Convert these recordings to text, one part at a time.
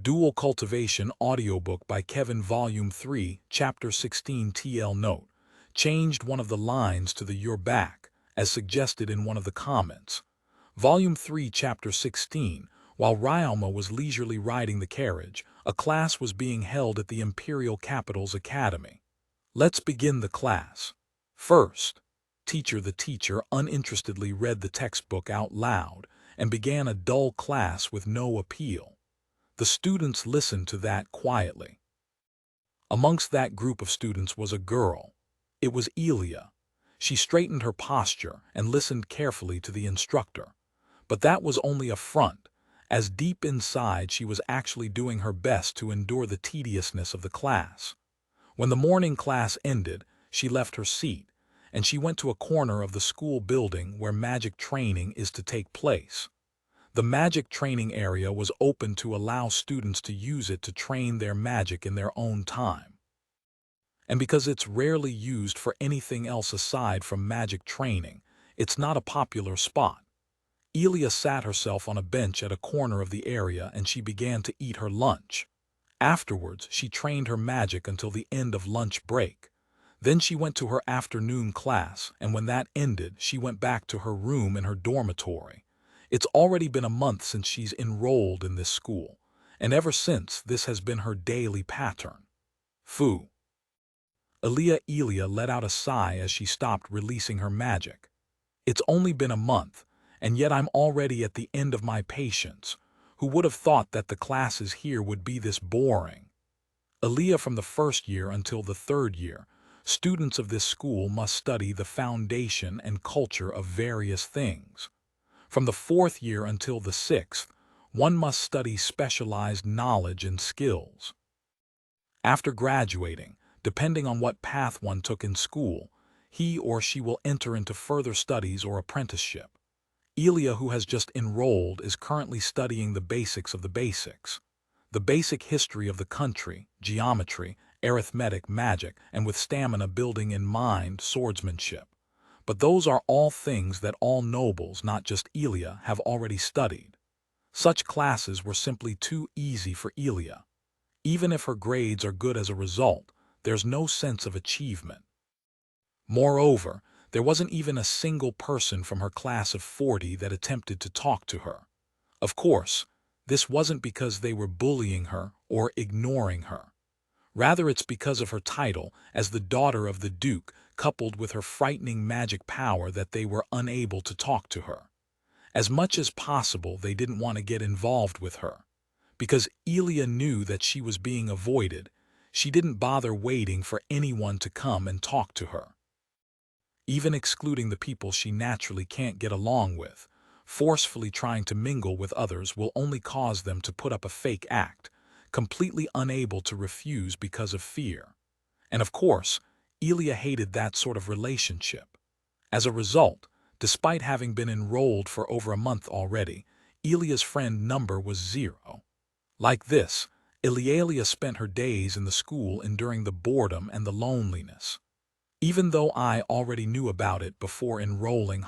Dual Cultivation audiobook by Kevin Volume 3, Chapter 16 TL Note. Changed one of the lines to the "you're back," as suggested in one of the comments. Volume 3, Chapter 16. While Ryalma was leisurely riding the carriage, a class was being held at the Imperial Capital's Academy. Let's begin the class. First, the teacher uninterestedly read the textbook out loud and began a dull class with no appeal. The students listened to that quietly. Amongst that group of students was a girl. It was Elia. She straightened her posture and listened carefully to the instructor. But that was only a front, as deep inside she was actually doing her best to endure the tediousness of the class. When the morning class ended, she left her seat, and she went to a corner of the school building where magic training is to take place. The magic training area was open to allow students to use it to train their magic in their own time. And because it's rarely used for anything else aside from magic training, it's not a popular spot. Elia sat herself on a bench at a corner of the area and she began to eat her lunch. Afterwards, she trained her magic until the end of lunch break. Then she went to her afternoon class, and when that ended, she went back to her room in her dormitory. It's already been a month since she's enrolled in this school, and ever since this has been her daily pattern. Phoo. Elia let out a sigh as she stopped releasing her magic. It's only been a month, and yet I'm already at the end of my patience. Who would have thought that the classes here would be this boring? Elia, from the first year until the third year, students of this school must study the foundation and culture of various things. From the fourth year until the sixth, one must study specialized knowledge and skills. After graduating, depending on what path one took in school, he or she will enter into further studies or apprenticeship. Elia, who has just enrolled, is currently studying the basics of the basics. The basic history of the country, geometry, arithmetic, magic, and with stamina building in mind, swordsmanship. But those are all things that all nobles, not just Elia, have already studied. Such classes were simply too easy for Elia. Even if her grades are good as a result, there's no sense of achievement. Moreover, there wasn't even a single person from her class of 40 that attempted to talk to her. Of course, this wasn't because they were bullying her or ignoring her. Rather, it's because of her title as the daughter of the Duke, coupled with her frightening magic power, that they were unable to talk to her. As much as possible, they didn't want to get involved with her. Because Elia knew that she was being avoided, she didn't bother waiting for anyone to come and talk to her. Even excluding the people she naturally can't get along with, forcefully trying to mingle with others will only cause them to put up a fake act, completely unable to refuse because of fear. And of course, Elia hated that sort of relationship. As a result, despite having been enrolled for over a month already, Elia's friend number was 0. Like this, Elia spent her days in the school enduring the boredom and the loneliness. Even though I already knew about it before enrolling,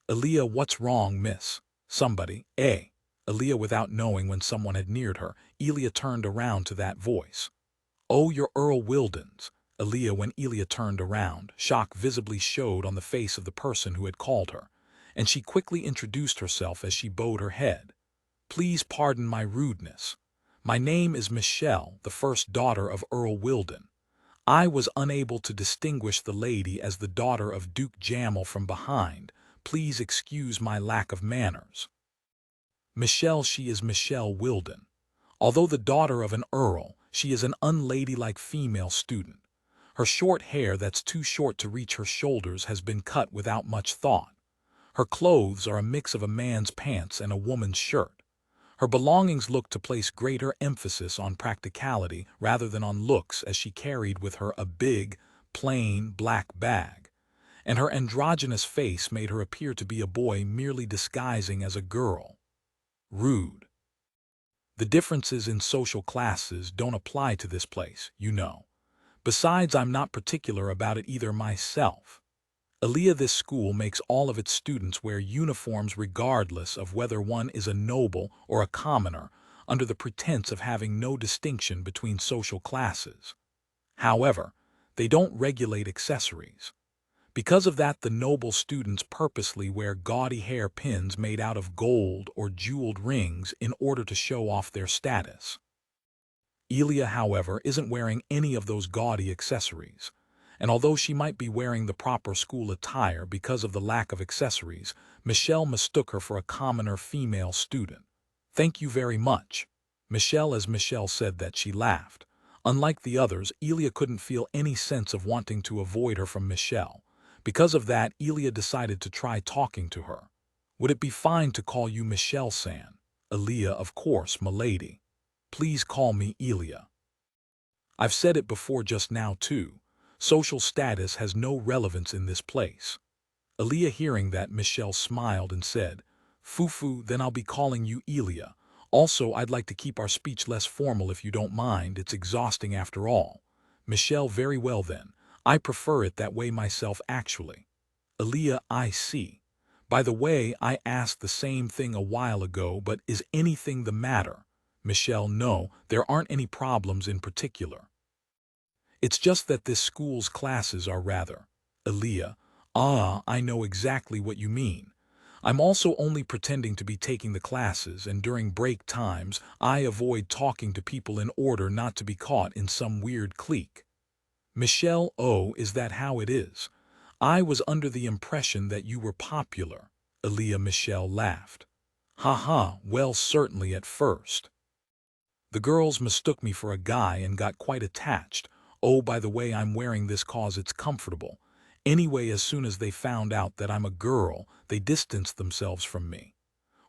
Elia, what's wrong, miss? Somebody, Elia, without knowing when someone had neared her, Elia turned around to that voice. Oh, you're Earl Wildens. Elia, when Elia turned around, shock visibly showed on the face of the person who had called her, and she quickly introduced herself as she bowed her head. Please pardon my rudeness. My name is Michelle, the first daughter of Earl Wilden. I was unable to distinguish the lady as the daughter of Duke Jamal from behind. Please excuse my lack of manners. Michelle, she is Michelle Wilden. Although the daughter of an earl, she is an unladylike female student. Her short hair that's too short to reach her shoulders has been cut without much thought. Her clothes are a mix of a man's pants and a woman's shirt. Her belongings look to place greater emphasis on practicality rather than on looks, as she carried with her a big, plain, black bag. And her androgynous face made her appear to be a boy merely disguising as a girl. Rude. The differences in social classes don't apply to this place, you know. Besides, I'm not particular about it either myself. Elia, this school makes all of its students wear uniforms regardless of whether one is a noble or a commoner, under the pretense of having no distinction between social classes. However, they don't regulate accessories. Because of that, the noble students purposely wear gaudy hair pins made out of gold or jeweled rings in order to show off their status. Elia, however, isn't wearing any of those gaudy accessories, and although she might be wearing the proper school attire because of the lack of accessories, Michelle mistook her for a commoner female student. "Thank you very much, Michelle." As Michelle said that, she laughed. Unlike the others, Elia couldn't feel any sense of wanting to avoid her from Michelle. Because of that, Elia decided to try talking to her. "Would it be fine to call you Michelle-san?" "Elia, of course, m'lady. Please call me Elia." "I've said it before just now too. Social status has no relevance in this place." Elia, hearing that, Michelle smiled and said, "Fufu, then I'll be calling you Elia. Also, I'd like to keep our speech less formal if you don't mind. It's exhausting after all." Michelle, "Very well then. I prefer it that way myself actually." Elia, "I see. By the way, I asked the same thing a while ago, but is anything the matter?" Michelle, "No, there aren't any problems in particular. It's just that this school's classes are rather." Elia, "Ah, I know exactly what you mean. I'm also only pretending to be taking the classes, and during break times, I avoid talking to people in order not to be caught in some weird clique." Michelle, "Oh, is that how it is? I was under the impression that you were popular." Elia, Michelle laughed. "Ha, well, certainly at first. The girls mistook me for a guy and got quite attached. Oh, by the way, I'm wearing this cause it's comfortable. Anyway, as soon as they found out that I'm a girl, they distanced themselves from me.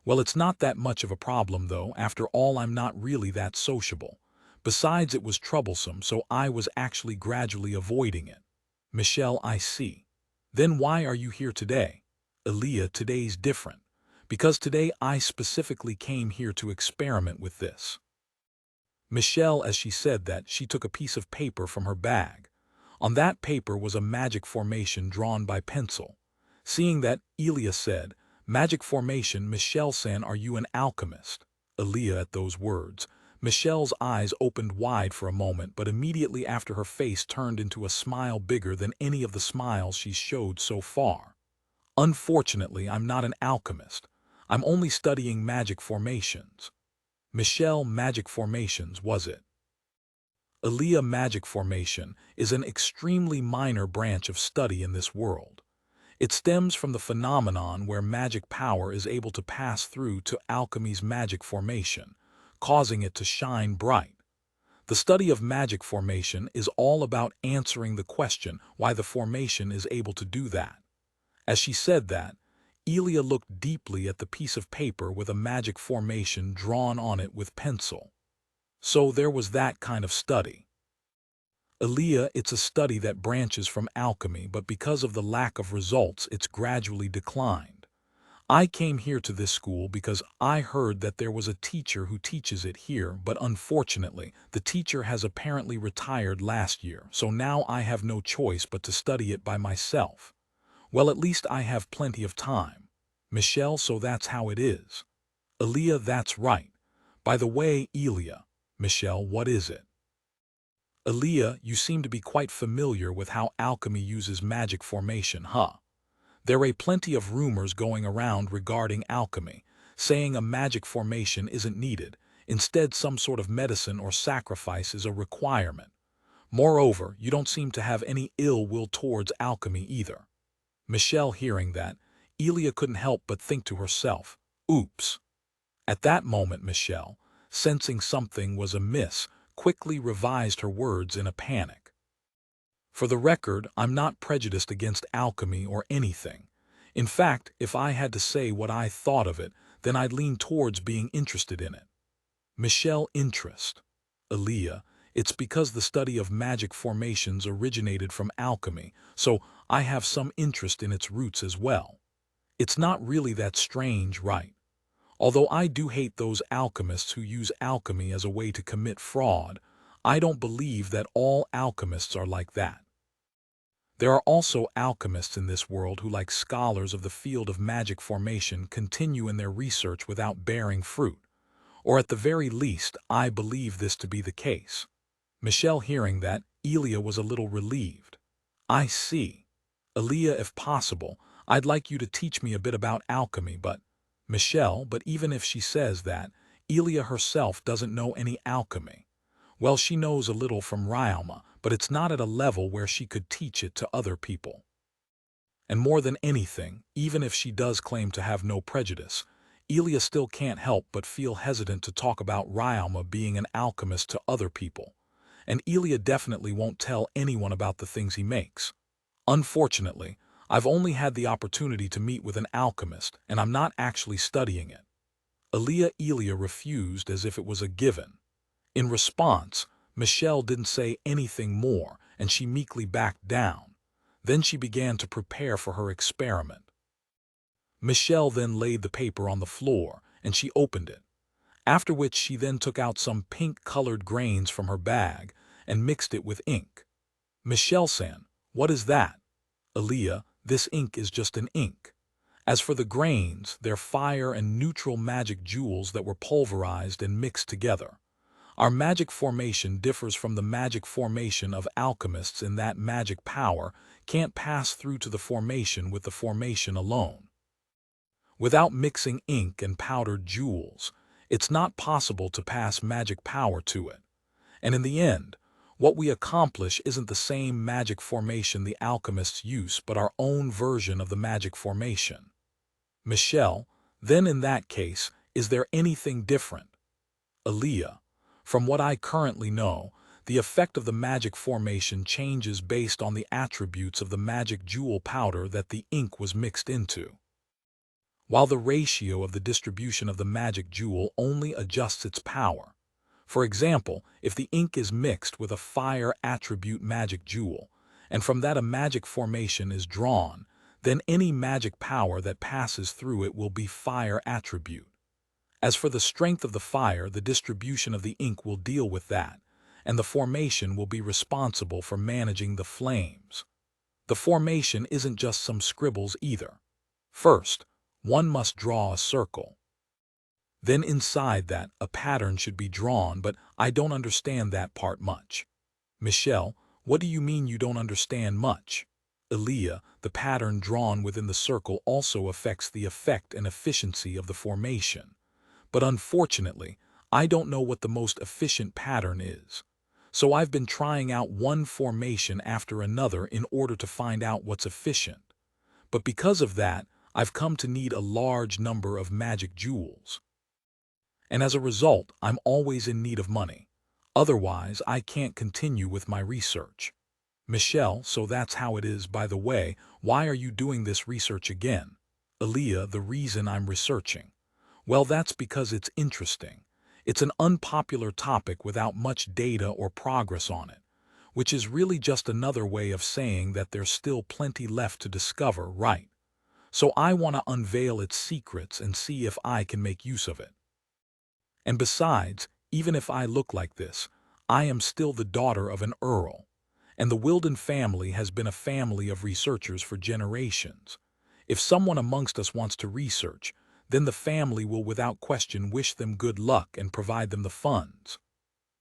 Well, it's not that much of a problem though. After all, I'm not really that sociable. Besides, it was troublesome, so I was actually gradually avoiding it." Michelle, "I see. Then why are you here today?" Elia, "Today's different. Because today I specifically came here to experiment with this." Michelle, as she said that, she took a piece of paper from her bag. On that paper was a magic formation drawn by pencil. Seeing that, Elia said, "Magic formation, Michelle-san, are you an alchemist?" Elia, at those words, Michelle's eyes opened wide for a moment, but immediately after her face turned into a smile bigger than any of the smiles she showed so far. "Unfortunately, I'm not an alchemist. I'm only studying magic formations." Michelle, "Magic formations, was it?" Elia, "Magic formation is an extremely minor branch of study in this world. It stems from the phenomenon where magic power is able to pass through to alchemy's magic formation, causing it to shine bright. The study of magic formation is all about answering the question why the formation is able to do that." As she said that, Elia looked deeply at the piece of paper with a magic formation drawn on it with pencil. "So there was that kind of study." Elia, "It's a study that branches from alchemy, but because of the lack of results, it's gradually declined. I came here to this school because I heard that there was a teacher who teaches it here, but unfortunately, the teacher has apparently retired last year, so now I have no choice but to study it by myself. Well, at least I have plenty of time." Michelle, "So that's how it is." Elia, "That's right. By the way, Elia." Michelle, "What is it?" Elia, "You seem to be quite familiar with how alchemy uses magic formation, huh? There are plenty of rumors going around regarding alchemy, saying a magic formation isn't needed. Instead, some sort of medicine or sacrifice is a requirement. Moreover, you don't seem to have any ill will towards alchemy either." Michelle, hearing that, Elia couldn't help but think to herself, "Oops." At that moment, Michelle, sensing something was amiss, quickly revised her words in a panic. "For the record, I'm not prejudiced against alchemy or anything. In fact, if I had to say what I thought of it, then I'd lean towards being interested in it." Michelle, "Interest." Elia, "It's because the study of magic formations originated from alchemy, so I have some interest in its roots as well. It's not really that strange, right? Although I do hate those alchemists who use alchemy as a way to commit fraud, I don't believe that all alchemists are like that. There are also alchemists in this world who, like scholars of the field of magic formation, continue in their research without bearing fruit. Or at the very least, I believe this to be the case. Michelle, hearing that, Elia was a little relieved. I see. Elia, if possible, I'd like you to teach me a bit about alchemy, but Michelle, but even if she says that, Elia herself doesn't know any alchemy. Well, she knows a little from Ryalma, but it's not at a level where she could teach it to other people. And more than anything, even if she does claim to have no prejudice, Elia still can't help but feel hesitant to talk about Ryalma being an alchemist to other people. And Elia definitely won't tell anyone about the things he makes. Unfortunately, I've only had the opportunity to meet with an alchemist, and I'm not actually studying it. Elia refused as if it was a given. In response, Michelle didn't say anything more, and she meekly backed down. Then she began to prepare for her experiment. Michelle then laid the paper on the floor, and she opened it, after which she then took out some pink-colored grains from her bag and mixed it with ink. Michelle-san, what is that? Elia, this ink is just an ink. As for the grains, they're fire and neutral magic jewels that were pulverized and mixed together. Our magic formation differs from the magic formation of alchemists in that magic power can't pass through to the formation with the formation alone. Without mixing ink and powdered jewels, it's not possible to pass magic power to it. And in the end, what we accomplish isn't the same magic formation the alchemists use, but our own version of the magic formation. Michelle, then in that case, is there anything different? Elia, from what I currently know, the effect of the magic formation changes based on the attributes of the magic jewel powder that the ink was mixed into, while the ratio of the distribution of the magic jewel only adjusts its power. For example, if the ink is mixed with a fire attribute magic jewel, and from that a magic formation is drawn, then any magic power that passes through it will be fire attribute. As for the strength of the fire, the distribution of the ink will deal with that, and the formation will be responsible for managing the flames. The formation isn't just some scribbles either. First, one must draw a circle. Then inside that, a pattern should be drawn, but I don't understand that part much. Michelle, what do you mean you don't understand much? Elia, the pattern drawn within the circle also affects the effect and efficiency of the formation. But unfortunately, I don't know what the most efficient pattern is. So I've been trying out one formation after another in order to find out what's efficient. But because of that, I've come to need a large number of magic jewels. And as a result, I'm always in need of money. Otherwise, I can't continue with my research. Michelle, so that's how it is. By the way, why are you doing this research again? Elia, the reason I'm researching. Well, that's because it's interesting. It's an unpopular topic without much data or progress on it, which is really just another way of saying that there's still plenty left to discover, right? So I want to unveil its secrets and see if I can make use of it. And besides, even if I look like this, I am still the daughter of an earl, and the Wilden family has been a family of researchers for generations. If someone amongst us wants to research, then the family will without question wish them good luck and provide them the funds.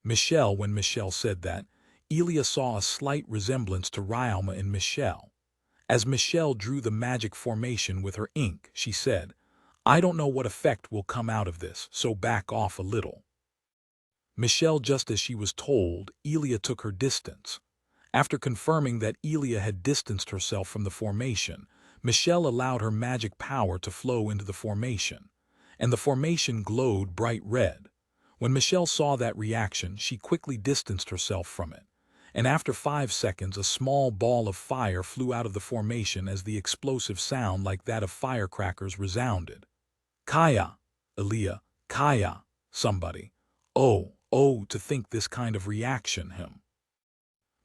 Michelle, when Michelle said that, Elia saw a slight resemblance to Ryalma in Michelle. As Michelle drew the magic formation with her ink, she said, I don't know what effect will come out of this, so back off a little. Michelle, just as she was told, Elia took her distance. After confirming that Elia had distanced herself from the formation, Michelle allowed her magic power to flow into the formation, and the formation glowed bright red. When Michelle saw that reaction, she quickly distanced herself from it, and after 5 seconds a small ball of fire flew out of the formation as the explosive sound like that of firecrackers resounded. Kaya, Elia, Kaya, somebody. Oh, to think this kind of reaction him.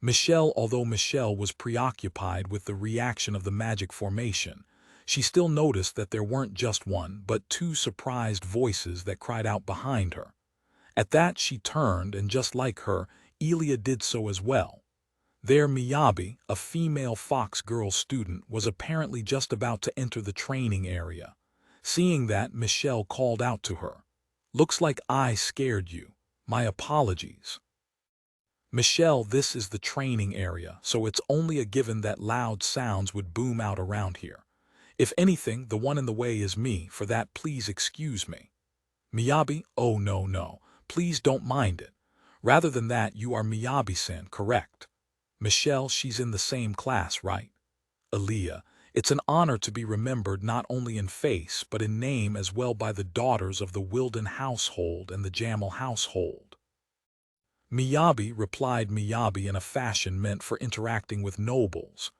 Michelle, although Michelle was preoccupied with the reaction of the magic formation, she still noticed that there weren't just one but 2 surprised voices that cried out behind her. At that she turned, and just like her, Elia did so as well. There Miyabi, a female Fox Girl student, was apparently just about to enter the training area. Seeing that, Michelle called out to her. Looks like I scared you. My apologies. Michelle, this is the training area, so it's only a given that loud sounds would boom out around here. If anything, the one in the way is me. For that, please excuse me. Miyabi, oh no, please don't mind it. Rather than that, you are Miyabi-san, correct? Michelle, she's in the same class, right? Aaliyah, it's an honor to be remembered not only in face but in name as well by the daughters of the Wilden household and the Jamal household. Miyabi, replied Miyabi in a fashion meant for interacting with nobles.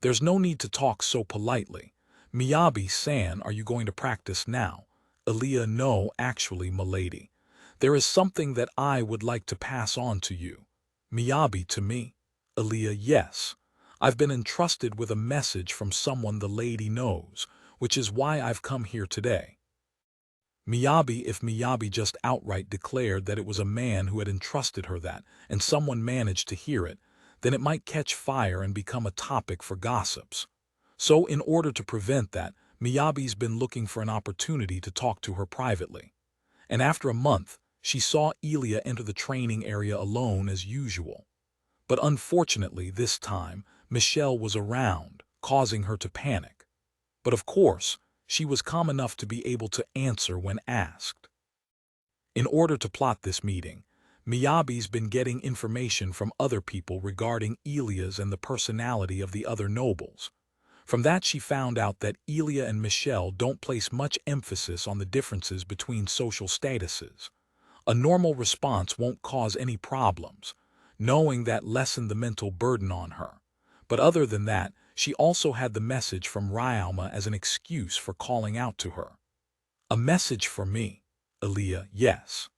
There's no need to talk so politely. Miyabi-san, are you going to practice now? Aaliyah, no, actually, milady. There is something that I would like to pass on to you. Miyabi, to me? Aaliyah, yes. I've been entrusted with a message from someone the lady knows, which is why I've come here today. Miyabi, if Miyabi just outright declared that it was a man who had entrusted her that, and someone managed to hear it, then it might catch fire and become a topic for gossips. So in order to prevent that, Miyabi's been looking for an opportunity to talk to her privately. And after a month, she saw Elia enter the training area alone as usual. But unfortunately this time, Michelle was around, causing her to panic. But of course, she was calm enough to be able to answer when asked. In order to plot this meeting, Miyabi's been getting information from other people regarding Elia's and the personality of the other nobles. From that she found out that Elia and Michelle don't place much emphasis on the differences between social statuses. A normal response won't cause any problems, knowing that lessened the mental burden on her. But other than that, she also had the message from Ryalma as an excuse for calling out to her. A message for me? Aaliyah, yes.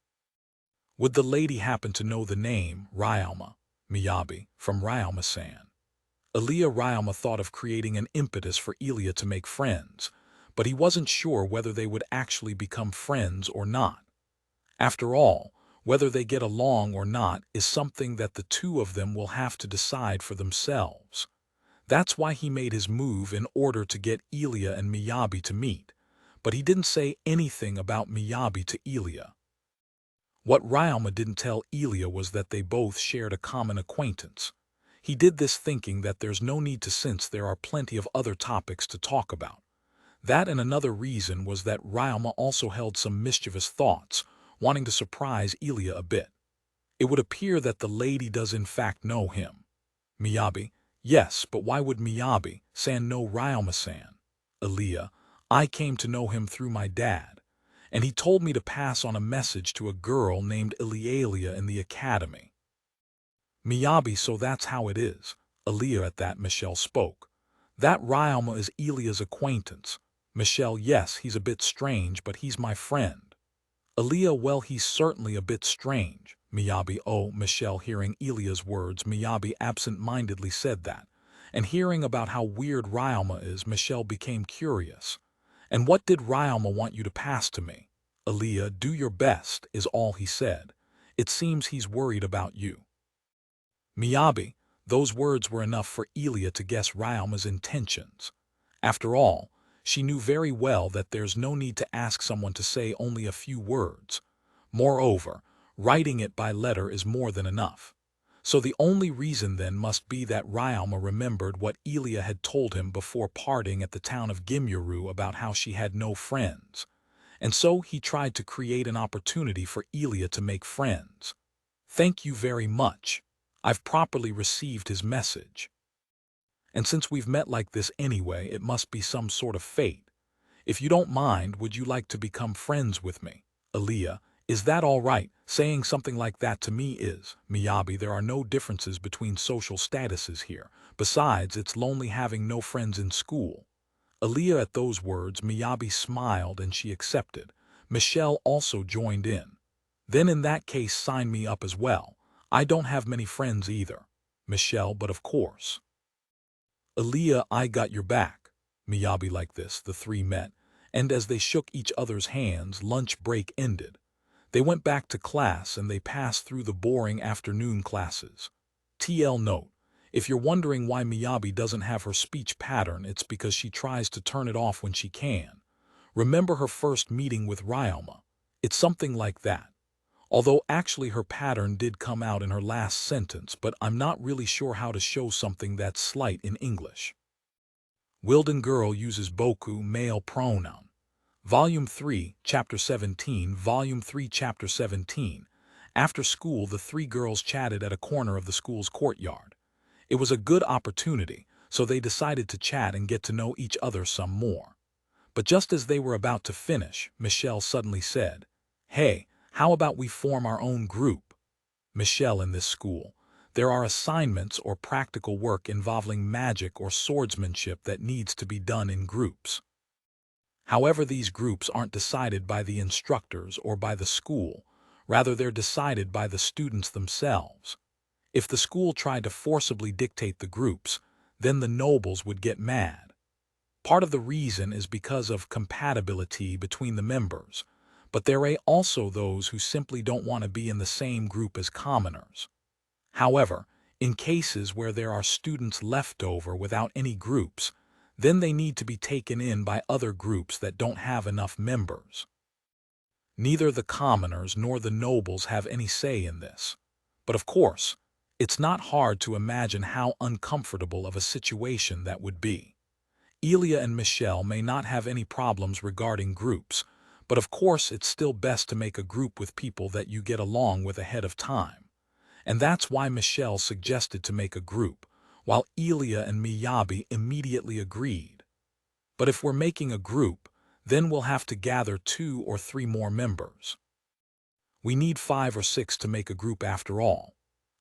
Would the lady happen to know the name, Ryalma, Miyabi, from Ryalma-san? Aaliyah, Ryalma thought of creating an impetus for Elia to make friends, but he wasn't sure whether they would actually become friends or not. After all, whether they get along or not is something that the two of them will have to decide for themselves. That's why he made his move in order to get Elia and Miyabi to meet, but he didn't say anything about Miyabi to Elia. What Ryalma didn't tell Elia was that they both shared a common acquaintance. He did this thinking that there's no need to, since there are plenty of other topics to talk about. That and another reason was that Ryalma also held some mischievous thoughts, wanting to surprise Elia a bit. It would appear that the lady does in fact know him. Miyabi, yes, but why would Miyabi-san know Ryalma-san? Aaliyah, I came to know him through my dad, and he told me to pass on a message to a girl named Ilialia in the academy. Miyabi, so that's how it is. Aaliyah, at that Michelle spoke. That Ryalma is Elia's acquaintance. Michelle, yes, he's a bit strange, but he's my friend. Aaliyah, well, he's certainly a bit strange. Miyabi, oh, Michelle, hearing Elia's words, Miyabi absent-mindedly said that. And hearing about how weird Ryalma is, Michelle became curious. And what did Ryalma want you to pass to me? Aaliyah, do your best, is all he said. It seems he's worried about you. Miyabi, those words were enough for Elia to guess Ryalma's intentions. After all, she knew very well that there's no need to ask someone to say only a few words. Moreover, writing it by letter is more than enough. So the only reason then must be that Ryalma remembered what Elia had told him before parting at the town of Gimyuru about how she had no friends. And so he tried to create an opportunity for Elia to make friends. Thank you very much. I've properly received his message. And since we've met like this anyway, it must be some sort of fate. If you don't mind, would you like to become friends with me? Aaliyah, is that all right? Saying something like that to me is, Miyabi, there are no differences between social statuses here. Besides, it's lonely having no friends in school. Aaliyah, at those words, Miyabi smiled and she accepted. Michelle also joined in. Then in that case, sign me up as well. I don't have many friends either. Michelle, but of course. Aaliyah, I got your back. Miyabi, like this, the three met, and as they shook each other's hands, lunch break ended. They went back to class and they passed through the boring afternoon classes. TL note, if you're wondering why Miyabi doesn't have her speech pattern, it's because she tries to turn it off when she can. Remember her first meeting with Ryalma. It's something like that. Although actually her pattern did come out in her last sentence, but I'm not really sure how to show something that's slight in English. Wilden girl uses boku male pronoun. Volume 3, Chapter 17, Volume 3, Chapter 17. After school, the three girls chatted at a corner of the school's courtyard. It was a good opportunity, so they decided to chat and get to know each other some more. But just as they were about to finish, Michelle suddenly said, "Hey, how about we form our own group?" Michelle, in this school, there are assignments or practical work involving magic or swordsmanship that needs to be done in groups. However, these groups aren't decided by the instructors or by the school, rather they're decided by the students themselves. If the school tried to forcibly dictate the groups, then the nobles would get mad. Part of the reason is because of compatibility between the members, but there are also those who simply don't want to be in the same group as commoners. However, in cases where there are students left over without any groups, then they need to be taken in by other groups that don't have enough members. Neither the commoners nor the nobles have any say in this. But of course, it's not hard to imagine how uncomfortable of a situation that would be. Elia and Michelle may not have any problems regarding groups, but of course it's still best to make a group with people that you get along with ahead of time. And that's why Michelle suggested to make a group, while Elia and Miyabi immediately agreed. But if we're making a group, then we'll have to gather 2 or 3 more members. We need 5 or 6 to make a group after all.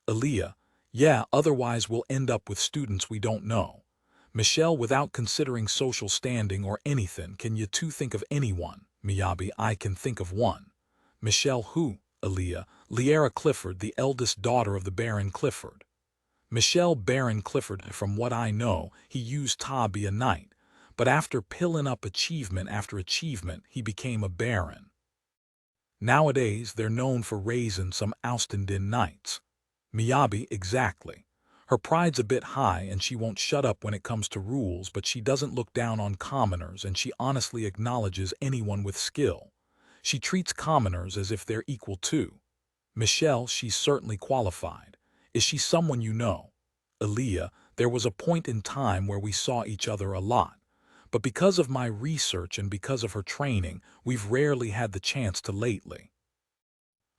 Elia, yeah, otherwise we'll end up with students we don't know. Michelle, without considering social standing or anything, can you two think of anyone? Miyabi, I can think of one. Michelle, who? Elia, Liara Clifford, the eldest daughter of the Baron Clifford. Michelle, Baron Clifford, from what I know, he used to be a knight, but after pilling up achievement after achievement, he became a baron. Nowadays, they're known for raising some Oustenden knights. Miyabi, exactly. Her pride's a bit high and she won't shut up when it comes to rules, but she doesn't look down on commoners and she honestly acknowledges anyone with skill. She treats commoners as if they're equal too. Michelle, she's certainly qualified. Is she someone you know? Elia, there was a point in time where we saw each other a lot, but because of my research and because of her training, we've rarely had the chance to lately.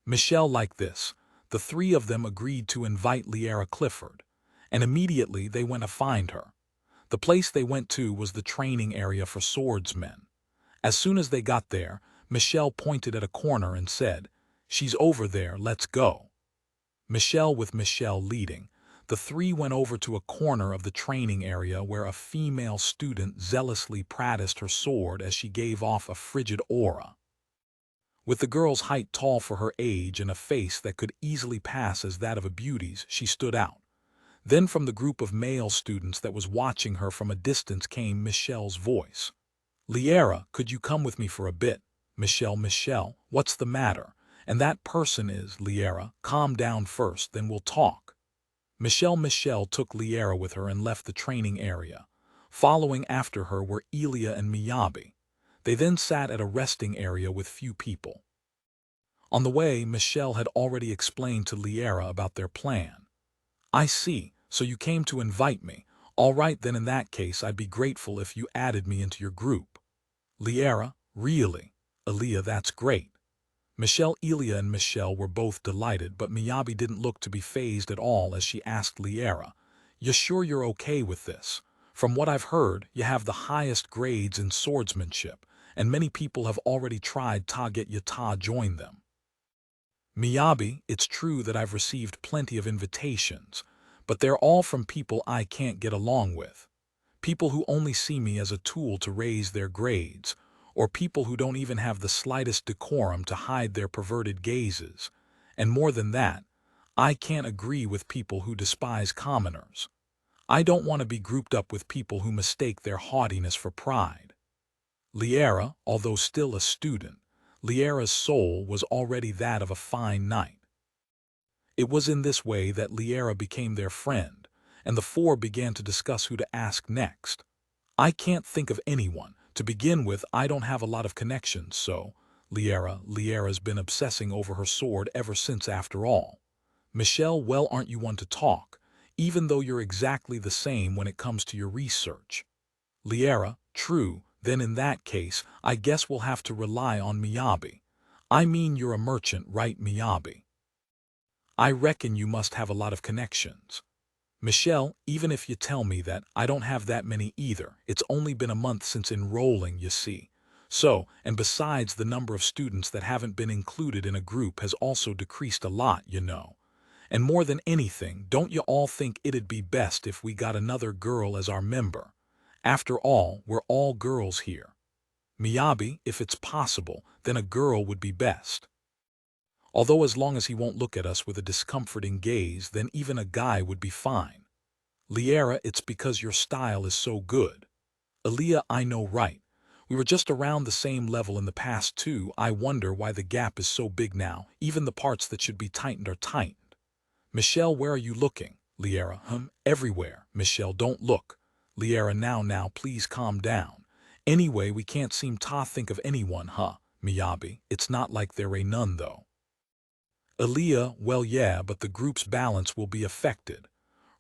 Michelle, like this, the three of them agreed to invite Liara Clifford, and immediately they went to find her. The place they went to was the training area for swordsmen. As soon as they got there, Michelle pointed at a corner and said, "She's over there, let's go." Michelle, with Michelle leading, the three went over to a corner of the training area where a female student zealously practiced her sword as she gave off a frigid aura. With the girl's height tall for her age and a face that could easily pass as that of a beauty's, she stood out. Then from the group of male students that was watching her from a distance came Michelle's voice. "Liara, could you come with me for a bit?" Michelle, what's the matter? And that person is, Liara, calm down first, then we'll talk." Michelle took Liara with her and left the training area. Following after her were Elia and Miyabi. They then sat at a resting area with few people. On the way, Michelle had already explained to Liara about their plan. "I see, so you came to invite me. All right, then in that case I'd be grateful if you added me into your group." Liara, really? Elia, that's great. Elia and Michelle were both delighted, but Miyabi didn't look to be fazed at all as she asked Liara, "You sure you're okay with this? From what I've heard, you have the highest grades in swordsmanship, and many people have already tried to get you to join them." Miyabi, it's true that I've received plenty of invitations, but they're all from people I can't get along with. People who only see me as a tool to raise their grades, or people who don't even have the slightest decorum to hide their perverted gazes. And more than that, I can't agree with people who despise commoners. I don't want to be grouped up with people who mistake their haughtiness for pride. Liara, although still a student, Liara's soul was already that of a fine knight. It was in this way that Liara became their friend, and the four began to discuss who to ask next. "I can't think of anyone. To begin with, I don't have a lot of connections, so..." Liara's been obsessing over her sword ever since after all. Michelle, well, aren't you one to talk, even though you're exactly the same when it comes to your research? Liara, true, then in that case, I guess we'll have to rely on Miyabi. I mean, you're a merchant, right, Miyabi? I reckon you must have a lot of connections. Michelle, even if you tell me that, I don't have that many either. It's only been a month since enrolling, you see. So, and besides, the number of students that haven't been included in a group has also decreased a lot, you know. And more than anything, don't you all think it'd be best if we got another girl as our member? After all, we're all girls here. Miyabi, if it's possible, then a girl would be best. Although as long as he won't look at us with a discomforting gaze, then even a guy would be fine. Liara, it's because your style is so good. Aaliyah, I know, right. We were just around the same level in the past too. I wonder why the gap is so big now. Even the parts that should be tightened are tightened. Michelle, where are you looking? Liara, everywhere. Michelle, don't look. Liara, now, please calm down. Anyway, we can't seem to think of anyone, Miyabi. It's not like there ain't none, though. Aaliyah, well, yeah, but the group's balance will be affected.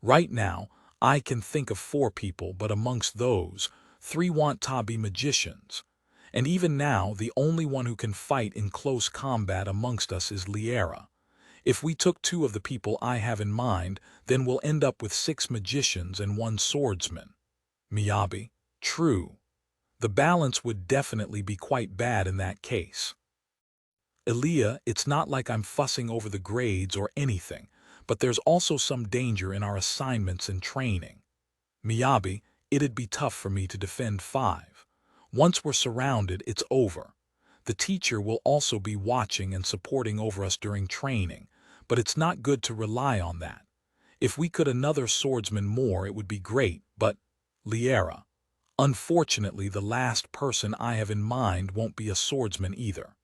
Right now, I can think of 4 people, but amongst those, 3 want to be magicians. And even now, the only one who can fight in close combat amongst us is Liara. If we took 2 of the people I have in mind, then we'll end up with 6 magicians and 1 swordsman. Miyabi, true. The balance would definitely be quite bad in that case. Aaliyah, it's not like I'm fussing over the grades or anything, but there's also some danger in our assignments and training. Miyabi, it'd be tough for me to defend 5. Once we're surrounded, it's over. The teacher will also be watching and supporting over us during training, but it's not good to rely on that. If we could another swordsman more, it would be great, but, Liara, unfortunately the last person I have in mind won't be a swordsman either.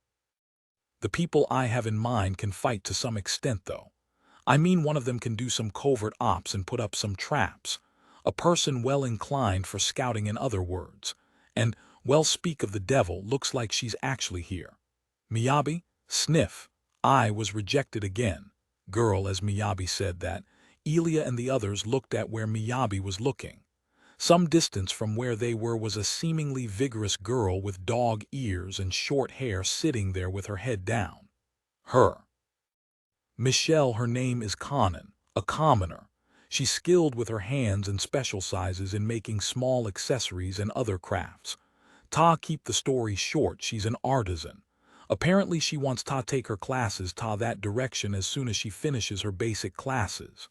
The people I have in mind can fight to some extent, though. I mean, one of them can do some covert ops and put up some traps. A person well inclined for scouting, in other words. And, well, speak of the devil, looks like she's actually here. Miyabi, sniff. I was rejected again. Girl, as Miyabi said that, Elia and the others looked at where Miyabi was looking. Some distance from where they were was a seemingly vigorous girl with dog ears and short hair sitting there with her head down. Her. Michelle, her name is Cunning, a commoner. She's skilled with her hands and specializes in making small accessories and other crafts. Keep the story short, she's an artisan. Apparently she wants to take her classes that direction as soon as she finishes her basic classes.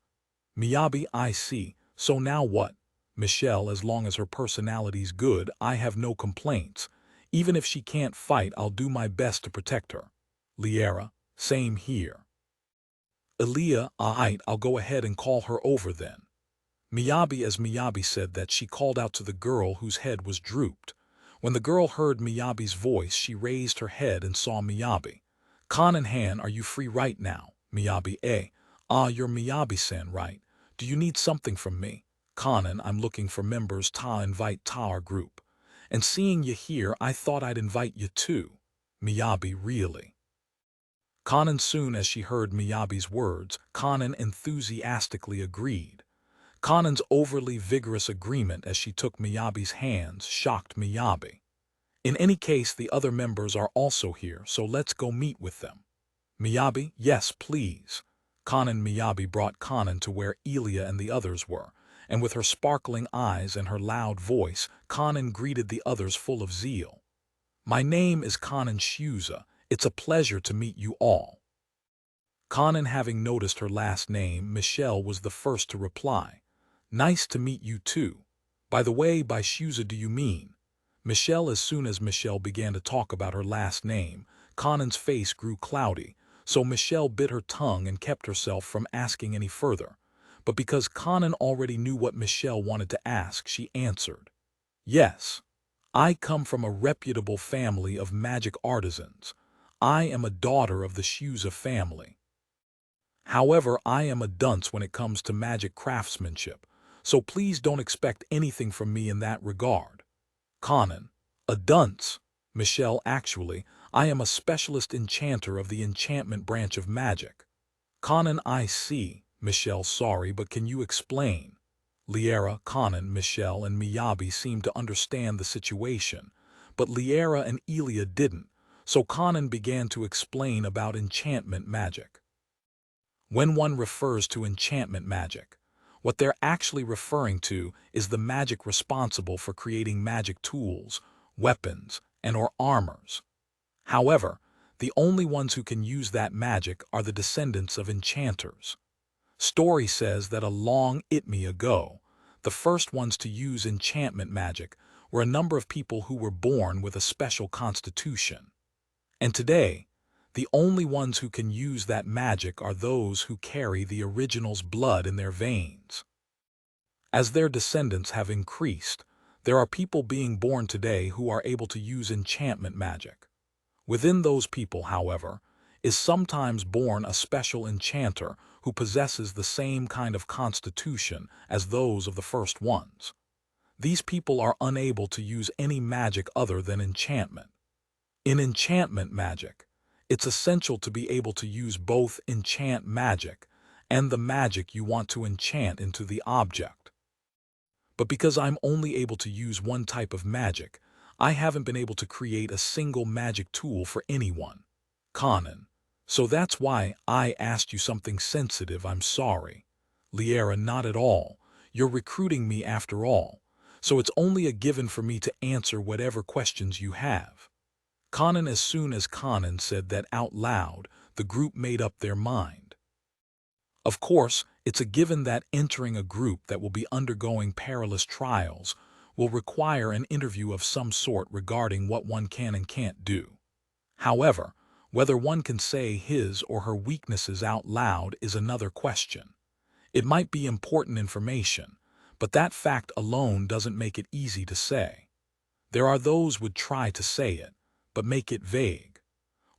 Miyabi, I see. So now what? Michelle, as long as her personality's good, I have no complaints. Even if she can't fight, I'll do my best to protect her. Liara, same here. Aaliyah, I'll go ahead and call her over then. Miyabi, as Miyabi said that, she called out to the girl whose head was drooped. When the girl heard Miyabi's voice, she raised her head and saw Miyabi. Han, are you free right now? Miyabi, you're Miyabi-san, right? Do you need something from me? Kanan, I'm looking for members to invite to our group. And seeing you here, I thought I'd invite you too. Miyabi, really? Kanan, soon as she heard Miyabi's words, Kanan enthusiastically agreed. Kanan's overly vigorous agreement as she took Miyabi's hands shocked Miyabi. In any case, the other members are also here, so let's go meet with them. Miyabi, yes, please. Miyabi brought Kanan to where Elia and the others were, and with her sparkling eyes and her loud voice, Kanan greeted the others full of zeal. My name is Kanan Shuza. It's a pleasure to meet you all. Kanan, having noticed her last name, Michelle, was the first to reply. Nice to meet you too. By the way, by Shuza do you mean? Michelle, as soon as Michelle began to talk about her last name, Kanan's face grew cloudy, so Michelle bit her tongue and kept herself from asking any further. But because Kanan already knew what Michelle wanted to ask, she answered. Yes. I come from a reputable family of magic artisans. I am a daughter of the Shuza family. However, I am a dunce when it comes to magic craftsmanship, so please don't expect anything from me in that regard. Kanan, a dunce? Michelle, actually, I am a specialist enchanter of the enchantment branch of magic. Conan, I see. Michelle, sorry, but can you explain? Liera, Conan, Michelle, and Miyabi seemed to understand the situation, but Liera and Elia didn't, so Conan began to explain about enchantment magic. When one refers to enchantment magic, what they're actually referring to is the magic responsible for creating magic tools, weapons, and/or armors. However, the only ones who can use that magic are the descendants of enchanters. Story says that a long itme ago, the first ones to use enchantment magic were a number of people who were born with a special constitution. And today, the only ones who can use that magic are those who carry the original's blood in their veins. As their descendants have increased, there are people being born today who are able to use enchantment magic. Within those people, however, is sometimes born a special enchanter who possesses the same kind of constitution as those of the first ones. These people are unable to use any magic other than enchantment. In enchantment magic, it's essential to be able to use both enchant magic and the magic you want to enchant into the object. But because I'm only able to use one type of magic, I haven't been able to create a single magic tool for anyone. Conan. So that's why I asked you something sensitive. I'm sorry. Liera, not at all. You're recruiting me after all, so it's only a given for me to answer whatever questions you have. Conan. As soon as Conan said that out loud, the group made up their mind. Of course, it's a given that entering a group that will be undergoing perilous trials will require an interview of some sort regarding what one can and can't do. However, whether one can say his or her weaknesses out loud is another question. It might be important information, but that fact alone doesn't make it easy to say. There are those would try to say it, but make it vague,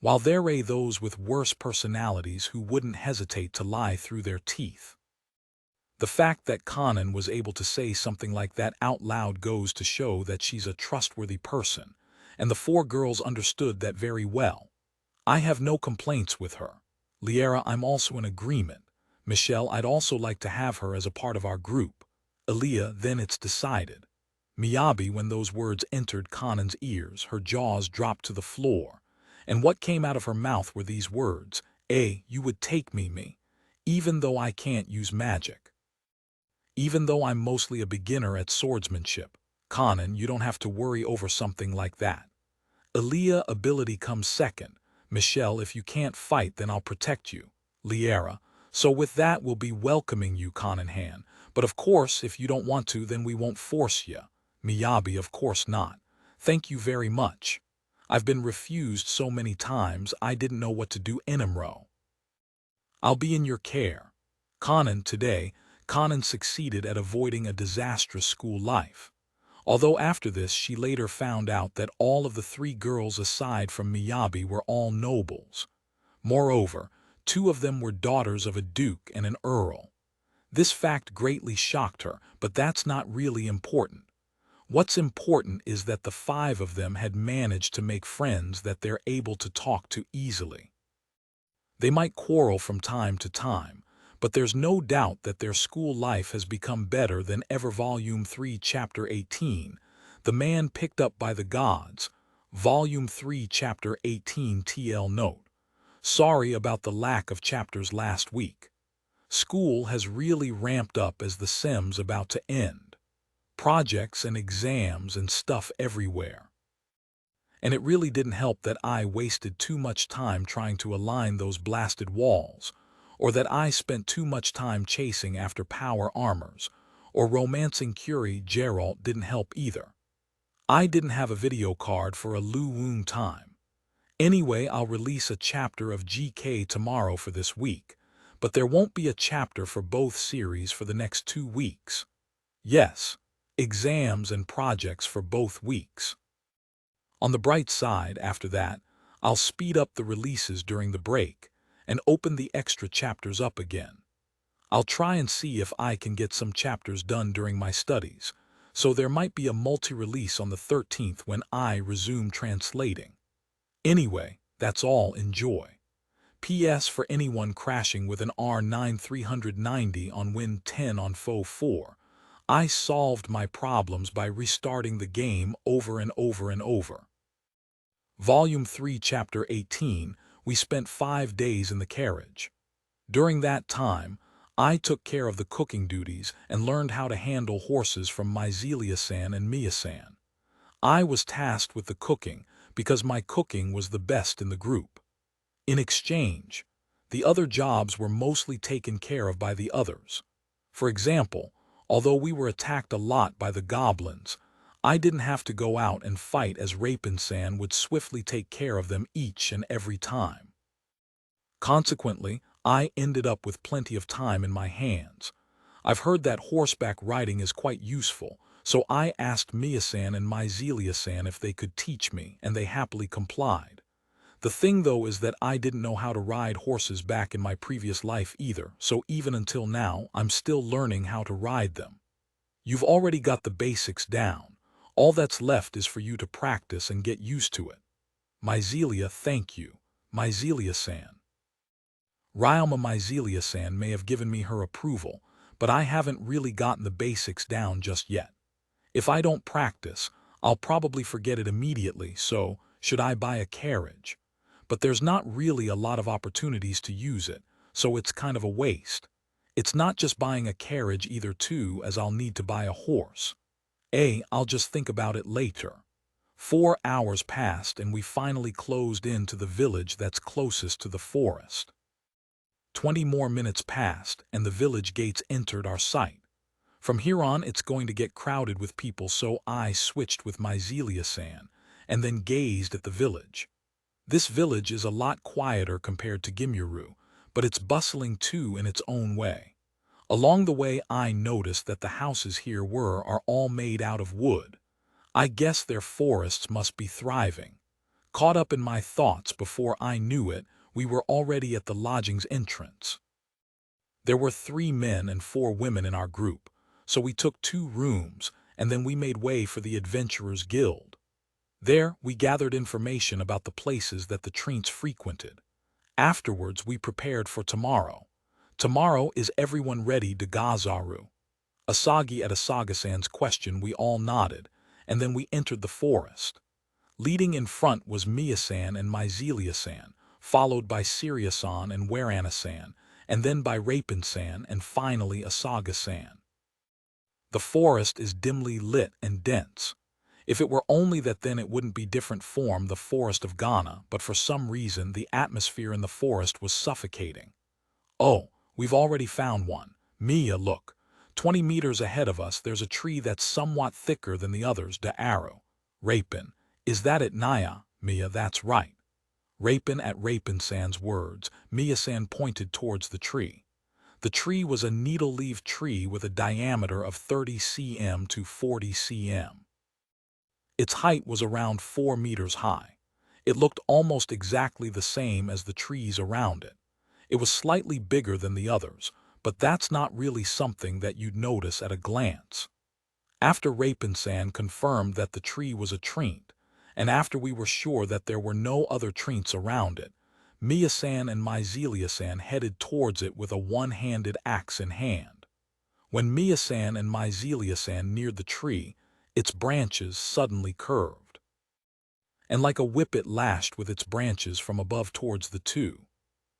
while there are those with worse personalities who wouldn't hesitate to lie through their teeth. The fact that Conan was able to say something like that out loud goes to show that she's a trustworthy person, and the four girls understood that very well. I have no complaints with her. Liera, I'm also in agreement. Michelle, I'd also like to have her as a part of our group. Elia, then it's decided. Miyabi, when those words entered Conan's ears, her jaws dropped to the floor, and what came out of her mouth were these words, you would take me, even though I can't use magic. Even though I'm mostly a beginner at swordsmanship, Conan, you don't have to worry over something like that. Elia, ability comes second. Michelle, if you can't fight, then I'll protect you. Liera, so with that we'll be welcoming you, Conan Han, but of course if you don't want to, then we won't force you. Miyabi, of course not. Thank you very much. I've been refused so many times I didn't know what to do. Enimro. I'll be in your care. Conan, today, Conan succeeded at avoiding a disastrous school life. Although after this she later found out that all of the three girls aside from Miyabi were all nobles. Moreover, two of them were daughters of a duke and an earl. This fact greatly shocked her, but that's not really important. What's important is that the five of them had managed to make friends that they're able to talk to easily. They might quarrel from time to time, but there's no doubt that their school life has become better than ever. Volume 3, Chapter 18, The Man Picked Up by the Gods. Volume 3, Chapter 18 TL Note. Sorry about the lack of chapters last week. School has really ramped up as the sem's about to end. Projects and exams and stuff everywhere. And it really didn't help that I wasted too much time trying to align those blasted walls, or that I spent too much time chasing after power armors, or romancing Curie Geralt didn't help either. I didn't have a video card for a Lu Woon time. Anyway, I'll release a chapter of GK tomorrow for this week, but there won't be a chapter for both series for the next 2 weeks. Yes, exams and projects for both weeks. On the bright side, after that, I'll speed up the releases during the break and open the extra chapters up again. I'll try and see if I can get some chapters done during my studies, so there might be a multi-release on the 13th when I resume translating. Anyway, that's all. Enjoy. P.S. For anyone crashing with an R9 390 on Win 10 on Foe 4, I solved my problems by restarting the game over and over and over. Volume 3, Chapter 18, we spent 5 days in the carriage. During that time, I took care of the cooking duties and learned how to handle horses from MyLittleBrother and Mia-san. I was tasked with the cooking because my cooking was the best in the group. In exchange, the other jobs were mostly taken care of by the others. For example, although we were attacked a lot by the goblins, I didn't have to go out and fight as Rapin-san would swiftly take care of them each and every time. Consequently, I ended up with plenty of time in my hands. I've heard that horseback riding is quite useful, so I asked Mia-san and MyLittleBrother if they could teach me, and they happily complied. The thing though is that I didn't know how to ride horses back in my previous life either, so even until now I'm still learning how to ride them. You've already got the basics down. All that's left is for you to practice and get used to it. MyLittleBrother, thank you. MyLittleBrother-san. MyLittleBrother-san may have given me her approval, but I haven't really gotten the basics down just yet. If I don't practice, I'll probably forget it immediately, so should I buy a carriage? But there's not really a lot of opportunities to use it, so it's kind of a waste. It's not just buying a carriage either too, as I'll need to buy a horse. I'll just think about it later. 4 hours passed and we finally closed in to the village that's closest to the forest. 20 more minutes passed and the village gates entered our sight. From here on it's going to get crowded with people, so I switched with MyLittleBrother and then gazed at the village. This village is a lot quieter compared to Gimyuru, but it's bustling too in its own way. Along the way I noticed that the houses here are all made out of wood. I guess their forests must be thriving. Caught up in my thoughts before I knew it, we were already at the lodging's entrance. There were 3 men and 4 women in our group, so we took 2 rooms and then we made way for the Adventurers Guild. There we gathered information about the places that the Trints frequented. Afterwards we prepared for tomorrow. Tomorrow, is everyone ready, Dagazaru? Asagi at Asaga-san's question we all nodded, and then we entered the forest. Leading in front was Mia-san and MyLittleBrother-san, followed by Sirius-san and Warana-san, and then by Rapin-san and finally Asaga-san. The forest is dimly lit and dense. If it were only that, then it wouldn't be different from the forest of Ghana, but for some reason the atmosphere in the forest was suffocating. Oh, we've already found one. Mia, look. 20 meters ahead of us there's a tree that's somewhat thicker than the others. Arrow. Rapin. Is that it, Naya? Mia, that's right. Rapin. At Rapin-san's words, Mia-san pointed towards the tree. The tree was a needle-leaf tree with a diameter of 30 cm to 40 cm. Its height was around 4 meters high. It looked almost exactly the same as the trees around it. It was slightly bigger than the others, but that's not really something that you'd notice at a glance. After Rapin-san confirmed that the tree was a Trint, and after we were sure that there were no other Trints around it, Mia-san and MyLittleBrother-san headed towards it with a one-handed axe in hand. When Mia-san and MyLittleBrother-san neared the tree, its branches suddenly curved. And like a whip it lashed with its branches from above towards the two.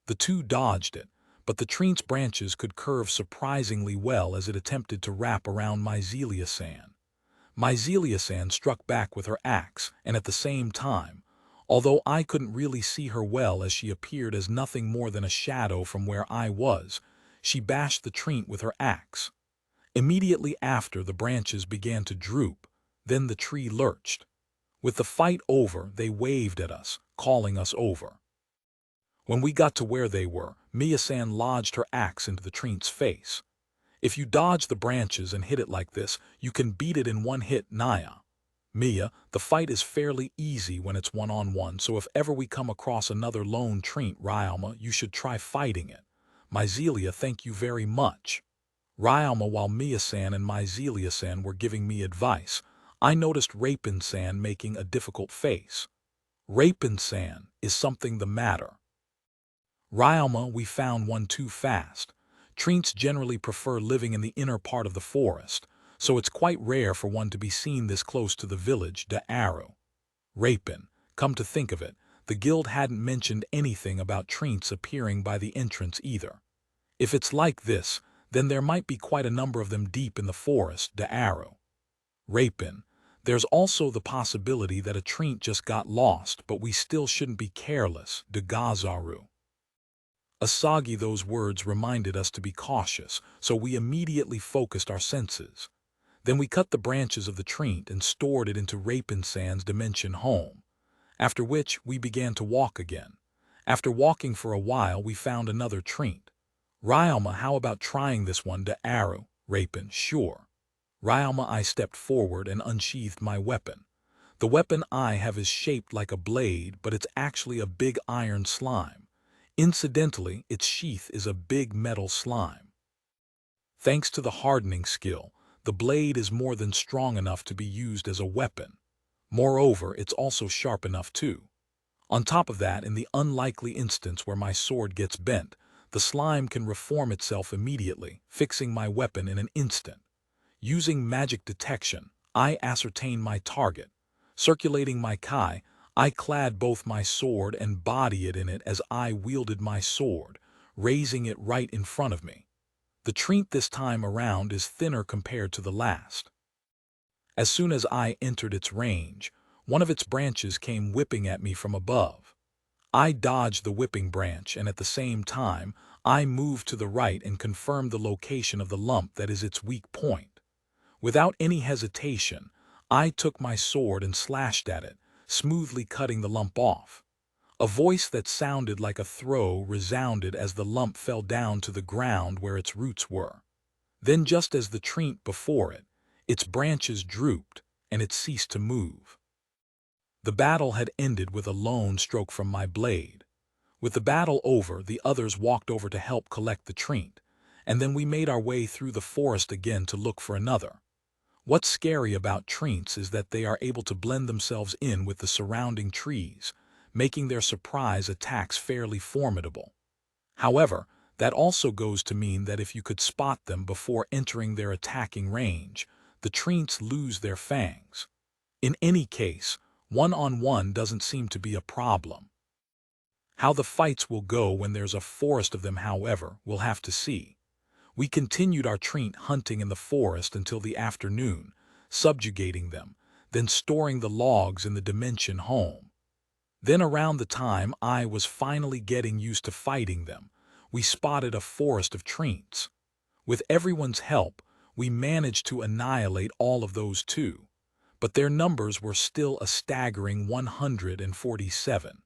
The two dodged it, but the Trint's branches could curve surprisingly well as it attempted to wrap around MyLittleBrother-san. MyLittleBrother-san struck back with her axe, and at the same time, although I couldn't really see her well as she appeared as nothing more than a shadow from where I was, she bashed the Trint with her axe. Immediately after, the branches began to droop, then the tree lurched. With the fight over, they waved at us, calling us over. When we got to where they were, Mia-san lodged her axe into the Trint's face. If you dodge the branches and hit it like this, you can beat it in one hit, Naya. Mia, the fight is fairly easy when it's one-on-one, so if ever we come across another lone Trint, Ryalma, you should try fighting it. MyLittleBrother, thank you very much. Ryalma. While Mia-san and MyLittleBrother-san were giving me advice, I noticed Rapin-san making a difficult face. Rapinsan, is something the matter? Ryalma, we found one too fast. Treants generally prefer living in the inner part of the forest, so it's quite rare for one to be seen this close to the village de Aru. Rapin, come to think of it, the guild hadn't mentioned anything about treants appearing by the entrance either. If it's like this, then there might be quite a number of them deep in the forest de Aru. Rapin, there's also the possibility that a treant just got lost, but we still shouldn't be careless, de Gazaru. Asagi, those words reminded us to be cautious, so we immediately focused our senses. Then we cut the branches of the treant and stored it into Rapinsan's dimension home, after which we began to walk again. After walking for a while, we found another treant. Ryalma, how about trying this one to Aru? Rapin, sure. Ryalma, I stepped forward and unsheathed my weapon. The weapon I have is shaped like a blade, but it's actually a big iron slime. Incidentally, its sheath is a big metal slime. Thanks to the hardening skill, the blade is more than strong enough to be used as a weapon. Moreover, it's also sharp enough too. On top of that, in the unlikely instance where my sword gets bent, the slime can reform itself immediately, fixing my weapon in an instant. Using magic detection, I ascertain my target. Circulating my kai, I clad both my sword and body in it as I wielded my sword, raising it right in front of me. The treant this time around is thinner compared to the last. As soon as I entered its range, one of its branches came whipping at me from above. I dodged the whipping branch, and at the same time, I moved to the right and confirmed the location of the lump that is its weak point. Without any hesitation, I took my sword and slashed at it, smoothly cutting the lump off. A voice that sounded like a throw resounded as the lump fell down to the ground where its roots were. Then, just as the treant before it, its branches drooped, and it ceased to move. The battle had ended with a lone stroke from my blade. With the battle over, the others walked over to help collect the treant, and then we made our way through the forest again to look for another. What's scary about treants is that they are able to blend themselves in with the surrounding trees, making their surprise attacks fairly formidable. However, that also goes to mean that if you could spot them before entering their attacking range, the treants lose their fangs. In any case, one-on-one doesn't seem to be a problem. How the fights will go when there's a forest of them, however, we'll have to see. We continued our treant hunting in the forest until the afternoon, subjugating them, then storing the logs in the dimension home. Then around the time I was finally getting used to fighting them, we spotted a forest of treants. With everyone's help, we managed to annihilate all of those too, but their numbers were still a staggering 147.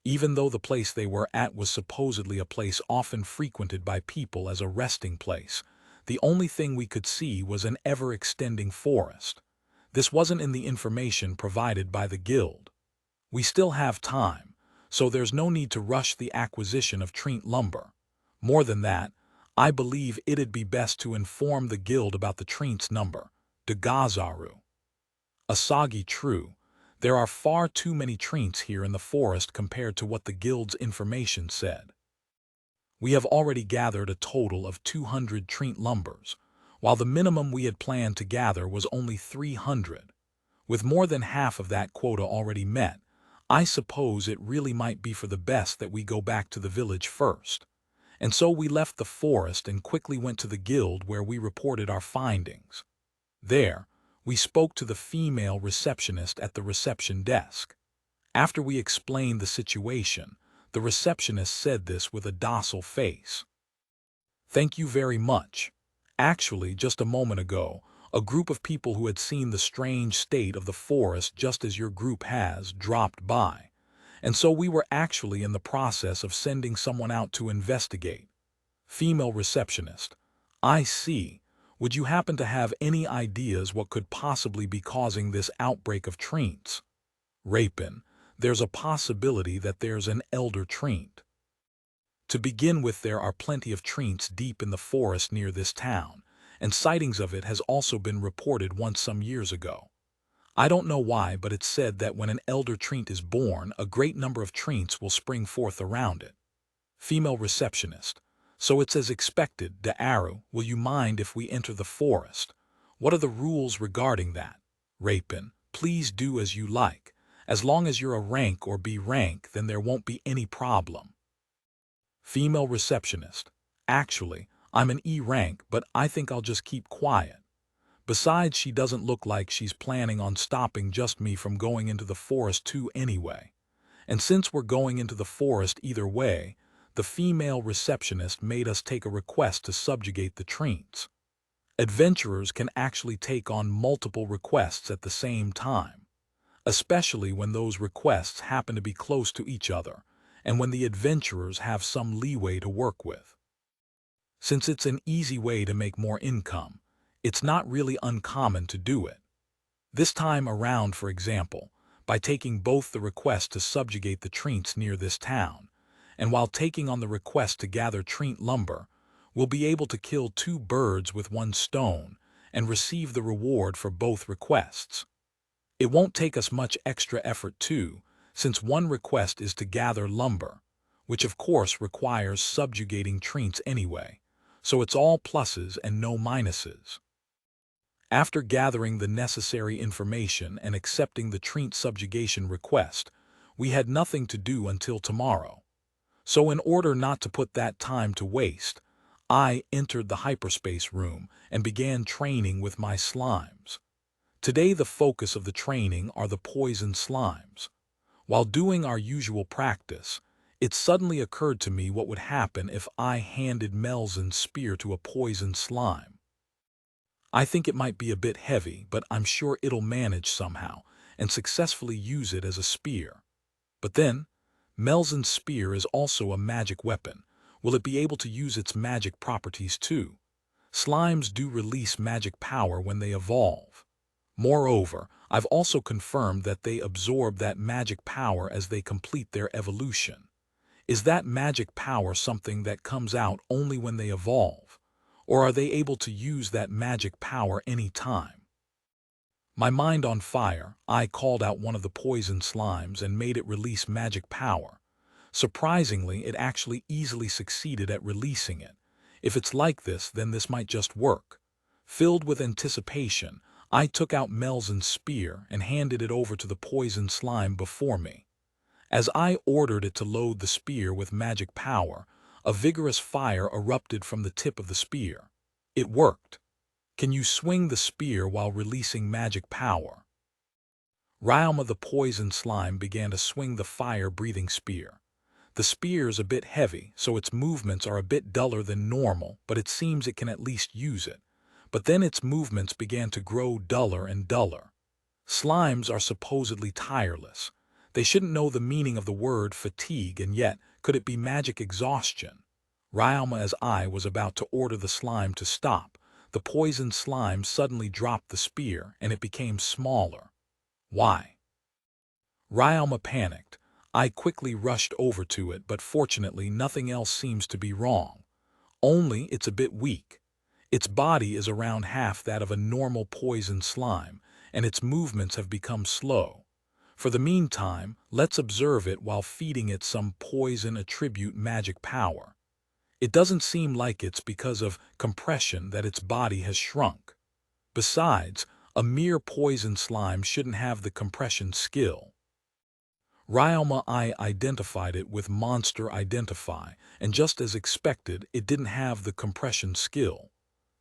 Even though the place they were at was supposedly a place often frequented by people as a resting place, the only thing we could see was an ever-extending forest. This wasn't in the information provided by the guild. We still have time, so there's no need to rush the acquisition of treant lumber. More than that, I believe it'd be best to inform the guild about the treant's number, de Gazaru. Asagi, true. There are far too many treants here in the forest compared to what the guild's information said. We have already gathered a total of 200 treant lumbers, while the minimum we had planned to gather was only 300. With more than half of that quota already met, I suppose it really might be for the best that we go back to the village first. And so we left the forest and quickly went to the guild where we reported our findings. There, we spoke to the female receptionist at the reception desk. After we explained the situation, the receptionist said this with a docile face. "Thank you very much. Actually, just a moment ago, a group of people who had seen the strange state of the forest just as your group has dropped by, and so we were actually in the process of sending someone out to investigate." Female receptionist: I see. Would you happen to have any ideas what could possibly be causing this outbreak of treants? Rapin: there's a possibility that there's an elder treant. To begin with, there are plenty of treants deep in the forest near this town, and sightings of it has also been reported once some years ago. I don't know why, but it's said that when an elder treant is born, a great number of treants will spring forth around it. Female receptionist. So it's as expected. Da'aru, will you mind if we enter the forest? What are the rules regarding that? Rapin, please do as you like. As long as you're a rank or B rank, then there won't be any problem. Female receptionist. Actually, I'm an E rank, but I think I'll just keep quiet. Besides, she doesn't look like she's planning on stopping just me from going into the forest too anyway. And since we're going into the forest either way, the female receptionist made us take a request to subjugate the treants. Adventurers can actually take on multiple requests at the same time, especially when those requests happen to be close to each other, and when the adventurers have some leeway to work with. Since it's an easy way to make more income, it's not really uncommon to do it. This time around, for example, by taking both the request to subjugate the treants near this town, and while taking on the request to gather treant lumber, we'll be able to kill 2 birds with 1 stone and receive the reward for both requests. It won't take us much extra effort too, since one request is to gather lumber, which of course requires subjugating treants anyway, so it's all pluses and no minuses. After gathering the necessary information and accepting the treant subjugation request, we had nothing to do until tomorrow. So in order not to put that time to waste, I entered the hyperspace room and began training with my slimes. Today the focus of the training are the poison slimes. While doing our usual practice, it suddenly occurred to me what would happen if I handed Melzin's spear to a poison slime. I think it might be a bit heavy, but I'm sure it'll manage somehow and successfully use it as a spear. But then, Melzin's spear is also a magic weapon. Will it be able to use its magic properties too? Slimes do release magic power when they evolve. Moreover, I've also confirmed that they absorb that magic power as they complete their evolution. Is that magic power something that comes out only when they evolve? Or are they able to use that magic power any time? My mind on fire, I called out one of the poison slimes and made it release magic power. Surprisingly, it actually easily succeeded at releasing it. If it's like this, then this might just work. Filled with anticipation, I took out Melzin's spear and handed it over to the poison slime before me. As I ordered it to load the spear with magic power, a vigorous fire erupted from the tip of the spear. It worked. Can you swing the spear while releasing magic power? Ryalma the poison slime began to swing the fire-breathing spear. The spear's a bit heavy, so its movements are a bit duller than normal, but it seems it can at least use it. But then its movements began to grow duller and duller. Slimes are supposedly tireless. They shouldn't know the meaning of the word fatigue, and yet, could it be magic exhaustion? Ryalma, as I was about to order the slime to stop, the poison slime suddenly dropped the spear and it became smaller. Why? Ryalma panicked. I quickly rushed over to it, but fortunately nothing else seems to be wrong. Only it's a bit weak. Its body is around half that of a normal poison slime, and its movements have become slow. For the meantime, let's observe it while feeding it some poison attribute magic power. It doesn't seem like it's because of compression that its body has shrunk. Besides, a mere poison slime shouldn't have the compression skill. Ryalma I identified it with Monster Identify, and just as expected, it didn't have the compression skill.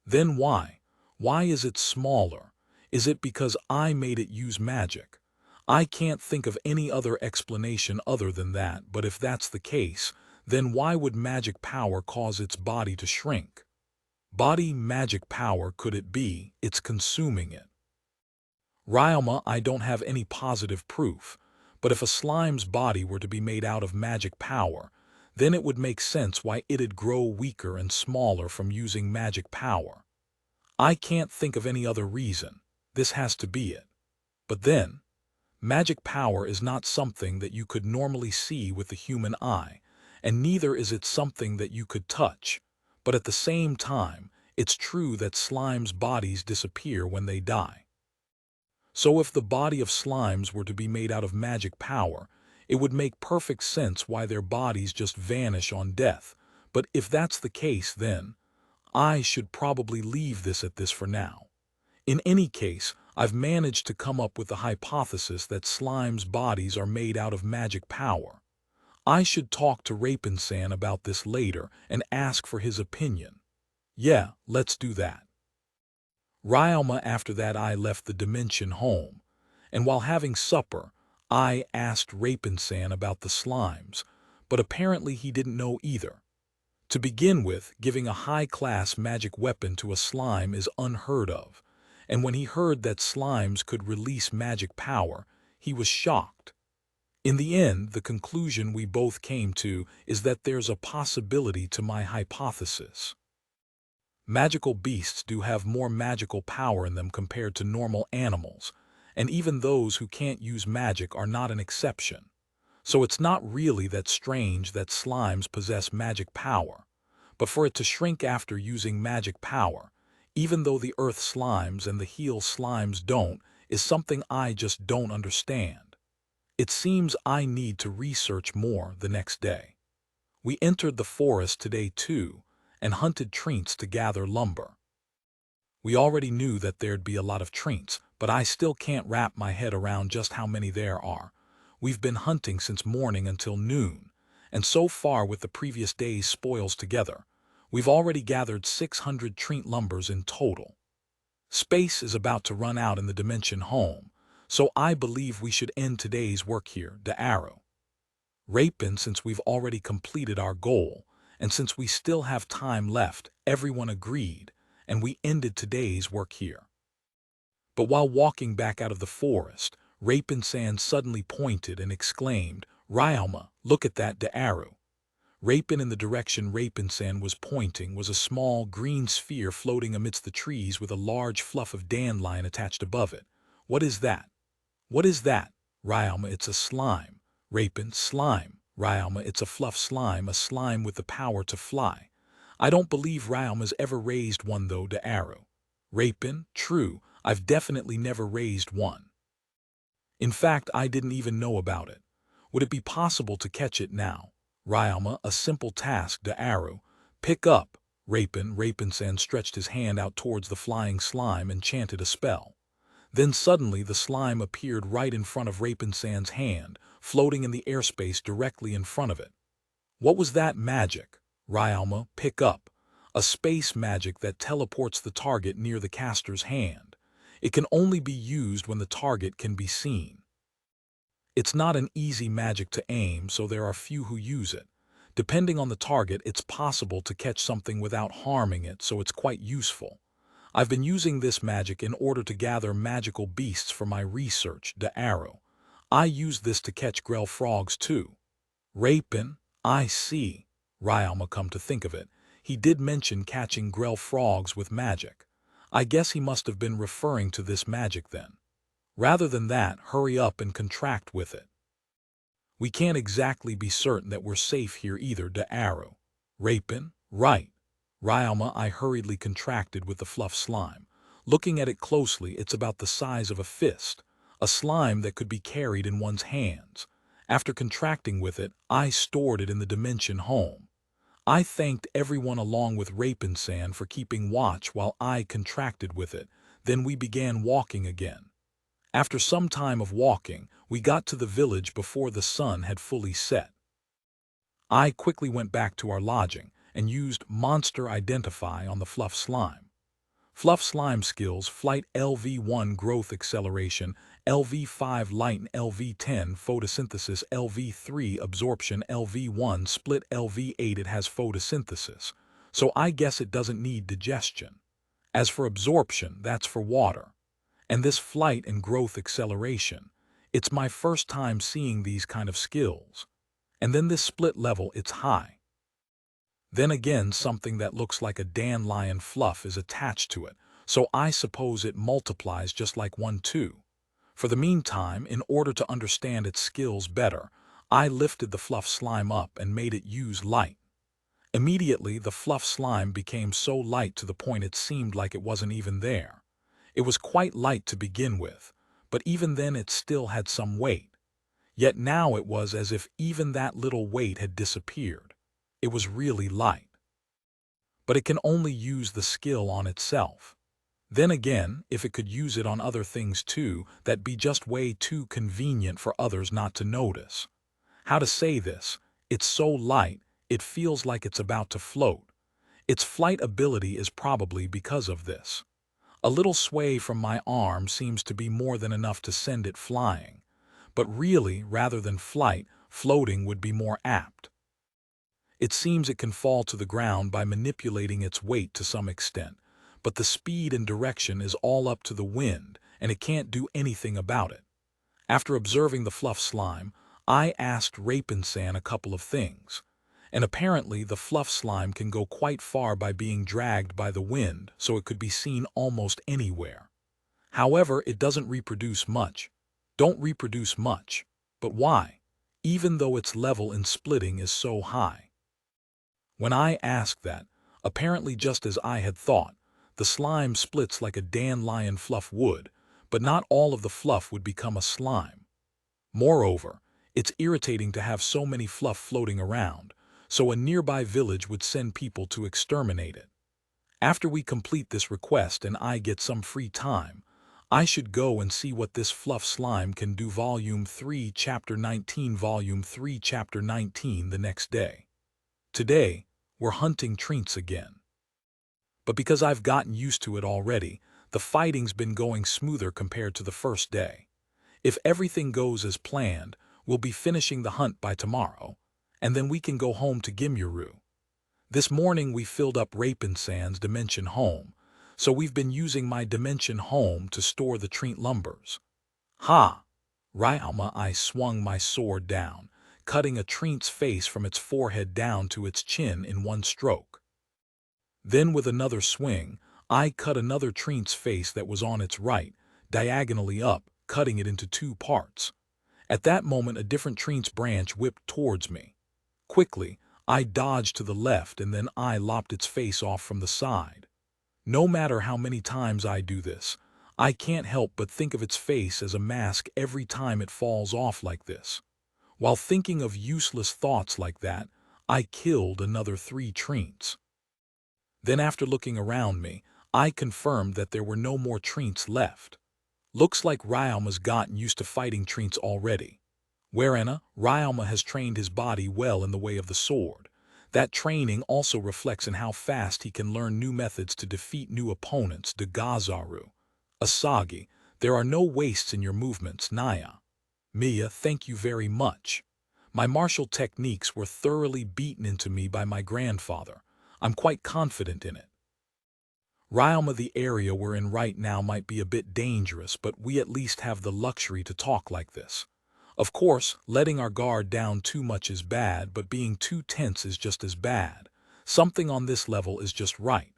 Then why? Why is it smaller? Is it because I made it use magic? I can't think of any other explanation other than that, but if that's the case, then why would magic power cause its body to shrink? Body magic power, could it be it's consuming it? Ryalma, I don't have any positive proof, but if a slime's body were to be made out of magic power, then it would make sense why it'd grow weaker and smaller from using magic power. I can't think of any other reason. This has to be it. But then, magic power is not something that you could normally see with the human eye, and neither is it something that you could touch. But at the same time, it's true that slimes' bodies disappear when they die. So if the body of slimes were to be made out of magic power, it would make perfect sense why their bodies just vanish on death. But if that's the case, then I should probably leave this at this for now. In any case, I've managed to come up with the hypothesis that slimes' bodies are made out of magic power. I should talk to Rapinsan about this later and ask for his opinion. Yeah, let's do that. Ryalma after that I left the dimension home, and while having supper, I asked Rapinsan about the slimes, but apparently he didn't know either. To begin with, giving a high-class magic weapon to a slime is unheard of, and when he heard that slimes could release magic power, he was shocked. In the end, the conclusion we both came to is that there's a possibility to my hypothesis. Magical beasts do have more magical power in them compared to normal animals, and even those who can't use magic are not an exception. So it's not really that strange that slimes possess magic power, but for it to shrink after using magic power, even though the earth slimes and the heel slimes don't, is something I just don't understand. It seems I need to research more the next day. We entered the forest today too, and hunted trees to gather lumber. We already knew that there'd be a lot of trees, but I still can't wrap my head around just how many there are. We've been hunting since morning until noon, and so far with the previous day's spoils together, we've already gathered 600 tree lumbers in total. Space is about to run out in the dimension home, so I believe we should end today's work here, de arrow. Rapin, since we've already completed our goal, and since we still have time left, everyone agreed, and we ended today's work here. But while walking back out of the forest, Rapinsan suddenly pointed and exclaimed, "Ryalma, look at that de arrow." Rapin in the direction Rapinsan was pointing was a small green sphere floating amidst the trees with a large fluff of dandelion attached above it. "What is that?" "What is that?" "Ryalma, it's a slime." Rapin, "Slime." "Ryalma, it's a fluff slime, a slime with the power to fly." "I don't believe Ryalma's ever raised one though, de arrow." Rapin, "True, I've definitely never raised one. In fact, I didn't even know about it. Would it be possible to catch it now?" Ryalma, "A simple task, de arrow. Pick up." Rapinsan stretched his hand out towards the flying slime and chanted a spell. Then suddenly the slime appeared right in front of Rapinsan's hand, floating in the airspace directly in front of it. "What was that magic?" Ryalma, "Pick up. A space magic that teleports the target near the caster's hand. It can only be used when the target can be seen. It's not an easy magic to aim, so there are few who use it. Depending on the target, it's possible to catch something without harming it, so it's quite useful. I've been using this magic in order to gather magical beasts for my research, de arrow. I used this to catch grell frogs too." Rapin, "I see." Ryalma, come to think of it, he did mention catching grell frogs with magic. I guess he must have been referring to this magic then. Rather than that, hurry up and contract with it. We can't exactly be certain that we're safe here either, de arrow. Rapin, "Right." Ryalma, I hurriedly contracted with the fluff slime. Looking at it closely, it's about the size of a fist, a slime that could be carried in one's hands. After contracting with it, I stored it in the dimension home. I thanked everyone along with Rapinsan for keeping watch while I contracted with it. Then we began walking again. After some time of walking, we got to the village before the sun had fully set. I quickly went back to our lodging and used Monster Identify on the Fluff Slime. Fluff Slime skills: Flight LV1, Growth Acceleration LV5, Light LV10, Photosynthesis LV3, Absorption LV1, Split LV8. It has photosynthesis, so I guess it doesn't need digestion. As for absorption, that's for water. And this flight and growth acceleration, it's my first time seeing these kind of skills. And then this split level, it's high. Then again, something that looks like a dandelion fluff is attached to it, so I suppose it multiplies just like one too. For the meantime, in order to understand its skills better, I lifted the fluff slime up and made it use light. Immediately, the fluff slime became so light to the point it seemed like it wasn't even there. It was quite light to begin with, but even then it still had some weight. Yet now it was as if even that little weight had disappeared. It was really light. But it can only use the skill on itself. Then again, if it could use it on other things too, that'd be just way too convenient for others not to notice. How to say this? It's so light, it feels like it's about to float. Its flight ability is probably because of this. A little sway from my arm seems to be more than enough to send it flying. But really, rather than flight, floating would be more apt. It seems it can fall to the ground by manipulating its weight to some extent, but the speed and direction is all up to the wind, and it can't do anything about it. After observing the fluff slime, I asked Rapinsan a couple of things, and apparently the fluff slime can go quite far by being dragged by the wind, so it could be seen almost anywhere. However, it doesn't reproduce much. Don't reproduce much. But why? Even though its level in splitting is so high. When I asked that, apparently just as I had thought, the slime splits like a dandelion fluff would, but not all of the fluff would become a slime. Moreover, it's irritating to have so many fluff floating around, so a nearby village would send people to exterminate it. After we complete this request and I get some free time, I should go and see what this fluff slime can do. Volume 3, Chapter 19. Volume 3, Chapter 19 the next day. Today, we're hunting treants again. But because I've gotten used to it already, the fighting's been going smoother compared to the first day. If everything goes as planned, we'll be finishing the hunt by tomorrow, and then we can go home to Gimyuru. This morning we filled up Rapinsan's dimension home, so we've been using my dimension home to store the treant lumbers. Ha! Ryalma, I swung my sword down, cutting a treant's face from its forehead down to its chin in one stroke. Then with another swing, I cut another treant's face that was on its right, diagonally up, cutting it into two parts. At that moment a different treant's branch whipped towards me. Quickly, I dodged to the left and then I lopped its face off from the side. No matter how many times I do this, I can't help but think of its face as a mask every time it falls off like this. While thinking of useless thoughts like that, I killed another 3 treants. Then after looking around me, I confirmed that there were no more treants left. Looks like Ryalma's gotten used to fighting treants already. Wherein Ryalma has trained his body well in the way of the sword. That training also reflects in how fast he can learn new methods to defeat new opponents. Dagazaru. Asagi, there are no wastes in your movements. Naya. Mia, thank you very much. My martial techniques were thoroughly beaten into me by my grandfather. I'm quite confident in it. Ryalma, the area we're in right now might be a bit dangerous, but we at least have the luxury to talk like this. Of course, letting our guard down too much is bad, but being too tense is just as bad. Something on this level is just right.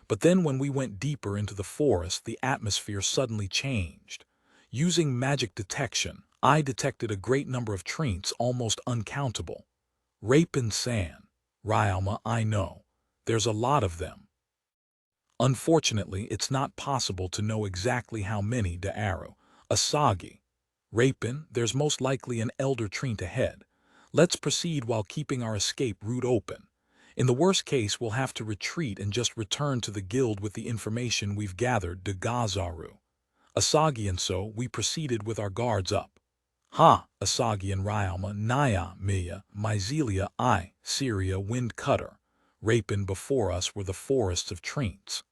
But then when we went deeper into the forest, the atmosphere suddenly changed. Using magic detection, I detected a great number of treants, almost uncountable. Rapinsan. Ryalma, I know. There's a lot of them. Unfortunately, it's not possible to know exactly how many. Da'aru. Asagi. Rapin, there's most likely an elder treant ahead. Let's proceed while keeping our escape route open. In the worst case, we'll have to retreat and just return to the guild with the information we've gathered. Dagazaru. Asagi, and so we proceeded with our guards up. Ha! Asagi and Ryalma. Naya, Mia, Myzelia, I, Syria, Wind Cutter. Rapin, before us were the forests of treants.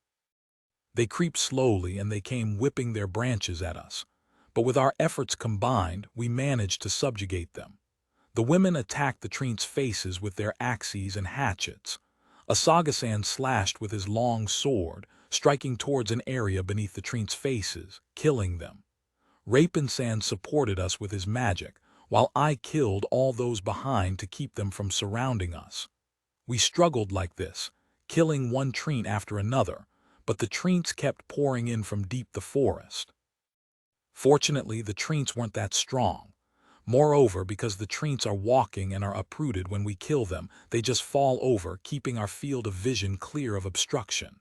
They creeped slowly and they came whipping their branches at us. But with our efforts combined, we managed to subjugate them. The women attacked the treants' faces with their axes and hatchets. Asagasan slashed with his long sword, striking towards an area beneath the treants' faces, killing them. Rapinsan supported us with his magic, while I killed all those behind to keep them from surrounding us. We struggled like this, killing one treant after another, but the treants kept pouring in from deep the forest. Fortunately, the treants weren't that strong. Moreover, because the treants are walking and are uprooted when we kill them, they just fall over, keeping our field of vision clear of obstruction.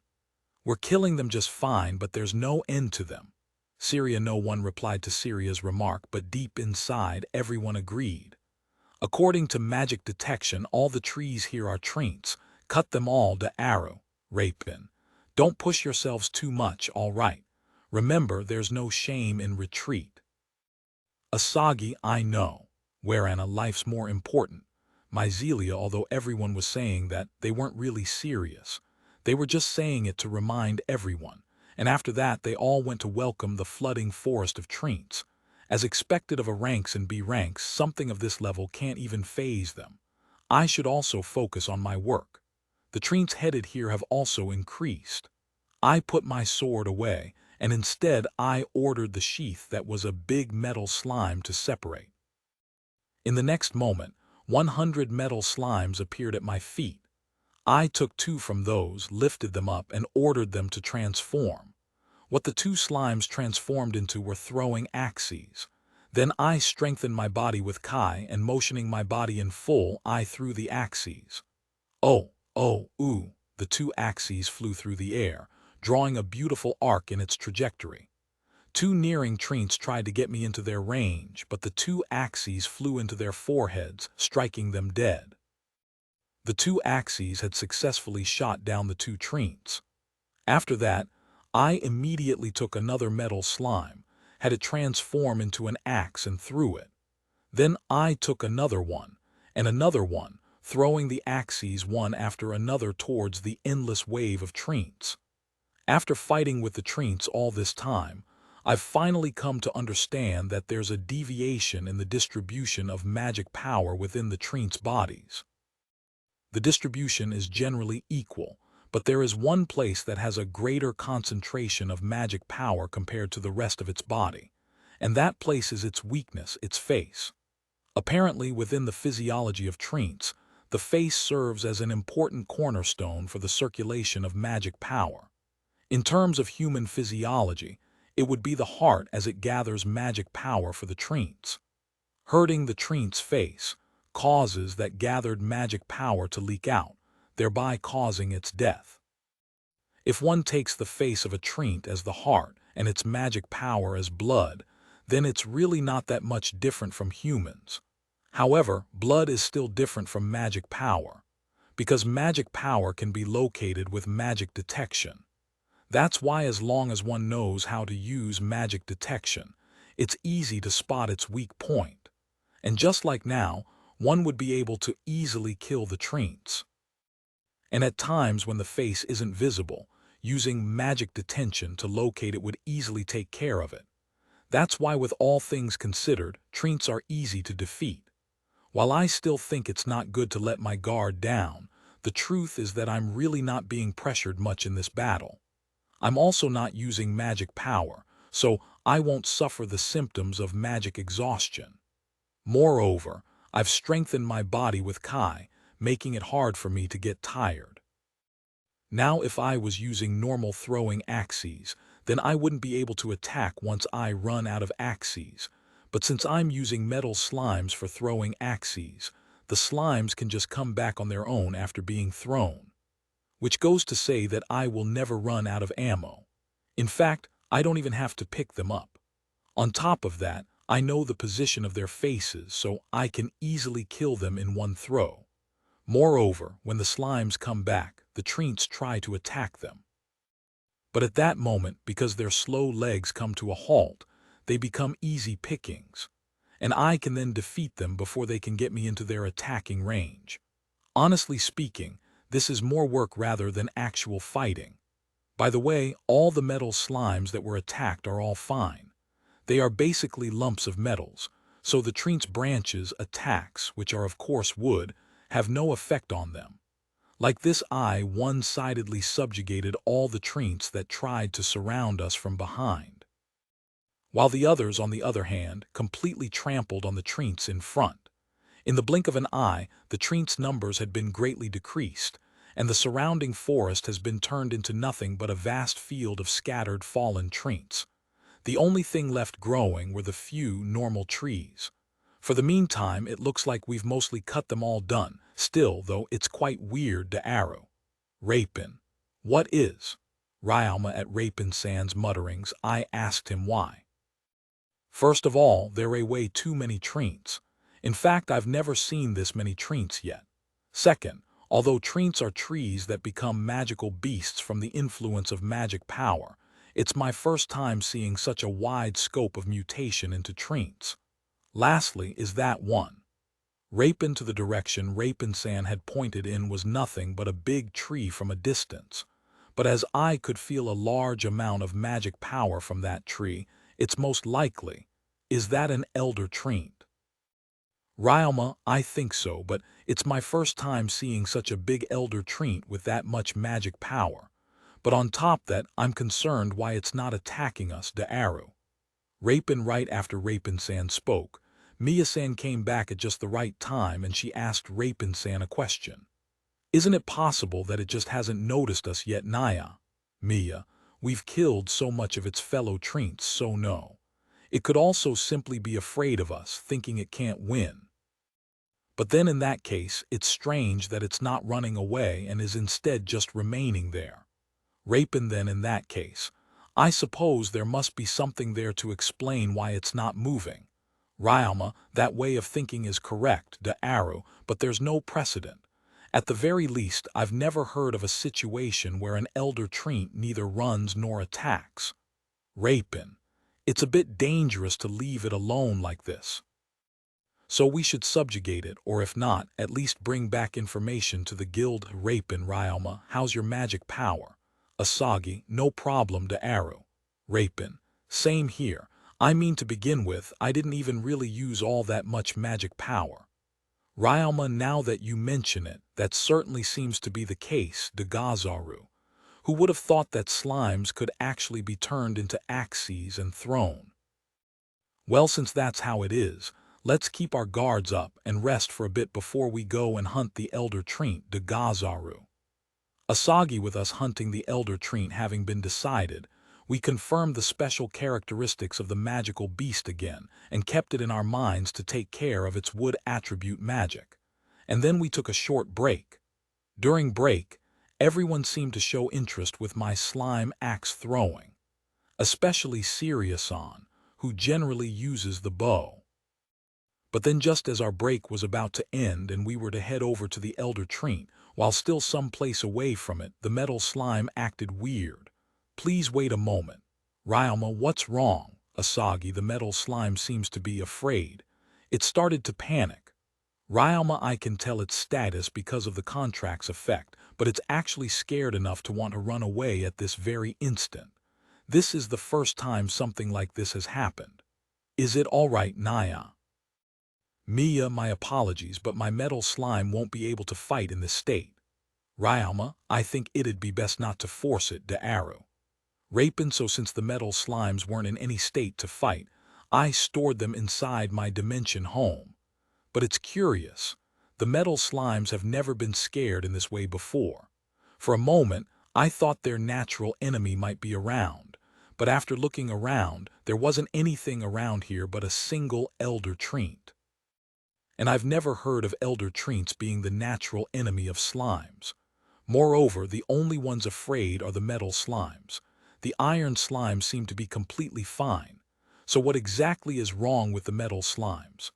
We're killing them just fine, but there's no end to them. Syria. No one replied to Syria's remark, but deep inside everyone agreed. According to magic detection, all the trees here are treants. Cut them all to arrow. Rapin. Don't push yourselves too much, all right. Remember, there's no shame in retreat. Asagi, I know. Whereana life's more important. My Zelia, although everyone was saying that, they weren't really serious. They were just saying it to remind everyone. And after that, they all went to welcome the flooding forest of treants. As expected of a ranks and B ranks, something of this level can't even faze them. I should also focus on my work. The treants headed here have also increased. I put my sword away, and instead I ordered the sheath that was a big metal slime to separate. In the next moment, 100 metal slimes appeared at my feet. I took 2 from those, lifted them up, and ordered them to transform. What the 2 slimes transformed into were throwing axes. Then I strengthened my body with Kai, and motioning my body in full, I threw the axes. Oh, ooh, the 2 axes flew through the air, drawing a beautiful arc in its trajectory. 2 nearing treants tried to get me into their range, but the 2 axes flew into their foreheads, striking them dead. The 2 axes had successfully shot down the 2 treants. After that, I immediately took another metal slime, had it transform into an axe and threw it. Then I took another one, and another one, throwing the axes one after another towards the endless wave of treants. After fighting with the treants all this time, I've finally come to understand that there's a deviation in the distribution of magic power within the treants' bodies. The distribution is generally equal, but there is one place that has a greater concentration of magic power compared to the rest of its body, and that place is its weakness, its face. Apparently, within the physiology of treants, the face serves as an important cornerstone for the circulation of magic power. In terms of human physiology, it would be the heart as it gathers magic power for the treants. Hurting the treant's face causes that gathered magic power to leak out, thereby causing its death. If one takes the face of a treant as the heart and its magic power as blood, then it's really not that much different from humans. However, blood is still different from magic power, because magic power can be located with magic detection. That's why as long as one knows how to use magic detection, it's easy to spot its weak point. And just like now, one would be able to easily kill the treants. And at times when the face isn't visible, using magic detention to locate it would easily take care of it. That's why with all things considered, treants are easy to defeat. While I still think it's not good to let my guard down, the truth is that I'm really not being pressured much in this battle. I'm also not using magic power, so I won't suffer the symptoms of magic exhaustion. Moreover, I've strengthened my body with Kai, making it hard for me to get tired. Now if I was using normal throwing axes, then I wouldn't be able to attack once I run out of axes. But since I'm using metal slimes for throwing axes, the slimes can just come back on their own after being thrown. Which goes to say that I will never run out of ammo. In fact, I don't even have to pick them up. On top of that, I know the position of their faces, so I can easily kill them in one throw. Moreover, when the slimes come back, the treants try to attack them. But at that moment, because their slow legs come to a halt, they become easy pickings, and I can then defeat them before they can get me into their attacking range. Honestly speaking, this is more work rather than actual fighting. By the way, all the metal slimes that were attacked are all fine. They are basically lumps of metals, so the treant's branches, attacks, which are of course wood, have no effect on them. Like this, I one-sidedly subjugated all the treants that tried to surround us from behind, while the others, on the other hand, completely trampled on the treants in front. In the blink of an eye, the treants' numbers had been greatly decreased, and the surrounding forest has been turned into nothing but a vast field of scattered fallen treants. The only thing left growing were the few normal trees. For the meantime, it looks like we've mostly cut them all done. Still, though, it's quite weird to arrow. Rapin. What is? Ryalma at Rapin-san's mutterings. I asked him why. First of all, there are way too many treants. In fact, I've never seen this many treants yet. Second, although treants are trees that become magical beasts from the influence of magic power, it's my first time seeing such a wide scope of mutation into treants. Lastly is that one. Rapin to the direction Rapin-san had pointed in was nothing but a big tree from a distance. But as I could feel a large amount of magic power from that tree, it's most likely, is that an elder treant? Ryalma, I think so, but it's my first time seeing such a big elder treant with that much magic power. But on top that, I'm concerned why it's not attacking us, Aru. Rapin right after Rapin-san spoke, Mia-san came back at just the right time and she asked Rapin-san a question. Isn't it possible that it just hasn't noticed us yet, Naya? Mia, we've killed so much of its fellow treants, so no. It could also simply be afraid of us, thinking it can't win. But then in that case, it's strange that it's not running away and is instead just remaining there. Rapin then in that case, I suppose there must be something there to explain why it's not moving. Ryalma, that way of thinking is correct, Aru, but there's no precedent. At the very least, I've never heard of a situation where an elder treant neither runs nor attacks. Rapin, it's a bit dangerous to leave it alone like this. So we should subjugate it, or if not, at least bring back information to the guild. Rapin, Ryalma, how's your magic power? Asagi, no problem, Aru. Rapin, same here. I mean, to begin with, I didn't even really use all that much magic power. Ryalma, now that you mention it, that certainly seems to be the case, Gazaru. Who would have thought that slimes could actually be turned into axes and thrown? Well, since that's how it is, let's keep our guards up and rest for a bit before we go and hunt the elder treant, Gazaru. Asagi, with us hunting the elder treant having been decided, we confirmed the special characteristics of the magical beast again and kept it in our minds to take care of its wood attribute magic. And then we took a short break. During break, everyone seemed to show interest with my slime axe throwing, especially Sirius-san, who generally uses the bow. But then just as our break was about to end and we were to head over to the elder treant, while still some place away from it, the metal slime acted weird. Please wait a moment. Ryalma, what's wrong? Asagi, the metal slime seems to be afraid. It started to panic. Ryalma, I can tell its status because of the contract's effect, but it's actually scared enough to want to run away at this very instant. This is the first time something like this has happened. Is it all right, Naya? Mia, my apologies, but my metal slime won't be able to fight in this state. Ryalma, I think it'd be best not to force it, Aru. Rapin, so since the metal slimes weren't in any state to fight, I stored them inside my dimension home. But it's curious. The metal slimes have never been scared in this way before. For a moment, I thought their natural enemy might be around, but after looking around, there wasn't anything around here but a single elder treant. And I've never heard of elder treants being the natural enemy of slimes. Moreover, the only ones afraid are the metal slimes. The iron slimes seem to be completely fine. So what exactly is wrong with the metal slimes?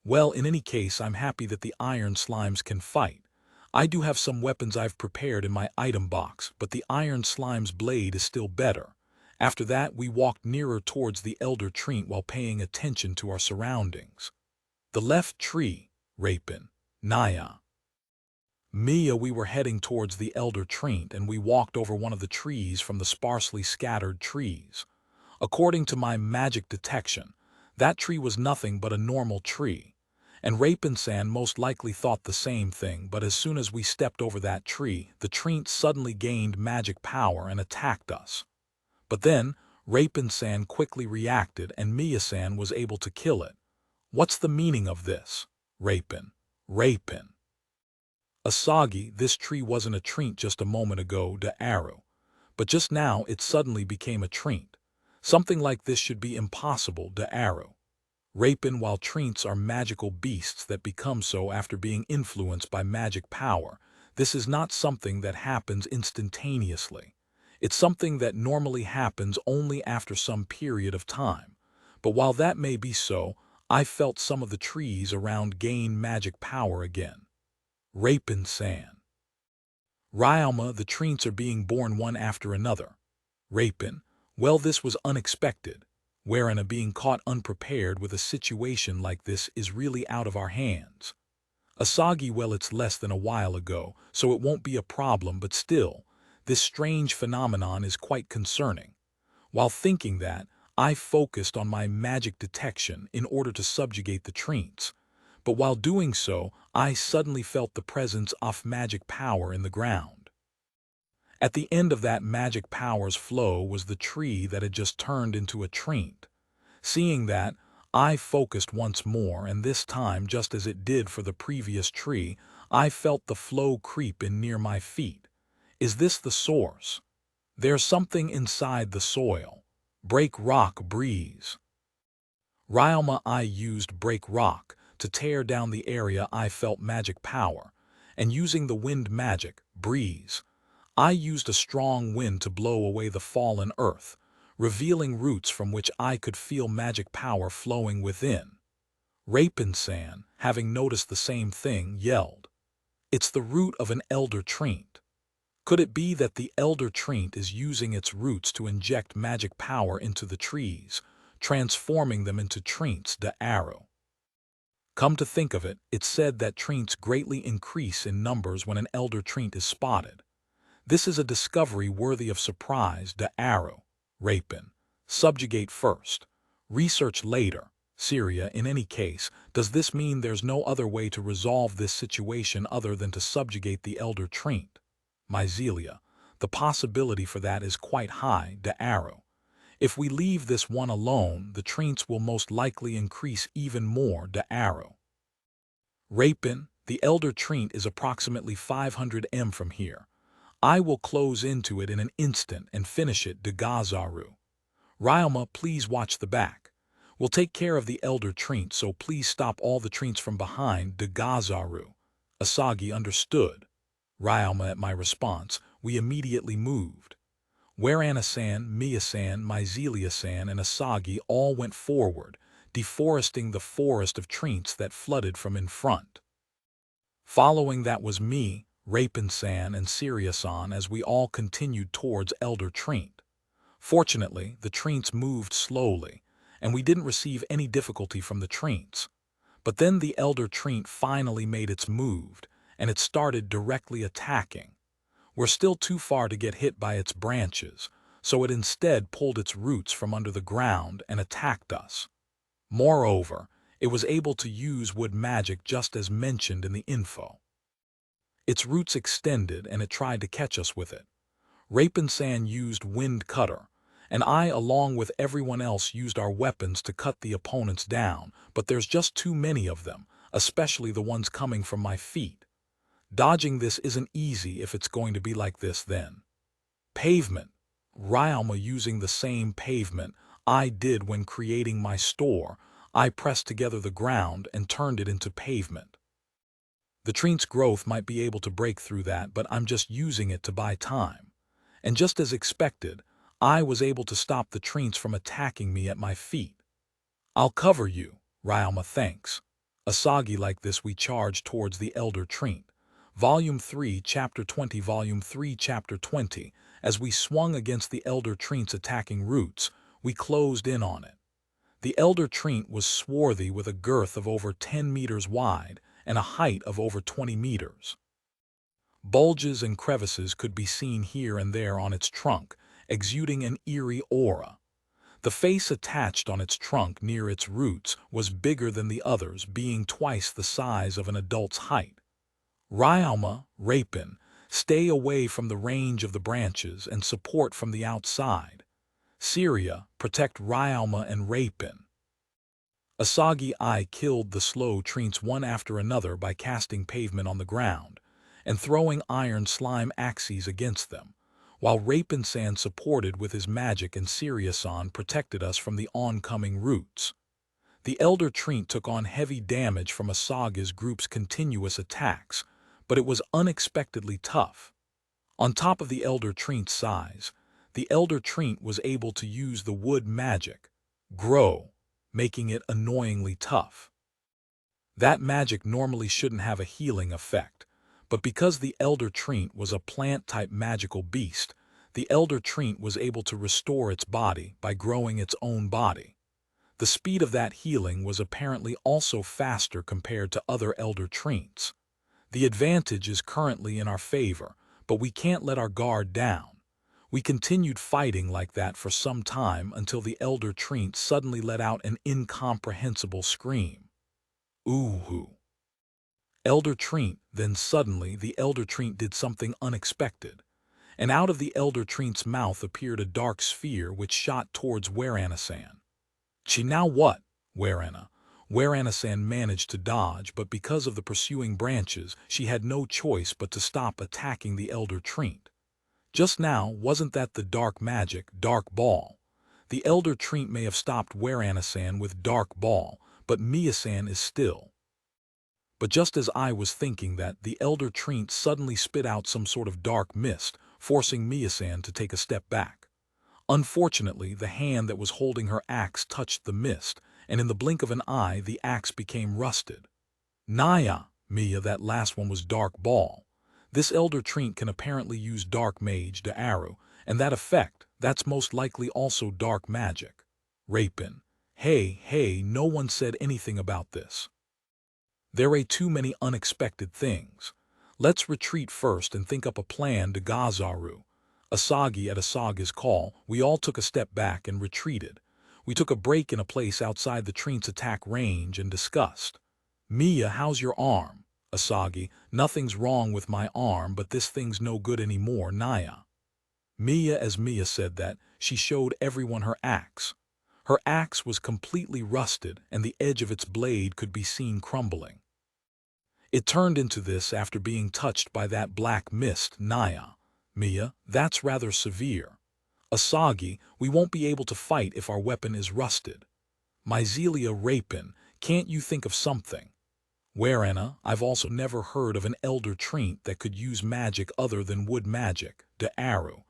Well, in any case, I'm happy that the iron slimes can fight. I do have some weapons I've prepared in my item box, but the iron slime's blade is still better. After that, we walked nearer towards the elder treant while paying attention to our surroundings. The left tree, Rapin, Naya. Mia, we were heading towards the elder treant and we walked over one of the trees from the sparsely scattered trees. According to my magic detection, that tree was nothing but a normal tree, and Rapin-san most likely thought the same thing, but as soon as we stepped over that tree, the treant suddenly gained magic power and attacked us. But then, Rapin-san quickly reacted and Mia-san was able to kill it. What's the meaning of this? Rapin. Asagi, this tree wasn't a treant just a moment ago, Aru. But just now it suddenly became a treant. Something like this should be impossible, Aru. Rapin, while treants are magical beasts that become so after being influenced by magic power, this is not something that happens instantaneously. It's something that normally happens only after some period of time. But while that may be so, I felt some of the trees around gain magic power again. Rapin San. Ryalma, the treants are being born one after another. Rapin, well, this was unexpected, wherein a being caught unprepared with a situation like this is really out of our hands. Asagi, well, it's less than a while ago, so it won't be a problem, but still, this strange phenomenon is quite concerning. While thinking that, I focused on my magic detection in order to subjugate the treants. But while doing so, I suddenly felt the presence of magic power in the ground. At the end of that magic power's flow was the tree that had just turned into a treant. Seeing that, I focused once more, and this time, just as it did for the previous tree, I felt the flow creep in near my feet. Is this the source? There's something inside the soil. Break rock breeze. Ryalma, I used break rock to tear down the area I felt magic power, and using the wind magic, breeze, I used a strong wind to blow away the fallen earth, revealing roots from which I could feel magic power flowing within. Rapin-san, having noticed the same thing, yelled, "It's the root of an elder treant." Could it be that the elder treant is using its roots to inject magic power into the trees, transforming them into treants de arrow? Come to think of it, it's said that treants greatly increase in numbers when an elder treant is spotted. This is a discovery worthy of surprise de arrow. Rapin. Subjugate first. Research later. Syria, in any case, does this mean there's no other way to resolve this situation other than to subjugate the elder treant? Myzelia. The possibility for that is quite high, de arrow. If we leave this one alone, the treants will most likely increase even more, de arrow. Rapin. The elder treant is approximately 500 m from here. I will close into it in an instant and finish it, de Gazaru. Ryalma, please watch the back. We'll take care of the elder treant, so please stop all the treants from behind, de Gazaru. Asagi understood. Ryalma, at my response, we immediately moved. Where Anasan, Miyasan, Myzelia-san, and Asagi all went forward, deforesting the forest of treants that flooded from in front. Following that was me, Rapin-san, and Syria-san as we all continued towards elder treant. Fortunately, the treants moved slowly, and we didn't receive any difficulty from the treants. But then the elder treant finally made its move, and it started directly attacking. We're still too far to get hit by its branches, so it instead pulled its roots from under the ground and attacked us. Moreover, it was able to use wood magic just as mentioned in the info. Its roots extended and it tried to catch us with it. Rapin-san used wind cutter, and I, along with everyone else, used our weapons to cut the opponents down, but there's just too many of them, especially the ones coming from my feet. Dodging this isn't easy if it's going to be like this then. Pavement. Ryalma using the same pavement I did when creating my store, I pressed together the ground and turned it into pavement. The treant's growth might be able to break through that, but I'm just using it to buy time. And just as expected, I was able to stop the treants from attacking me at my feet. I'll cover you, Ryalma, thanks. Asagi, like this we charged towards the elder treant. Volume 3, Chapter 20. Volume 3, Chapter 20. As we swung against the elder treant's attacking roots, we closed in on it. The elder treant was swarthy with a girth of over 10 meters wide and a height of over 20 meters. Bulges and crevices could be seen here and there on its trunk, exuding an eerie aura. The face attached on its trunk near its roots was bigger than the others, being twice the size of an adult's height. Ryalma, Rapin, stay away from the range of the branches and support from the outside. Syria, protect Ryalma and Rapin. Asagi, I killed the slow treants one after another by casting pavement on the ground and throwing iron slime axes against them, while Rapin-san supported with his magic and Syria-san protected us from the oncoming roots. The elder treant took on heavy damage from Asagi's group's continuous attacks, but it was unexpectedly tough. On top of the elder treant's size, the elder treant was able to use the wood magic, grow, making it annoyingly tough. That magic normally shouldn't have a healing effect, but because the elder treant was a plant-type magical beast, the elder treant was able to restore its body by growing its own body. The speed of that healing was apparently also faster compared to other elder treants. The advantage is currently in our favor, but we can't let our guard down. We continued fighting like that for some time until the elder treant suddenly let out an incomprehensible scream. Ooh-hoo. Elder treant, then suddenly the elder treant did something unexpected, and out of the elder treant's mouth appeared a dark sphere which shot towards Warana-san. She now what? Warana-san managed to dodge, but because of the pursuing branches, she had no choice but to stop attacking the elder treant. Just now, wasn't that the dark magic, dark ball? The elder treant may have stopped Warana-san with dark ball, but Mia-san is still. But just as I was thinking that, the elder treant suddenly spit out some sort of dark mist, forcing Mia-san to take a step back. Unfortunately, the hand that was holding her axe touched the mist, and in the blink of an eye the axe became rusted. Naya, Mia, that last one was dark ball. This elder treant can apparently use dark mage de arrow, and that effect, that's most likely also dark magic. Rapin. Hey, no one said anything about this. There are too many unexpected things. Let's retreat first and think up a plan to Gazaru. Asagi at Asagi's call, we all took a step back and retreated. We took a break in a place outside the treant's attack range and discussed. Mia, how's your arm? Asagi, nothing's wrong with my arm, but this thing's no good anymore, Naya. Mia, as Mia said that, she showed everyone her axe. Her axe was completely rusted and the edge of its blade could be seen crumbling. It turned into this after being touched by that black mist, Naya. Mia, that's rather severe. Asagi, we won't be able to fight if our weapon is rusted. Myzelia Rapin, can't you think of something? Warana, I've also never heard of an elder treant that could use magic other than wood magic, de arrow,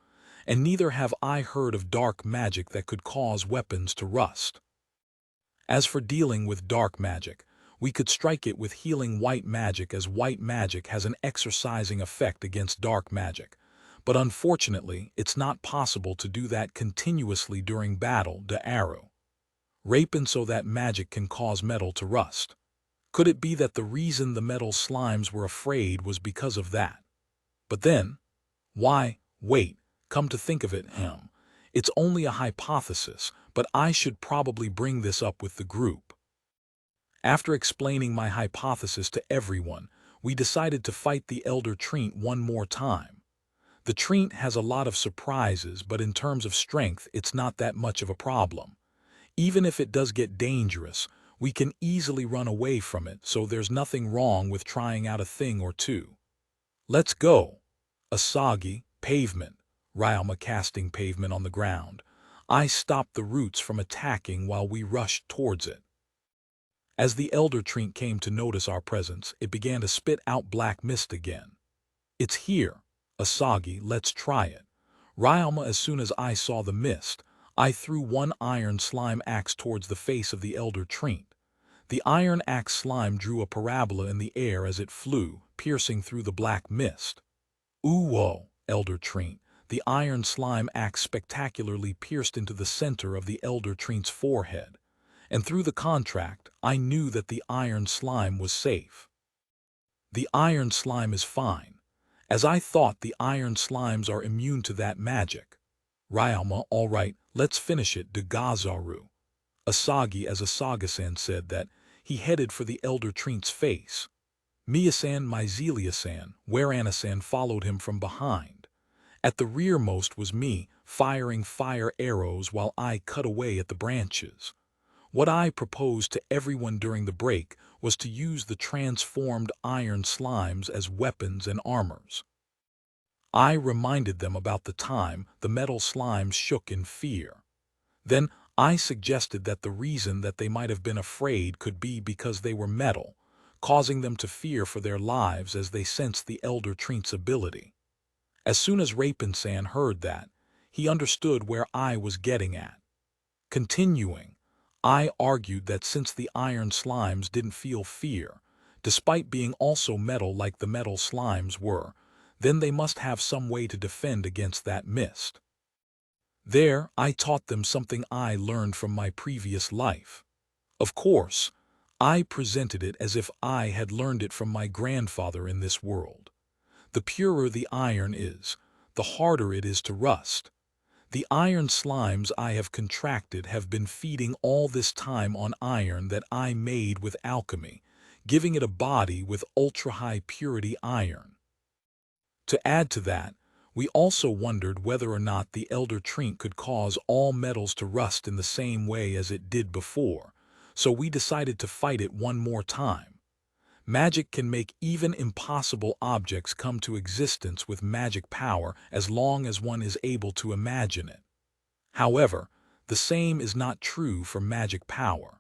and neither have I heard of dark magic that could cause weapons to rust. As for dealing with dark magic, we could strike it with healing white magic, as white magic has an exorcising effect against dark magic, but unfortunately it's not possible to do that continuously during battle, de arrow. Rapin, so that magic can cause metal to rust. Could it be that the reason the metal slimes were afraid was because of that? But then, wait, come to think of it, it's only a hypothesis, but I should probably bring this up with the group. After explaining my hypothesis to everyone, we decided to fight the elder treant one more time. The treant has a lot of surprises, but in terms of strength, it's not that much of a problem. Even if it does get dangerous, we can easily run away from it, so there's nothing wrong with trying out a thing or two. Let's go. Asagi, pavement. Ryoma casting pavement on the ground. I stopped the roots from attacking while we rushed towards it. As the elder treant came to notice our presence, it began to spit out black mist again. It's here. Asagi, let's try it. Ryoma, as soon as I saw the mist, I threw one iron slime axe towards the face of the elder treant. The iron axe slime drew a parabola in the air as it flew, piercing through the black mist. Ooh-whoa, elder treant. The iron slime axe spectacularly pierced into the center of the elder treant's forehead, and through the contract, I knew that the iron slime was safe. The iron slime is fine, as I thought the iron slimes are immune to that magic. Ryoma, all right, let's finish it, de Gazaru. Asagi, as Asaga-san said that, he headed for the elder treant's face. Mia-san, Myzelia-san, Warana-san followed him from behind. At the rearmost was me, firing fire arrows while I cut away at the branches. What I proposed to everyone during the break was to use the transformed iron slimes as weapons and armors. I reminded them about the time the metal slimes shook in fear. Then I suggested that the reason that they might have been afraid could be because they were metal, causing them to fear for their lives as they sensed the elder treant's ability. As soon as Rapin-san heard that, he understood where I was getting at. Continuing, I argued that since the iron slimes didn't feel fear, despite being also metal like the metal slimes were, then they must have some way to defend against that mist. There, I taught them something I learned from my previous life. Of course, I presented it as if I had learned it from my grandfather in this world. The purer the iron is, the harder it is to rust. The iron slimes I have contracted have been feeding all this time on iron that I made with alchemy, giving it a body with ultra-high purity iron. To add to that, we also wondered whether or not the elder trink could cause all metals to rust in the same way as it did before, so we decided to fight it one more time. Magic can make even impossible objects come to existence with magic power as long as one is able to imagine it. However, the same is not true for magic power.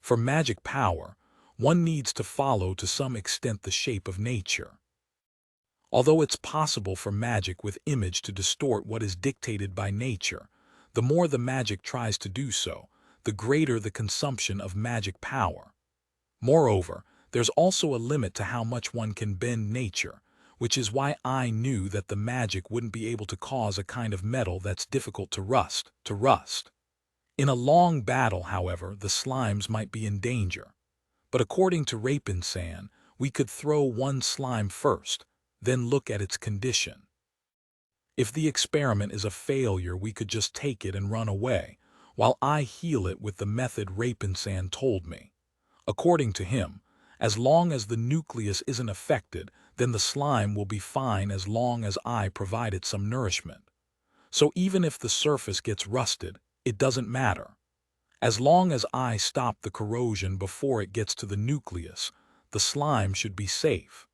For magic power, one needs to follow to some extent the shape of nature. Although it's possible for magic with image to distort what is dictated by nature, the more the magic tries to do so, the greater the consumption of magic power. Moreover, there's also a limit to how much one can bend nature, which is why I knew that the magic wouldn't be able to cause a kind of metal that's difficult to rust. In a long battle, however, the slimes might be in danger. But according to Rapin-san, we could throw one slime first, then look at its condition. If the experiment is a failure, we could just take it and run away, while I heal it with the method Rapin-san told me. According to him, as long as the nucleus isn't affected, then the slime will be fine as long as I provide it some nourishment. So even if the surface gets rusted, it doesn't matter. As long as I stop the corrosion before it gets to the nucleus, the slime should be safe.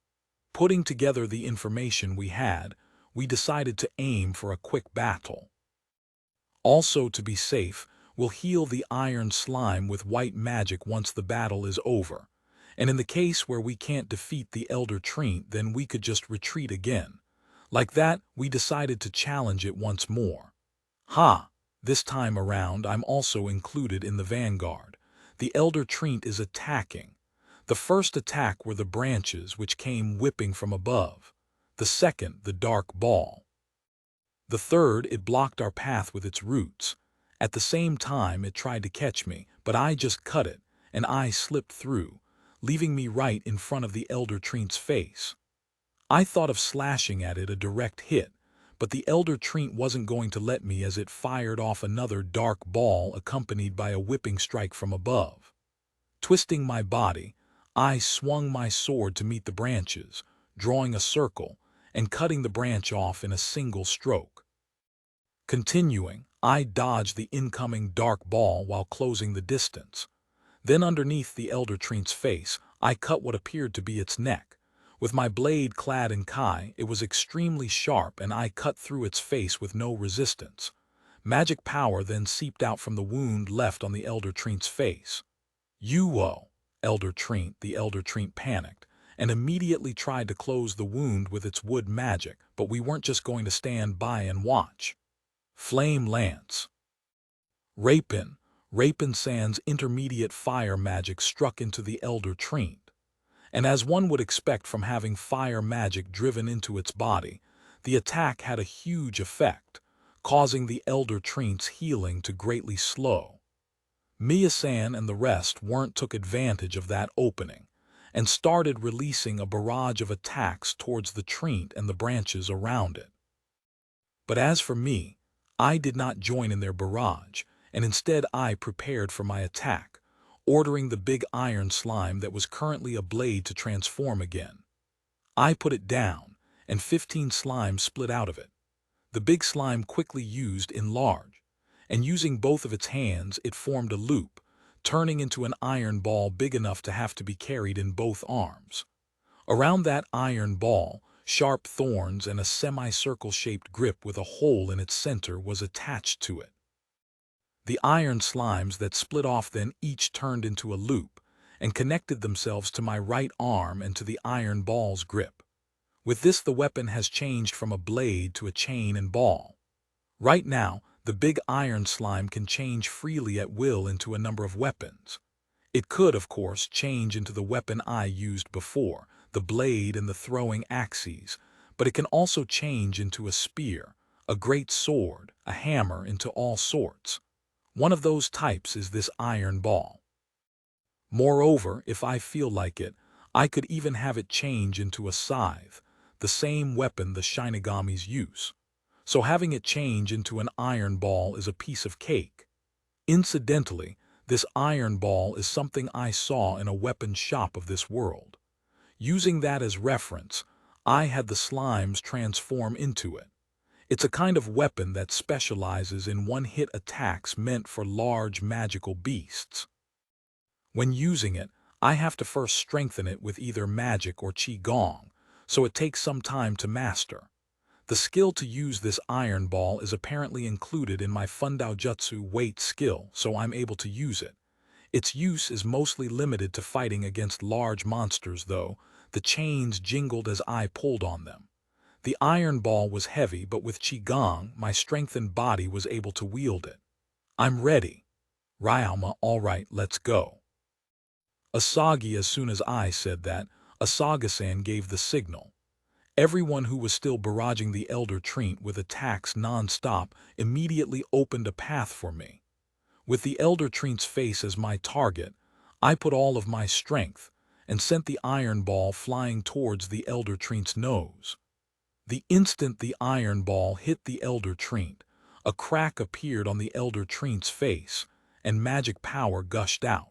Putting together the information we had, we decided to aim for a quick battle. Also, to be safe, we'll heal the iron slime with white magic once the battle is over. And in the case where we can't defeat the elder trink, then we could just retreat again. Like that, we decided to challenge it once more. This time around, I'm also included in the vanguard. The elder trink is attacking. The first attack were the branches which came whipping from above. The second, the dark ball. The third, it blocked our path with its roots. At the same time, it tried to catch me, but I just cut it, and I slipped through, leaving me right in front of the elder trink's face. I thought of slashing at it a direct hit, but the elder trink wasn't going to let me as it fired off another dark ball accompanied by a whipping strike from above. Twisting my body, I swung my sword to meet the branches, drawing a circle, and cutting the branch off in a single stroke. Continuing, I dodged the incoming dark ball while closing the distance. Then underneath the elder trink's face, I cut what appeared to be its neck. With my blade clad in kai, it was extremely sharp, and I cut through its face with no resistance. Magic power then seeped out from the wound left on the elder trink's face. "You elder trink," the elder trink panicked, and immediately tried to close the wound with its wood magic, but we weren't just going to stand by and watch. Flame lance. Rapin-san's intermediate fire magic struck into the elder trink. And as one would expect from having fire magic driven into its body, the attack had a huge effect, causing the elder trink's healing to greatly slow. Mia-san and the rest took advantage of that opening, and started releasing a barrage of attacks towards the trink and the branches around it. But as for me, I did not join in their barrage, and instead I prepared for my attack, ordering the big iron slime that was currently a blade to transform again. I put it down, and 15 slimes split out of it. The big slime quickly used enlarge, and using both of its hands it formed a loop, turning into an iron ball big enough to have to be carried in both arms. Around that iron ball, sharp thorns and a semicircle-shaped grip with a hole in its center was attached to it. The iron slimes that split off then each turned into a loop and connected themselves to my right arm and to the iron ball's grip. With this, the weapon has changed from a blade to a chain and ball. Right now, the big iron slime can change freely at will into a number of weapons. It could, of course, change into the weapon I used before, the blade and the throwing axes, but it can also change into a spear, a great sword, a hammer, into all sorts. One of those types is this iron ball. Moreover, if I feel like it, I could even have it change into a scythe, the same weapon the Shinigamis use. So having it change into an iron ball is a piece of cake. Incidentally, this iron ball is something I saw in a weapon shop of this world. Using that as reference, I had the slimes transform into it. It's a kind of weapon that specializes in one-hit attacks meant for large magical beasts. When using it, I have to first strengthen it with either magic or qigong, so it takes some time to master. The skill to use this iron ball is apparently included in my Fundaojutsu weight skill, so I'm able to use it. Its use is mostly limited to fighting against large monsters, though. The chains jingled as I pulled on them. The iron ball was heavy, but with qigong, my strengthened body was able to wield it. I'm ready. Ryama, all right, let's go. Asagi, as soon as I said that, Asaga-san gave the signal. Everyone who was still barraging the Elder Treant with attacks non-stop immediately opened a path for me. With the Elder Treant's face as my target, I put all of my strength and sent the iron ball flying towards the Elder Treant's nose. The instant the iron ball hit the Elder Treant, a crack appeared on the Elder Treant's face, and magic power gushed out.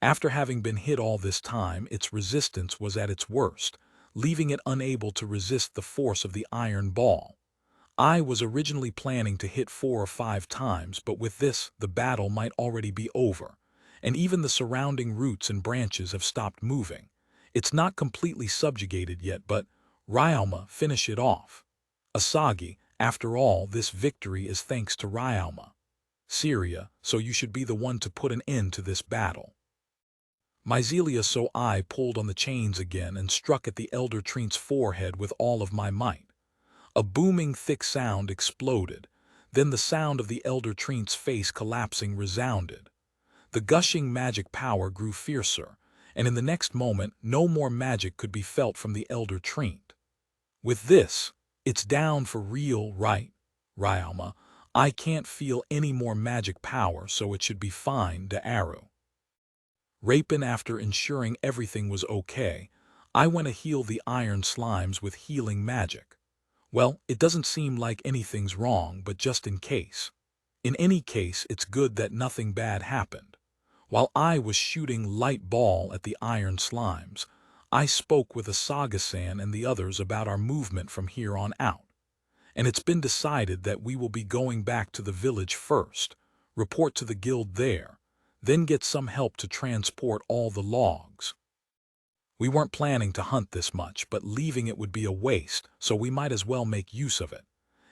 After having been hit all this time, its resistance was at its worst, leaving it unable to resist the force of the iron ball. I was originally planning to hit 4 or 5 times, but with this, the battle might already be over, and even the surrounding roots and branches have stopped moving. It's not completely subjugated yet, but Ryoma, finish it off. Asagi, after all, this victory is thanks to Ryoma. Syria, so you should be the one to put an end to this battle. Myzelia, so I pulled on the chains again and struck at the Elder Treant's forehead with all of my might. A booming, thick sound exploded. Then the sound of the Elder Treant's face collapsing resounded. The gushing magic power grew fiercer, and in the next moment no more magic could be felt from the Elder Treant. With this, it's down for real, right, Ryama? I can't feel any more magic power, so it should be fine, Daaru. Rapin, after ensuring everything was okay, I went to heal the iron slimes with healing magic. Well, it doesn't seem like anything's wrong, but just in case. In any case, it's good that nothing bad happened. While I was shooting light ball at the iron slimes, I spoke with Asaga-san and the others about our movement from here on out. And it's been decided that we will be going back to the village first, report to the guild there, then get some help to transport all the logs. We weren't planning to hunt this much, but leaving it would be a waste, so we might as well make use of it.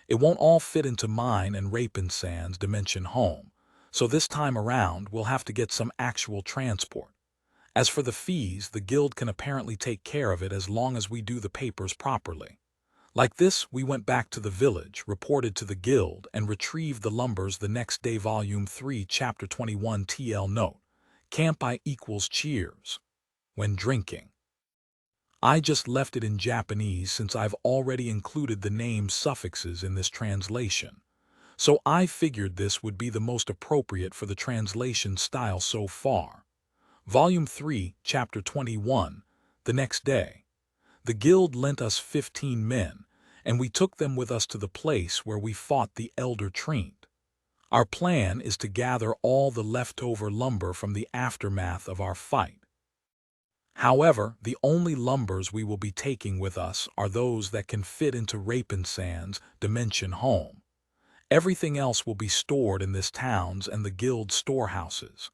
It won't all fit into mine and Rapin-san's dimension home, so this time around we'll have to get some actual transport. As for the fees, the guild can apparently take care of it as long as we do the papers properly. Like this, we went back to the village, reported to the guild, and retrieved the lumbers the next day. Volume 3, Chapter 21 TL Note. Campi equals cheers. When drinking. I just left it in Japanese since I've already included the name suffixes in this translation. So I figured this would be the most appropriate for the translation style so far. Volume 3, Chapter 21, the next day. The guild lent us 15 men, and we took them with us to the place where we fought the Elder Treant. Our plan is to gather all the leftover lumber from the aftermath of our fight. However, the only lumbers we will be taking with us are those that can fit into Rapin-san's dimension home. Everything else will be stored in this town's and the guild's storehouses.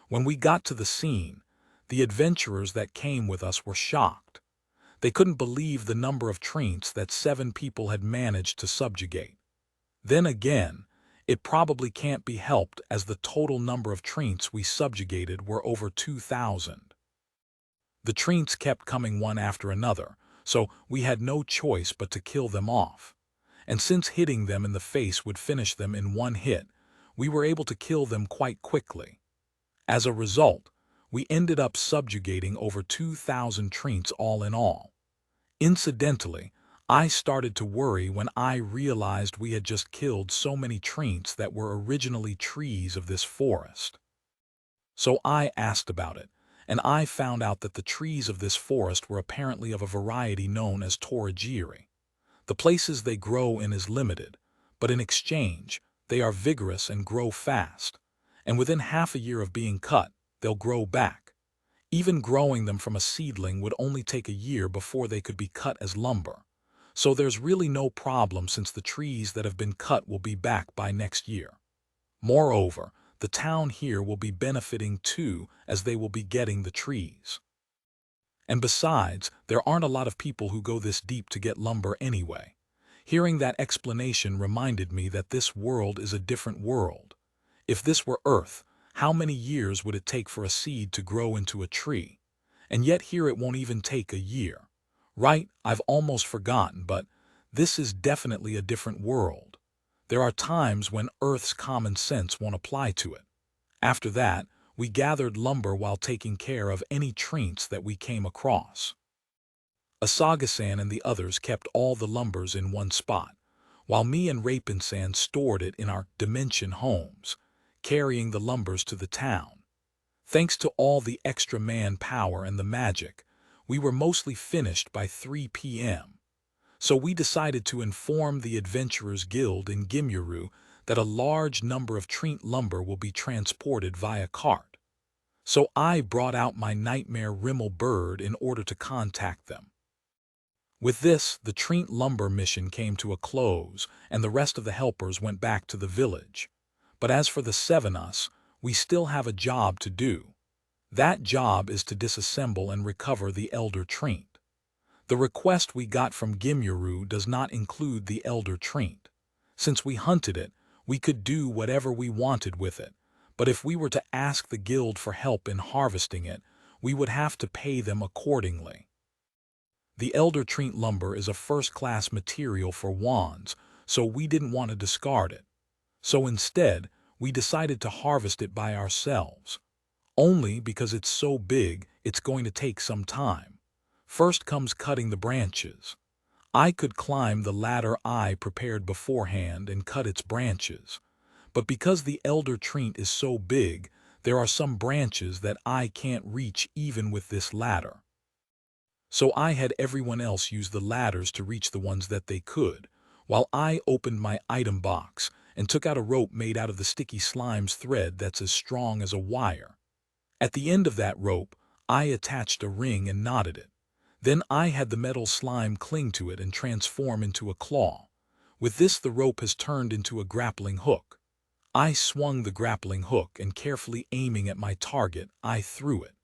When we got to the scene, the adventurers that came with us were shocked. They couldn't believe the number of treants that 7 people had managed to subjugate. Then again, it probably can't be helped as the total number of treants we subjugated were over 2,000. The treants kept coming one after another, so we had no choice but to kill them off. and since hitting them in the face would finish them in one hit, we were able to kill them quite quickly. As a result, we ended up subjugating over 2,000 treants all in all. Incidentally, I started to worry when I realized we had just killed so many treants that were originally trees of this forest. So I asked about it, and I found out that the trees of this forest were apparently of a variety known as toragiri. The places they grow in is limited, but in exchange, they are vigorous and grow fast, and within half a year of being cut, they'll grow back. Even growing them from a seedling would only take a year before they could be cut as lumber. So there's really no problem since the trees that have been cut will be back by next year. Moreover, the town here will be benefiting too, as they will be getting the trees. And besides, there aren't a lot of people who go this deep to get lumber anyway. Hearing that explanation reminded me that this world is a different world. If this were Earth, how many years would it take for a seed to grow into a tree? And yet here it won't even take a year. Right, I've almost forgotten, but this is definitely a different world. There are times when Earth's common sense won't apply to it. After that, we gathered lumber while taking care of any treants that we came across. Asaga-san and the others kept all the lumbers in one spot, while me and Rapin-san stored it in our dimension homes, carrying the lumbers to the town. Thanks to all the extra manpower and the magic, we were mostly finished by 3 p.m. So we decided to inform the Adventurers Guild in Gimyuru that a large number of treant lumber will be transported via cart. So I brought out my nightmare Rimmel bird in order to contact them. With this, the treant lumber mission came to a close, and the rest of the helpers went back to the village. But as for the 7 us, we still have a job to do. That job is to disassemble and recover the elder treant. The request we got from Gimyuru does not include the elder treant. Since we hunted it, we could do whatever we wanted with it, but if we were to ask the guild for help in harvesting it, we would have to pay them accordingly. The elder treant lumber is a first-class material for wands, so we didn't want to discard it. So instead, we decided to harvest it by ourselves. Only because it's so big, it's going to take some time. First comes cutting the branches. I could climb the ladder I prepared beforehand and cut its branches. But because the elder treant is so big, there are some branches that I can't reach even with this ladder. So I had everyone else use the ladders to reach the ones that they could, while I opened my item box and took out a rope made out of the sticky slime's thread that's as strong as a wire. At the end of that rope, I attached a ring and knotted it. Then I had the metal slime cling to it and transform into a claw. With this, the rope has turned into a grappling hook. I swung the grappling hook and carefully aiming at my target, I threw it.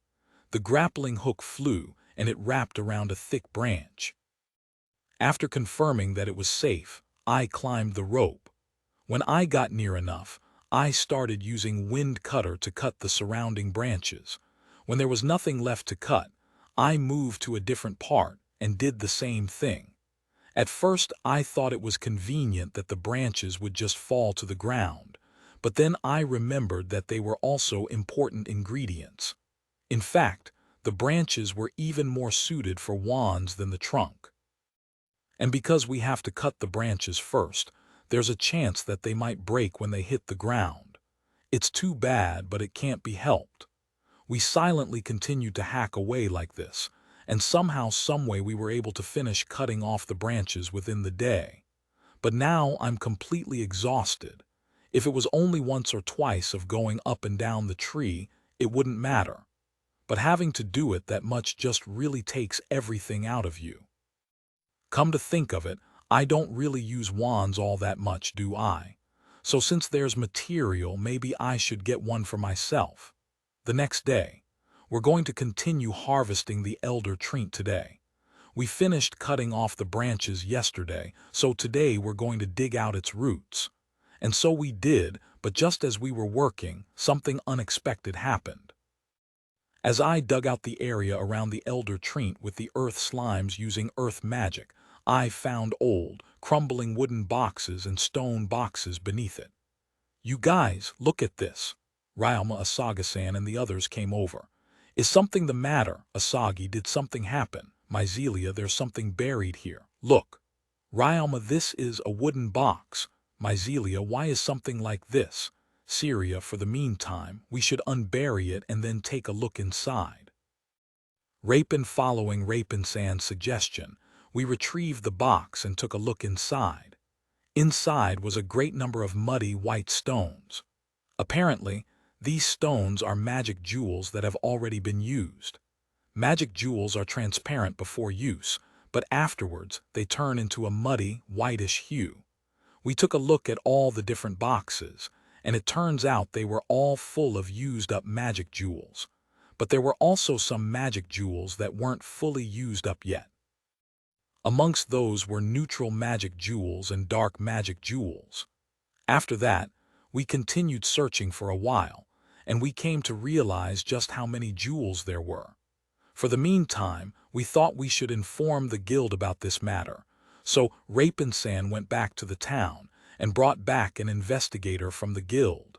The grappling hook flew and it wrapped around a thick branch. After confirming that it was safe, I climbed the rope. When I got near enough, I started using wind cutter to cut the surrounding branches. When there was nothing left to cut, I moved to a different part and did the same thing. At first, I thought it was convenient that the branches would just fall to the ground, but then I remembered that they were also important ingredients. In fact, the branches were even more suited for wands than the trunk. And because we have to cut the branches first, there's a chance that they might break when they hit the ground. It's too bad, but it can't be helped. We silently continued to hack away like this, and somehow, someway we were able to finish cutting off the branches within the day. But now I'm completely exhausted. If it was only once or twice of going up and down the tree, it wouldn't matter. But having to do it that much just really takes everything out of you. Come to think of it, I don't really use wands all that much, do I? So since there's material, maybe I should get one for myself. The next day, we're going to continue harvesting the elder treant today. We finished cutting off the branches yesterday, so today we're going to dig out its roots. And so we did, but just as we were working, something unexpected happened. As I dug out the area around the elder treant with the earth slimes using earth magic, I found old, crumbling wooden boxes and stone boxes beneath it. "You guys, look at this." Ryoma, Asagi-san, and the others came over. "Is something the matter? Asagi, did something happen?" "Myzelia, there's something buried here. Look." "Ryoma, this is a wooden box." "Myzelia, why is something like this?" "Syria, for the meantime, we should unbury it and then take a look inside." Rapin, following Rapin-san's suggestion, we retrieved the box and took a look inside. Inside was a great number of muddy white stones. Apparently, these stones are magic jewels that have already been used. Magic jewels are transparent before use, but afterwards they turn into a muddy, whitish hue. We took a look at all the different boxes, and it turns out they were all full of used-up magic jewels. But there were also some magic jewels that weren't fully used up yet. Amongst those were neutral magic jewels and dark magic jewels. After that, we continued searching for a while, and we came to realize just how many jewels there were. For the meantime, we thought we should inform the guild about this matter, so Rapin-san went back to the town and brought back an investigator from the guild.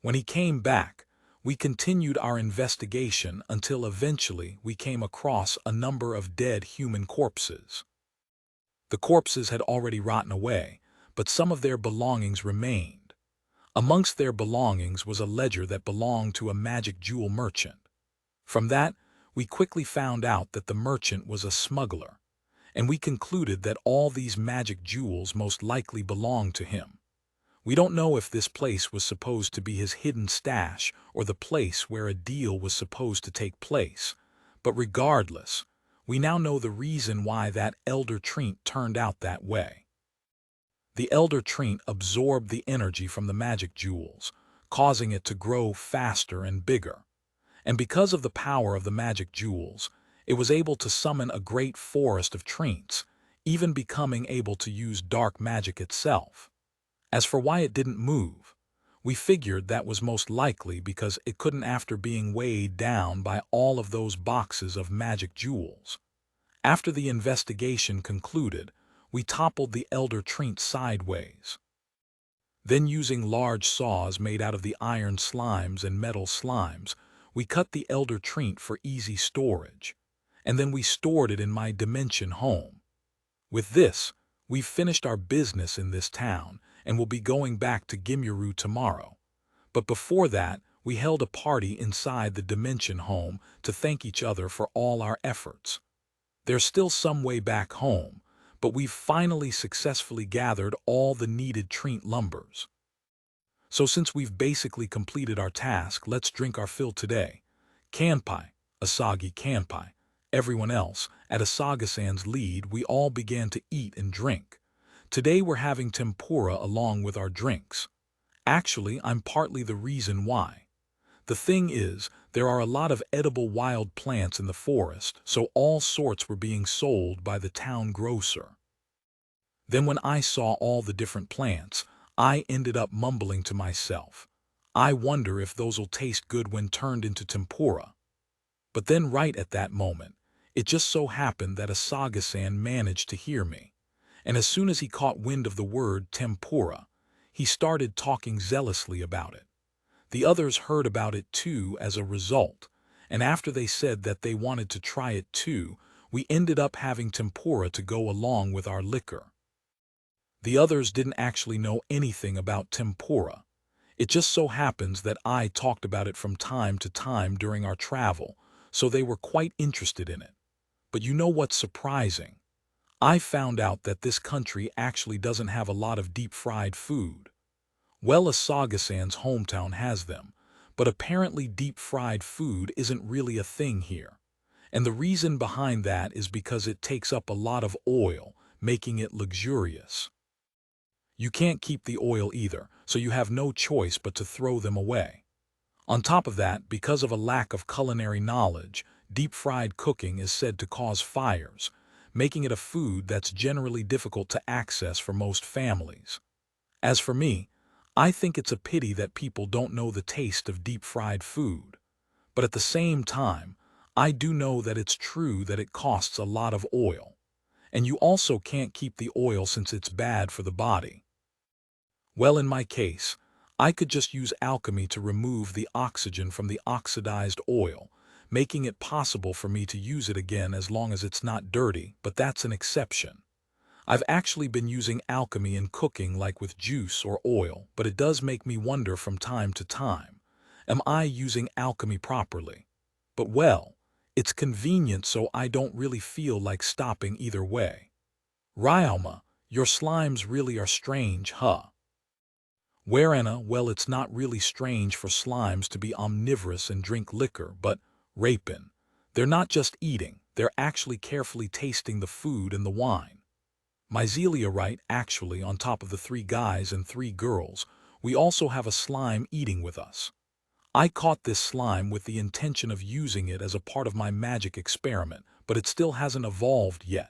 When he came back, we continued our investigation until eventually we came across a number of dead human corpses. The corpses had already rotten away, but some of their belongings remained. Amongst their belongings was a ledger that belonged to a magic jewel merchant. From that, we quickly found out that the merchant was a smuggler, and we concluded that all these magic jewels most likely belonged to him. We don't know if this place was supposed to be his hidden stash or the place where a deal was supposed to take place, but regardless, we now know the reason why that elder tree turned out that way. The elder tree absorbed the energy from the magic jewels, causing it to grow faster and bigger. And because of the power of the magic jewels, it was able to summon a great forest of trees, even becoming able to use dark magic itself. As for why it didn't move, we figured that was most likely because it couldn't after being weighed down by all of those boxes of magic jewels. After the investigation concluded, we toppled the elder tree sideways. Then, using large saws made out of the iron slimes and metal slimes, we cut the elder tree for easy storage, and then we stored it in my dimension home. With this, we've finished our business in this town and will be going back to Gimyuru tomorrow. But before that, we held a party inside the dimension home to thank each other for all our efforts. There's still some way back home, but we've finally successfully gathered all the needed tree lumbers. So since we've basically completed our task, let's drink our fill today. Kanpai, Asagi, kanpai. Everyone else, at Asagi-san's lead, we all began to eat and drink. Today we're having tempura along with our drinks. Actually, I'm partly the reason why. The thing is, there are a lot of edible wild plants in the forest, so all sorts were being sold by the town grocer. Then when I saw all the different plants, I ended up mumbling to myself, I wonder if those'll taste good when turned into tempura. But then right at that moment, it just so happened that Asagi-san managed to hear me, and as soon as he caught wind of the word tempura, he started talking zealously about it. The others heard about it too as a result, and after they said that they wanted to try it too, we ended up having tempura to go along with our liquor. The others didn't actually know anything about tempura. It just so happens that I talked about it from time to time during our travel, so they were quite interested in it. But you know what's surprising? I found out that this country actually doesn't have a lot of deep-fried food. Well, Asagi-san's hometown has them, but apparently deep-fried food isn't really a thing here. And the reason behind that is because it takes up a lot of oil, making it luxurious. You can't keep the oil either, so you have no choice but to throw them away. On top of that, because of a lack of culinary knowledge, deep-fried cooking is said to cause fires, making it a food that's generally difficult to access for most families. As for me, I think it's a pity that people don't know the taste of deep-fried food. But at the same time, I do know that it's true that it costs a lot of oil. And you also can't keep the oil since it's bad for the body. Well, in my case, I could just use alchemy to remove the oxygen from the oxidized oil, making it possible for me to use it again as long as it's not dirty, but that's an exception. I've actually been using alchemy in cooking like with juice or oil, but it does make me wonder from time to time, am I using alchemy properly? But well, it's convenient so I don't really feel like stopping either way. Ryalma, your slimes really are strange, huh? Whereana, well, it's not really strange for slimes to be omnivorous and drink liquor, but rapin. They're not just eating, they're actually carefully tasting the food and the wine. Myzelia right, actually, on top of the 3 guys and 3 girls, we also have a slime eating with us. I caught this slime with the intention of using it as a part of my magic experiment, but it still hasn't evolved yet.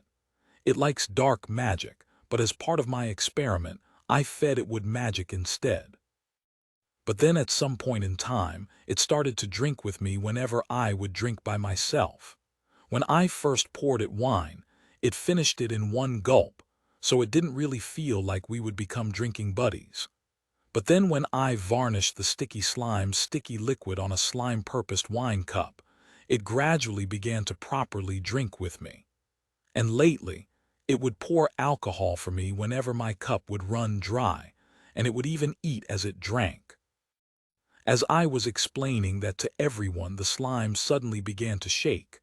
It likes dark magic, but as part of my experiment, I fed it wood magic instead. But then at some point in time, it started to drink with me whenever I would drink by myself. When I first poured it wine, it finished it in 1 gulp, so it didn't really feel like we would become drinking buddies. But then when I varnished the sticky slime sticky liquid on a slime-purposed wine cup, it gradually began to properly drink with me. And lately, it would pour alcohol for me whenever my cup would run dry, and it would even eat as it drank. As I was explaining that to everyone, the slime suddenly began to shake.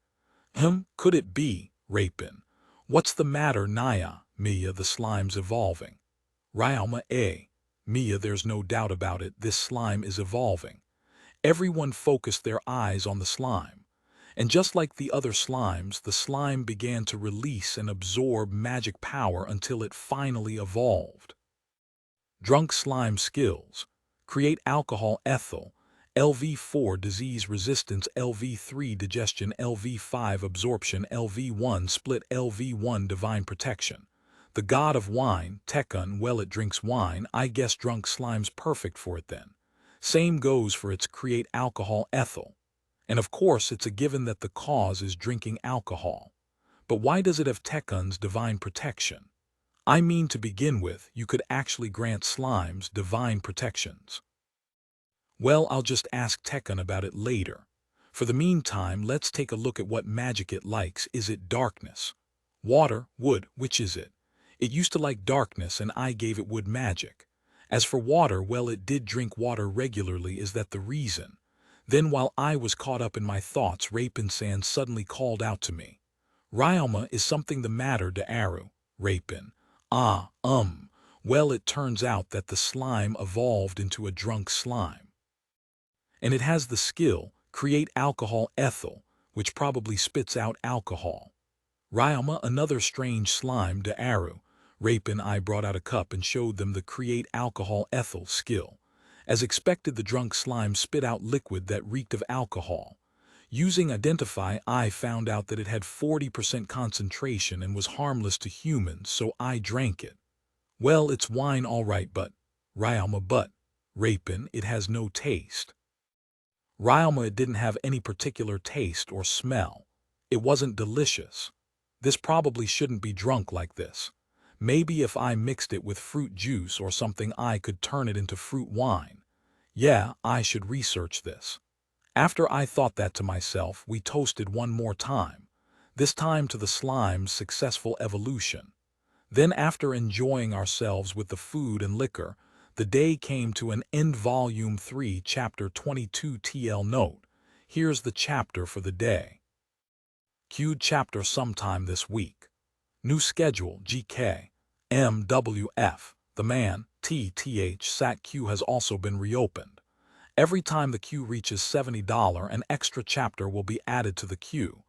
Could it be, Rapin? What's the matter, Naya? Mia, the slime's evolving. Ryalma, Mia, there's no doubt about it, this slime is evolving. Everyone focused their eyes on the slime. And just like the other slimes, the slime began to release and absorb magic power until it finally evolved. Drunk slime skills. Create alcohol ethyl. LV4 disease resistance, LV3 digestion, LV5 absorption, LV1 split, LV1 divine protection. The god of wine, Tekun, well, it drinks wine, I guess drunk slime's perfect for it then. Same goes for its create alcohol ethyl. And of course it's a given that the cause is drinking alcohol. But why does it have Tekun's divine protection? I mean, to begin with, you could actually grant slimes divine protections. Well, I'll just ask Tekun about it later. For the meantime, let's take a look at what magic it likes. Is it darkness? Water, wood, which is it? It used to like darkness and I gave it wood magic. As for water, well, it did drink water regularly. Is that the reason? Then while I was caught up in my thoughts, Rapin-san suddenly called out to me. Ryalma, is something the matter, D'Aru? Rapin. Well, it turns out that the slime evolved into a drunk slime. And it has the skill, create alcohol ethyl, which probably spits out alcohol. Ryalma, another strange slime, D'Aru. Rapin, I brought out a cup and showed them the create alcohol ethyl skill. As expected, the drunk slime spit out liquid that reeked of alcohol. Using Intensify, I found out that it had 40% concentration and was harmless to humans, so I drank it. Well, it's wine all right, but Ryalma, but Rapin, it has no taste. Ryalma, it didn't have any particular taste or smell. It wasn't delicious. This probably shouldn't be drunk like this. Maybe if I mixed it with fruit juice or something, I could turn it into fruit wine. Yeah, I should research this. After I thought that to myself, we toasted one more time, this time to the slime's successful evolution. Then after enjoying ourselves with the food and liquor, the day came to an end. Volume 3, Chapter 22 TL Note. Here's the chapter for the day. Queued chapter sometime this week. New schedule, GK. MWF. The man, TTH SAT queue has also been reopened. Every time the queue reaches $70, an extra chapter will be added to the queue.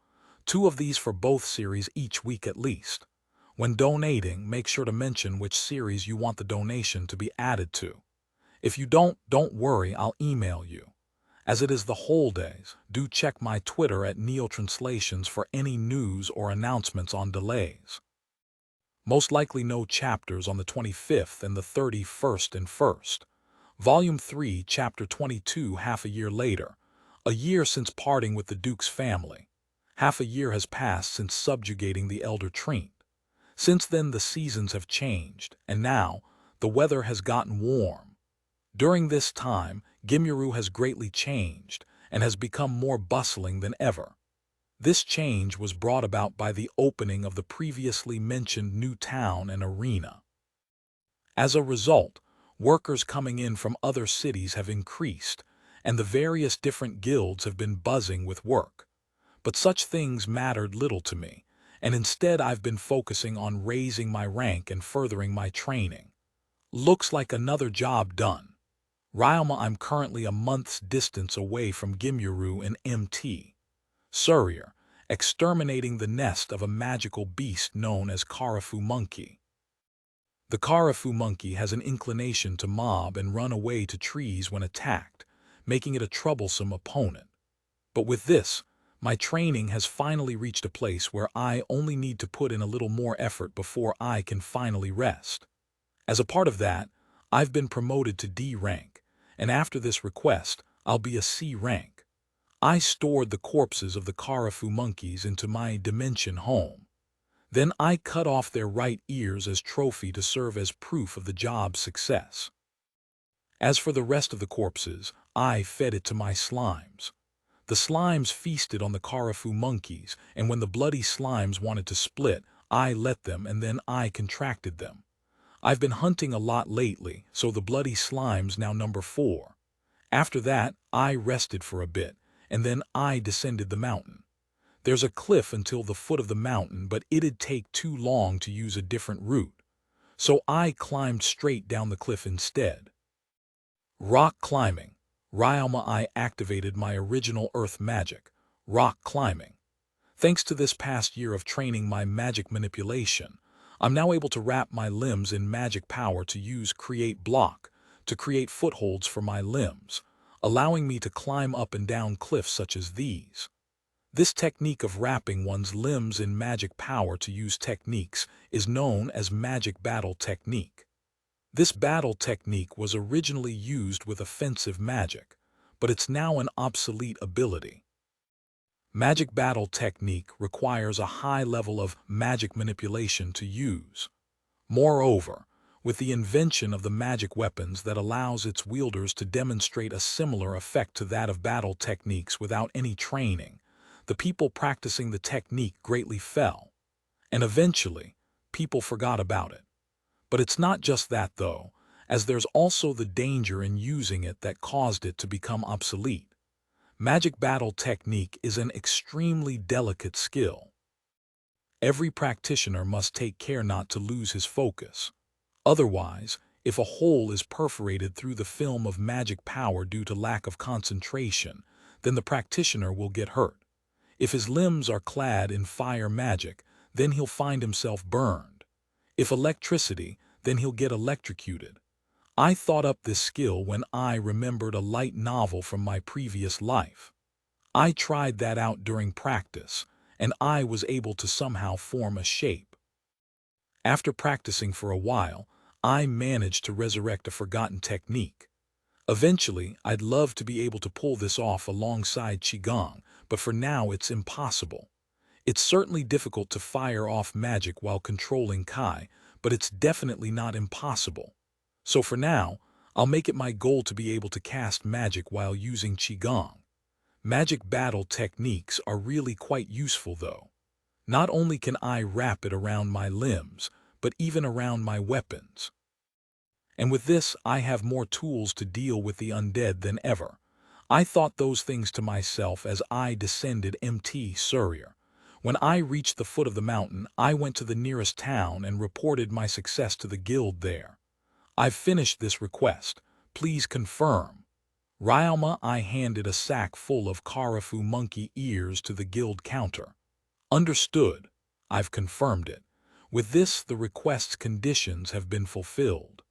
2 of these for both series each week at least. When donating, make sure to mention which series you want the donation to be added to. If you don't worry, I'll email you. As it is the holidays, do check my Twitter at NeoTranslations for any news or announcements on delays. Most likely no chapters on the 25th and the 31st and 1st. Volume 3, Chapter 22. Half a year later. A year since parting with the Duke's family. Half a year has passed since subjugating the elder Trent. Since then the seasons have changed, and now the weather has gotten warm. During this time, Gimyuru has greatly changed and has become more bustling than ever. This change was brought about by the opening of the previously mentioned new town and arena. As a result, workers coming in from other cities have increased, and the various different guilds have been buzzing with work. But such things mattered little to me, and instead I've been focusing on raising my rank and furthering my training. Looks like another job done. Ryoma, I'm currently a month's distance away from Gimyuru in MT. Surrey, exterminating the nest of a magical beast known as Karafu monkey. The Karafu monkey has an inclination to mob and run away to trees when attacked, making it a troublesome opponent. But with this, my training has finally reached a place where I only need to put in a little more effort before I can finally rest. As a part of that, I've been promoted to D rank, and after this request, I'll be a C rank. I stored the corpses of the Karafu monkeys into my dimension home. Then I cut off their right ears as trophy to serve as proof of the job's success. As for the rest of the corpses, I fed it to my slimes. The slimes feasted on the Karafu monkeys, and when the bloody slimes wanted to split, I let them and then I contracted them. I've been hunting a lot lately, so the bloody slimes now number 4. After that, I rested for a bit, and then I descended the mountain. There's a cliff until the foot of the mountain, but it'd take too long to use a different route. So I climbed straight down the cliff instead. Rock climbing. Ryoma, I activated my original earth magic, rock climbing. Thanks to this past year of training my magic manipulation, I'm now able to wrap my limbs in magic power to use create block to create footholds for my limbs, allowing me to climb up and down cliffs such as these. This technique of wrapping one's limbs in magic power to use techniques is known as magic battle technique. This battle technique was originally used with offensive magic, but it's now an obsolete ability. Magic battle technique requires a high level of magic manipulation to use. Moreover, with the invention of the magic weapons that allows its wielders to demonstrate a similar effect to that of battle techniques without any training, the people practicing the technique greatly fell, and eventually, people forgot about it. But it's not just that though, as there's also the danger in using it that caused it to become obsolete. Magic battle technique is an extremely delicate skill. Every practitioner must take care not to lose his focus. Otherwise, if a hole is perforated through the film of magic power due to lack of concentration, then the practitioner will get hurt. If his limbs are clad in fire magic, then he'll find himself burned. If electricity, then he'll get electrocuted. I thought up this skill when I remembered a light novel from my previous life. I tried that out during practice, and I was able to somehow form a shape. After practicing for a while, I managed to resurrect a forgotten technique. Eventually, I'd love to be able to pull this off alongside Qigong, but for now it's impossible. It's certainly difficult to fire off magic while controlling Kai, but it's definitely not impossible. So for now, I'll make it my goal to be able to cast magic while using Qigong. Magic battle techniques are really quite useful though. Not only can I wrap it around my limbs, but even around my weapons. And with this, I have more tools to deal with the undead than ever. I thought those things to myself as I descended MT Surrey. When I reached the foot of the mountain, I went to the nearest town and reported my success to the guild there. I've finished this request. Please confirm. Ryoma, I handed a sack full of Karafu monkey ears to the guild counter. Understood. I've confirmed it. With this, the request's conditions have been fulfilled.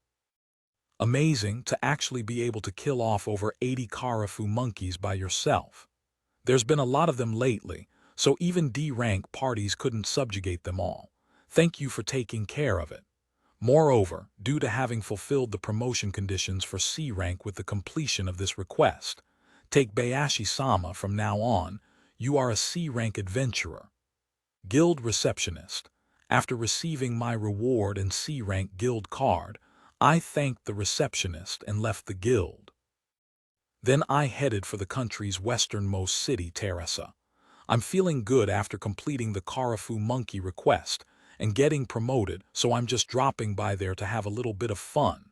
Amazing to actually be able to kill off over 80 Karafu monkeys by yourself. There's been a lot of them lately, so even D-rank parties couldn't subjugate them all. Thank you for taking care of it. Moreover, due to having fulfilled the promotion conditions for C rank with the completion of this request, take Bayashi-sama from now on, you are a C rank adventurer. Guild receptionist. After receiving my reward and C-rank guild card, I thanked the receptionist and left the guild. Then I headed for the country's westernmost city, Terasa. I'm feeling good after completing the Karafu monkey request and getting promoted, so I'm just dropping by there to have a little bit of fun.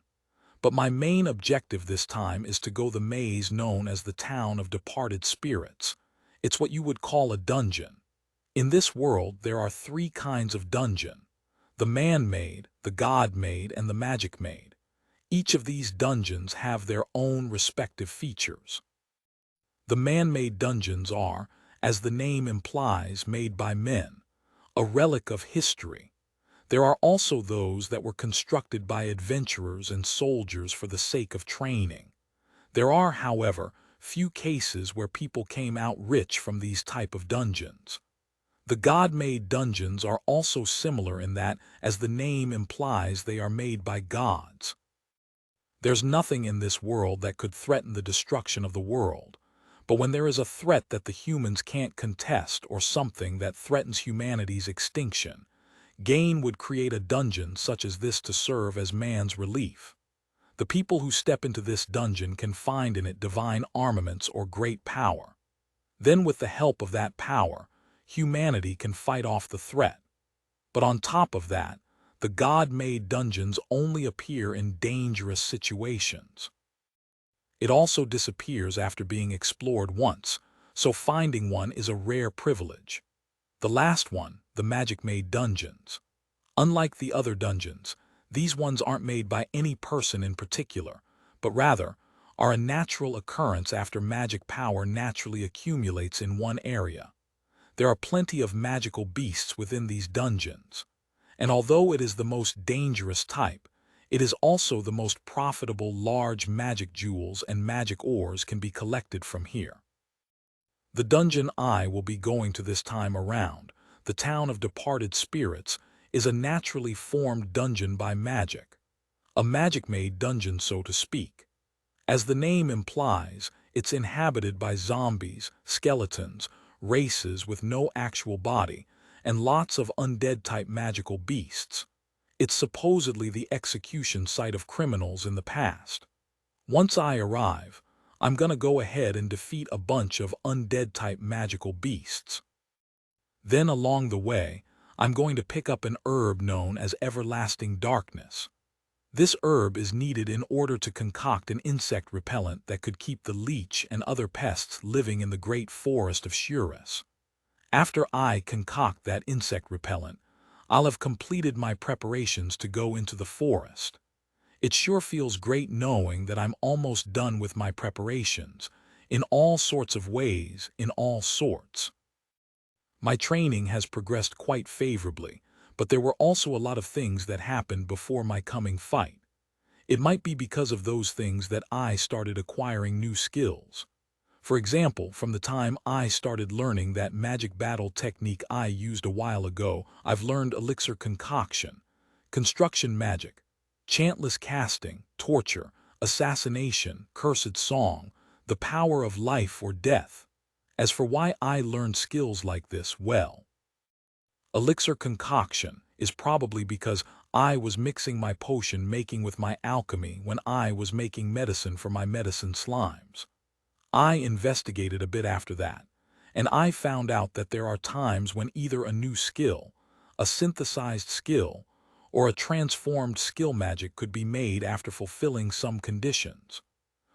But my main objective this time is to go the maze known as the Town of Departed Spirits. It's what you would call a dungeon. In this world, there are three kinds of dungeon: the man-made, the god-made, and the magic-made. Each of these dungeons have their own respective features. The man-made dungeons are, as the name implies, made by men, a relic of history. There are also those that were constructed by adventurers and soldiers for the sake of training. There are, however, few cases where people came out rich from these type of dungeons. The god-made dungeons are also similar in that, as the name implies, they are made by gods. There's nothing in this world that could threaten the destruction of the world, but when there is a threat that the humans can't contest or something that threatens humanity's extinction, Gain would create a dungeon such as this to serve as man's relief. The people who step into this dungeon can find in it divine armaments or great power. Then with the help of that power, humanity can fight off the threat. But on top of that, the God-made dungeons only appear in dangerous situations. It also disappears after being explored once, so finding one is a rare privilege. The last one, the magic-made dungeons. Unlike the other dungeons, these ones aren't made by any person in particular, but rather are a natural occurrence after magic power naturally accumulates in one area. There are plenty of magical beasts within these dungeons, and although it is the most dangerous type, it is also the most profitable. Large magic jewels and magic ores can be collected from here. The dungeon I will be going to this time around, the Town of Departed Spirits, is a naturally formed dungeon by magic. A magic-made dungeon, so to speak. As the name implies, it's inhabited by zombies, skeletons, races with no actual body, and lots of undead-type magical beasts. It's supposedly the execution site of criminals in the past. Once I arrive, I'm gonna go ahead and defeat a bunch of undead-type magical beasts. Then along the way, I'm going to pick up an herb known as Everlasting Darkness. This herb is needed in order to concoct an insect repellent that could keep the leech and other pests living in the great forest of Shurus. After I concoct that insect repellent, I'll have completed my preparations to go into the forest. It sure feels great knowing that I'm almost done with my preparations, in all sorts of ways, in all sorts. My training has progressed quite favorably, but there were also a lot of things that happened before my coming fight. It might be because of those things that I started acquiring new skills. For example, from the time I started learning that magic battle technique I used a while ago, I've learned elixir concoction, construction magic, chantless casting, torture, assassination, cursed song, the power of life or death. As for why I learned skills like this, well, elixir concoction is probably because I was mixing my potion making with my alchemy when I was making medicine for my medicine slimes. I investigated a bit after that, and I found out that there are times when either a new skill, a synthesized skill, or a transformed skill magic could be made after fulfilling some conditions.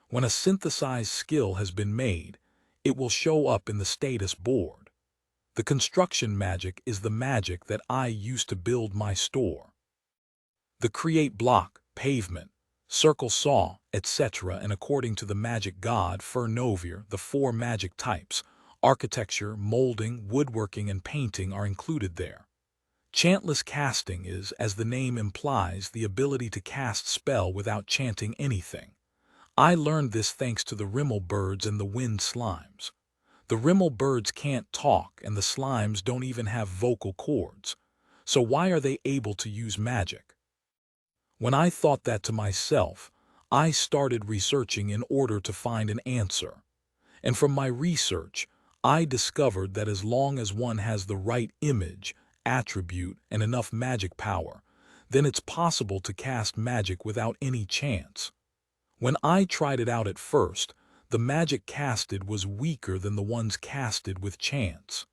When a synthesized skill has been made, it will show up in the status board. The construction magic is the magic that I use to build my store. The create block, pavement, circle saw, etc. and according to the magic god Fernovir, the 4 magic types, architecture, molding, woodworking, and painting are included there. Chantless casting is, as the name implies, the ability to cast spell without chanting anything. I learned this thanks to the Rimmel birds and the wind slimes. The Rimmel birds can't talk and the slimes don't even have vocal cords. So why are they able to use magic? When I thought that to myself, I started researching in order to find an answer. And from my research, I discovered that as long as one has the right image, attribute, and enough magic power, then it's possible to cast magic without any chance. When I tried it out at first, the magic casted was weaker than the ones casted with chance.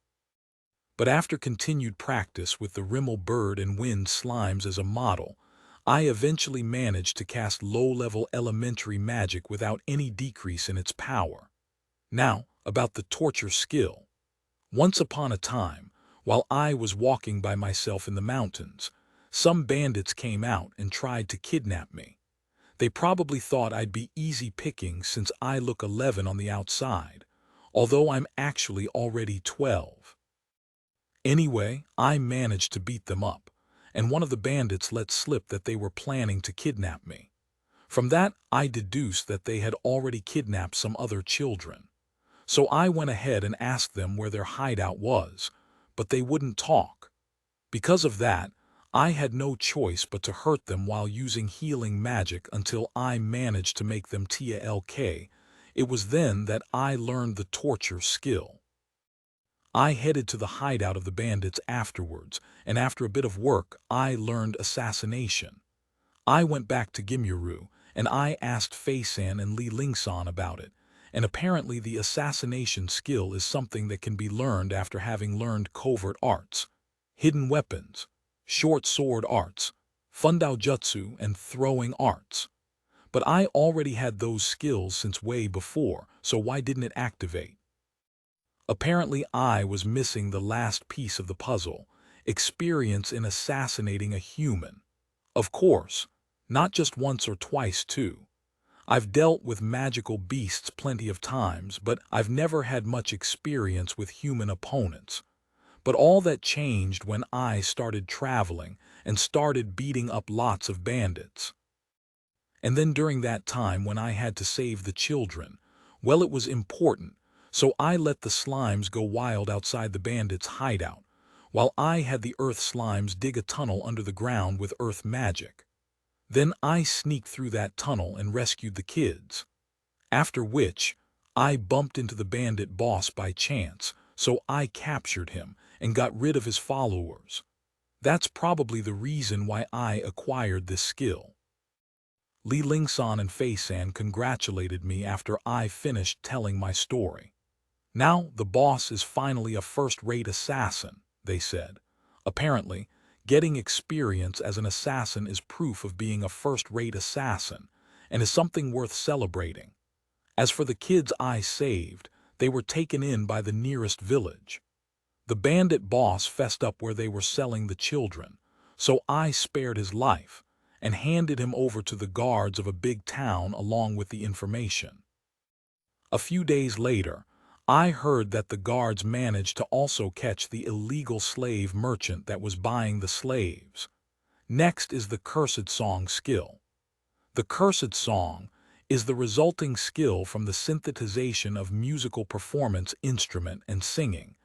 But after continued practice with the Rimmel bird and wind slimes as a model, I eventually managed to cast low-level elementary magic without any decrease in its power. Now, about the torture skill. Once upon a time, while I was walking by myself in the mountains, some bandits came out and tried to kidnap me. They probably thought I'd be easy pickings since I look 11 on the outside, although I'm actually already 12. Anyway, I managed to beat them up, and one of the bandits let slip that they were planning to kidnap me. From that, I deduced that they had already kidnapped some other children. So I went ahead and asked them where their hideout was, but they wouldn't talk. Because of that, I had no choice but to hurt them while using healing magic until I managed to make them talk. It was then that I learned the torture skill. I headed to the hideout of the bandits afterwards, and after a bit of work, I learned assassination. I went back to Gimyuru, and I asked Fei-san and Li Ling-san about it, and apparently the assassination skill is something that can be learned after having learned covert arts, hidden weapons, short sword arts, fundao jutsu, and throwing arts. But I already had those skills since way before, so why didn't it activate? Apparently I was missing the last piece of the puzzle, experience in assassinating a human. Of course, not just once or twice too. I've dealt with magical beasts plenty of times, but I've never had much experience with human opponents. But all that changed when I started traveling and started beating up lots of bandits. And then during that time when I had to save the children, well, it was important, so I let the slimes go wild outside the bandits' hideout, while I had the earth slimes dig a tunnel under the ground with earth magic. Then I sneaked through that tunnel and rescued the kids. After which, I bumped into the bandit boss by chance, so I captured him and got rid of his followers. That's probably the reason why I acquired this skill. Li Ling-san and Fei-san congratulated me after I finished telling my story. Now the boss is finally a first-rate assassin, they said. Apparently, getting experience as an assassin is proof of being a first-rate assassin and is something worth celebrating. As for the kids I saved, they were taken in by the nearest village. The bandit boss fessed up where they were selling the children, so I spared his life and handed him over to the guards of a big town along with the information. A few days later, I heard that the guards managed to also catch the illegal slave merchant that was buying the slaves. Next is the cursed song skill. The cursed song is the resulting skill from the synthesization of musical performance instrument and singing,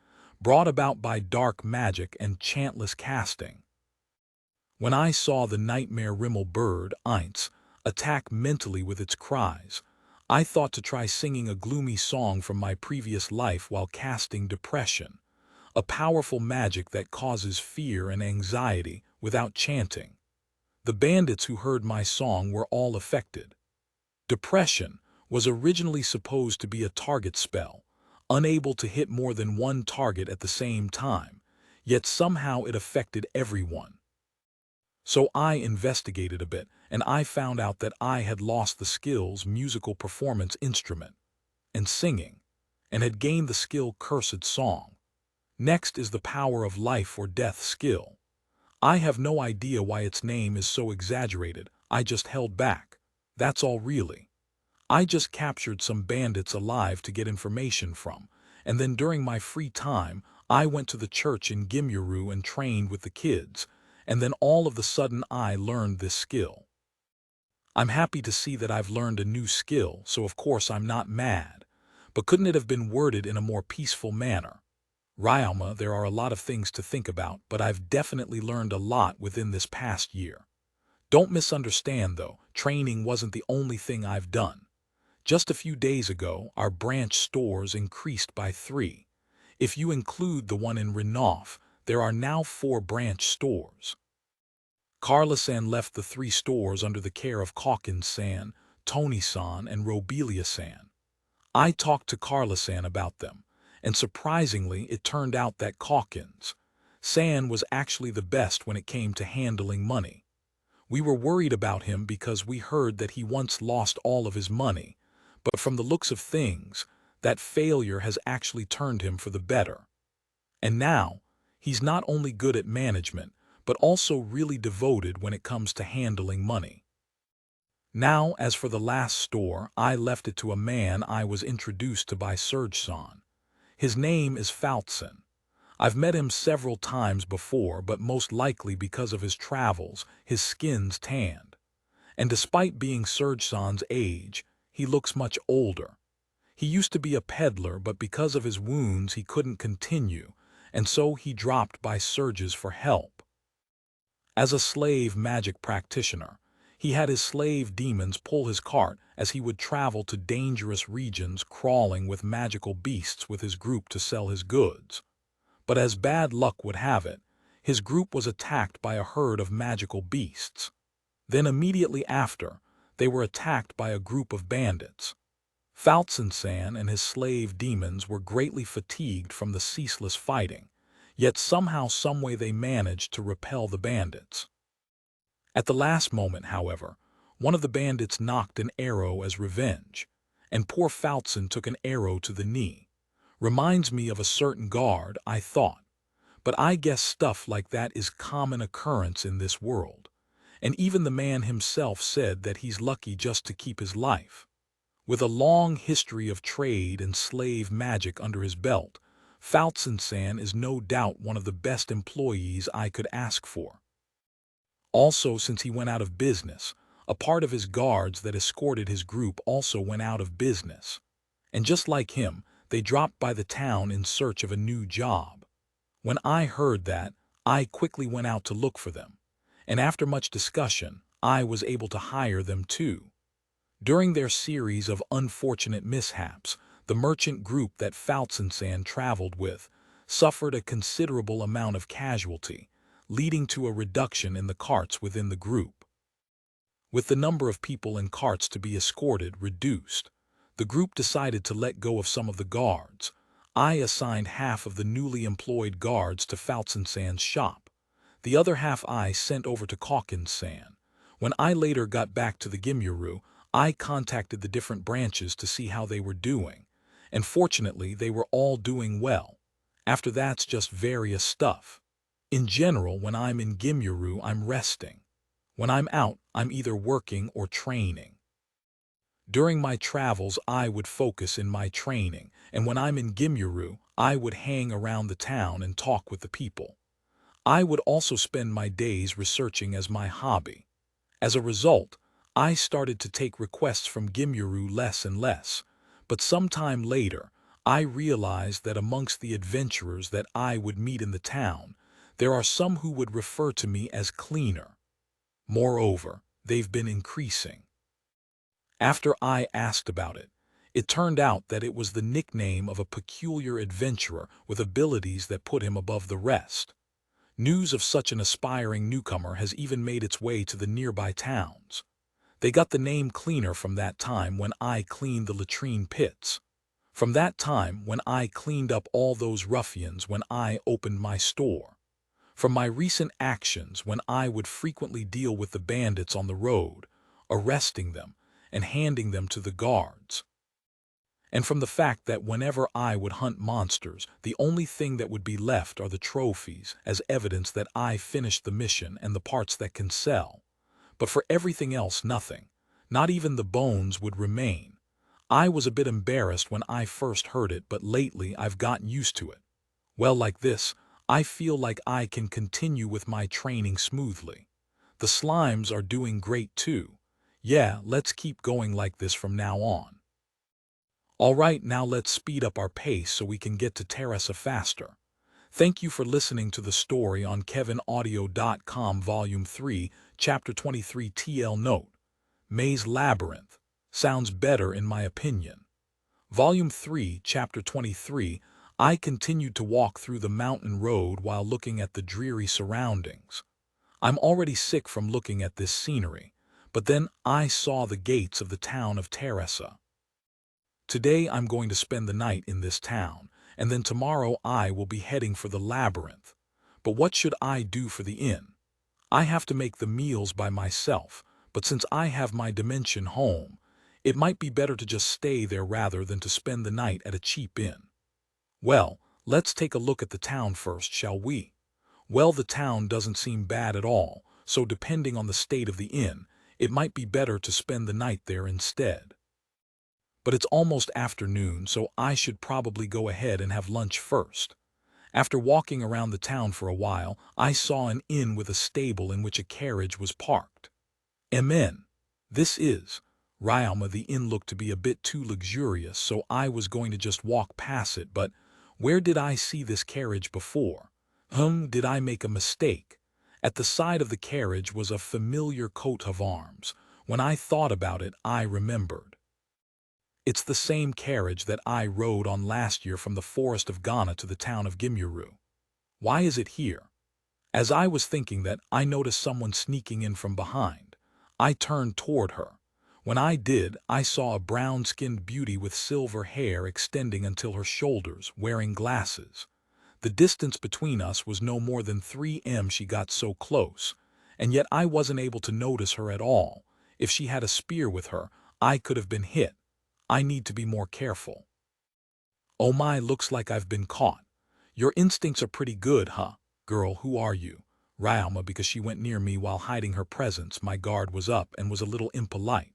brought about by dark magic and chantless casting. When I saw the nightmare Rimmel bird, Eins, attack mentally with its cries, I thought to try singing a gloomy song from my previous life while casting depression, a powerful magic that causes fear and anxiety without chanting. The bandits who heard my song were all affected. Depression was originally supposed to be a target spell, unable to hit more than one target at the same time, yet somehow it affected everyone. So I investigated a bit, and I found out that I had lost the skills musical performance instrument and singing, and had gained the skill cursed song. Next is the power of life or death skill. I have no idea why its name is so exaggerated, I just held back. That's all really. I just captured some bandits alive to get information from, and then during my free time, I went to the church in Gimyuru and trained with the kids, and then all of a sudden I learned this skill. I'm happy to see that I've learned a new skill, so of course I'm not mad. But couldn't it have been worded in a more peaceful manner? Ryalma, there are a lot of things to think about, but I've definitely learned a lot within this past year. Don't misunderstand though, training wasn't the only thing I've done. Just a few days ago, our branch stores increased by 3. If you include the one in Renouf, There are now 4 branch stores. Carla-san left the 3 stores under the care of Calkins-san, Tony-san, and Robelia-san. I talked to Carla-san about them, and surprisingly it turned out that Calkins-san was actually the best when it came to handling money. We were worried about him because we heard that he once lost all of his money, but from the looks of things, that failure has actually turned him for the better. And now, he's not only good at management, but also really devoted when it comes to handling money. Now, as for the last store, I left it to a man I was introduced to by Serge-san. His name is Faltson. I've met him several times before, but most likely because of his travels, his skin's tanned. And despite being Serge-san's age, he looks much older. He used to be a peddler, but because of his wounds he couldn't continue, and so he dropped by Serge's for help. As a slave magic practitioner, he had his slave demons pull his cart as he would travel to dangerous regions, crawling with magical beasts with his group to sell his goods. But as bad luck would have it, his group was attacked by a herd of magical beasts. Then immediately after, they were attacked by a group of bandits. Faltson-san and his slave demons were greatly fatigued from the ceaseless fighting, yet somehow someway they managed to repel the bandits. At the last moment, however, one of the bandits knocked an arrow as revenge, and poor Faltson took an arrow to the knee. Reminds me of a certain guard, I thought. But I guess stuff like that is common occurrence in this world. And even the man himself said that he's lucky just to keep his life. With a long history of trade and slave magic under his belt, Faltson-san is no doubt one of the best employees I could ask for. Also, since he went out of business, a part of his guards that escorted his group also went out of business. And just like him, they dropped by the town in search of a new job. When I heard that, I quickly went out to look for them, and after much discussion, I was able to hire them too. During their series of unfortunate mishaps, the merchant group that Faltson-san traveled with suffered a considerable amount of casualty, leading to a reduction in the carts within the group. With the number of people in carts to be escorted reduced, the group decided to let go of some of the guards. I assigned half of the newly employed guards to Faltson-san's shop. The other half I sent over to Calkins-san. When I later got back to the Gimyuru, I contacted the different branches to see how they were doing, and fortunately they were all doing well. After that's just various stuff. In general, when I'm in Gimyuru, I'm resting. When I'm out, I'm either working or training. During my travels, I would focus in my training, and when I'm in Gimyuru, I would hang around the town and talk with the people. I would also spend my days researching as my hobby. As a result, I started to take requests from Gimyuru less and less, but sometime later, I realized that amongst the adventurers that I would meet in the town, there are some who would refer to me as cleaner. Moreover, they've been increasing. After I asked about it, it turned out that it was the nickname of a peculiar adventurer with abilities that put him above the rest. News of such an aspiring newcomer has even made its way to the nearby towns. They got the name Cleaner from that time when I cleaned the latrine pits. From that time when I cleaned up all those ruffians when I opened my store. From my recent actions when I would frequently deal with the bandits on the road, arresting them, and handing them to the guards. And from the fact that whenever I would hunt monsters, the only thing that would be left are the trophies as evidence that I finished the mission and the parts that can sell. But for everything else, nothing. Not even the bones would remain. I was a bit embarrassed when I first heard it, but lately I've gotten used to it. Well, like this, I feel like I can continue with my training smoothly. The slimes are doing great too. Yeah, let's keep going like this from now on. Alright, now let's speed up our pace so we can get to Teresa faster. Thank you for listening to the story on KevinAudio.com Volume 3, Chapter 23 TL Note. Maze Labyrinth. Sounds better in my opinion. Volume 3, Chapter 23, I continued to walk through the mountain road while looking at the dreary surroundings. I'm already sick from looking at this scenery, but then I saw the gates of the town of Teresa. Today I'm going to spend the night in this town, and then tomorrow I will be heading for the labyrinth. But what should I do for the inn? I have to make the meals by myself, but since I have my dimension home, it might be better to just stay there rather than to spend the night at a cheap inn. Well, let's take a look at the town first, shall we? Well, the town doesn't seem bad at all, so depending on the state of the inn, it might be better to spend the night there instead. But it's almost afternoon, so I should probably go ahead and have lunch first. After walking around the town for a while, I saw an inn with a stable in which a carriage was parked. Amen. This is. Ryalma, the inn looked to be a bit too luxurious, so I was going to just walk past it, but where did I see this carriage before? Did I make a mistake? At the side of the carriage was a familiar coat of arms. When I thought about it, I remembered. It's the same carriage that I rode on last year from the forest of Ghana to the town of Gimuru. Why is it here? As I was thinking that, I noticed someone sneaking in from behind. I turned toward her. When I did, I saw a brown-skinned beauty with silver hair extending until her shoulders, wearing glasses. The distance between us was no more than 3 m. She got so close, and yet I wasn't able to notice her at all. If she had a spear with her, I could have been hit. I need to be more careful. Oh my, looks like I've been caught. Your instincts are pretty good, huh? Girl, who are you? Ryalma, because she went near me while hiding her presence. My guard was up and was a little impolite.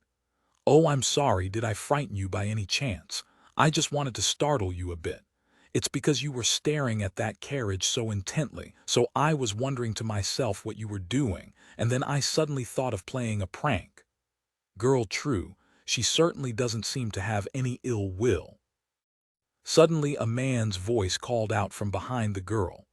Oh, I'm sorry, did I frighten you by any chance? I just wanted to startle you a bit. It's because you were staring at that carriage so intently, so I was wondering to myself what you were doing, and then I suddenly thought of playing a prank. Girl, true, she certainly doesn't seem to have any ill will. Suddenly a man's voice called out from behind the girl.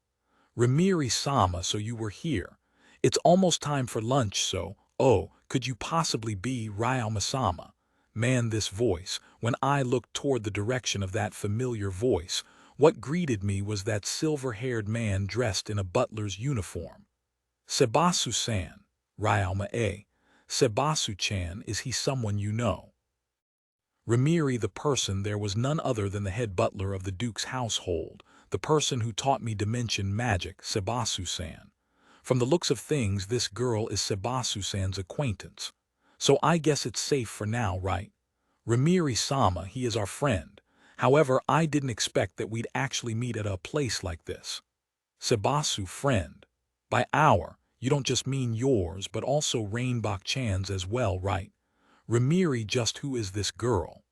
Rimiri-sama, so you were here. It's almost time for lunch, so, oh, could you possibly be Ryalma-sama? Man, this voice, when I looked toward the direction of that familiar voice, what greeted me was that silver-haired man dressed in a butler's uniform. Sebasu-san, Ryalma-a. Sebasu-chan, is he someone you know? Rimiri, the person, there was none other than the head butler of the Duke's household, the person who taught me dimension magic, Sebasu-san. From the looks of things, this girl is Sebasu-san's acquaintance. So I guess it's safe for now, right? Rimiri-sama, he is our friend. However, I didn't expect that we'd actually meet at a place like this. Sebasu, friend. By our, you don't just mean yours, but also Rainbok-chan's as well, right? Rimiri, just who is this girl?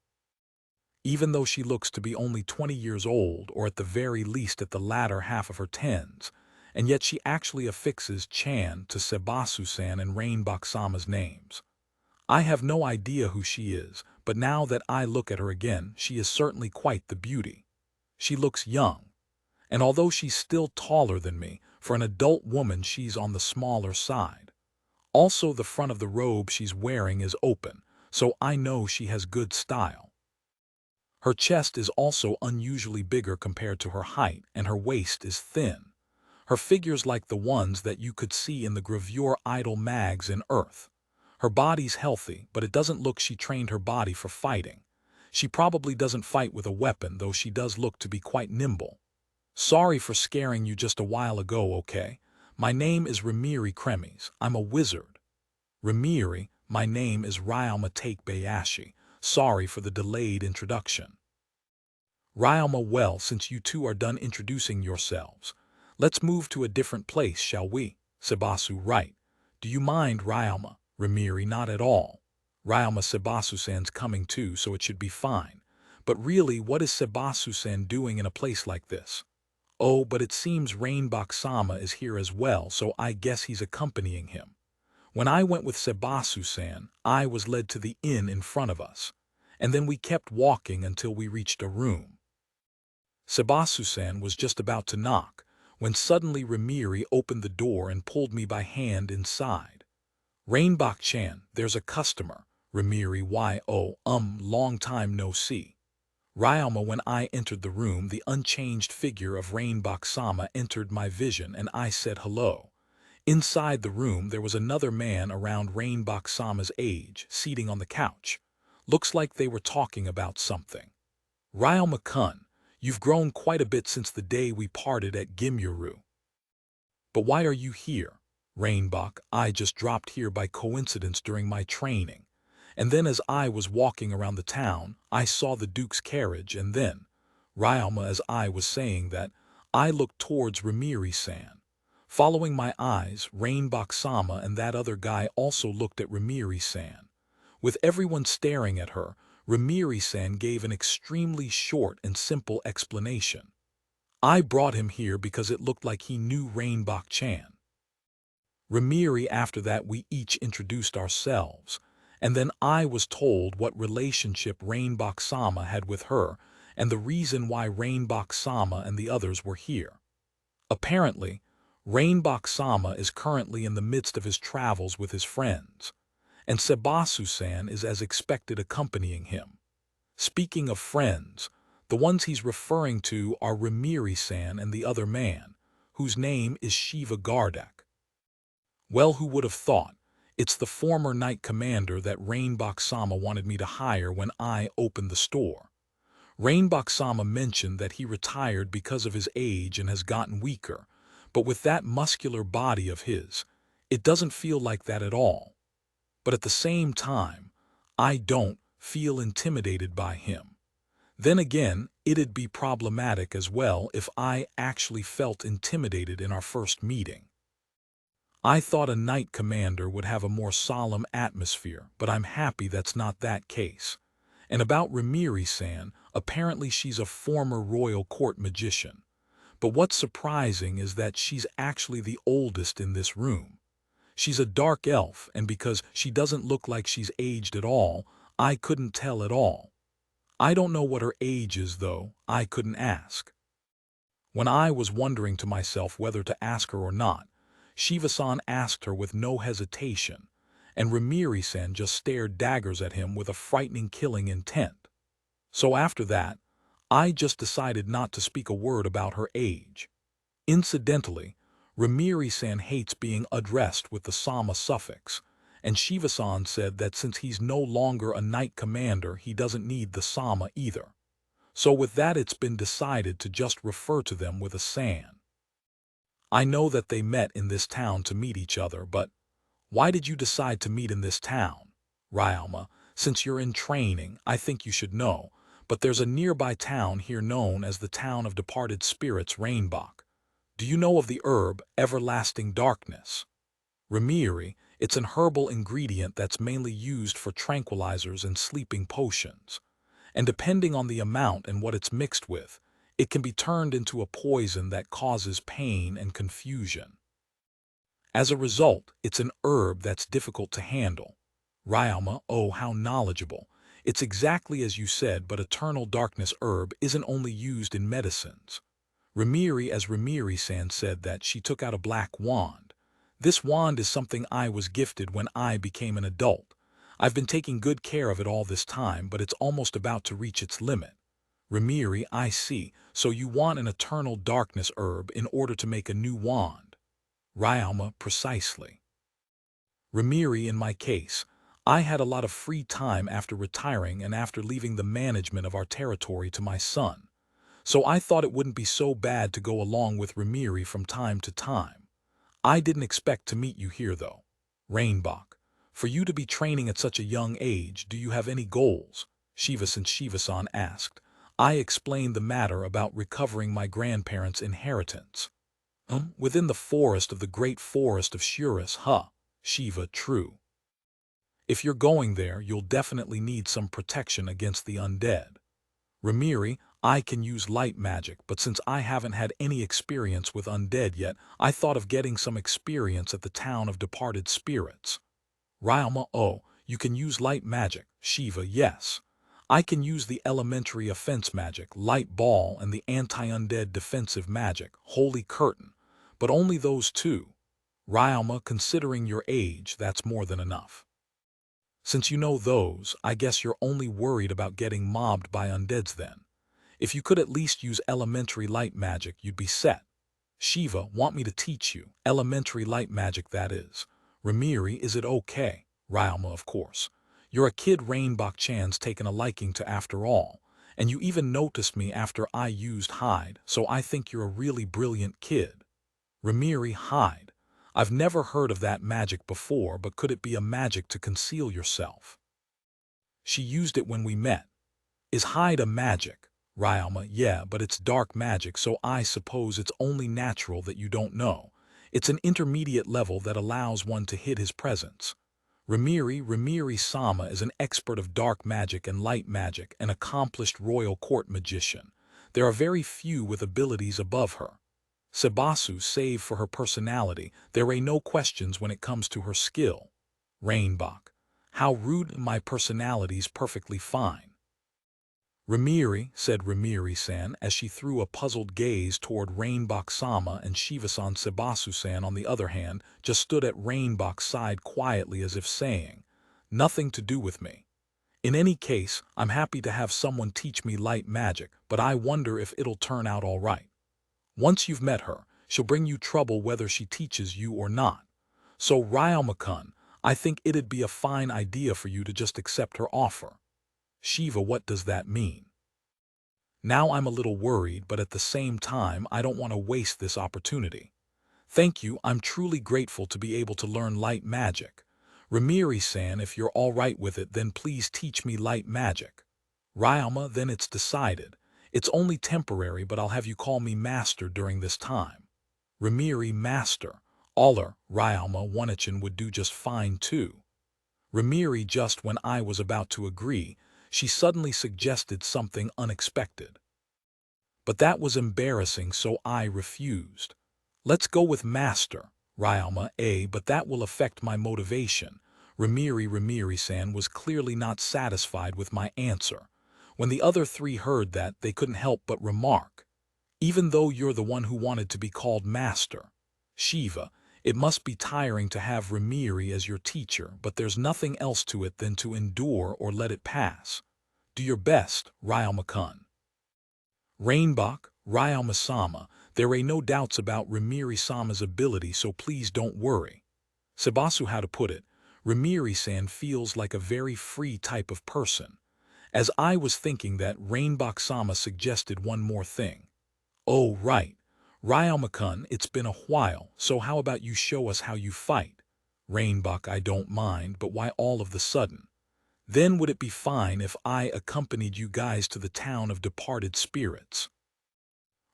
Even though she looks to be only 20 years old, or at the very least at the latter half of her tens, and yet she actually affixes Chan to Sebasu-san and Rainbok-sama's names. I have no idea who she is, but now that I look at her again, she is certainly quite the beauty. She looks young, and although she's still taller than me, for an adult woman she's on the smaller side. Also, the front of the robe she's wearing is open, so I know she has good style. Her chest is also unusually bigger compared to her height, and her waist is thin. Her figure's like the ones that you could see in the gravure idol mags in Earth. Her body's healthy, but it doesn't look she trained her body for fighting. She probably doesn't fight with a weapon, though she does look to be quite nimble. Sorry for scaring you just a while ago, okay? My name is Rimiri Kremis. I'm a wizard. Rimiri, my name is Ryalma Takebayashi. Sorry for the delayed introduction. Ryalma, well, since you two are done introducing yourselves, let's move to a different place, shall we? Sebasu, right. Do you mind, Ryalma? Rimiri, not at all. Ryalma, Sebasu-san's coming too, so it should be fine. But really, what is Sebasu-san doing in a place like this? Oh, but it seems Rainbok-sama is here as well, so I guess he's accompanying him. When I went with Sebasu-san, I was led to the inn in front of us, and then we kept walking until we reached a room. Sebasu-san was just about to knock, when suddenly Rimiri opened the door and pulled me by hand inside. Rainbok-chan, there's a customer. Rimiri, why, oh, long time no see. Ryoma, when I entered the room, the unchanged figure of Rainbox-sama entered my vision, and I said hello. Inside the room, there was another man around Rainbox-sama's age, seating on the couch. Looks like they were talking about something. Ryoma-kun, you've grown quite a bit since the day we parted at Gimyuru. But why are you here? Rainbok, I just dropped here by coincidence during my training. And then as I was walking around the town, I saw the Duke's carriage, and then, Ryoma, as I was saying that, I looked towards Ramiri-san. Following my eyes, Rainbox-sama and that other guy also looked at Ramiri-san. With everyone staring at her, Ramiri-san gave an extremely short and simple explanation. I brought him here because it looked like he knew Rainbock-chan. Ramiri, after that we each introduced ourselves, and then I was told what relationship Rainbock-sama had with her and the reason why Rainbock-sama and the others were here. Apparently, Rainbock-sama is currently in the midst of his travels with his friends, and Sebasu-san is as expected accompanying him. Speaking of friends, the ones he's referring to are Ramiri-san and the other man, whose name is Shiva Gardak. Well, who would have thought? It's the former knight commander that Rainbock-sama wanted me to hire when I opened the store. Rainbock-sama mentioned that he retired because of his age and has gotten weaker, but with that muscular body of his, it doesn't feel like that at all. But at the same time, I don't feel intimidated by him. Then again, it'd be problematic as well if I actually felt intimidated in our first meeting. I thought a knight commander would have a more solemn atmosphere, but I'm happy that's not that case. And about Ramiri-san, apparently she's a former royal court magician. But what's surprising is that she's actually the oldest in this room. She's a dark elf, and because she doesn't look like she's aged at all, I couldn't tell at all. I don't know what her age is, though. I couldn't ask. When I was wondering to myself whether to ask her or not, Shiva-san asked her with no hesitation, and Ramiri-san just stared daggers at him with a frightening killing intent. So after that, I just decided not to speak a word about her age. Incidentally, Ramiri-san hates being addressed with the sama suffix, and Shiva-san said that since he's no longer a knight commander, he doesn't need the sama either. So with that, it's been decided to just refer to them with a san. I know that they met in this town to meet each other, but why did you decide to meet in this town? Ryoma, since you're in training, I think you should know, but there's a nearby town here known as the Town of Departed Spirits, Rainbock. Do you know of the herb Everlasting Darkness? Ramiri, it's an herbal ingredient that's mainly used for tranquilizers and sleeping potions. And depending on the amount and what it's mixed with, it can be turned into a poison that causes pain and confusion. As a result, it's an herb that's difficult to handle. Ryoma, oh, how knowledgeable. It's exactly as you said, but Eternal Darkness herb isn't only used in medicines. Ramiri, as Ramiri-san said, that she took out a black wand. This wand is something I was gifted when I became an adult. I've been taking good care of it all this time, but it's almost about to reach its limit. Ramiri, I see. So you want an Eternal Darkness herb in order to make a new wand. Ryoma, precisely. Ramiri, in my case, I had a lot of free time after retiring and after leaving the management of our territory to my son. So I thought it wouldn't be so bad to go along with Ramiri from time to time. I didn't expect to meet you here, though. Rainbock, for you to be training at such a young age, do you have any goals? Shiva-san asked. I explained the matter about recovering my grandparents' inheritance. Within the forest of the great forest of Shuras, Shiva, true. If you're going there, you'll definitely need some protection against the undead. Ramiri, I can use light magic, but since I haven't had any experience with undead yet, I thought of getting some experience at the Town of Departed Spirits. Ryoma, oh, you can use light magic. Shiva, yes. I can use the elementary offense magic, light ball, and the anti-undead defensive magic, holy curtain, but only those two. Ryoma, considering your age, that's more than enough. Since you know those, I guess you're only worried about getting mobbed by undeads then. If you could at least use elementary light magic, you'd be set. Shiva, want me to teach you? Elementary light magic, that is. Ramiri, is it okay? Ryalma, of course. You're a kid Rainbok-chan's taken a liking to after all, and you even noticed me after I used hide, so I think you're a really brilliant kid. Ramiri, hide. I've never heard of that magic before, but could it be a magic to conceal yourself? She used it when we met. Is hide a magic? Ryalma, yeah, but it's dark magic, so I suppose it's only natural that you don't know. It's an intermediate level that allows one to hide his presence. Ramiri Sama is an expert of dark magic and light magic, an accomplished royal court magician. There are very few with abilities above her. Sebasu, save for her personality, there are no questions when it comes to her skill. Rainbok, how rude, my personality's perfectly fine. Ramiri, said Ramiri-san as she threw a puzzled gaze toward Rainbok-sama, and Shiva-san. Sebasu-san, on the other hand, just stood at Rainbok's side quietly as if saying, nothing to do with me. In any case, I'm happy to have someone teach me light magic, but I wonder if it'll turn out all right. Once you've met her, she'll bring you trouble whether she teaches you or not. So Ryalma-kun, I think it'd be a fine idea for you to just accept her offer. Shiva, what does that mean? Now I'm a little worried, but at the same time I don't want to waste this opportunity. Thank you, I'm truly grateful to be able to learn light magic. Ramiri-san, if you're all right with it, then please teach me light magic. Ryalma, then it's decided. It's only temporary, but I'll have you call me Master during this time. Ramiri, Master. Aller, Ryalma, Wanachin would do just fine too. Ramiri, just when I was about to agree, she suddenly suggested something unexpected. But that was embarrassing, so I refused. Let's go with Master. Ryalma, but that will affect my motivation. Ramiri-san was clearly not satisfied with my answer. When the other three heard that, they couldn't help but remark, even though you're the one who wanted to be called Master. Shiva, it must be tiring to have Ramiri as your teacher, but there's nothing else to it than to endure or let it pass. Do your best, Ryalma-kun. Rainbok, Ryalma-sama, there are no doubts about Ramiri-sama's ability, so please don't worry. Sebasu, how to put it, Ramiri-san feels like a very free type of person. As I was thinking that, Rainbok-sama suggested one more thing. Oh, right. Ryalma-kun, it's been a while, so how about you show us how you fight? Rainbok, I don't mind, but why all of the sudden? Then would it be fine if I accompanied you guys to the town of departed spirits?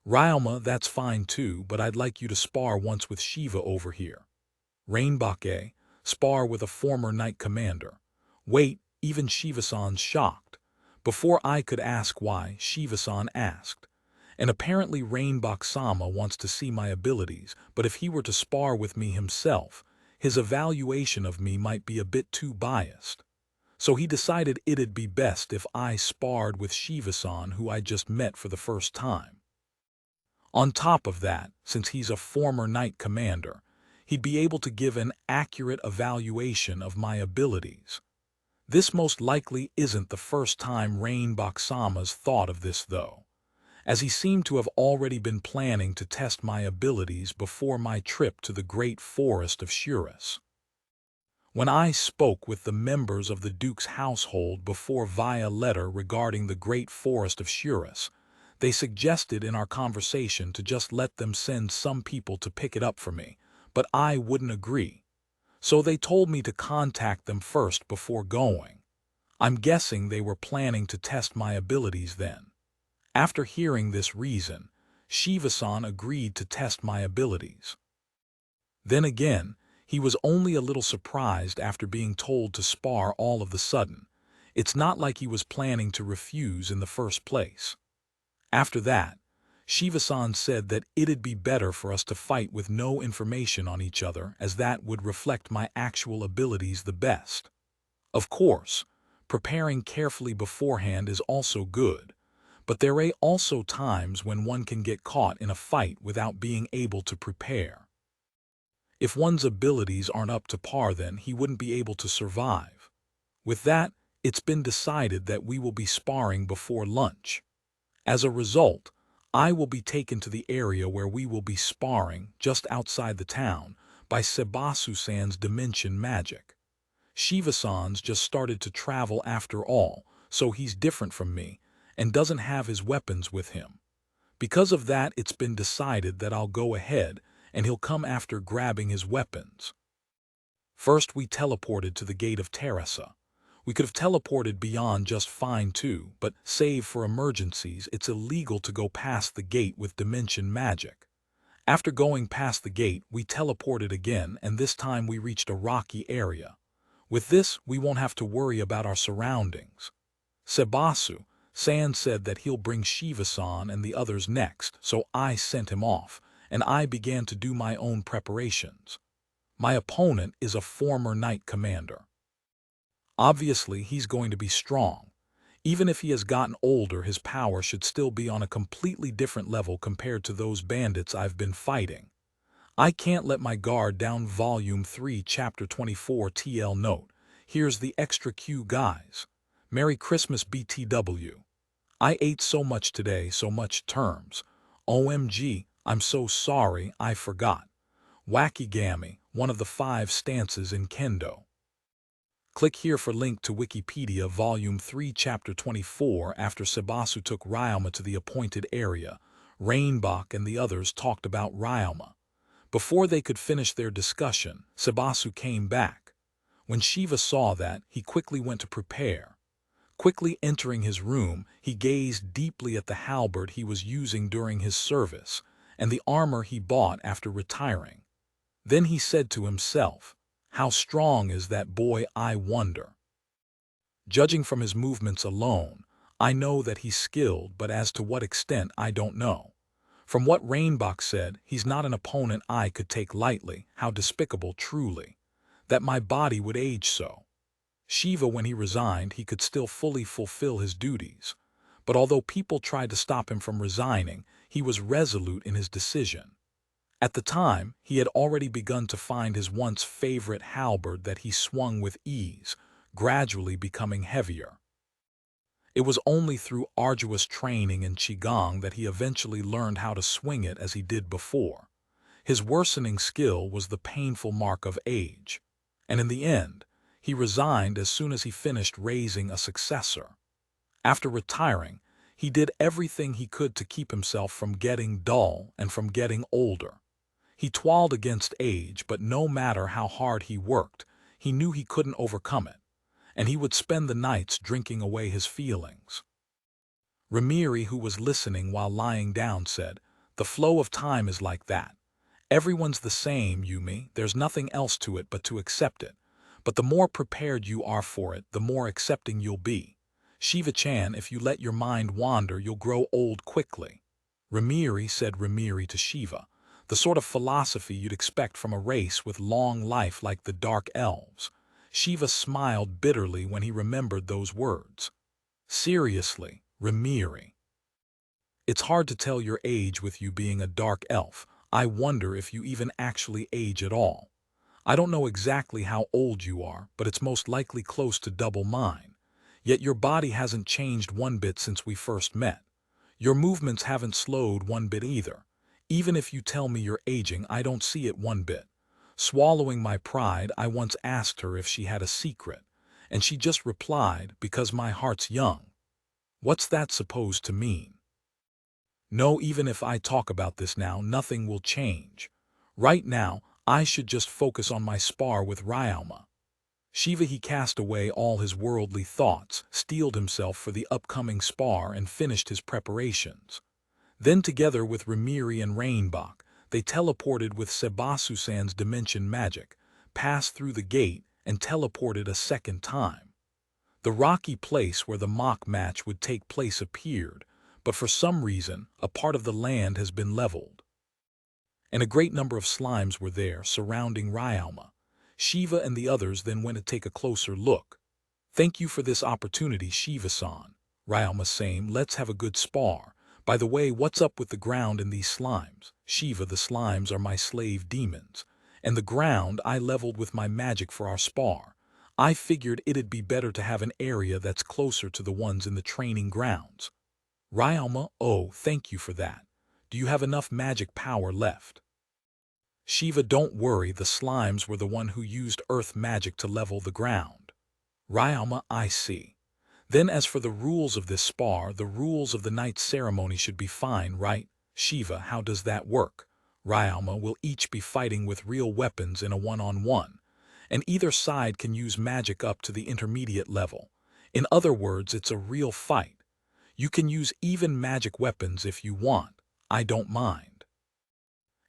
Ryalma, that's fine too, but I'd like you to spar once with Shiva over here. Rainbok, spar with a former knight commander. Wait, even Shiva-san's shocked. Before I could ask why, Shiva-san asked. And apparently Rainbok-sama wants to see my abilities, but if he were to spar with me himself, his evaluation of me might be a bit too biased. So he decided it'd be best if I sparred with Shiva-san, who I just met for the first time. On top of that, since he's a former knight commander, he'd be able to give an accurate evaluation of my abilities. This most likely isn't the first time Rainbok-sama's thought of this, though, as he seemed to have already been planning to test my abilities before my trip to the great forest of Shurus. When I spoke with the members of the Duke's household before via letter regarding the great forest of Shurus, they suggested in our conversation to just let them send some people to pick it up for me, but I wouldn't agree. So they told me to contact them first before going. I'm guessing they were planning to test my abilities then. After hearing this reason, Shiva-san agreed to test my abilities. Then again, he was only a little surprised after being told to spar all of the sudden. It's not like he was planning to refuse in the first place. After that, Shiva-san said that it'd be better for us to fight with no information on each other, as that would reflect my actual abilities the best. Of course, preparing carefully beforehand is also good, but there are also times when one can get caught in a fight without being able to prepare. If one's abilities aren't up to par, then he wouldn't be able to survive. With that, it's been decided that we will be sparring before lunch. As a result, I will be taken to the area where we will be sparring just outside the town by Sebasu-san's dimension magic. Shiva-san's just started to travel after all, so he's different from me and doesn't have his weapons with him. Because of that, it's been decided that I'll go ahead and he'll come after grabbing his weapons. First, we teleported to the gate of Terasa. We could have teleported beyond just fine too, but save for emergencies, it's illegal to go past the gate with dimension magic. After going past the gate, we teleported again, and this time we reached a rocky area. With this, we won't have to worry about our surroundings. Sebasu-san said that he'll bring Shiva-san and the others next, so I sent him off, and I began to do my own preparations. My opponent is a former knight commander. Obviously, he's going to be strong. Even if he has gotten older, his power should still be on a completely different level compared to those bandits I've been fighting. I can't let my guard down. Volume 3, Chapter 24 TL Note. Here's the extra Q, guys. Merry Christmas BTW. I ate so much today, so much terms. OMG, I'm so sorry, I forgot. Wakigami, one of the 5 stances in Kendo. Click here for link to Wikipedia Volume 3 Chapter 24. After Sebasu took Ryoma to the appointed area, Rainbach and the others talked about Ryoma. Before they could finish their discussion, Sebasu came back. When Shiva saw that, he quickly went to prepare. Quickly entering his room, he gazed deeply at the halberd he was using during his service, and the armor he bought after retiring. Then he said to himself, "How strong is that boy, I wonder?" Judging from his movements alone, I know that he's skilled, but as to what extent I don't know. From what Rainbach said, he's not an opponent I could take lightly. How despicable, truly. That my body would age so. Shiva, when he resigned, he could still fully fulfill his duties. But although people tried to stop him from resigning, he was resolute in his decision. At the time, he had already begun to find his once favorite halberd that he swung with ease, gradually becoming heavier. It was only through arduous training in Qigong that he eventually learned how to swing it as he did before. His worsening skill was the painful mark of age, and in the end, he resigned as soon as he finished raising a successor. After retiring, he did everything he could to keep himself from getting dull and from getting older. He toiled against age, but no matter how hard he worked, he knew he couldn't overcome it, and he would spend the nights drinking away his feelings. Ramiri, who was listening while lying down, said, "The flow of time is like that. Everyone's the same, Yumi. There's nothing else to it but to accept it. But the more prepared you are for it, the more accepting you'll be. Shiva-chan, if you let your mind wander, you'll grow old quickly." Ramiri said Ramiri to Shiva, the sort of philosophy you'd expect from a race with long life like the Dark Elves. Shiva smiled bitterly when he remembered those words. Seriously, Ramiri. It's hard to tell your age with you being a dark elf. I wonder if you even actually age at all. I don't know exactly how old you are, but it's most likely close to double mine. Yet your body hasn't changed one bit since we first met. Your movements haven't slowed one bit either. Even if you tell me you're aging, I don't see it one bit. Swallowing my pride, I once asked her if she had a secret, and she just replied, "Because my heart's young." What's that supposed to mean? No, even if I talk about this now, nothing will change. Right now, I should just focus on my spar with Ryoma. Shiva, he cast away all his worldly thoughts, steeled himself for the upcoming spar, and finished his preparations. Then together with Ramiri and Rainbach, they teleported with Sebasu-san's dimension magic, passed through the gate, and teleported a second time. The rocky place where the mock match would take place appeared, but for some reason, a part of the land has been leveled. And a great number of slimes were there, surrounding Ryoma. Shiva and the others then went to take a closer look. "Thank you for this opportunity, Shiva-san." Ryoma saying, "Let's have a good spar. By the way, what's up with the ground and these slimes?" Shiva, "The slimes are my slave demons, and the ground I leveled with my magic for our spar. I figured it'd be better to have an area that's closer to the ones in the training grounds. Ryalma, oh, thank you for that. Do you have enough magic power left? Shiva, don't worry, the slimes were the one who used earth magic to level the ground. Ryalma, I see. Then as for the rules of this spar, the rules of the night ceremony should be fine, right? Shiva, how does that work? Ryalma, will each be fighting with real weapons in a one-on-one, and either side can use magic up to the intermediate level. In other words, it's a real fight. You can use even magic weapons if you want. I don't mind.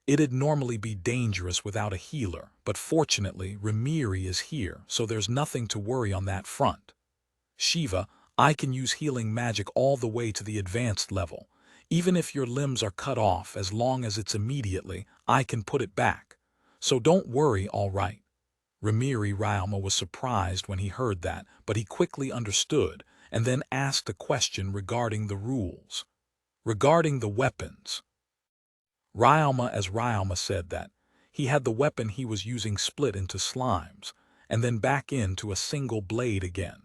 It'd normally be dangerous without a healer, but fortunately, Ramiri is here, so there's nothing to worry on that front. Shiva, I can use healing magic all the way to the advanced level. Even if your limbs are cut off, as long as it's immediately, I can put it back. So don't worry, all right. Ramiri Ryalma was surprised when he heard that, but he quickly understood, and then asked a question regarding the rules. Regarding the weapons. Ryalma said that he had the weapon he was using split into slimes, and then back into a single blade again.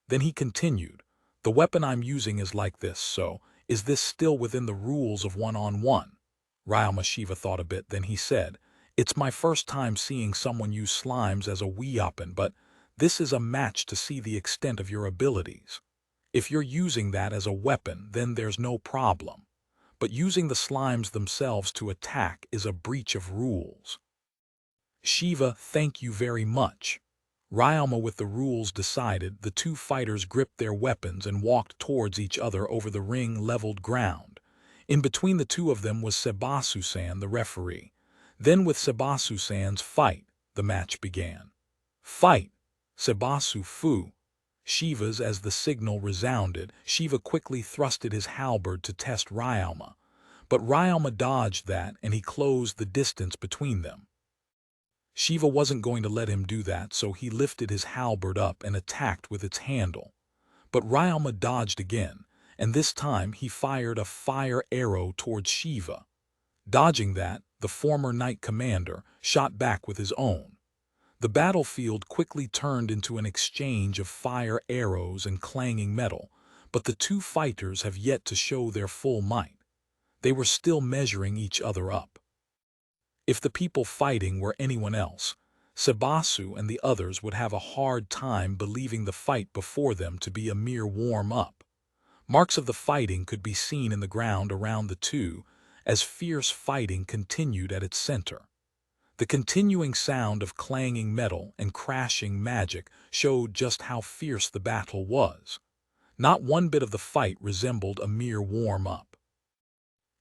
Then he continued, the weapon I'm using is like this, so is this still within the rules of one-on-one? Ryalma Shiva thought a bit, then he said, it's my first time seeing someone use slimes as a weapon, but this is a match to see the extent of your abilities. If you're using that as a weapon, then there's no problem. But using the slimes themselves to attack is a breach of rules. Shiva, thank you very much. Ryalma with the rules decided, the two fighters gripped their weapons and walked towards each other over the ring-leveled ground. In between the two of them was Sebasu-san, the referee. Then with Sebasu-san's fight, the match began. Fight! Sebasu fu! Shiva's as the signal resounded, Shiva quickly thrusted his halberd to test Ryalma. But Ryalma dodged that and he closed the distance between them. Shiva wasn't going to let him do that, so he lifted his halberd up and attacked with its handle. But Ryalma dodged again, and this time he fired a fire arrow towards Shiva. Dodging that, the former knight commander shot back with his own. The battlefield quickly turned into an exchange of fire arrows and clanging metal, but the two fighters have yet to show their full might. They were still measuring each other up. If the people fighting were anyone else, Sebasu and the others would have a hard time believing the fight before them to be a mere warm-up. Marks of the fighting could be seen in the ground around the two as fierce fighting continued at its center. The continuing sound of clanging metal and crashing magic showed just how fierce the battle was. Not one bit of the fight resembled a mere warm-up.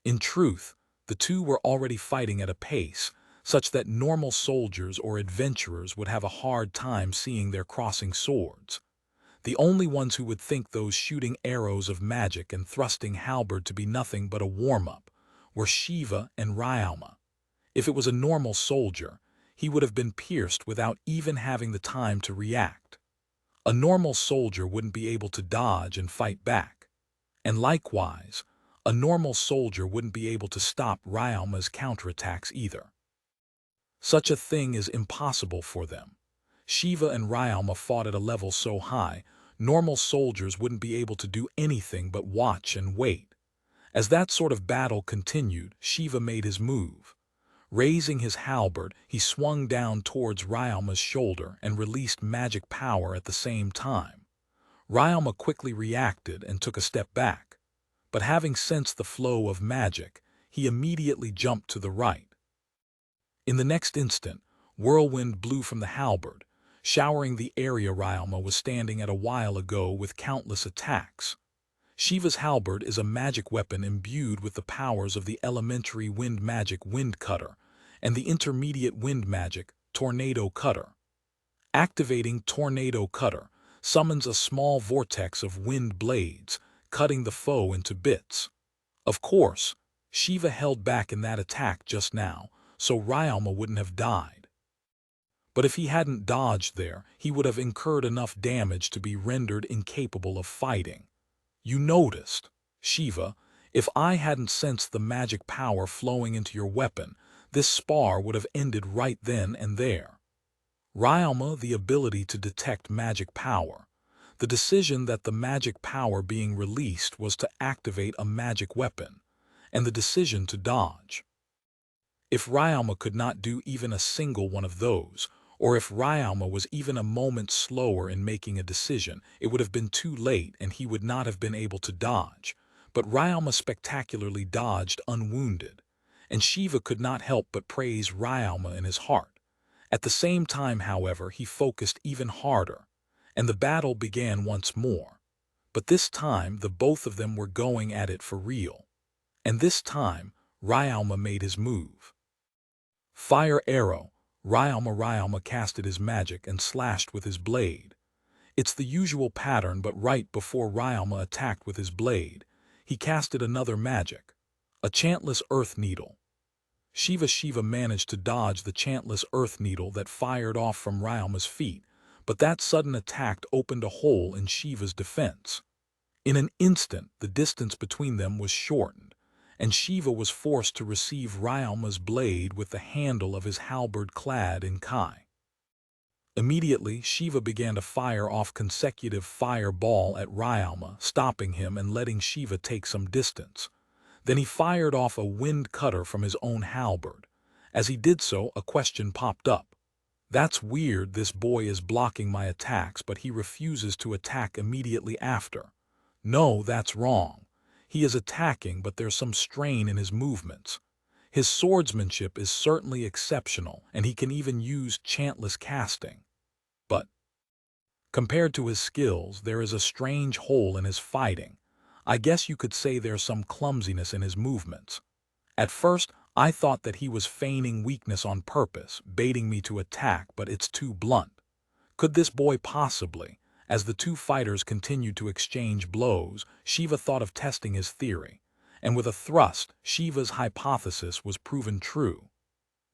In truth, the two were already fighting at a pace such that normal soldiers or adventurers would have a hard time seeing their crossing swords. The only ones who would think those shooting arrows of magic and thrusting halberd to be nothing but a warm-up were Shiva and Ryalma. If it was a normal soldier, he would have been pierced without even having the time to react. A normal soldier wouldn't be able to dodge and fight back. And likewise, a normal soldier wouldn't be able to stop Ryalma's counterattacks either. Such a thing is impossible for them. Shiva and Ryalma fought at a level so high, normal soldiers wouldn't be able to do anything but watch and wait. As that sort of battle continued, Shiva made his move. Raising his halberd, he swung down towards Ryalma's shoulder and released magic power at the same time. Ryalma quickly reacted and took a step back, but having sensed the flow of magic, he immediately jumped to the right. In the next instant, whirlwind blew from the halberd, showering the area Ryalma was standing at a while ago with countless attacks. Shiva's halberd is a magic weapon imbued with the powers of the elementary wind magic Wind Cutter and the intermediate wind magic Tornado Cutter. Activating Tornado Cutter summons a small vortex of wind blades, cutting the foe into bits. Of course, Shiva held back in that attack just now, so Ryalma wouldn't have died. But if he hadn't dodged there, he would have incurred enough damage to be rendered incapable of fighting. You noticed, Shiva, if I hadn't sensed the magic power flowing into your weapon, this spar would have ended right then and there. Ryalma, the ability to detect magic power. The decision that the magic power being released was to activate a magic weapon, and the decision to dodge. If Ryalma could not do even a single one of those, or if Ryalma was even a moment slower in making a decision, it would have been too late and he would not have been able to dodge. But Ryalma spectacularly dodged unwounded, and Shiva could not help but praise Ryalma in his heart. At the same time, however, he focused even harder, and the battle began once more. But this time the both of them were going at it for real. And this time, Ryalma made his move. Fire arrow. Ryalma casted his magic and slashed with his blade. It's the usual pattern, but right before Ryalma attacked with his blade, he casted another magic, a chantless earth needle. Shiva managed to dodge the chantless earth needle that fired off from Ryalma's feet, but that sudden attack opened a hole in Shiva's defense. In an instant, the distance between them was shortened, and Shiva was forced to receive Ryalma's blade with the handle of his halberd clad in kai. Immediately, Shiva began to fire off consecutive fireball at Ryalma, stopping him and letting Shiva take some distance. Then he fired off a wind cutter from his own halberd. As he did so, a question popped up. That's weird, this boy is blocking my attacks, but he refuses to attack immediately after. No, that's wrong. He is attacking, but there's some strain in his movements. His swordsmanship is certainly exceptional, and he can even use chantless casting. But compared to his skills, there is a strange hole in his fighting. I guess you could say there's some clumsiness in his movements. At first, I thought that he was feigning weakness on purpose, baiting me to attack, but it's too blunt. Could this boy possibly? As the two fighters continued to exchange blows, Shiva thought of testing his theory, and with a thrust, Shiva's hypothesis was proven true.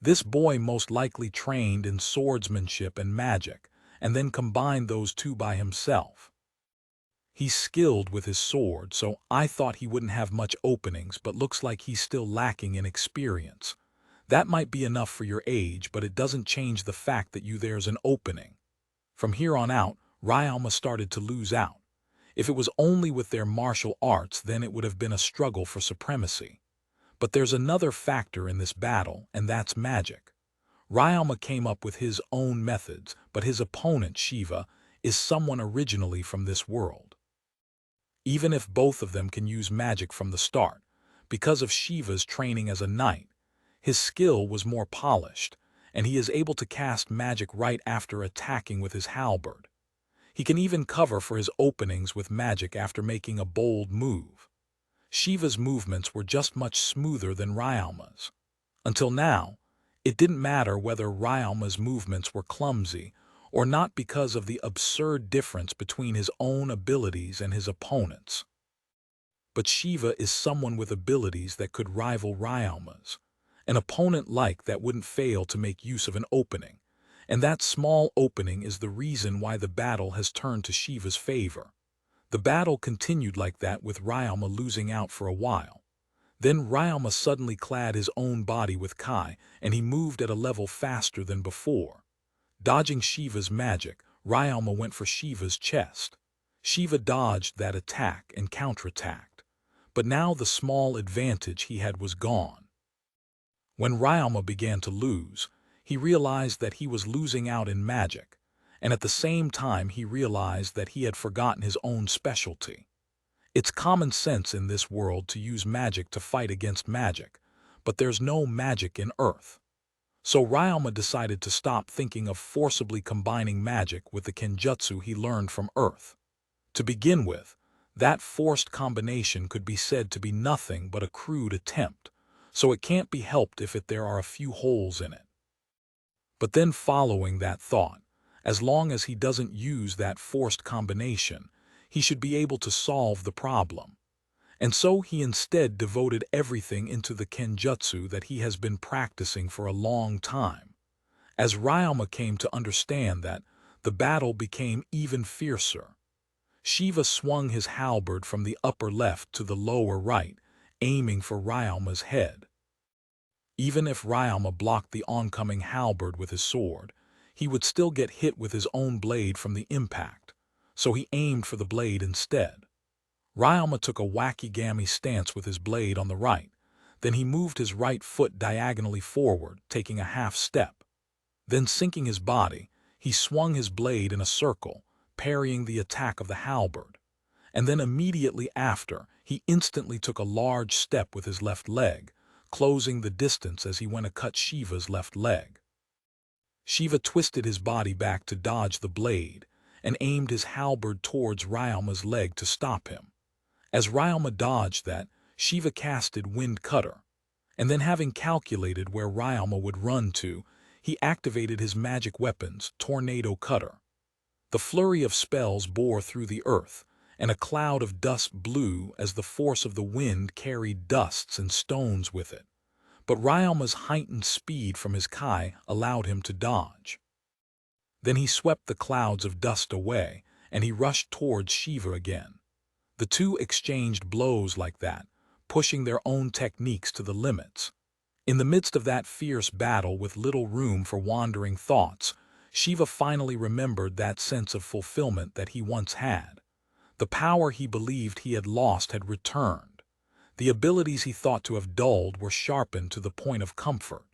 This boy most likely trained in swordsmanship and magic, and then combined those two by himself. He's skilled with his sword, so I thought he wouldn't have much openings, but looks like he's still lacking in experience. That might be enough for your age, but it doesn't change the fact that there's an opening. From here on out, Ryalma started to lose out. If it was only with their martial arts, then it would have been a struggle for supremacy. But there's another factor in this battle, and that's magic. Ryalma came up with his own methods, but his opponent, Shiva, is someone originally from this world. Even if both of them can use magic from the start, because of Shiva's training as a knight, his skill was more polished, and he is able to cast magic right after attacking with his halberd. He can even cover for his openings with magic after making a bold move. Shiva's movements were just much smoother than Ryalma's. Until now, it didn't matter whether Ryalma's movements were clumsy or not because of the absurd difference between his own abilities and his opponent's. But Shiva is someone with abilities that could rival Ryalma's. An opponent like that wouldn't fail to make use of an opening, and that small opening is the reason why the battle has turned to Shiva's favor. The battle continued like that with Ryalma losing out for a while. Then Ryalma suddenly clad his own body with kai, and he moved at a level faster than before. Dodging Shiva's magic, Ryalma went for Shiva's chest. Shiva dodged that attack and counterattacked. But now the small advantage he had was gone. When Ryalma began to lose, he realized that he was losing out in magic, and at the same time he realized that he had forgotten his own specialty. It's common sense in this world to use magic to fight against magic, but there's no magic in Earth. So Ryalma decided to stop thinking of forcibly combining magic with the kenjutsu he learned from Earth. To begin with, that forced combination could be said to be nothing but a crude attempt, so it can't be helped if there are a few holes in it. But then following that thought, as long as he doesn't use that forced combination, he should be able to solve the problem. And so he instead devoted everything into the kenjutsu that he has been practicing for a long time. As Ryalma came to understand that, the battle became even fiercer. Shiva swung his halberd from the upper left to the lower right, aiming for Ryalma's head. Even if Ryalma blocked the oncoming halberd with his sword, he would still get hit with his own blade from the impact, so he aimed for the blade instead. Ryalma took a wacky-gammy stance with his blade on the right. Then he moved his right foot diagonally forward, taking a half step. Then, sinking his body, he swung his blade in a circle, parrying the attack of the halberd. And then immediately after, he instantly took a large step with his left leg, closing the distance as he went to cut Shiva's left leg. Shiva twisted his body back to dodge the blade and aimed his halberd towards Ryalma's leg to stop him. As Ryalma dodged that, Shiva casted Wind Cutter, and then, having calculated where Ryalma would run to, he activated his magic weapons, Tornado Cutter. The flurry of spells bore through the earth, and a cloud of dust blew as the force of the wind carried dusts and stones with it. But Ryalma's heightened speed from his kai allowed him to dodge. Then he swept the clouds of dust away, and he rushed towards Shiva again. The two exchanged blows like that, pushing their own techniques to the limits. In the midst of that fierce battle with little room for wandering thoughts, Shiva finally remembered that sense of fulfillment that he once had. The power he believed he had lost had returned. The abilities he thought to have dulled were sharpened to the point of comfort.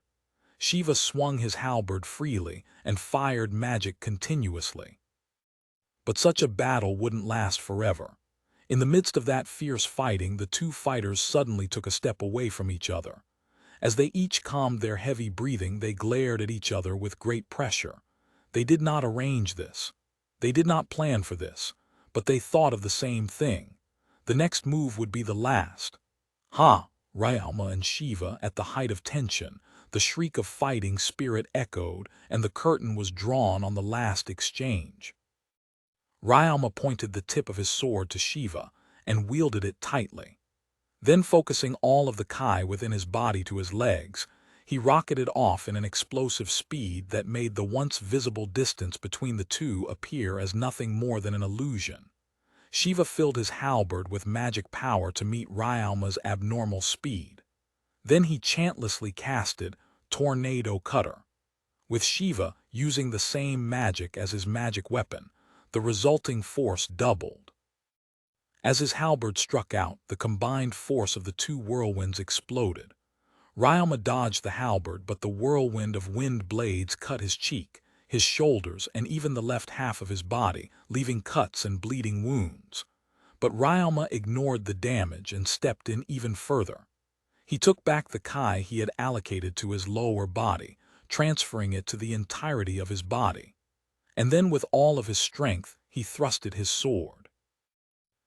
Shiva swung his halberd freely and fired magic continuously. But such a battle wouldn't last forever. In the midst of that fierce fighting, the two fighters suddenly took a step away from each other. As they each calmed their heavy breathing, they glared at each other with great pressure. They did not arrange this. They did not plan for this, but they thought of the same thing. The next move would be the last. Ha! Ryalma and Shiva, at the height of tension, the shriek of fighting spirit echoed, and the curtain was drawn on the last exchange. Ryalma pointed the tip of his sword to Shiva and wielded it tightly. Then, focusing all of the kai within his body to his legs, he rocketed off in an explosive speed that made the once visible distance between the two appear as nothing more than an illusion. Shiva filled his halberd with magic power to meet Ryalma's abnormal speed. Then he chantlessly casted Tornado Cutter. With Shiva using the same magic as his magic weapon, the resulting force doubled. As his halberd struck out, the combined force of the two whirlwinds exploded. Ryalma dodged the halberd, but the whirlwind of wind blades cut his cheek, his shoulders, and even the left half of his body, leaving cuts and bleeding wounds. But Ryalma ignored the damage and stepped in even further. He took back the kai he had allocated to his lower body, transferring it to the entirety of his body. And then, with all of his strength, he thrusted his sword.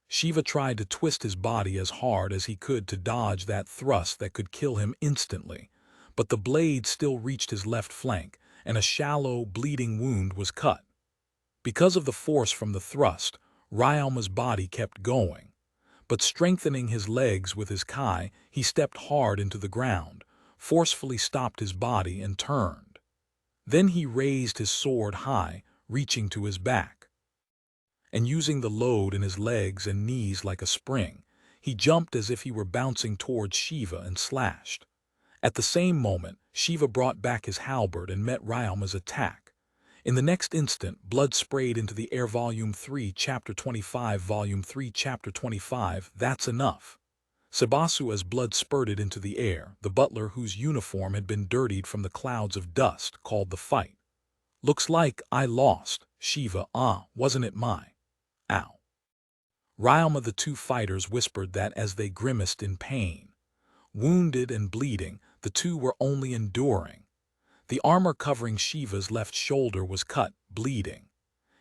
Shiva tried to twist his body as hard as he could to dodge that thrust that could kill him instantly, but the blade still reached his left flank, and a shallow, bleeding wound was cut. Because of the force from the thrust, Ryalma's body kept going. But strengthening his legs with his kai, he stepped hard into the ground, forcefully stopped his body, and turned. Then he raised his sword high, reaching to his back. And using the load in his legs and knees like a spring, he jumped as if he were bouncing towards Shiva and slashed. At the same moment, Shiva brought back his halberd and met Ryalma's attack. In the next instant, blood sprayed into the air. Volume 3, Chapter 25. Volume 3, Chapter 25. That's enough. Sabasu, as blood spurted into the air, the butler whose uniform had been dirtied from the clouds of dust, called the fight. Looks like I lost, Shiva. Wasn't it my? Ow. Ryalma. The two fighters whispered that as they grimaced in pain. Wounded and bleeding, the two were only enduring. The armor covering Shiva's left shoulder was cut, bleeding.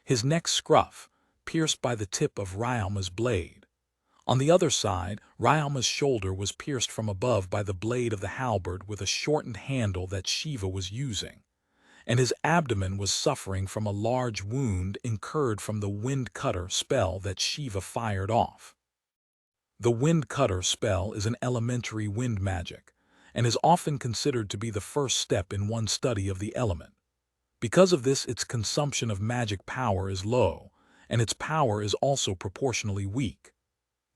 His neck scruff, pierced by the tip of Ryalma's blade. On the other side, Ryalma's shoulder was pierced from above by the blade of the halberd with a shortened handle that Shiva was using. And his abdomen was suffering from a large wound incurred from the Wind Cutter spell that Shiva fired off. The Wind Cutter spell is an elementary wind magic, and is often considered to be the first step in one's study of the element. Because of this, its consumption of magic power is low, and its power is also proportionally weak.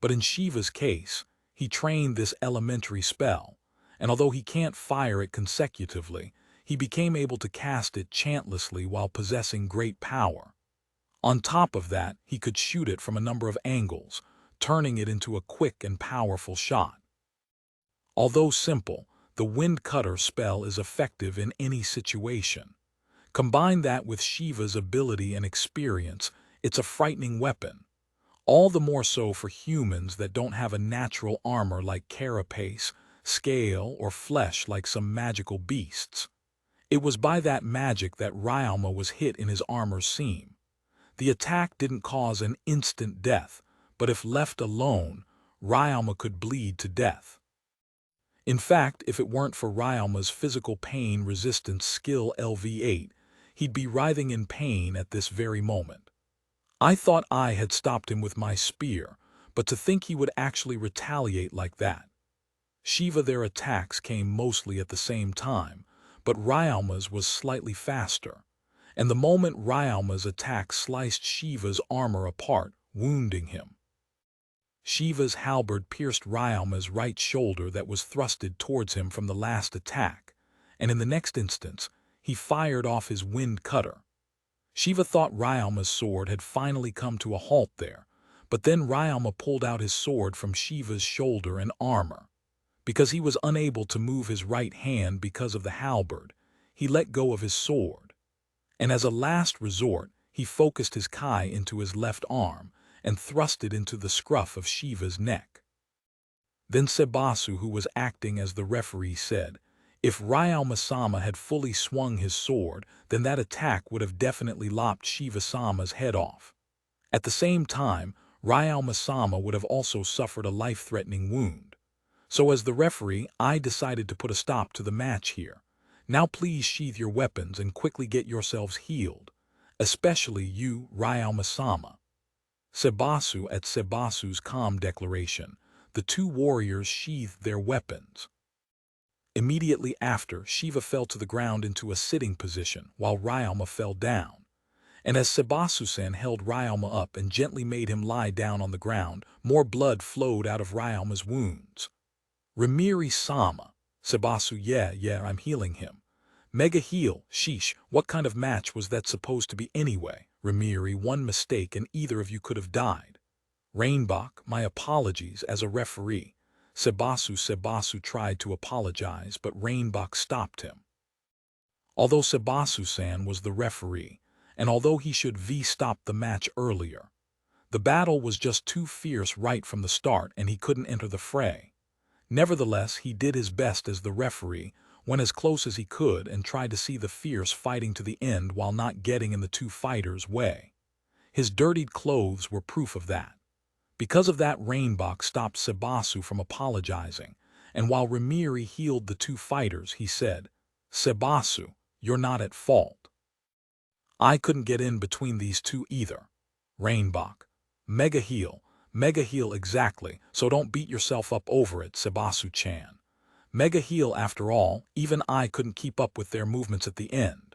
But in Shiva's case, he trained this elementary spell, and although he can't fire it consecutively, he became able to cast it chantlessly while possessing great power. On top of that, he could shoot it from a number of angles, turning it into a quick and powerful shot. Although simple, the wind cutter spell is effective in any situation. Combine that with Shiva's ability and experience, it's a frightening weapon. All the more so for humans that don't have a natural armor like carapace, scale, or flesh like some magical beasts. It was by that magic that Ryalma was hit in his armor's seam. The attack didn't cause an instant death, but if left alone, Ryalma could bleed to death. In fact, if it weren't for Ryalma's physical pain resistance skill LV8, he'd be writhing in pain at this very moment. I thought I had stopped him with my spear, but to think he would actually retaliate like that. Shiva, their attacks came mostly at the same time, but Ryalma's was slightly faster. And the moment Ryalma's attack sliced Shiva's armor apart, wounding him. Shiva's halberd pierced Ryalma's right shoulder that was thrusted towards him from the last attack, and in the next instance, he fired off his wind cutter. Shiva thought Ryalma's sword had finally come to a halt there, but then Ryalma pulled out his sword from Shiva's shoulder and armor. Because he was unable to move his right hand because of the halberd, he let go of his sword. And as a last resort, he focused his kai into his left arm and thrust it into the scruff of Shiva's neck. Then Sebasu, who was acting as the referee, said, if Ryalma-sama had fully swung his sword, then that attack would have definitely lopped Shiva-sama's head off. At the same time, Ryalma-sama would have also suffered a life-threatening wound. So as the referee, I decided to put a stop to the match here. Now please sheathe your weapons and quickly get yourselves healed, especially you, Ryalma-sama. Sebasu. At Sebasu's calm declaration, the two warriors sheathed their weapons. Immediately after, Shiva fell to the ground into a sitting position while Ryalma fell down. And as Sebasu-san held Ryalma up and gently made him lie down on the ground, more blood flowed out of Ryalma's wounds. Rimiri-sama. Sebasu, yeah, I'm healing him. Mega heal, sheesh, what kind of match was that supposed to be anyway? Rimiri, one mistake and either of you could have died. Rainbok, my apologies as a referee. Sebasu tried to apologize, but Rainbok stopped him. Although Sebasu-san was the referee, and although he should stop the match earlier, the battle was just too fierce right from the start and he couldn't enter the fray. Nevertheless, he did his best as the referee, went as close as he could and tried to see the fierce fighting to the end while not getting in the two fighters' way. His dirtied clothes were proof of that. Because of that, Rainbok stopped Sebasu from apologizing, and while Rimiri healed the two fighters, he said, Sebasu, you're not at fault. I couldn't get in between these two either. Rainbok, mega heal exactly, so don't beat yourself up over it, Sebasu-chan. Mega heal after all, even I couldn't keep up with their movements at the end.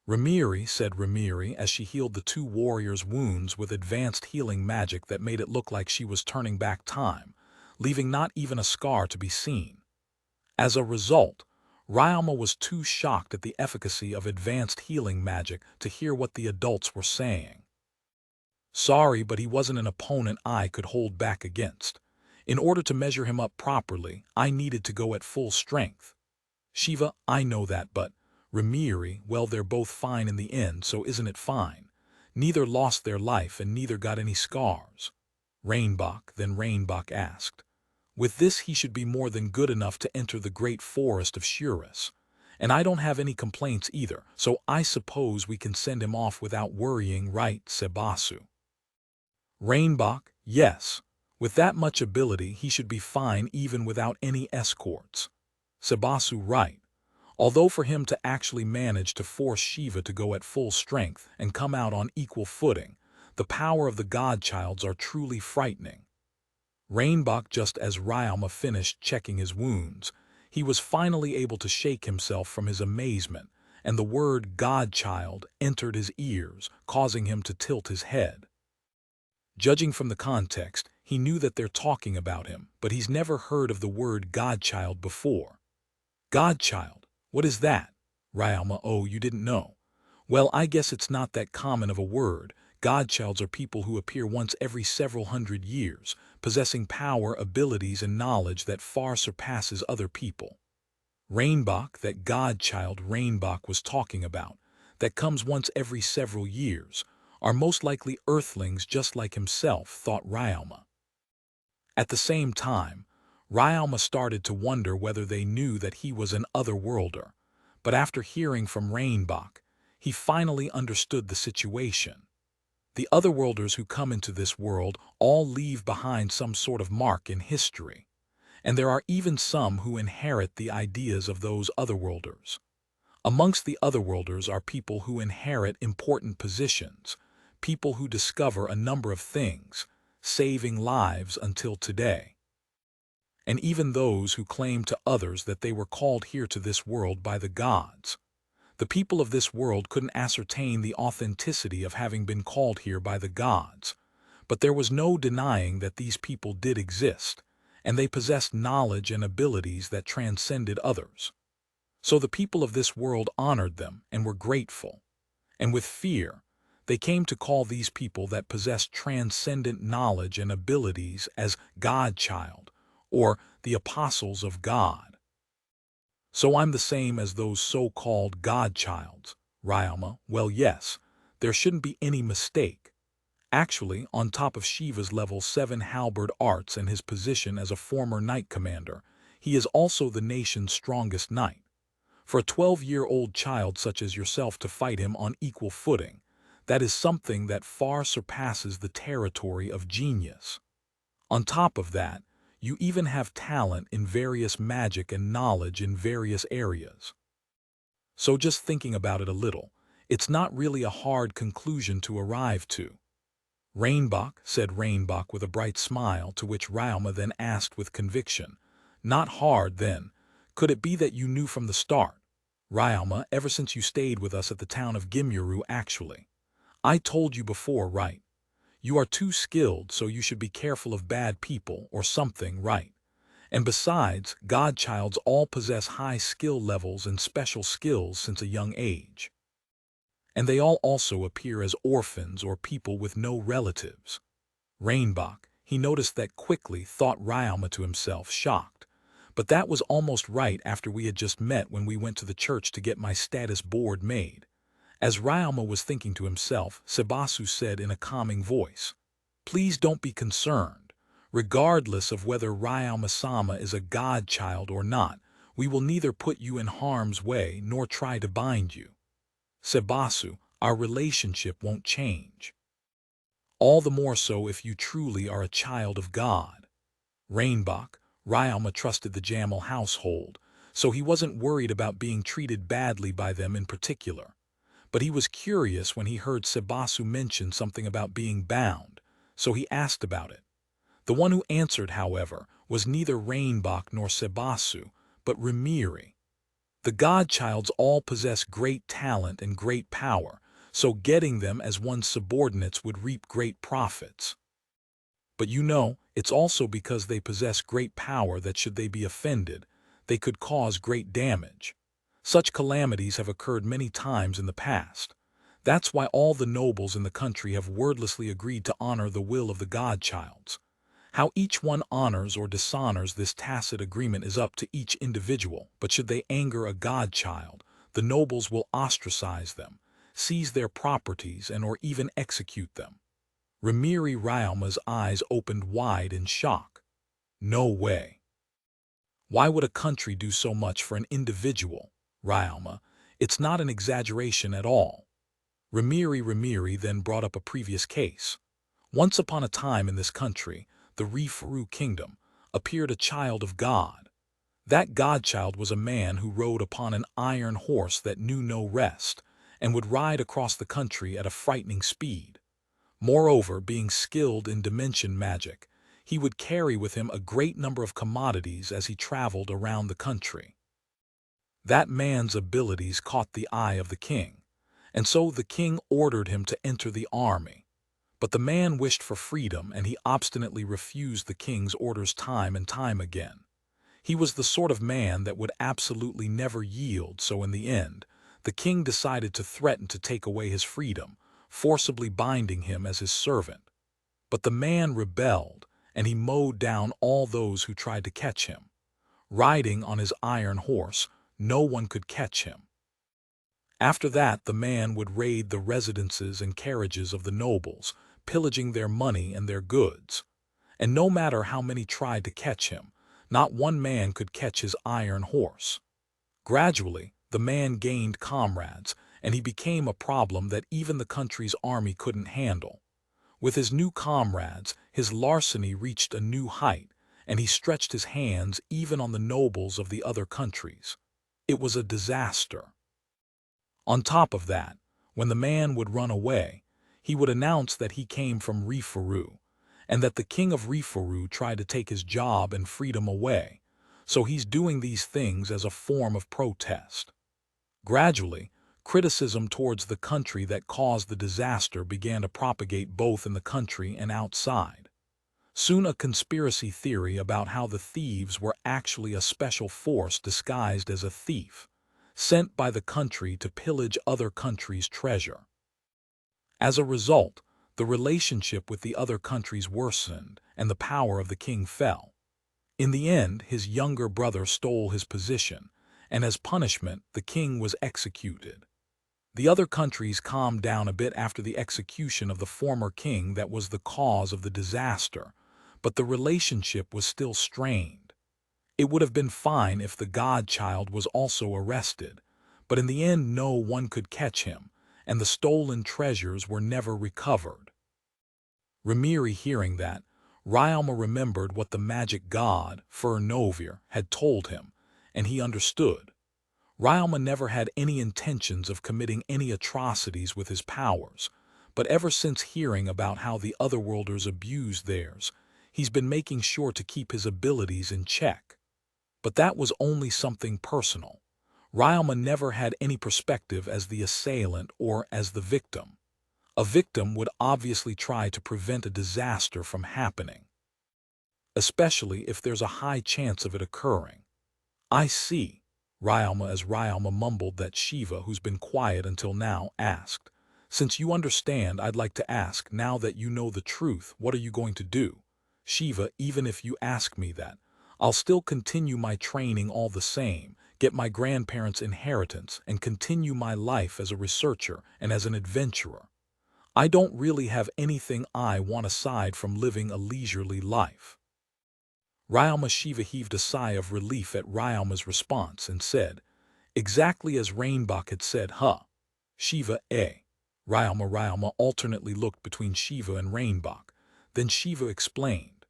Rimiri, said Rimiri as she healed the two warriors' wounds with advanced healing magic that made it look like she was turning back time, leaving not even a scar to be seen. As a result, Ryalma was too shocked at the efficacy of advanced healing magic to hear what the adults were saying. Sorry, but he wasn't an opponent I could hold back against. In order to measure him up properly, I needed to go at full strength. Shiva, I know that, but Rimiri, well, they're both fine in the end, so isn't it fine? Neither lost their life and neither got any scars. Rainbok, then Rainbok asked. With this he should be more than good enough to enter the great forest of Shurus. And I don't have any complaints either, so I suppose we can send him off without worrying, right, Sebasu? Rainbok, yes. With that much ability, he should be fine even without any escorts. Sebasu, right. Although for him to actually manage to force Shiva to go at full strength and come out on equal footing, the power of the godchilds are truly frightening. Rainbok, just as Ryalma finished checking his wounds, he was finally able to shake himself from his amazement, and the word godchild entered his ears, causing him to tilt his head. Judging from the context, he knew that they're talking about him, but he's never heard of the word godchild before. Godchild, what is that? Ryalma, oh, you didn't know. Well, I guess it's not that common of a word. Godchilds are people who appear once every several hundred years, possessing power, abilities, and knowledge that far surpasses other people. Rainbok, that godchild Rainbok was talking about, that comes once every several years, are most likely earthlings just like himself, thought Ryalma. At the same time, Ryalma started to wonder whether they knew that he was an otherworlder, but after hearing from Rainbok, he finally understood the situation. The otherworlders who come into this world all leave behind some sort of mark in history, and there are even some who inherit the ideas of those otherworlders. Amongst the otherworlders are people who inherit important positions, people who discover a number of things, saving lives until today. And even those who claim to others that they were called here to this world by the gods. The people of this world couldn't ascertain the authenticity of having been called here by the gods, but there was no denying that these people did exist, and they possessed knowledge and abilities that transcended others. So the people of this world honored them and were grateful, and with fear, they came to call these people that possessed transcendent knowledge and abilities as Godchild, or the apostles of God. So I'm the same as those so-called godchilds, Ryalma. Well, yes, there shouldn't be any mistake. Actually, on top of Shiva's level 7 halberd arts and his position as a former knight commander, he is also the nation's strongest knight. For a 12-year-old child such as yourself to fight him on equal footing, that is something that far surpasses the territory of genius. On top of that, you even have talent in various magic and knowledge in various areas. So just thinking about it a little, it's not really a hard conclusion to arrive to. Rainbok, said Rainbok with a bright smile, to which Ryalma then asked with conviction, not hard then. Could it be that you knew from the start? Ryalma, ever since you stayed with us at the town of Gimyuru, actually. I told you before, right? You are too skilled, so you should be careful of bad people or something, right? And besides, godchilds all possess high skill levels and special skills since a young age. And they all also appear as orphans or people with no relatives. Rainbok, he noticed that quickly, thought Ryalma to himself, shocked. But that was almost right after we had just met when we went to the church to get my status board made. As Ryalma was thinking to himself, Sebasu said in a calming voice, please don't be concerned. Regardless of whether Ryalma-sama is a godchild or not, we will neither put you in harm's way nor try to bind you. Sebasu, our relationship won't change. All the more so if you truly are a child of God. Rainbok, Ryalma trusted the Jamal household, so he wasn't worried about being treated badly by them in particular. But he was curious when he heard Sebasu mention something about being bound, so he asked about it. The one who answered, however, was neither Rainbok nor Sebasu, but Rimiri. The godchilds all possess great talent and great power, so getting them as one's subordinates would reap great profits. But you know, it's also because they possess great power that should they be offended, they could cause great damage. Such calamities have occurred many times in the past. That's why all the nobles in the country have wordlessly agreed to honor the will of the godchilds. How each one honors or dishonors this tacit agreement is up to each individual, but should they anger a godchild, the nobles will ostracize them, seize their properties, and or even execute them. Rimiri Ryalma's eyes opened wide in shock. No way. Why would a country do so much for an individual? Ryalma, it's not an exaggeration at all. Rimiri then brought up a previous case. Once upon a time in this country, the Rifaru kingdom, appeared a child of God. That godchild was a man who rode upon an iron horse that knew no rest, and would ride across the country at a frightening speed. Moreover, being skilled in dimension magic, he would carry with him a great number of commodities as he traveled around the country. That man's abilities caught the eye of the king, and so the king ordered him to enter the army. But the man wished for freedom, and he obstinately refused the king's orders time and time again. He was the sort of man that would absolutely never yield, so in the end, the king decided to threaten to take away his freedom, forcibly binding him as his servant. But the man rebelled, and he mowed down all those who tried to catch him. Riding on his iron horse, no one could catch him. After that, the man would raid the residences and carriages of the nobles, pillaging their money and their goods. And no matter how many tried to catch him, not one man could catch his iron horse. Gradually, the man gained comrades, and he became a problem that even the country's army couldn't handle. With his new comrades, his larceny reached a new height, and he stretched his hands even on the nobles of the other countries. It was a disaster. On top of that, when the man would run away, he would announce that he came from Rivalries, and that the king of Rivalries tried to take his job and freedom away, so he's doing these things as a form of protest. Gradually, criticism towards the country that caused the disaster began to propagate both in the country and outside. Soon a conspiracy theory about how the thieves were actually a special force disguised as a thief, sent by the country to pillage other countries' treasure. As a result, the relationship with the other countries worsened and the power of the king fell. In the end, his younger brother stole his position, and as punishment, the king was executed. The other countries calmed down a bit after the execution of the former king that was the cause of the disaster, but the relationship was still strained. It would have been fine if the godchild was also arrested, but in the end no one could catch him, and the stolen treasures were never recovered. Ramiri, hearing that, Ryalma remembered what the magic god, Fur-Novir, had told him, and he understood. Ryalma never had any intentions of committing any atrocities with his powers, but ever since hearing about how the otherworlders abused theirs, he's been making sure to keep his abilities in check. But that was only something personal. Ryalma never had any perspective as the assailant or as the victim. A victim would obviously try to prevent a disaster from happening, especially if there's a high chance of it occurring. I see, Ryalma, as Ryalma mumbled that Shiva, who's been quiet until now, asked, "Since you understand, I'd like to ask, now that you know the truth, what are you going to do?" Shiva, even if you ask me that, I'll still continue my training all the same, get my grandparents' inheritance, and continue my life as a researcher and as an adventurer. I don't really have anything I want aside from living a leisurely life. Ryalma. Shiva heaved a sigh of relief at Ryalma's response and said, exactly as Rainbok had said, huh? Shiva, eh? Ryalma alternately looked between Shiva and Rainbok. Then Shiva explained.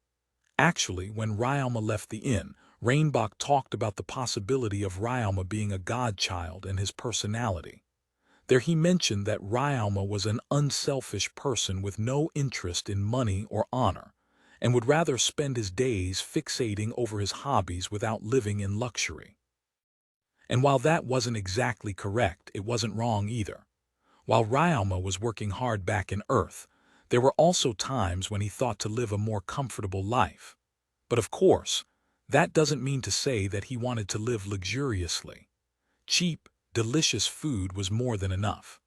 Actually, when Ryalma left the inn, Rainbok talked about the possibility of Ryalma being a godchild and his personality. There he mentioned that Ryalma was an unselfish person with no interest in money or honor, and would rather spend his days fixating over his hobbies without living in luxury. And while that wasn't exactly correct, it wasn't wrong either. While Ryalma was working hard back in Earth, there were also times when he thought to live a more comfortable life. But of course, that doesn't mean to say that he wanted to live luxuriously. Cheap, delicious food was more than enough.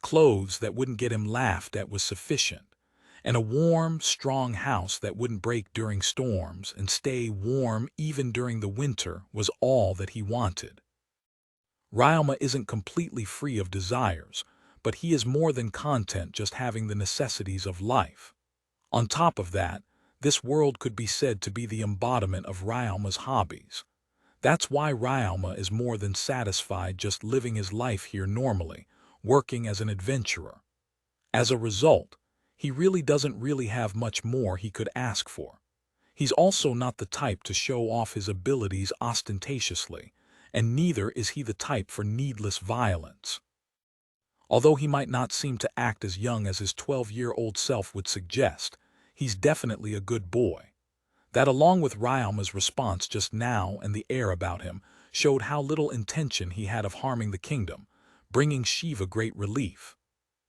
Clothes that wouldn't get him laughed at was sufficient. And a warm, strong house that wouldn't break during storms and stay warm even during the winter was all that he wanted. Ryalma isn't completely free of desires, but he is more than content just having the necessities of life. On top of that, this world could be said to be the embodiment of Ryalma's hobbies. That's why Ryalma is more than satisfied just living his life here normally, working as an adventurer. As a result, he really doesn't really have much more he could ask for. He's also not the type to show off his abilities ostentatiously, and neither is he the type for needless violence. Although he might not seem to act as young as his 12-year-old self would suggest, he's definitely a good boy. That, along with Ryalma's response just now and the air about him, showed how little intention he had of harming the kingdom, bringing Shiva great relief.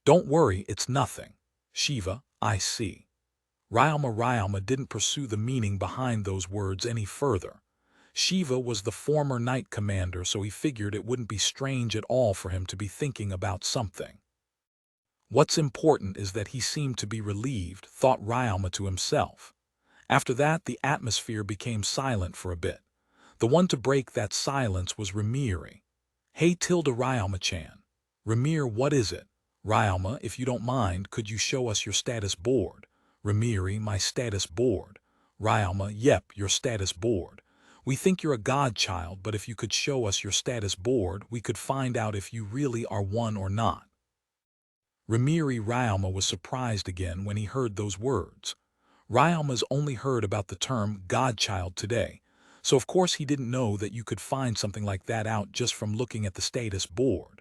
Don't worry, it's nothing. Shiva, I see. Ryalma didn't pursue the meaning behind those words any further. Shiva was the former knight commander, so he figured it wouldn't be strange at all for him to be thinking about something. What's important is that he seemed to be relieved, thought Ryalma to himself. After that, the atmosphere became silent for a bit. The one to break that silence was Ramiri. Hey Ryalma-chan. Ramir, what is it? Ryalma, if you don't mind, could you show us your status board? Ramiri, my status board. Ryalma, yep, your status board. We think you're a godchild, but if you could show us your status board, we could find out if you really are one or not. Ramiri Ryalma was surprised again when he heard those words. Ryalma's only heard about the term godchild today, so of course he didn't know that you could find something like that out just from looking at the status board.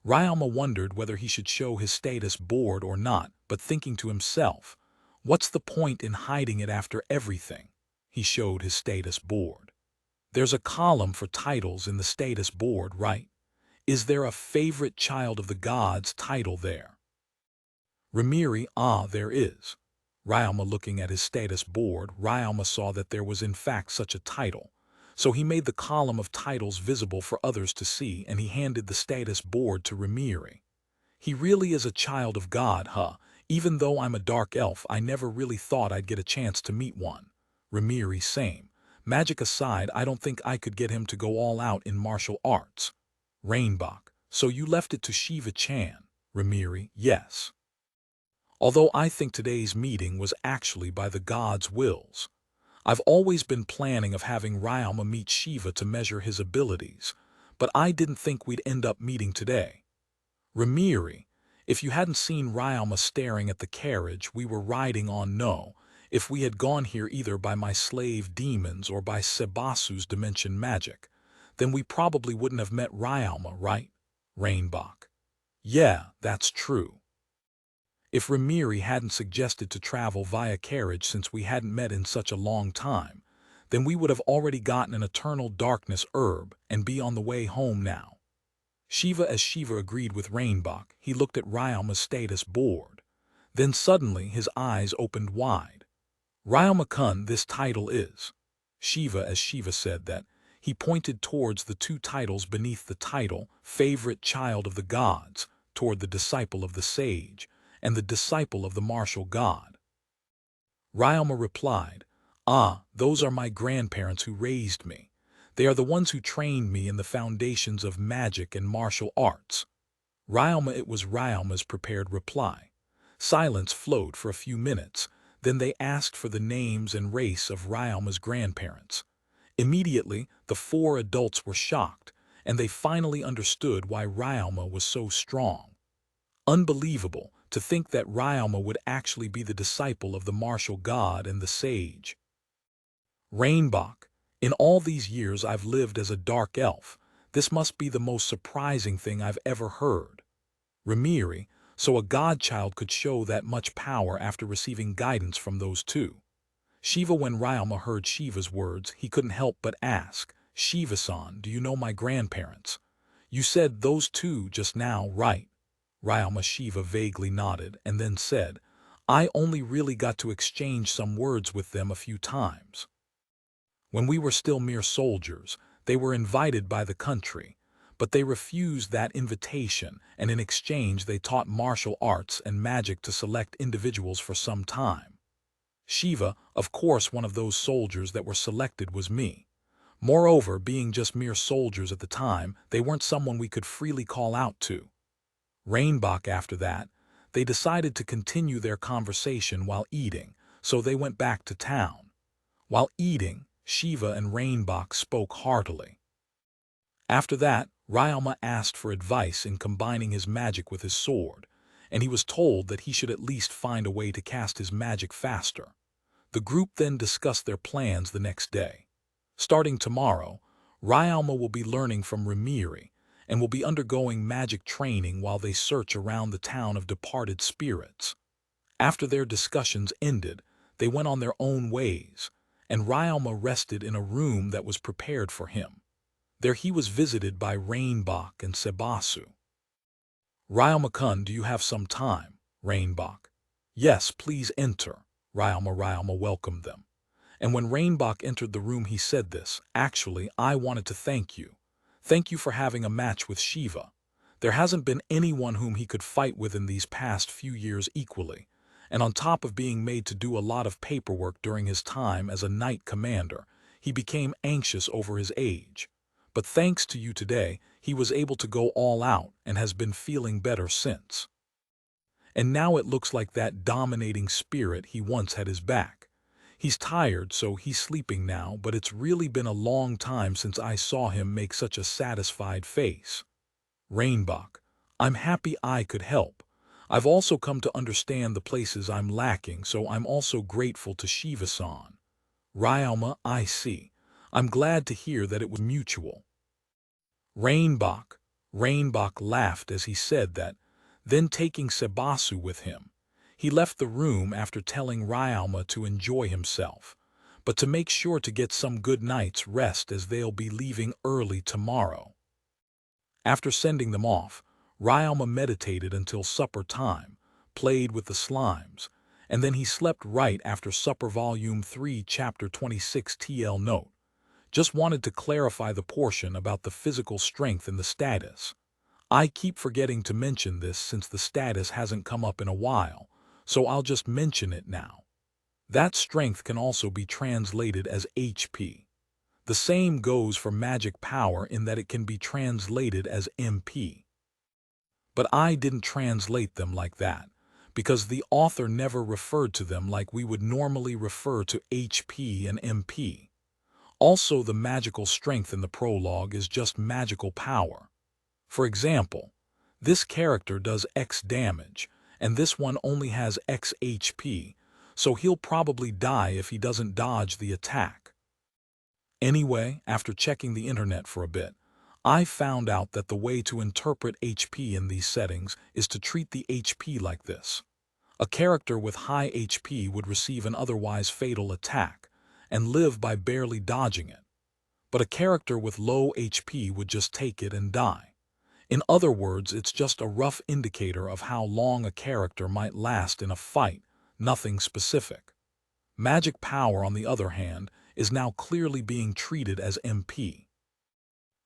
Ryalma wondered whether he should show his status board or not, but thinking to himself, what's the point in hiding it after everything? He showed his status board. There's a column for titles in the status board, right? Is there a favorite child of the gods title there? Ramiri, there is. Ryalma looking at his status board, Ryalma saw that there was in fact such a title. So he made the column of titles visible for others to see, and he handed the status board to Ramiri. He really is a child of God, huh? Even though I'm a dark elf, I never really thought I'd get a chance to meet one. Ramiri, same. Magic aside, I don't think I could get him to go all out in martial arts. Rainbach, so you left it to Shiva-chan. Ramiri, yes. Although I think today's meeting was actually by the gods' wills. I've always been planning of having Ryalma meet Shiva to measure his abilities, but I didn't think we'd end up meeting today. Ramiri, if you hadn't seen Ryalma staring at the carriage we were riding on, no, if we had gone here either by my slave demons or by Sebasu's dimension magic, then we probably wouldn't have met Ryalma, right? Rainbach. Yeah, that's true. If Ramiri hadn't suggested to travel via carriage since we hadn't met in such a long time, then we would have already gotten an eternal darkness herb and be on the way home now. Shiva, as Shiva agreed with Rainbach, he looked at Ryalma's status board. Then suddenly his eyes opened wide. Ryalma-kun, this title is. Shiva, as Shiva said that, he pointed towards the two titles beneath the title, Favorite Child of the Gods, toward the Disciple of the Sage, and the Disciple of the Martial God. Ryalma replied, those are my grandparents who raised me. They are the ones who trained me in the foundations of magic and martial arts. Ryalma, it was Ryalma's prepared reply. Silence flowed for a few minutes, then they asked for the names and race of Ryalma's grandparents. Immediately, the four adults were shocked, and they finally understood why Ryalma was so strong. Unbelievable to think that Ryalma would actually be the disciple of the martial god and the sage. Rainbach, in all these years I've lived as a dark elf, this must be the most surprising thing I've ever heard. Ramiri, so a godchild could show that much power after receiving guidance from those two. Shiva, when Ryalma heard Shiva's words, he couldn't help but ask, Shiva-san, do you know my grandparents? You said those two just now, right? Ryalma. Shiva vaguely nodded and then said, I only really got to exchange some words with them a few times. When we were still mere soldiers, they were invited by the country, but they refused that invitation, and in exchange they taught martial arts and magic to select individuals for some time. Shiva, of course one of those soldiers that were selected was me. Moreover, being just mere soldiers at the time, they weren't someone we could freely call out to. Rainbach, after that, they decided to continue their conversation while eating, so they went back to town. While eating, Shiva and Rainbach spoke heartily. After that, Ryalma asked for advice in combining his magic with his sword, and he was told that he should at least find a way to cast his magic faster. The group then discussed their plans the next day. Starting tomorrow, Ryalma will be learning from Ramiri, and will be undergoing magic training while they search around the town of departed spirits. After their discussions ended, they went on their own ways, and Ryalma rested in a room that was prepared for him. There he was visited by Rainbach and Sebasu. Ryalma-kun, do you have some time? Rainbach. Yes, please enter. Ryalma welcomed them. And when Rainbach entered the room he said this, "Actually, I wanted to thank you. Thank you for having a match with Shiva. There hasn't been anyone whom he could fight with in these past few years equally, and on top of being made to do a lot of paperwork during his time as a knight commander, he became anxious over his age. But thanks to you today, he was able to go all out and has been feeling better since. And now it looks like that dominating spirit he once had his back. He's tired, so he's sleeping now, but it's really been a long time since I saw him make such a satisfied face." Rainbach: "I'm happy I could help. I've also come to understand the places I'm lacking, so I'm also grateful to Shiva-san." Ryalma: "I see. I'm glad to hear that it was mutual." Rainbach. Rainbach laughed as he said that, then taking Sebasu with him, he left the room after telling Ryalma to enjoy himself, but to make sure to get some good night's rest as they'll be leaving early tomorrow. After sending them off, Ryalma meditated until supper time, played with the slimes, and then he slept right after supper. Volume 3, Chapter 26 TL Note. Just wanted to clarify the portion about the physical strength and the status. I keep forgetting to mention this since the status hasn't come up in a while, so I'll just mention it now. That strength can also be translated as HP. The same goes for magic power in that it can be translated as MP. But I didn't translate them like that, because the author never referred to them like we would normally refer to HP and MP. Also, the magical strength in the prologue is just magical power. For example, this character does X damage, and this one only has X HP, so he'll probably die if he doesn't dodge the attack. Anyway, after checking the internet for a bit, I found out that the way to interpret HP in these settings is to treat the HP like this. A character with high HP would receive an otherwise fatal attack, and live by barely dodging it. But a character with low HP would just take it and die. In other words, it's just a rough indicator of how long a character might last in a fight, nothing specific. Magic power, on the other hand, is now clearly being treated as MP.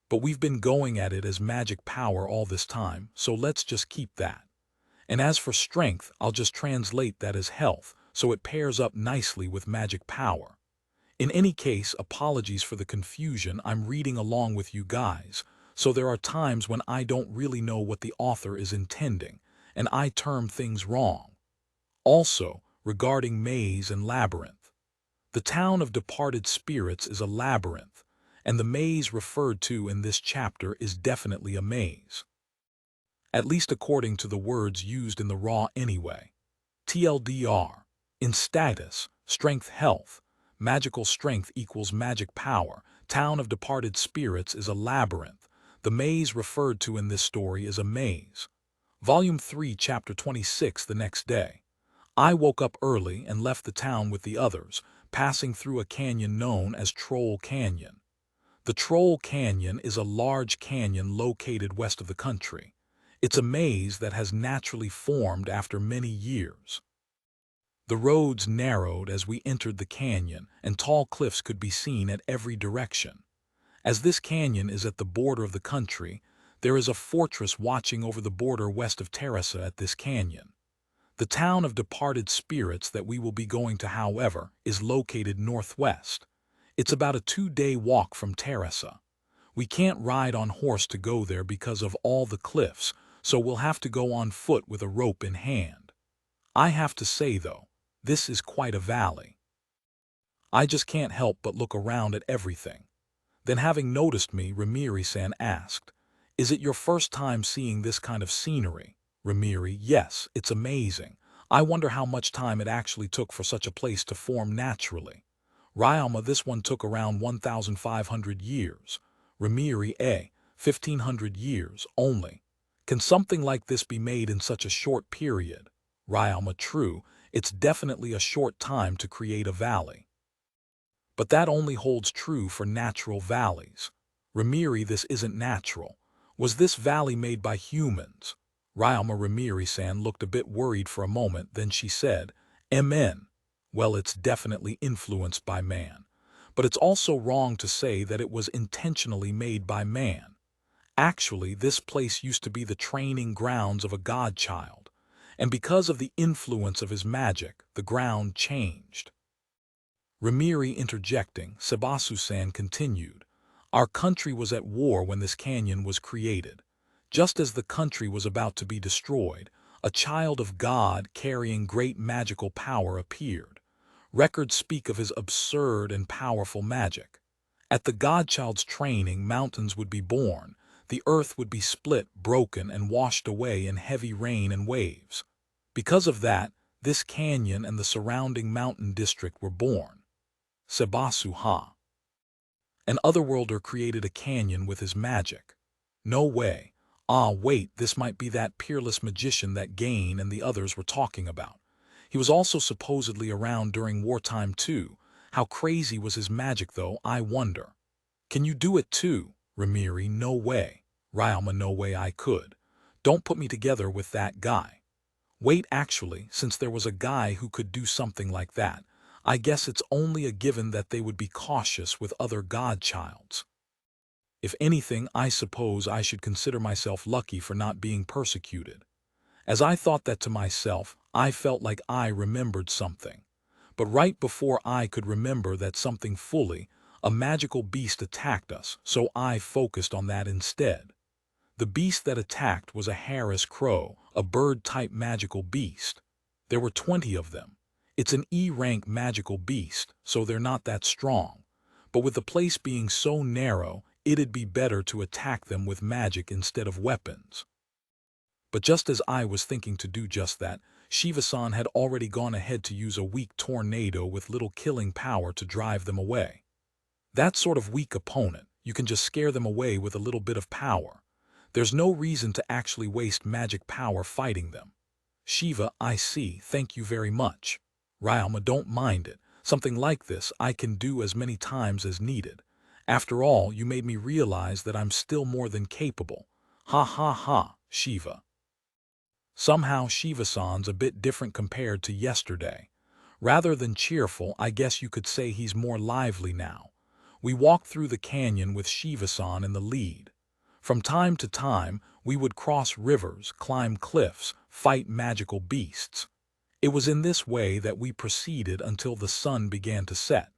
But we've been going at it as magic power all this time, so let's just keep that. And as for strength, I'll just translate that as health, so it pairs up nicely with magic power. In any case, apologies for the confusion. I'm reading along with you guys, so there are times when I don't really know what the author is intending, and I term things wrong. Also, regarding maze and labyrinth. The town of departed spirits is a labyrinth, and the maze referred to in this chapter is definitely a maze. At least according to the words used in the raw anyway. TLDR. In status, strength health, magical strength equals magic power, town of departed spirits is a labyrinth. The maze referred to in this story is a maze. Volume 3, Chapter 26. The next day, I woke up early and left the town with the others, passing through a canyon known as Troll Canyon. The Troll Canyon is a large canyon located west of the country. It's a maze that has naturally formed after many years. The roads narrowed as we entered the canyon, and tall cliffs could be seen at every direction. As this canyon is at the border of the country, there is a fortress watching over the border west of Terasa at this canyon. The town of departed spirits that we will be going to, however, is located northwest. It's about a 2-day walk from Terasa. We can't ride on horse to go there because of all the cliffs, so we'll have to go on foot with a rope in hand. I have to say, though, this is quite a valley. I just can't help but look around at everything. Then, having noticed me, Ramiri-san asked, "Is it your first time seeing this kind of scenery?" Ramiri: "Yes, it's amazing. I wonder how much time it actually took for such a place to form naturally." Ryalma: "This one took around 1,500 years. Ramiri: 1,500 years only. Can something like this be made in such a short period?" Ryalma: "True, it's definitely a short time to create a valley. But that only holds true for natural valleys." Ramiri: "This isn't natural. Was this valley made by humans?" Ryalma: "Ramiri-san looked a bit worried for a moment, then she said, MN. Well, it's definitely influenced by man. But it's also wrong to say that it was intentionally made by man. Actually, this place used to be the training grounds of a godchild, and because of the influence of his magic, the ground changed. Rimiri interjecting, Sebasu-san continued, "Our country was at war when this canyon was created. Just as the country was about to be destroyed, a child of God carrying great magical power appeared. Records speak of his absurd and powerful magic. At the godchild's training, mountains would be born, the earth would be split, broken, and washed away in heavy rain and waves. Because of that, this canyon and the surrounding mountain district were born. Sebasu ha. An otherworlder created a canyon with his magic. No way. Ah, wait, this might be that peerless magician that Gain and the others were talking about. He was also supposedly around during wartime too. How crazy was his magic though, I wonder. Can you do it too? Rimiri, no way. Ryoma, no way I could. Don't put me together with that guy. Wait, actually, since there was a guy who could do something like that, I guess it's only a given that they would be cautious with other godchilds. If anything, I suppose I should consider myself lucky for not being persecuted. As I thought that to myself, I felt like I remembered something. But right before I could remember that something fully, a magical beast attacked us, so I focused on that instead. The beast that attacked was a Harris crow, a bird-type magical beast. There were 20 of them. It's an E-rank magical beast, so they're not that strong. But with the place being so narrow, it'd be better to attack them with magic instead of weapons. But just as I was thinking to do just that, Shiva-san had already gone ahead to use a weak tornado with little killing power to drive them away. That sort of weak opponent, you can just scare them away with a little bit of power. There's no reason to actually waste magic power fighting them. Shiva, I see, thank you very much. Ryoma, don't mind it. Something like this I can do as many times as needed. After all, you made me realize that I'm still more than capable. Ha ha ha, Shiva. Somehow Shiva-san's a bit different compared to yesterday. Rather than cheerful, I guess you could say he's more lively now. We walked through the canyon with Shiva-san in the lead. From time to time, we would cross rivers, climb cliffs, fight magical beasts. It was in this way that we proceeded until the sun began to set.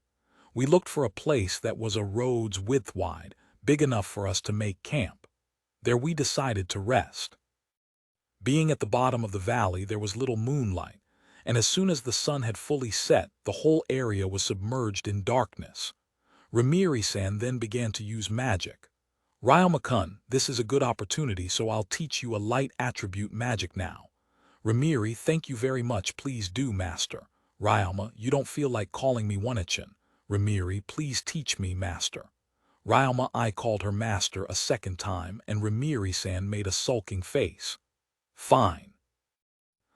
We looked for a place that was a road's width wide, big enough for us to make camp. There we decided to rest. Being at the bottom of the valley, there was little moonlight, and as soon as the sun had fully set, the whole area was submerged in darkness. Rimiri-san then began to use magic. Ryoma-kun, this is a good opportunity, so I'll teach you a light attribute magic now. Rimiri, thank you very much, please do, master. Ryoma, you don't feel like calling me One-chan. Rimiri, please teach me, master. Ryoma, I called her master a second time, and Rimiri-san made a sulking face. Fine.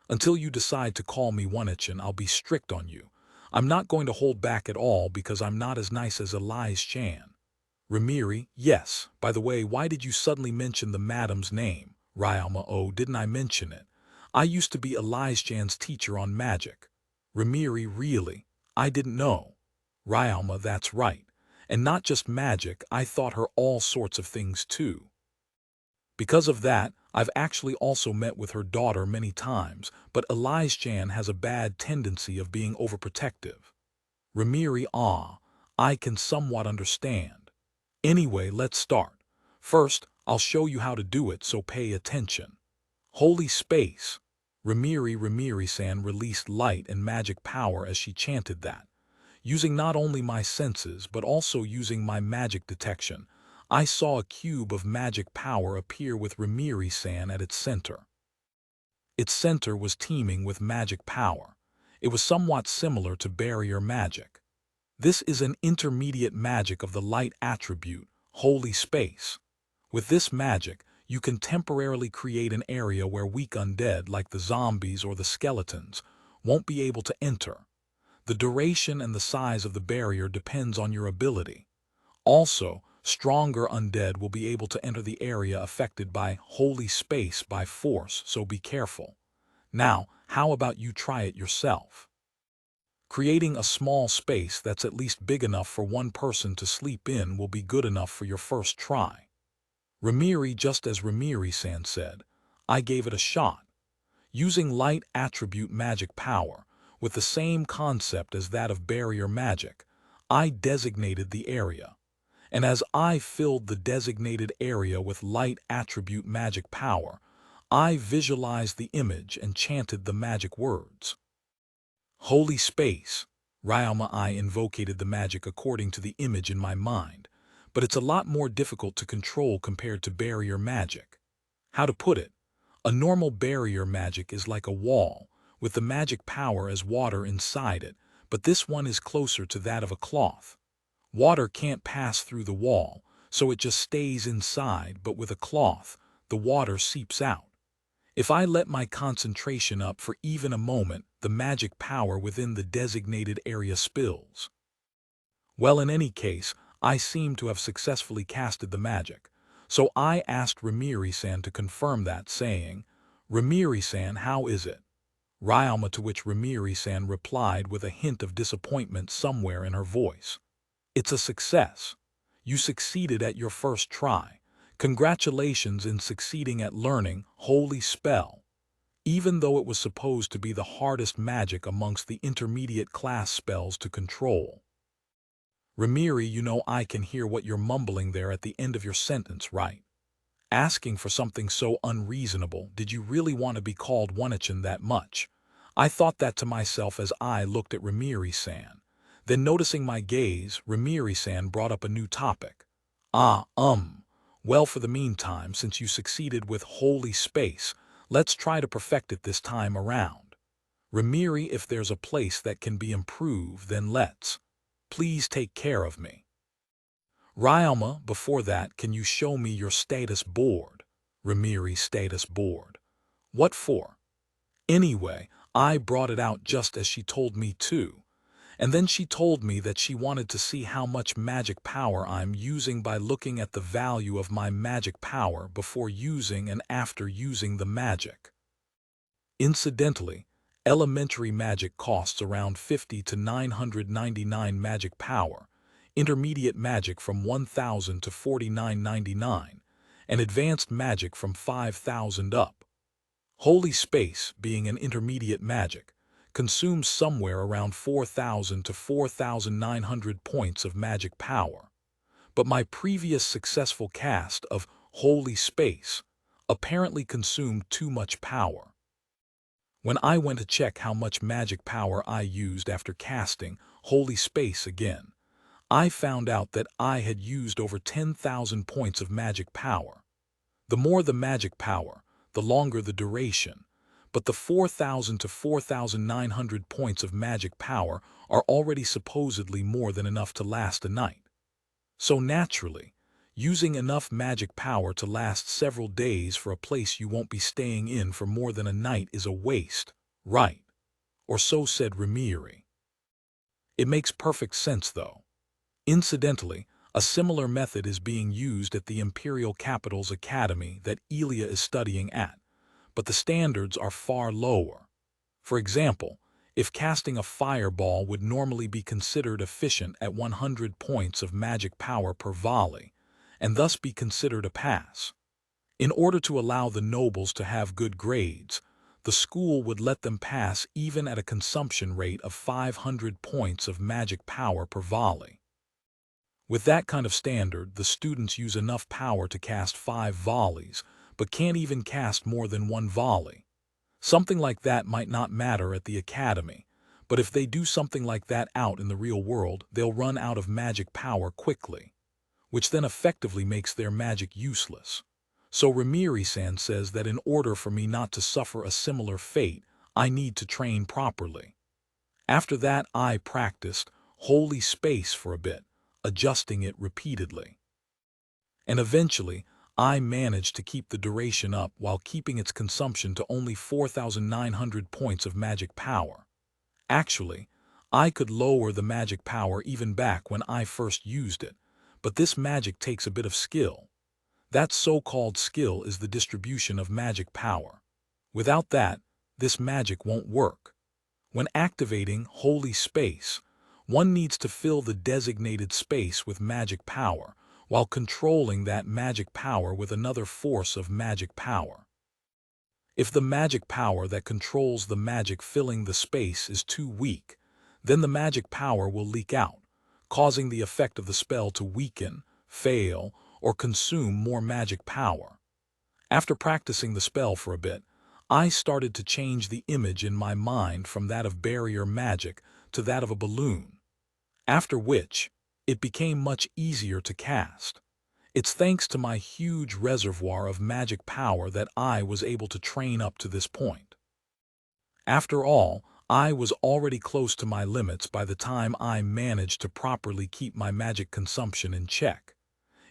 Until you decide to call me One-chan, I'll be strict on you. I'm not going to hold back at all because I'm not as nice as Elise-chan. Rimiri, yes. By the way, why did you suddenly mention the madam's name? Ryoma, oh, didn't I mention it? I used to be Elise-chan's teacher on magic. Rimiri, really? I didn't know. Ryoma, that's right. And not just magic, I taught her all sorts of things too. Because of that, I've actually also met with her daughter many times, but Elise-chan has a bad tendency of being overprotective. Rimiri, I can somewhat understand. Anyway, let's start. First, I'll show you how to do it, so pay attention. Holy space! Rimiri-san released light and magic power as she chanted that. Using not only my senses, but also using my magic detection, I saw a cube of magic power appear with Rimiri-san at its center. Its center was teeming with magic power. It was somewhat similar to barrier magic. This is an intermediate magic of the light attribute, holy space. With this magic, you can temporarily create an area where weak undead like the zombies or the skeletons won't be able to enter. The duration and the size of the barrier depends on your ability. Also, stronger undead will be able to enter the area affected by holy space by force, so be careful. Now, how about you try it yourself? Creating a small space that's at least big enough for one person to sleep in will be good enough for your first try. Ramiri, just as Ramiri-san said, I gave it a shot. Using light attribute magic power, with the same concept as that of barrier magic, I designated the area. And as I filled the designated area with light attribute magic power, I visualized the image and chanted the magic words. Holy space. Ryama, I invocated the magic according to the image in my mind, but it's a lot more difficult to control compared to barrier magic. How to put it? A normal barrier magic is like a wall, with the magic power as water inside it, but this one is closer to that of a cloth. Water can't pass through the wall, so it just stays inside, but with a cloth, the water seeps out. If I let my concentration up for even a moment, the magic power within the designated area spills. Well, in any case, I seem to have successfully casted the magic, so I asked Ramiri-san to confirm that, saying, Ramiri-san, how is it? Ryama, to which Ramiri-san replied with a hint of disappointment somewhere in her voice. It's a success. You succeeded at your first try. Congratulations in succeeding at learning Holy Spell, even though it was supposed to be the hardest magic amongst the intermediate class spells to control. Ramiri, you know I can hear what you're mumbling there at the end of your sentence, right? Asking for something so unreasonable, did you really want to be called Onechan that much? I thought that to myself as I looked at Ramiri-san. Then noticing my gaze, Ramiri-san brought up a new topic. Well, for the meantime, since you succeeded with Holy Space, let's try to perfect it this time around. Ramiri, if there's a place that can be improved, then let's. Please take care of me. Ryama, before that, can you show me your status board? Ramiri, status board. What for? Anyway, I brought it out just as she told me to. And then she told me that she wanted to see how much magic power I'm using by looking at the value of my magic power before using and after using the magic. Incidentally, elementary magic costs around 50 to 999 magic power, intermediate magic from 1000 to 4999, and advanced magic from 5000 up. Holy Space, being an intermediate magic, consumes somewhere around 4,000 to 4,900 points of magic power. But my previous successful cast of Holy Space apparently consumed too much power. When I went to check how much magic power I used after casting Holy Space again, I found out that I had used over 10,000 points of magic power. The more the magic power, the longer the duration, but the 4,000 to 4,900 points of magic power are already supposedly more than enough to last a night. So naturally, using enough magic power to last several days for a place you won't be staying in for more than a night is a waste, right? Or so said Ramiri. It makes perfect sense though. Incidentally, a similar method is being used at the Imperial Capital's Academy that Elia is studying at, but the standards are far lower. For example, if casting a fireball would normally be considered efficient at 100 points of magic power per volley, and thus be considered a pass. In order to allow the nobles to have good grades, the school would let them pass even at a consumption rate of 500 points of magic power per volley. With that kind of standard, the students use enough power to cast 5 volleys, but can't even cast more than 1 volley. Something like that might not matter at the academy, but if they do something like that out in the real world, they'll run out of magic power quickly, which then effectively makes their magic useless. So Ramiri-san says that in order for me not to suffer a similar fate, I need to train properly. After that, I practiced Holy Space for a bit, adjusting it repeatedly. And eventually, I managed to keep the duration up while keeping its consumption to only 4,900 points of magic power. Actually, I could lower the magic power even back when I first used it, but this magic takes a bit of skill. That so-called skill is the distribution of magic power. Without that, this magic won't work. When activating holy space, one needs to fill the designated space with magic power, while controlling that magic power with another force of magic power. If the magic power that controls the magic filling the space is too weak, then the magic power will leak out, causing the effect of the spell to weaken, fail, or consume more magic power. After practicing the spell for a bit, I started to change the image in my mind from that of barrier magic to that of a balloon, after which it became much easier to cast. It's thanks to my huge reservoir of magic power that I was able to train up to this point. After all, I was already close to my limits by the time I managed to properly keep my magic consumption in check.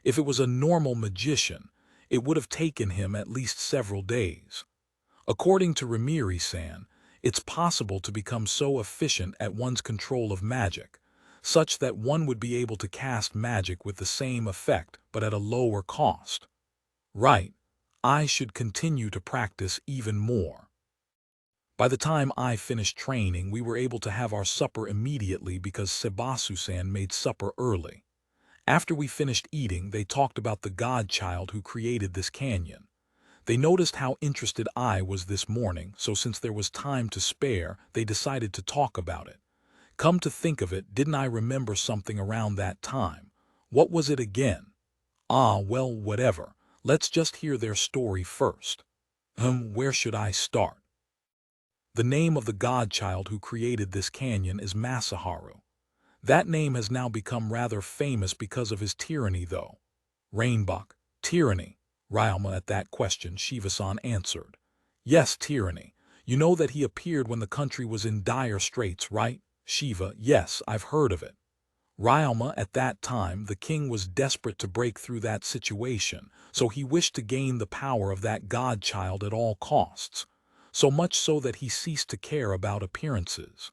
If it was a normal magician, it would have taken him at least several days. According to Ramiri-san, it's possible to become so efficient at one's control of magic, such that one would be able to cast magic with the same effect but at a lower cost. Right, I should continue to practice even more. By the time I finished training, we were able to have our supper immediately because Sebasu-san made supper early. After we finished eating, they talked about the godchild who created this canyon. They noticed how interested I was this morning, so since there was time to spare, they decided to talk about it. Come to think of it, didn't I remember something around that time? What was it again? Well, whatever. Let's just hear their story first. Where should I start? The name of the godchild who created this canyon is Masaharu. That name has now become rather famous because of his tyranny, though. Rainbuck, tyranny. Ryoma, at that question, Shiva-san answered. Yes, tyranny. You know that he appeared when the country was in dire straits, right? Shiva, yes, I've heard of it. Ryoma, at that time, the king was desperate to break through that situation, so he wished to gain the power of that godchild at all costs, so much so that he ceased to care about appearances.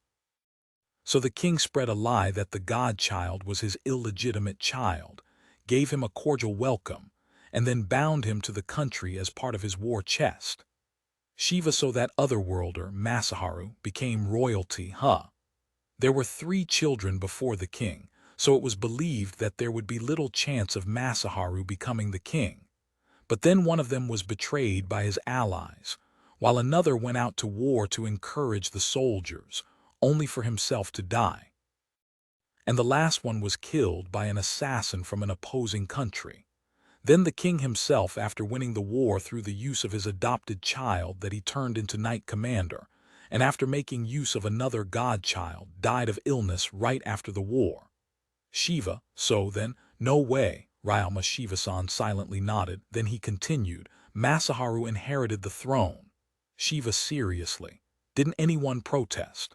So the king spread a lie that the godchild was his illegitimate child, gave him a cordial welcome, and then bound him to the country as part of his war chest. Shiva, so that otherworlder, Masaharu, became royalty, There were 3 children before the king, so it was believed that there would be little chance of Masaharu becoming the king. But then one of them was betrayed by his allies, while another went out to war to encourage the soldiers, only for himself to die. And the last one was killed by an assassin from an opposing country. Then the king himself, after winning the war through the use of his adopted child that he turned into knight commander, and after making use of another godchild, died of illness right after the war. Shiva, so then, no way, Ryoma. Shiva-san silently nodded, then he continued, Masaharu inherited the throne. Shiva, seriously, didn't anyone protest?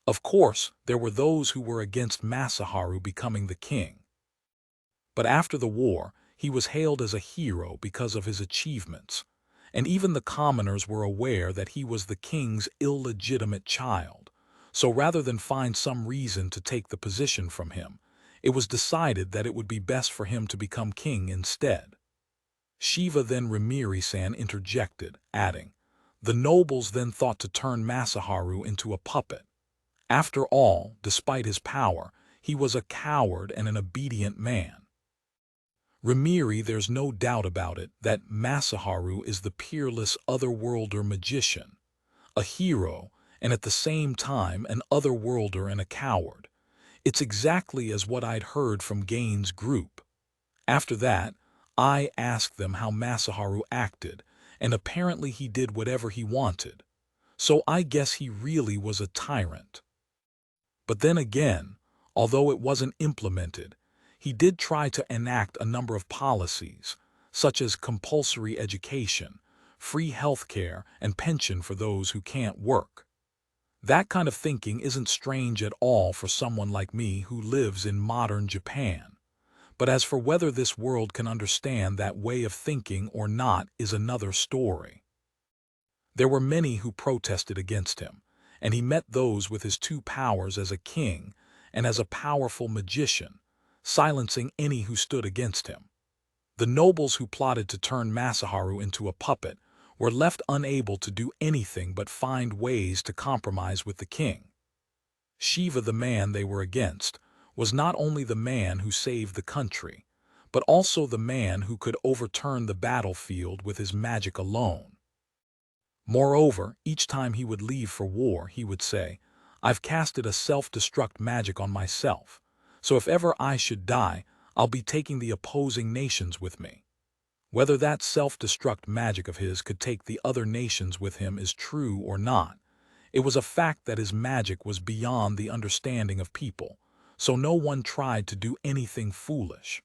Of course, there were those who were against Masaharu becoming the king. But after the war, he was hailed as a hero because of his achievements, and even the commoners were aware that he was the king's illegitimate child. So rather than find some reason to take the position from him, it was decided that it would be best for him to become king instead. Shiva, then Ramiri-san interjected, adding, the nobles then thought to turn Masaharu into a puppet. After all, despite his power, he was a coward and an obedient man. Ramiri, there's no doubt about it that Masaharu is the peerless otherworlder magician, a hero, and at the same time an otherworlder and a coward. It's exactly as what I'd heard from Gain's group. After that, I asked them how Masaharu acted, and apparently he did whatever he wanted. So I guess he really was a tyrant. But then again, although it wasn't implemented, he did try to enact a number of policies, such as compulsory education, free health care, and pension for those who can't work. That kind of thinking isn't strange at all for someone like me who lives in modern Japan. But as for whether this world can understand that way of thinking or not is another story. There were many who protested against him, and he met those with his 2 powers as a king and as a powerful magician, silencing any who stood against him. The nobles who plotted to turn Masaharu into a puppet were left unable to do anything but find ways to compromise with the king. Shiva, the man they were against, was not only the man who saved the country, but also the man who could overturn the battlefield with his magic alone. Moreover, each time he would leave for war, he would say, "I've casted a self-destruct magic on myself, so if ever I should die, I'll be taking the opposing nations with me." Whether that self-destruct magic of his could take the other nations with him is true or not, it was a fact that his magic was beyond the understanding of people, so no one tried to do anything foolish.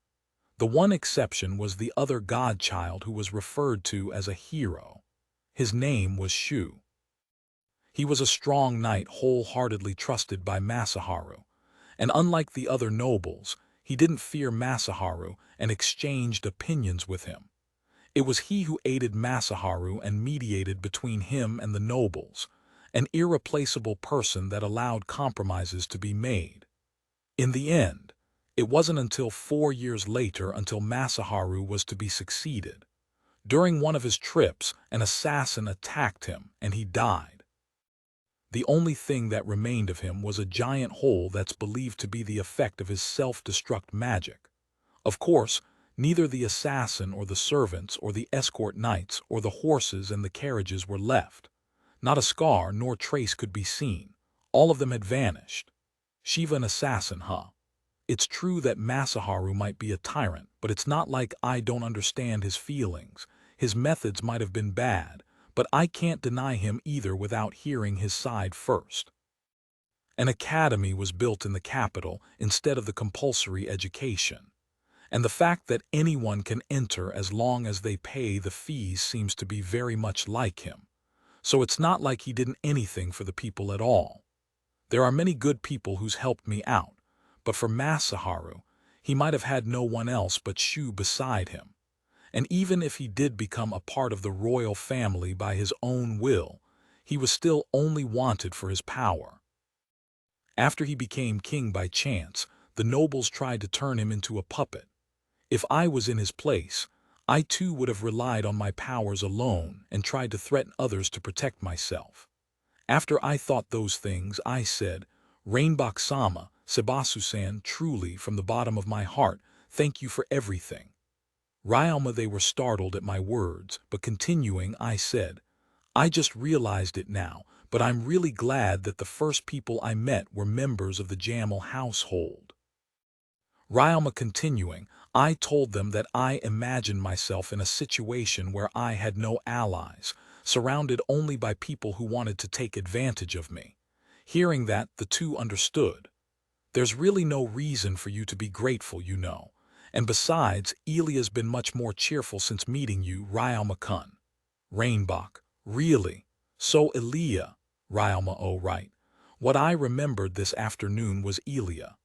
The one exception was the other godchild who was referred to as a hero. His name was Shu. He was a strong knight wholeheartedly trusted by Masaharu, and unlike the other nobles, he didn't fear Masaharu and exchanged opinions with him. It was he who aided Masaharu and mediated between him and the nobles, an irreplaceable person that allowed compromises to be made. In the end, it wasn't until 4 years later until Masaharu was to be succeeded. During one of his trips, an assassin attacked him and he died. The only thing that remained of him was a giant hole that's believed to be the effect of his self-destruct magic. Of course, neither the assassin or the servants or the escort knights or the horses and the carriages were left. Not a scar nor trace could be seen. All of them had vanished. Shiva, an assassin, huh? It's true that Masaharu might be a tyrant, but it's not like I don't understand his feelings. His methods might have been bad, but I can't deny him either without hearing his side first. An academy was built in the capital instead of the compulsory education. And the fact that anyone can enter as long as they pay the fees seems to be very much like him. So it's not like he did anything for the people at all. There are many good people who's helped me out, but for Masaharu, he might have had no one else but Shu beside him. And even if he did become a part of the royal family by his own will, he was still only wanted for his power. After he became king by chance, the nobles tried to turn him into a puppet. If I was in his place, I too would have relied on my powers alone and tried to threaten others to protect myself. After I thought those things, I said, "Rainbow-sama, Sebasu-san, truly, from the bottom of my heart, thank you for everything." Ryoma, they were startled at my words, but continuing, I said, "I just realized it now, but I'm really glad that the first people I met were members of the Jamal household." Ryoma continuing, I told them that I imagined myself in a situation where I had no allies, surrounded only by people who wanted to take advantage of me. Hearing that, the two understood. There's really no reason for you to be grateful, you know. And besides, Elia's been much more cheerful since meeting you, Ryoma-kun. Rainbok, really? So Elia, Ryoma, oh right. What I remembered this afternoon was Elia.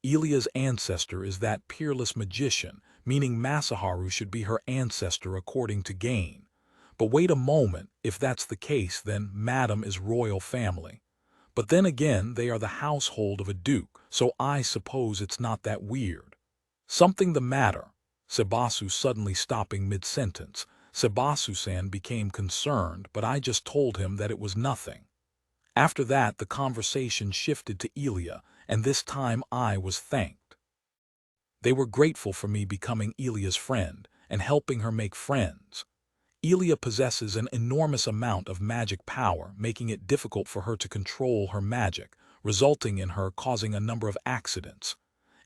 Elia's ancestor is that peerless magician, meaning Masaharu should be her ancestor according to Gain. But wait a moment, if that's the case, then Madam is royal family. But then again, they are the household of a duke, so I suppose it's not that weird. Something the matter? Sebasu suddenly stopping mid-sentence. Sebasu-san became concerned, but I just told him that it was nothing. After that, the conversation shifted to Elia, and this time I was thanked. They were grateful for me becoming Elia's friend and helping her make friends. Elia possesses an enormous amount of magic power, making it difficult for her to control her magic, resulting in her causing a number of accidents.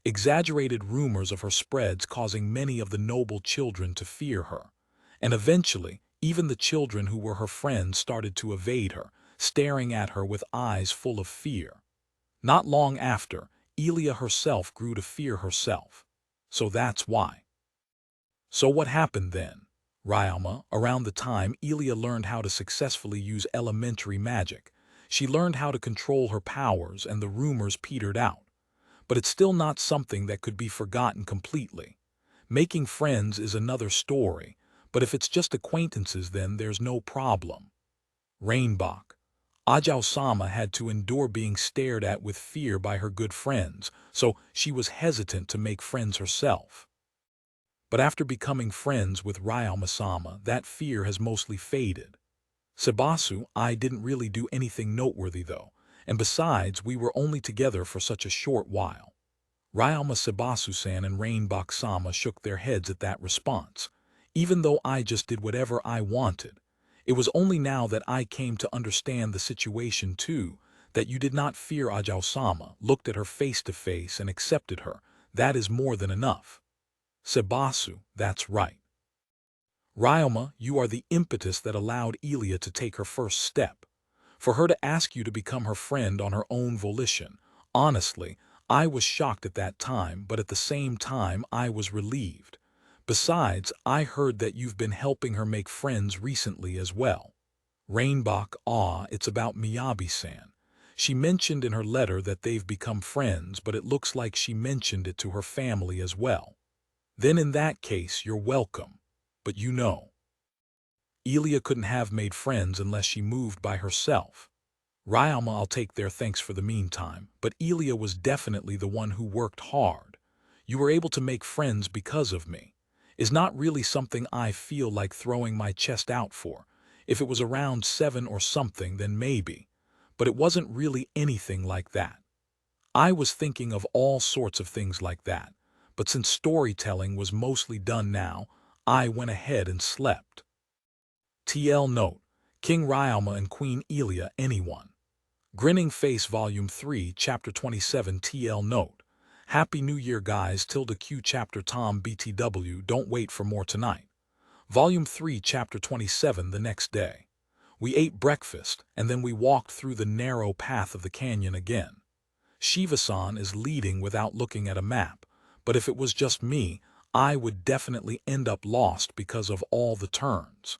Exaggerated rumors of her spreads, causing many of the noble children to fear her. And eventually, even the children who were her friends started to evade her, staring at her with eyes full of fear. Not long after, Elia herself grew to fear herself. So that's why. So what happened then? Ryoma, around the time Elia learned how to successfully use elementary magic, she learned how to control her powers and the rumors petered out. But it's still not something that could be forgotten completely. Making friends is another story, but if it's just acquaintances, then there's no problem. Rainbok. Ajao-sama had to endure being stared at with fear by her good friends, so she was hesitant to make friends herself. But after becoming friends with Ryoma-sama, that fear has mostly faded. Sebasu, I didn't really do anything noteworthy though, And besides, we were only together for such a short while. Ryama Sabasu-san and Rainbox-sama shook their heads at that response. Even though I just did whatever I wanted, it was only now that I came to understand the situation too, that you did not fear Ajao-sama, looked at her face to face and accepted her. That is more than enough. Sabasu, that's right. Ryoma, you are the impetus that allowed Elia to take her first step. For her to ask you to become her friend on her own volition. Honestly, I was shocked at that time, but at the same time I was relieved. Besides, I heard that you've been helping her make friends recently as well. Rainbok, it's about Miyabi-san. She mentioned in her letter that they've become friends, but it looks like she mentioned it to her family as well. Then in that case, you're welcome. But you know, Elia couldn't have made friends unless she moved by herself. Ryama, I'll take their thanks for the meantime, but Elia was definitely the one who worked hard. You were able to make friends because of me. Is not really something I feel like throwing my chest out for. If it was around 7 or something, then maybe. But it wasn't really anything like that. I was thinking of all sorts of things like that. But since storytelling was mostly done now, I went ahead and slept. TL note, King Ryama and Queen Elia, anyone. Grinning Face Volume 3, Chapter 27 TL note. Happy New Year guys, tilde Q Chapter Tom BTW, don't wait for more tonight. Volume 3, Chapter 27 the next day. We ate breakfast, and then we walked through the narrow path of the canyon again. Shiva-san is leading without looking at a map, but if it was just me, I would definitely end up lost because of all the turns.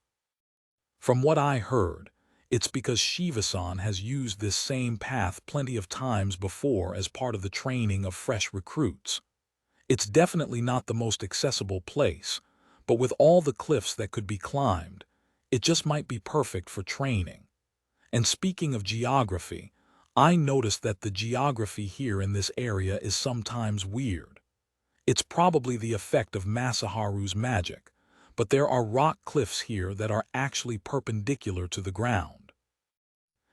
From what I heard, it's because Shiva-san has used this same path plenty of times before as part of the training of fresh recruits. It's definitely not the most accessible place, but with all the cliffs that could be climbed, it just might be perfect for training. And speaking of geography, I noticed that the geography here in this area is sometimes weird. It's probably the effect of Masaharu's magic, but there are rock cliffs here that are actually perpendicular to the ground.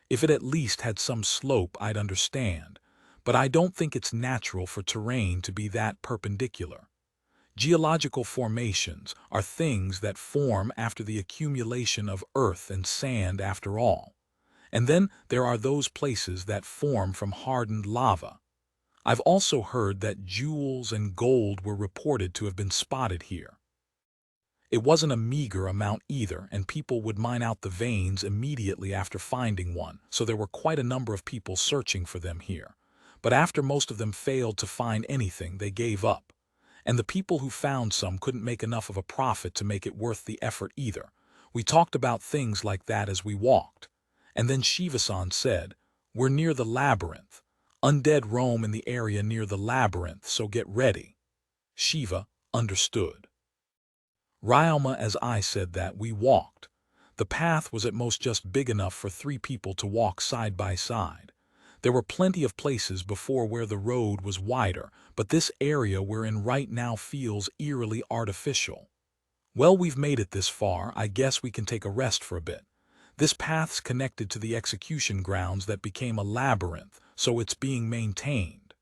If it at least had some slope, I'd understand, but I don't think it's natural for terrain to be that perpendicular. Geological formations are things that form after the accumulation of earth and sand after all. And then there are those places that form from hardened lava. I've also heard that jewels and gold were reported to have been spotted here. It wasn't a meager amount either, and people would mine out the veins immediately after finding one, so there were quite a number of people searching for them here. But after most of them failed to find anything, they gave up. And the people who found some couldn't make enough of a profit to make it worth the effort either. We talked about things like that as we walked. And then Shiva-san said, "We're near the labyrinth. Undead roam in the area near the labyrinth, so get ready." Shiva understood. Ryoma, as I said that, we walked. The path was at most just big enough for 3 people to walk side by side. There were plenty of places before where the road was wider, but this area we're in right now feels eerily artificial. Well, we've made it this far, I guess we can take a rest for a bit. This path's connected to the execution grounds that became a labyrinth, so it's being maintained.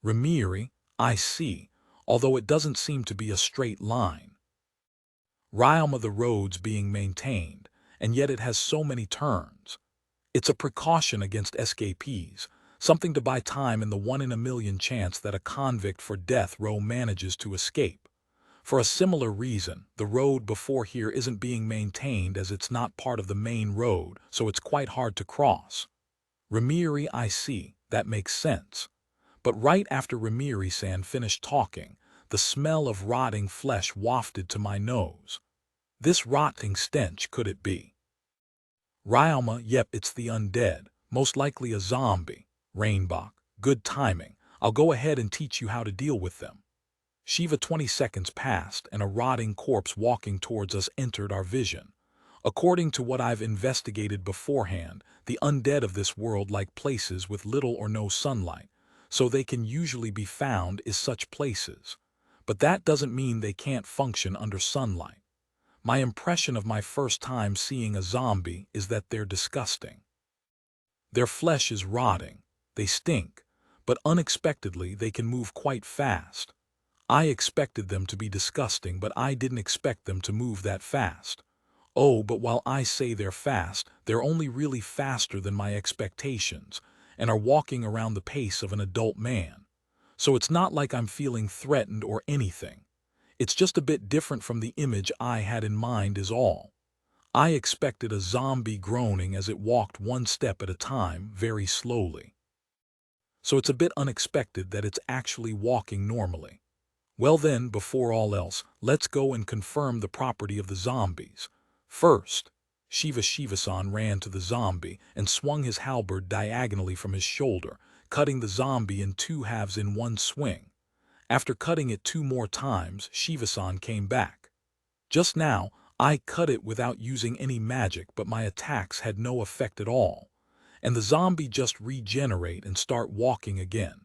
Remiri, I see, although it doesn't seem to be a straight line. Ryoma, the road's being maintained, and yet it has so many turns. It's a precaution against escapees, something to buy time in the 1 in a million chance that a convict for death row manages to escape. For a similar reason, the road before here isn't being maintained as it's not part of the main road, so it's quite hard to cross. Remiri, I see, that makes sense. But right after Remiri-san finished talking, the smell of rotting flesh wafted to my nose. This rotting stench, could it be? Ryoma, yep, it's the undead, most likely a zombie. Rainbok, good timing. I'll go ahead and teach you how to deal with them. Shiva, 20 seconds passed, and a rotting corpse walking towards us entered our vision. According to what I've investigated beforehand, the undead of this world like places with little or no sunlight, so they can usually be found in such places. But that doesn't mean they can't function under sunlight. My impression of my first time seeing a zombie is that they're disgusting. Their flesh is rotting, they stink, but unexpectedly they can move quite fast. I expected them to be disgusting, but I didn't expect them to move that fast. Oh, but while I say they're fast, they're only really faster than my expectations, and are walking around the pace of an adult man. So it's not like I'm feeling threatened or anything. It's just a bit different from the image I had in mind is all. I expected a zombie groaning as it walked one step at a time, very slowly. So it's a bit unexpected that it's actually walking normally. Well then, before all else, let's go and confirm the property of the zombies. First, Shiva-san ran to the zombie and swung his halberd diagonally from his shoulder, cutting the zombie in two halves in one swing. After cutting it 2 more times, Shiva-san came back. Just now, I cut it without using any magic, but my attacks had no effect at all, and the zombie just regenerate and start walking again.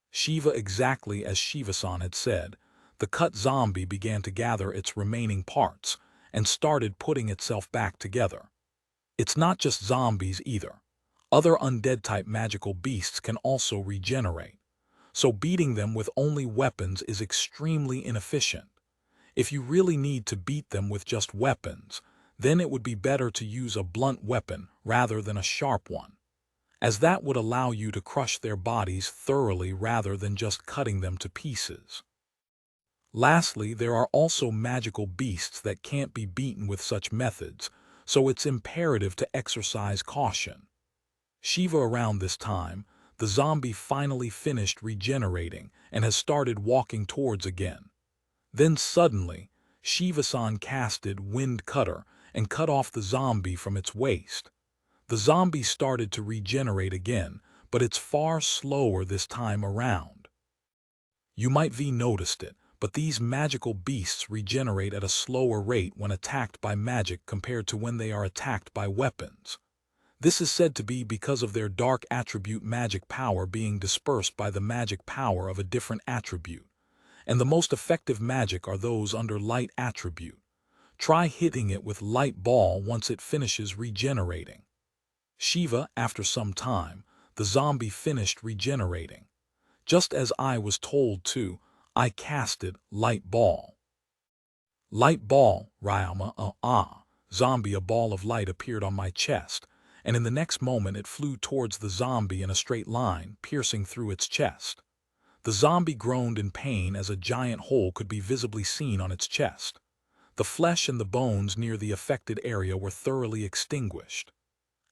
Shiva, exactly as Shiva-san had said, the cut zombie began to gather its remaining parts and started putting itself back together. It's not just zombies either. Other undead-type magical beasts can also regenerate, so beating them with only weapons is extremely inefficient. If you really need to beat them with just weapons, then it would be better to use a blunt weapon rather than a sharp one, as that would allow you to crush their bodies thoroughly rather than just cutting them to pieces. Lastly, there are also magical beasts that can't be beaten with such methods, so it's imperative to exercise caution. Shiva, around this time, the zombie finally finished regenerating and has started walking towards again. Then suddenly, Shiva-san casted Wind Cutter and cut off the zombie from its waist. The zombie started to regenerate again, but it's far slower this time around. You might have noticed it, but these magical beasts regenerate at a slower rate when attacked by magic compared to when they are attacked by weapons. This is said to be because of their dark attribute magic power being dispersed by the magic power of a different attribute, and the most effective magic are those under light attribute. Try hitting it with light ball once it finishes regenerating. Shiva, after some time, the zombie finished regenerating. Just as I was told to, I casted light ball. Light ball, zombie, a ball of light appeared on my chest, and in the next moment it flew towards the zombie in a straight line, piercing through its chest. The zombie groaned in pain as a giant hole could be visibly seen on its chest. The flesh and the bones near the affected area were thoroughly extinguished.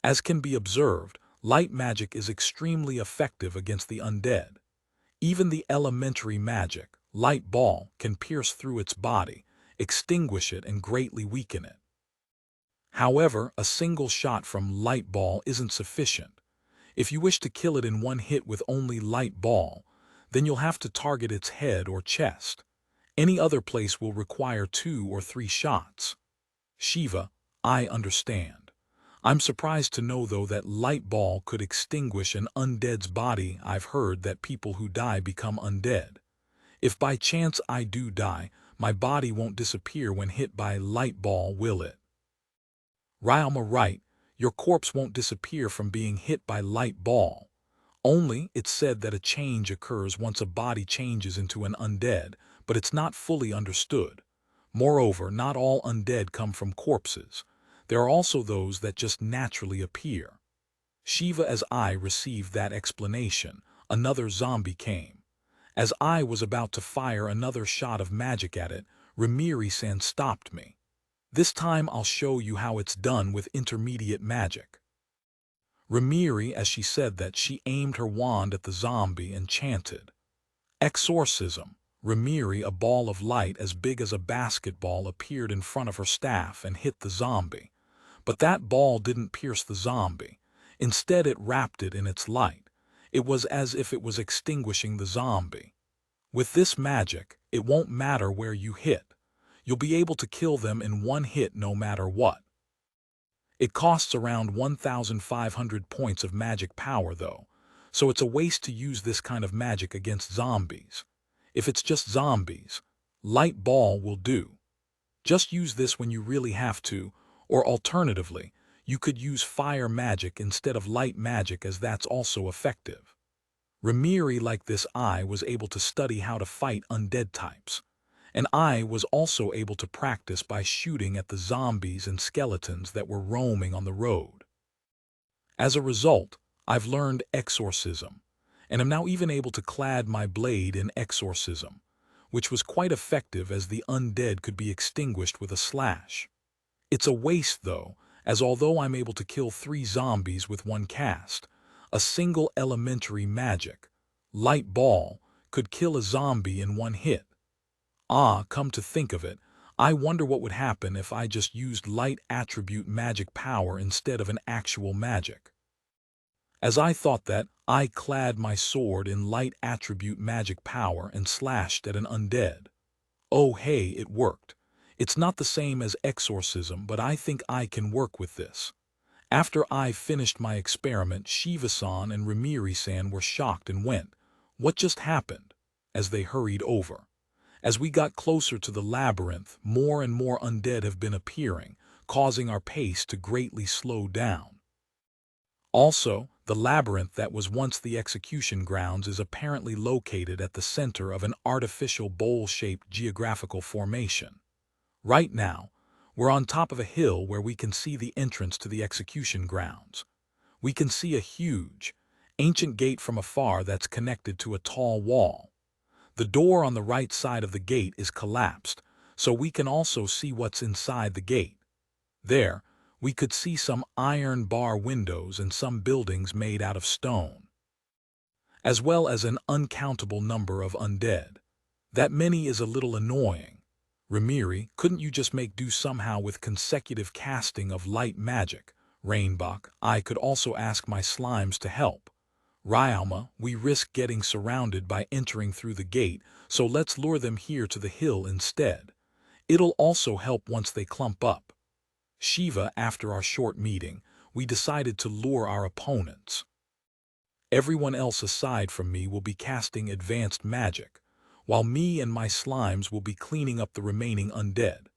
As can be observed, light magic is extremely effective against the undead. Even the elementary magic, light ball, can pierce through its body, extinguish it, and greatly weaken it. However, a single shot from light ball isn't sufficient. If you wish to kill it in one hit with only light ball, then you'll have to target its head or chest. Any other place will require 2 or 3 shots. Shiva, I understand. I'm surprised to know, though, that light ball could extinguish an undead's body. I've heard that people who die become undead. If by chance I do die, my body won't disappear when hit by light ball, will it? Right, your corpse won't disappear from being hit by light ball. Only, it's said that a change occurs once a body changes into an undead, but it's not fully understood. Moreover, not all undead come from corpses. There are also those that just naturally appear. Shiva, as I received that explanation, another zombie came. As I was about to fire another shot of magic at it, Rimiri-san stopped me. This time I'll show you how it's done with intermediate magic. Rimiri, as she said that, she aimed her wand at the zombie and chanted, "Exorcism." Rimiri, a ball of light as big as a basketball appeared in front of her staff and hit the zombie. But that ball didn't pierce the zombie. Instead, it wrapped it in its light. It was as if it was extinguishing the zombie. With this magic, it won't matter where you hit. You'll be able to kill them in one hit no matter what. It costs around 1,500 points of magic power, though, so it's a waste to use this kind of magic against zombies. If it's just zombies, light ball will do. Just use this when you really have to, or alternatively, You could use fire magic instead of light magic, as that's also effective. Rimiri, like this I, was able to study how to fight undead types. And I was also able to practice by shooting at the zombies and skeletons that were roaming on the road. As a result, I've learned exorcism, and am now even able to clad my blade in exorcism, which was quite effective as the undead could be extinguished with a slash. It's a waste though, as although I'm able to kill 3 zombies with one cast, a single elementary magic, light ball, could kill a zombie in one hit. Come to think of it, I wonder what would happen if I just used light attribute magic power instead of an actual magic. As I thought that, I clad my sword in light attribute magic power and slashed at an undead. Oh hey, it worked. It's not the same as exorcism, but I think I can work with this. After I finished my experiment, Shiva-san and Rimiri-san were shocked and went, "What just happened?" as they hurried over. As we got closer to the labyrinth, more and more undead have been appearing, causing our pace to greatly slow down. Also, the labyrinth that was once the execution grounds is apparently located at the center of an artificial bowl-shaped geographical formation. Right now, we're on top of a hill where we can see the entrance to the execution grounds. We can see a huge, ancient gate from afar that's connected to a tall wall. The door on the right side of the gate is collapsed, so we can also see what's inside the gate. There, we could see some iron bar windows and some buildings made out of stone, as well as an uncountable number of undead. That many is a little annoying. Rimiri, couldn't you just make do somehow with consecutive casting of light magic? Rainbok, I could also ask my slimes to help. Ryalma, we risk getting surrounded by entering through the gate, so let's lure them here to the hill instead. It'll also help once they clump up. Shiva, after our short meeting, we decided to lure our opponents. Everyone else aside from me will be casting advanced magic, while me and my slimes will be cleaning up the remaining undead.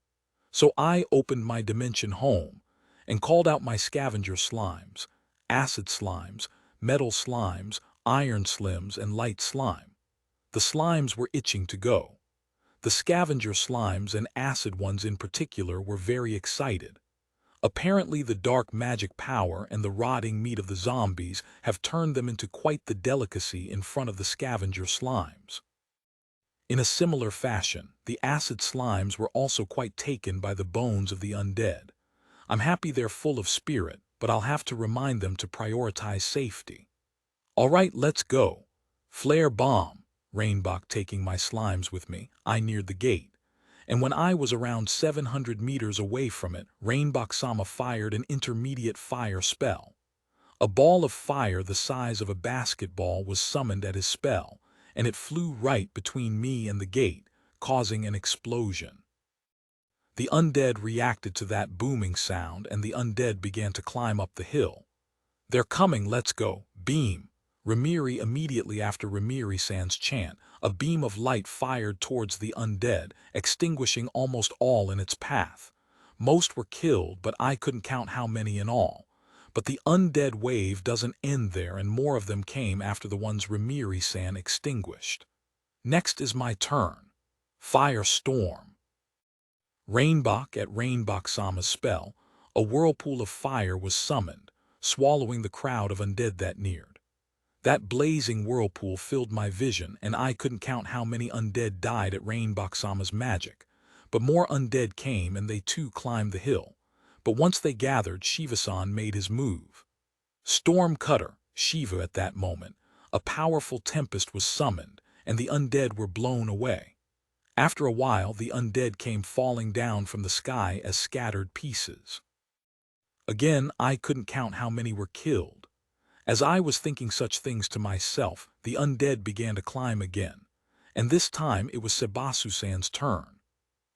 So I opened my dimension home and called out my scavenger slimes, acid slimes, metal slimes, iron slimes, and light slime. The slimes were itching to go. The scavenger slimes and acid ones in particular were very excited. Apparently the dark magic power and the rotting meat of the zombies have turned them into quite the delicacy in front of the scavenger slimes. In a similar fashion, the acid slimes were also quite taken by the bones of the undead. I'm happy they're full of spirit, but I'll have to remind them to prioritize safety. All right, let's go. Flare bomb. Rainbok taking my slimes with me, I neared the gate. And when I was around 700 meters away from it, Rainbok-sama fired an intermediate fire spell. A ball of fire the size of a basketball was summoned at his spell, and it flew right between me and the gate, causing an explosion. The undead reacted to that booming sound, and the undead began to climb up the hill. They're coming, let's go. Beam. Rimiri, immediately after Rimiri-san's chant, a beam of light fired towards the undead, extinguishing almost all in its path. Most were killed, but I couldn't count how many in all. But the undead wave doesn't end there, and more of them came after the ones Rimiri-san extinguished. Next is my turn. Firestorm. Rainbok, at Rainbok-sama's spell, a whirlpool of fire was summoned, swallowing the crowd of undead that neared. That blazing whirlpool filled my vision, and I couldn't count how many undead died at Rainbok-sama's magic. But more undead came, and they too climbed the hill. But once they gathered, Shiva-san made his move. Storm Cutter, Shiva at that moment. A powerful tempest was summoned, and the undead were blown away. After a while, the undead came falling down from the sky as scattered pieces. Again, I couldn't count how many were killed. As I was thinking such things to myself, the undead began to climb again, and this time it was Sebasu-san's turn.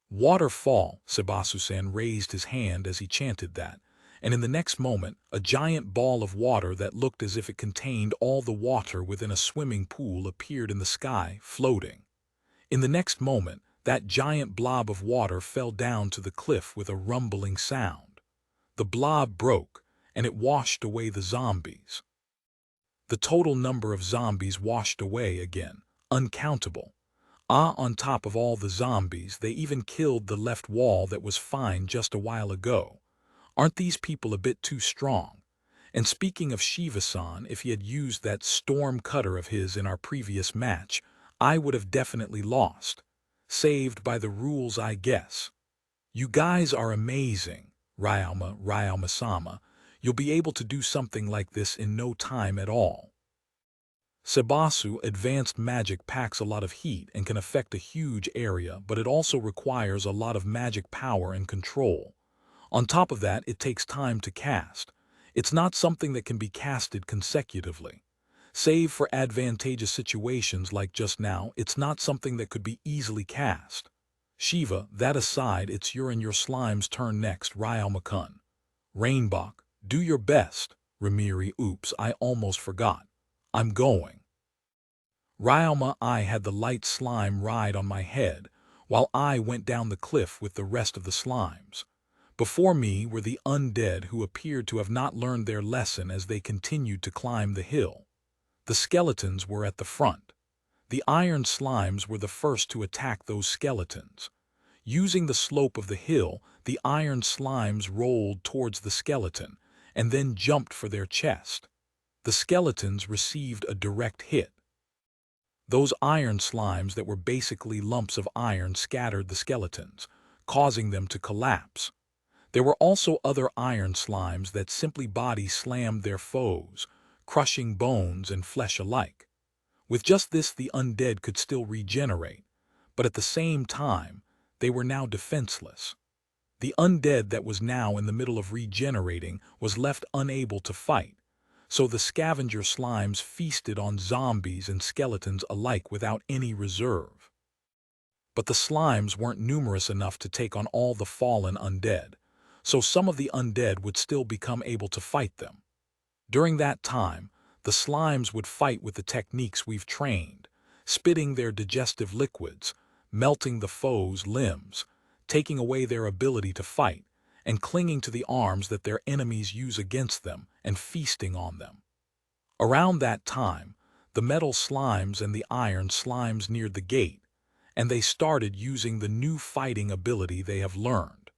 Waterfall, Sebasu-san raised his hand as he chanted that, and in the next moment, a giant ball of water that looked as if it contained all the water within a swimming pool appeared in the sky, floating. In the next moment, that giant blob of water fell down to the cliff with a rumbling sound. The blob broke, and it washed away the zombies. The total number of zombies washed away again, uncountable. On top of all the zombies, they even killed the left wall that was fine just a while ago. Aren't these people a bit too strong? And speaking of Shiva-san, if he had used that storm cutter of his in our previous match, I would have definitely lost. Saved by the rules, I guess. You guys are amazing, Ryama-sama. You'll be able to do something like this in no time at all. Sebasu advanced magic packs a lot of heat and can affect a huge area, but it also requires a lot of magic power and control. On top of that, it takes time to cast. It's not something that can be casted consecutively. Save for advantageous situations like just now, it's not something that could be easily cast. Shiva, that aside, it's your and your slime's turn next, Ryama-kun. Rainbok, do your best. Ramiri, oops, I almost forgot. I'm going. Ryama, I had the light slime ride on my head, while I went down the cliff with the rest of the slimes. Before me were the undead who appeared to have not learned their lesson as they continued to climb the hill. The skeletons were at the front. The iron slimes were the first to attack those skeletons. Using the slope of the hill, the iron slimes rolled towards the skeleton and then jumped for their chest. The skeletons received a direct hit. Those iron slimes that were basically lumps of iron scattered the skeletons, causing them to collapse. There were also other iron slimes that simply body slammed their foes, crushing bones and flesh alike. With just this, the undead could still regenerate, but at the same time, they were now defenseless. The undead that was now in the middle of regenerating was left unable to fight, so the scavenger slimes feasted on zombies and skeletons alike without any reserve. But the slimes weren't numerous enough to take on all the fallen undead, so some of the undead would still become able to fight them. During that time, the slimes would fight with the techniques we've trained, spitting their digestive liquids, melting the foe's limbs, taking away their ability to fight, and clinging to the arms that their enemies use against them and feasting on them. Around that time, the metal slimes and the iron slimes neared the gate, and they started using the new fighting ability they have learned.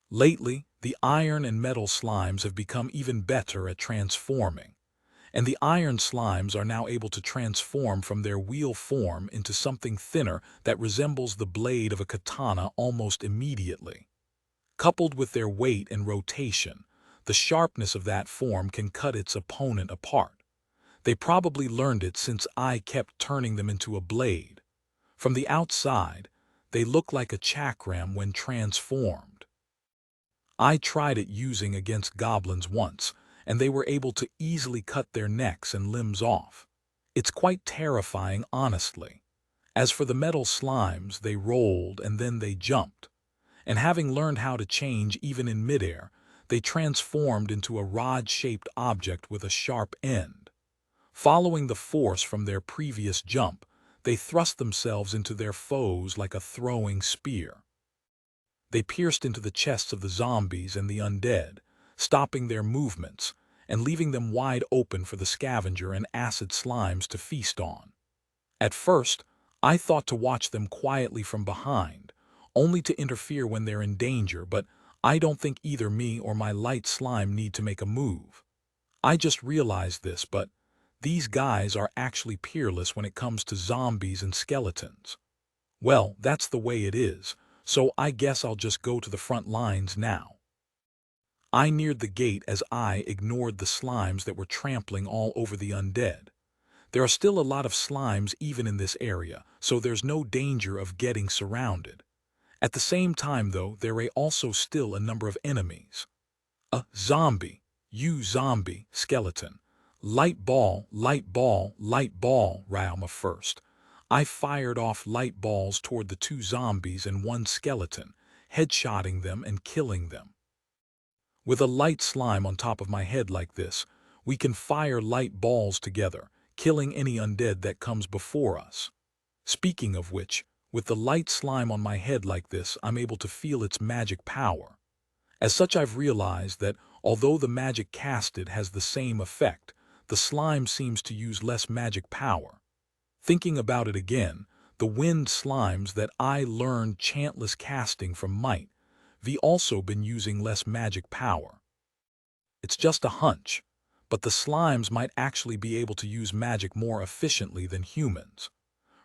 Lately, the iron and metal slimes have become even better at transforming, and the iron slimes are now able to transform from their wheel form into something thinner that resembles the blade of a katana almost immediately. Coupled with their weight and rotation, the sharpness of that form can cut its opponent apart. They probably learned it since I kept turning them into a blade. From the outside, they look like a chakram when transformed. I tried it using against goblins once, and they were able to easily cut their necks and limbs off. It's quite terrifying, honestly. As for the metal slimes, they rolled and then they jumped. And having learned how to change even in midair, they transformed into a rod-shaped object with a sharp end. Following the force from their previous jump, they thrust themselves into their foes like a throwing spear. They pierced into the chests of the zombies and the undead, stopping their movements and leaving them wide open for the scavenger and acid slimes to feast on. At first, I thought to watch them quietly from behind, only to interfere when they're in danger, but I don't think either me or my light slime need to make a move. I just realized this, but these guys are actually peerless when it comes to zombies and skeletons. Well, that's the way it is, so I guess I'll just go to the front lines now. I neared the gate as I ignored the slimes that were trampling all over the undead. There are still a lot of slimes even in this area, so there's no danger of getting surrounded. At the same time, though, there are also still a number of enemies. A zombie, you zombie, skeleton. Light ball, light ball, light ball, Ryama first. I fired off light balls toward the two zombies and one skeleton, headshotting them and killing them. With a light slime on top of my head like this, we can fire light balls together, killing any undead that comes before us. Speaking of which, with the light slime on my head like this, I'm able to feel its magic power. As such, I've realized that although the magic casted has the same effect, the slime seems to use less magic power. Thinking about it again, the wind slimes that I learned chantless casting from might V also been using less magic power. It's just a hunch, but the slimes might actually be able to use magic more efficiently than humans.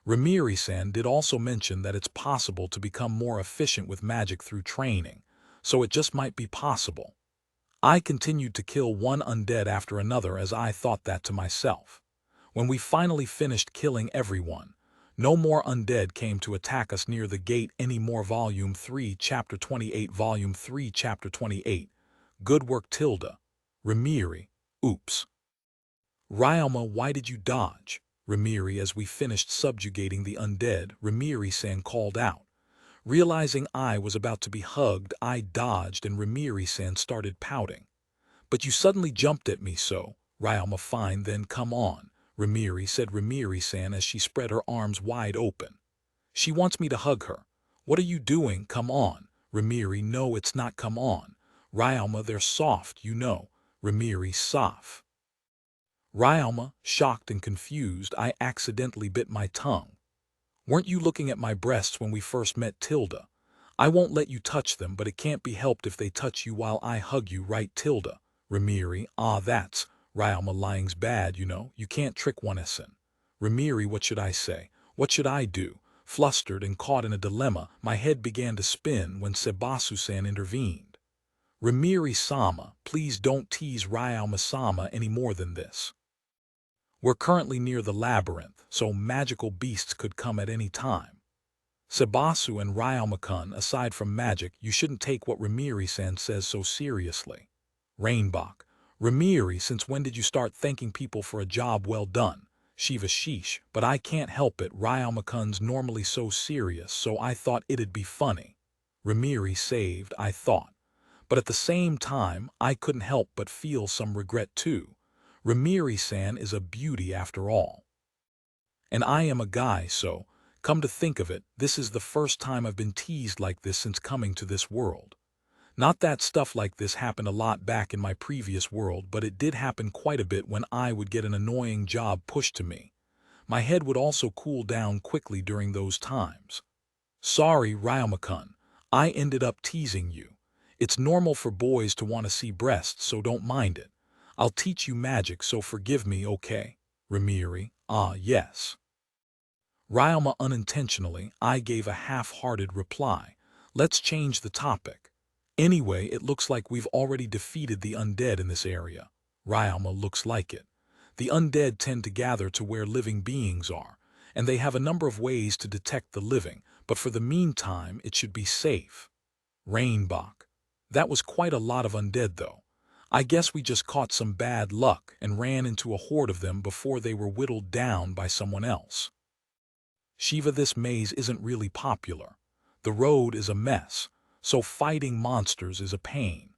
Ramiri-san did also mention that it's possible to become more efficient with magic through training, so it just might be possible. I continued to kill one undead after another as I thought that to myself. When we finally finished killing everyone, no more undead came to attack us near the gate anymore. Volume 3, Chapter 28. Volume 3, Chapter 28. Good work, Tilda. Ramiri. Oops. Ryoma, why did you dodge? Ramiri, as we finished subjugating the undead, Ramiri-san called out. Realizing I was about to be hugged, I dodged and Ramiri-san started pouting. But you suddenly jumped at me, so, Ryoma, fine then, come on, Ramiri, said Ramiri-san as she spread her arms wide open. She wants me to hug her. What are you doing? Come on. Ramiri, no, it's not come on. Ryoma, they're soft, you know. Ramiri, soft. Ryoma, shocked and confused, I accidentally bit my tongue. Weren't you looking at my breasts when we first met, Tilda? I won't let you touch them, but it can't be helped if they touch you while I hug you, right, Tilda? Ramiri, ah, that's, Ryoma, lying's bad, you know, you can't trick one Essen. Ramiri, what should I say? What should I do? Flustered and caught in a dilemma, my head began to spin when Sebasu-san intervened. Ramiri-sama, please don't tease Ryoma-sama any more than this. We're currently near the labyrinth, so magical beasts could come at any time. Sebasu and Ryoma-kun, aside from magic, you shouldn't take what Ramiri-san says so seriously. Rainbok. Ramiri, since when did you start thanking people for a job well done? Shiva, sheesh, but I can't help it. Ryoma-kun's normally so serious, so I thought it'd be funny. Ramiri, saved, I thought. But at the same time, I couldn't help but feel some regret too. Ramiri-san is a beauty after all. And I am a guy, so, come to think of it, this is the first time I've been teased like this since coming to this world. Not that stuff like this happened a lot back in my previous world, but it did happen quite a bit when I would get an annoying job pushed to me. My head would also cool down quickly during those times. Sorry, Ryoma-kun, I ended up teasing you. It's normal for boys to want to see breasts, so don't mind it. I'll teach you magic, so forgive me, okay? Ramiri, ah, yes. Ryoma, unintentionally, I gave a half-hearted reply. Let's change the topic. Anyway, it looks like we've already defeated the undead in this area. Ryoma, looks like it. The undead tend to gather to where living beings are, and they have a number of ways to detect the living, but for the meantime, it should be safe. Rainbok. That was quite a lot of undead, though. I guess we just caught some bad luck and ran into a horde of them before they were whittled down by someone else. Shiva, this maze isn't really popular. The road is a mess, so fighting monsters is a pain.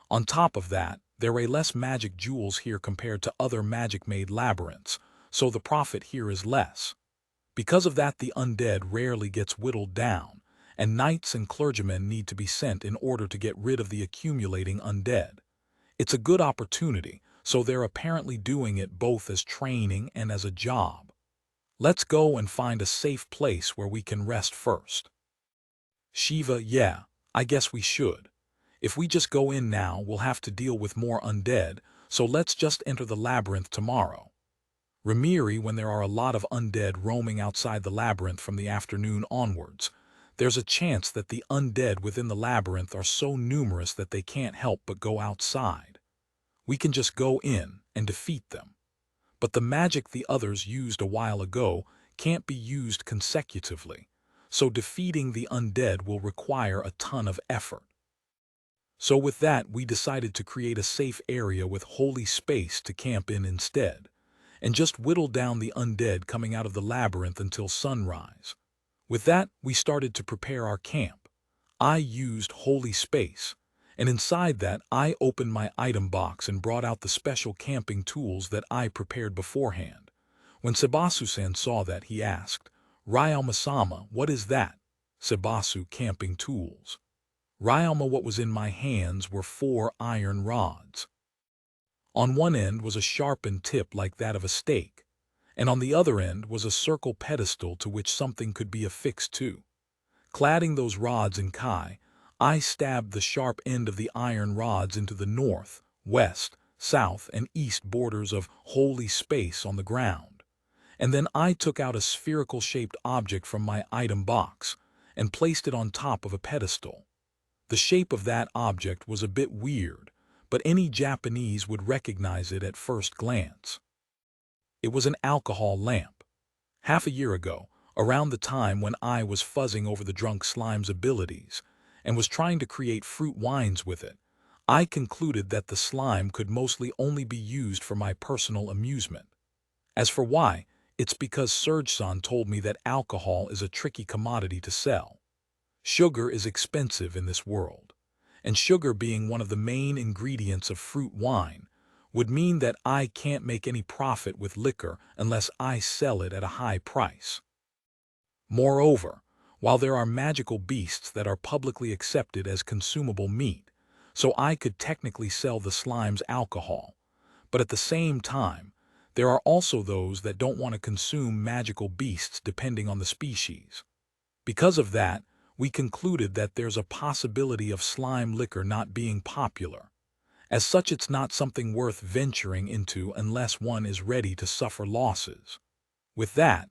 On top of that, there are less magic jewels here compared to other magic-made labyrinths, so the profit here is less. Because of that, the undead rarely gets whittled down, and knights and clergymen need to be sent in order to get rid of the accumulating undead. It's a good opportunity, so they're apparently doing it both as training and as a job. Let's go and find a safe place where we can rest first. Shiva, yeah, I guess we should. If we just go in now, we'll have to deal with more undead, so let's just enter the labyrinth tomorrow. Ramiri, when there are a lot of undead roaming outside the labyrinth from the afternoon onwards, there's a chance that the undead within the labyrinth are so numerous that they can't help but go outside. We can just go in and defeat them. But the magic the others used a while ago can't be used consecutively, so defeating the undead will require a ton of effort. So with that, we decided to create a safe area with holy space to camp in instead, and just whittle down the undead coming out of the labyrinth until sunrise. With that, we started to prepare our camp. I used holy space, and inside that, I opened my item box and brought out the special camping tools that I prepared beforehand. When Sebasu-san saw that, he asked, Ryoma-sama, what is that? Sebasu, camping tools. Ryalma, what was in my hands were 4 iron rods. On one end was a sharpened tip like that of a stake, and on the other end was a circle pedestal to which something could be affixed to. Cladding those rods in kai, I stabbed the sharp end of the iron rods into the north, west, south, and east borders of holy space on the ground, and then I took out a spherical-shaped object from my item box and placed it on top of a pedestal. The shape of that object was a bit weird, but any Japanese would recognize it at first glance. It was an alcohol lamp. Half a year ago, around the time when I was fuzzing over the drunk slime's abilities and was trying to create fruit wines with it, I concluded that the slime could mostly only be used for my personal amusement. As for why, it's because Surge-san told me that alcohol is a tricky commodity to sell. Sugar is expensive in this world, and sugar being one of the main ingredients of fruit wine would mean that I can't make any profit with liquor unless I sell it at a high price. Moreover, while there are magical beasts that are publicly accepted as consumable meat, so I could technically sell the slime's alcohol, but at the same time, there are also those that don't want to consume magical beasts depending on the species. Because of that, we concluded that there's a possibility of slime liquor not being popular. As such, it's not something worth venturing into unless one is ready to suffer losses. With that,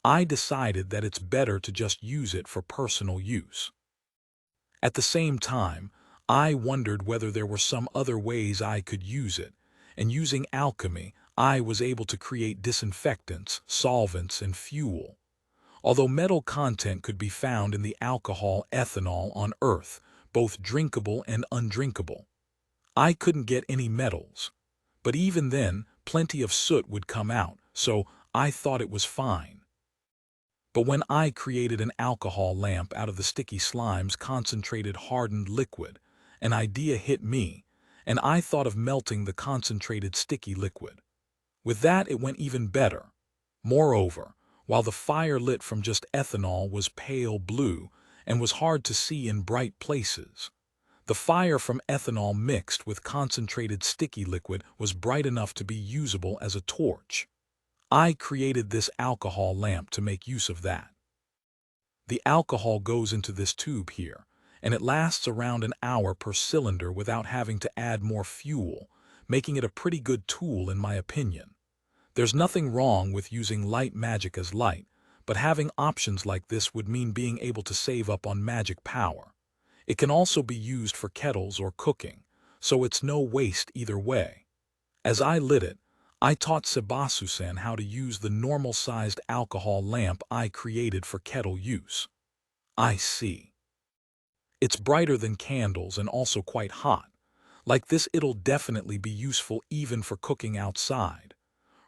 I decided that it's better to just use it for personal use. At the same time, I wondered whether there were some other ways I could use it, and using alchemy, I was able to create disinfectants, solvents, and fuel. Although metal content could be found in the alcohol ethanol on Earth, both drinkable and undrinkable, I couldn't get any metals. But even then, plenty of soot would come out, so I thought it was fine. But when I created an alcohol lamp out of the sticky slime's concentrated hardened liquid, an idea hit me, and I thought of melting the concentrated sticky liquid. With that, it went even better. Moreover, while the fire lit from just ethanol was pale blue and was hard to see in bright places, the fire from ethanol mixed with concentrated sticky liquid was bright enough to be usable as a torch. I created this alcohol lamp to make use of that. The alcohol goes into this tube here, and it lasts around an hour per cylinder without having to add more fuel, making it a pretty good tool in my opinion. There's nothing wrong with using light magic as light, but having options like this would mean being able to save up on magic power. It can also be used for kettles or cooking, so it's no waste either way. As I lit it, I taught Sebasu-san how to use the normal-sized alcohol lamp I created for kettle use. I see. It's brighter than candles and also quite hot. Like this, it'll definitely be useful even for cooking outside.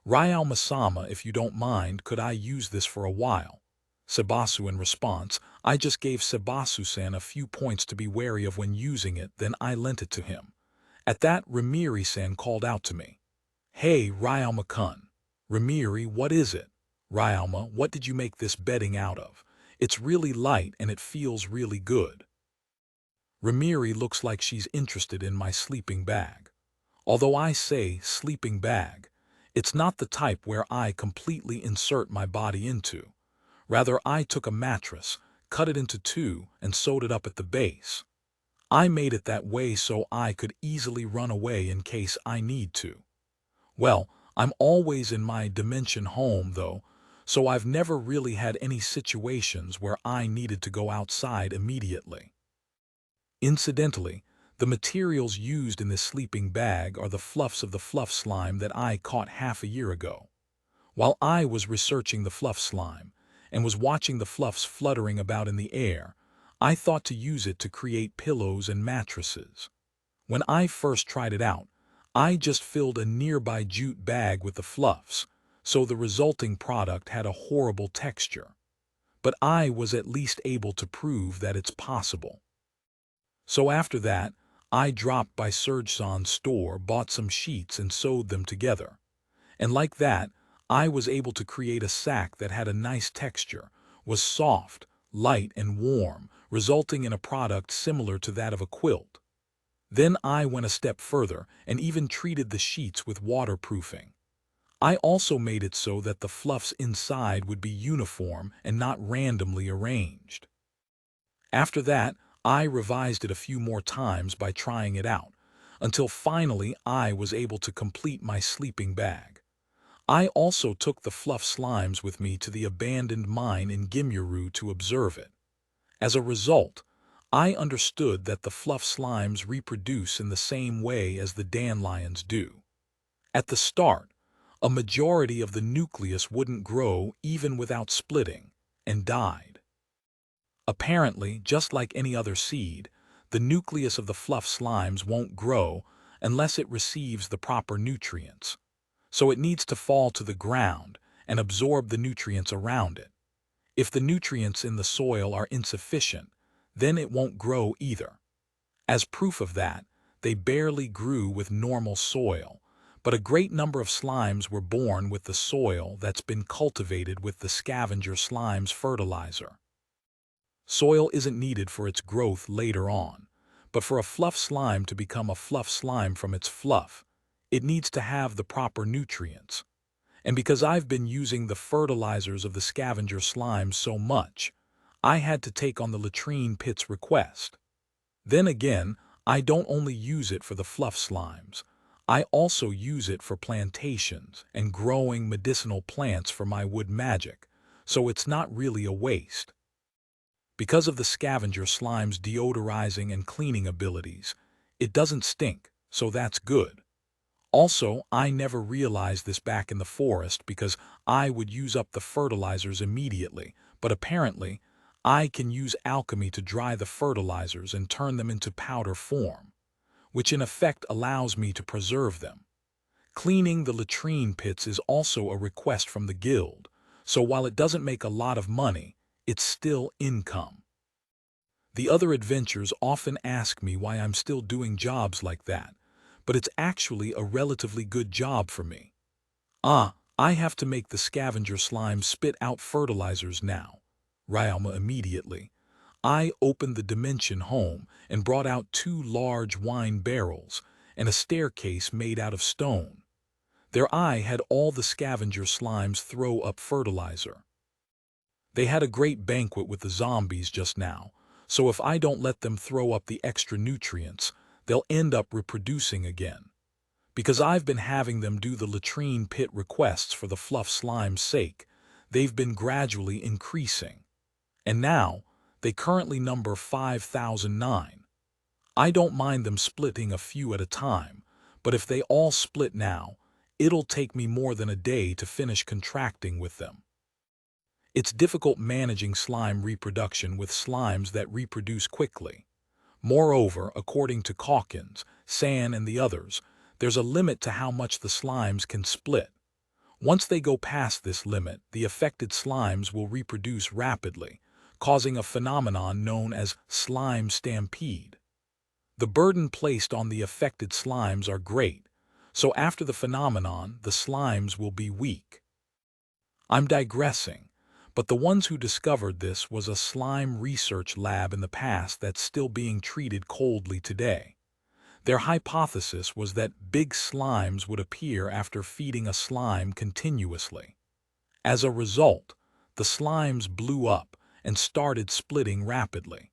Ryalma-sama, if you don't mind, could I use this for a while? Sebasu in response, I just gave Sebasu-san a few points to be wary of when using it, then I lent it to him. At that, Rimiri-san called out to me. Hey, Ryalma-kun. Rimiri, what is it? Ryalma, what did you make this bedding out of? It's really light and it feels really good. Rimiri looks like she's interested in my sleeping bag. Although I say sleeping bag, it's not the type where I completely insert my body into. Rather, I took a mattress, cut it into two, and sewed it up at the base. I made it that way so I could easily run away in case I need to. Well, I'm always in my dimension home, though, so I've never really had any situations where I needed to go outside immediately. Incidentally, the materials used in this sleeping bag are the fluffs of the fluff slime that I caught half a year ago. While I was researching the fluff slime and was watching the fluffs fluttering about in the air, I thought to use it to create pillows and mattresses. When I first tried it out, I just filled a nearby jute bag with the fluffs, so the resulting product had a horrible texture. But I was at least able to prove that it's possible. So after that, I dropped by Surge-san's store, bought some sheets and sewed them together. And like that, I was able to create a sack that had a nice texture, was soft, light, and warm, resulting in a product similar to that of a quilt. Then I went a step further and even treated the sheets with waterproofing. I also made it so that the fluffs inside would be uniform and not randomly arranged. After that, I revised it a few more times by trying it out, until finally I was able to complete my sleeping bag. I also took the fluff slimes with me to the abandoned mine in Gimyuru to observe it. As a result, I understood that the fluff slimes reproduce in the same way as the dandelions do. At the start, a majority of the nucleus wouldn't grow even without splitting, and died. Apparently, just like any other seed, the nucleus of the fluff slimes won't grow unless it receives the proper nutrients. So it needs to fall to the ground and absorb the nutrients around it. If the nutrients in the soil are insufficient, then it won't grow either. As proof of that, they barely grew with normal soil, but a great number of slimes were born with the soil that's been cultivated with the scavenger slime's fertilizer. Soil isn't needed for its growth later on, but for a fluff slime to become a fluff slime from its fluff, it needs to have the proper nutrients. And because I've been using the fertilizers of the scavenger slime so much, I had to take on the latrine pit's request. Then again, I don't only use it for the fluff slimes. I also use it for plantations and growing medicinal plants for my wood magic, so it's not really a waste. Because of the scavenger slime's deodorizing and cleaning abilities, it doesn't stink, so that's good. Also, I never realized this back in the forest because I would use up the fertilizers immediately, but apparently, I can use alchemy to dry the fertilizers and turn them into powder form, which in effect allows me to preserve them. Cleaning the latrine pits is also a request from the guild, so while it doesn't make a lot of money, it's still income. The other adventurers often ask me why I'm still doing jobs like that, but it's actually a relatively good job for me. I have to make the scavenger slime spit out fertilizers now. Ryalma immediately. I opened the dimension home and brought out 2 large wine barrels and a staircase made out of stone. There I had all the scavenger slimes throw up fertilizer. They had a great banquet with the zombies just now, so if I don't let them throw up the extra nutrients, they'll end up reproducing again. Because I've been having them do the latrine pit requests for the fluff slime's sake, they've been gradually increasing. And now, they currently number 5,009. I don't mind them splitting a few at a time, but if they all split now, it'll take me more than a day to finish contracting with them. It's difficult managing slime reproduction with slimes that reproduce quickly. Moreover, according to Calkins, San and the others, there's a limit to how much the slimes can split. Once they go past this limit, the affected slimes will reproduce rapidly, causing a phenomenon known as slime stampede. The burden placed on the affected slimes are great, so after the phenomenon, the slimes will be weak. I'm digressing, but the ones who discovered this was a slime research lab in the past that's still being treated coldly today. Their hypothesis was that big slimes would appear after feeding a slime continuously. As a result, the slimes blew up and started splitting rapidly,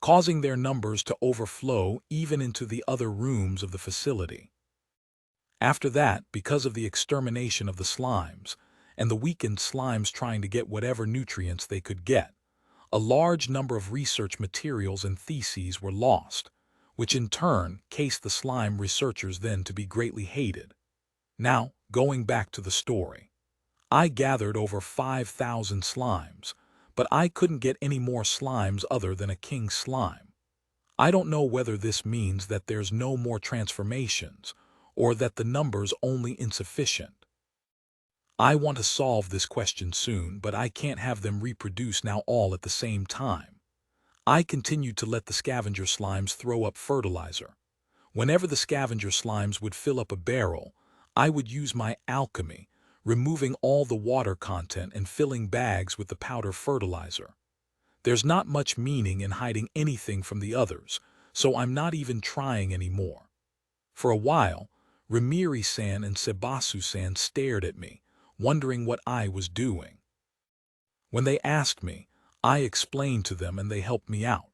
causing their numbers to overflow even into the other rooms of the facility. After that, because of the extermination of the slimes, and the weakened slimes trying to get whatever nutrients they could get, a large number of research materials and theses were lost, which in turn cased the slime researchers then to be greatly hated. Now, going back to the story. I gathered over 5,000 slimes, but I couldn't get any more slimes other than a king slime. I don't know whether this means that there's no more transformations, or that the number's only insufficient. I want to solve this question soon, but I can't have them reproduce now all at the same time. I continued to let the scavenger slimes throw up fertilizer. Whenever the scavenger slimes would fill up a barrel, I would use my alchemy, removing all the water content and filling bags with the powder fertilizer. There's not much meaning in hiding anything from the others, so I'm not even trying anymore. For a while, Rimiri-san and Sebasu-san stared at me, wondering what I was doing. When they asked me, I explained to them and they helped me out.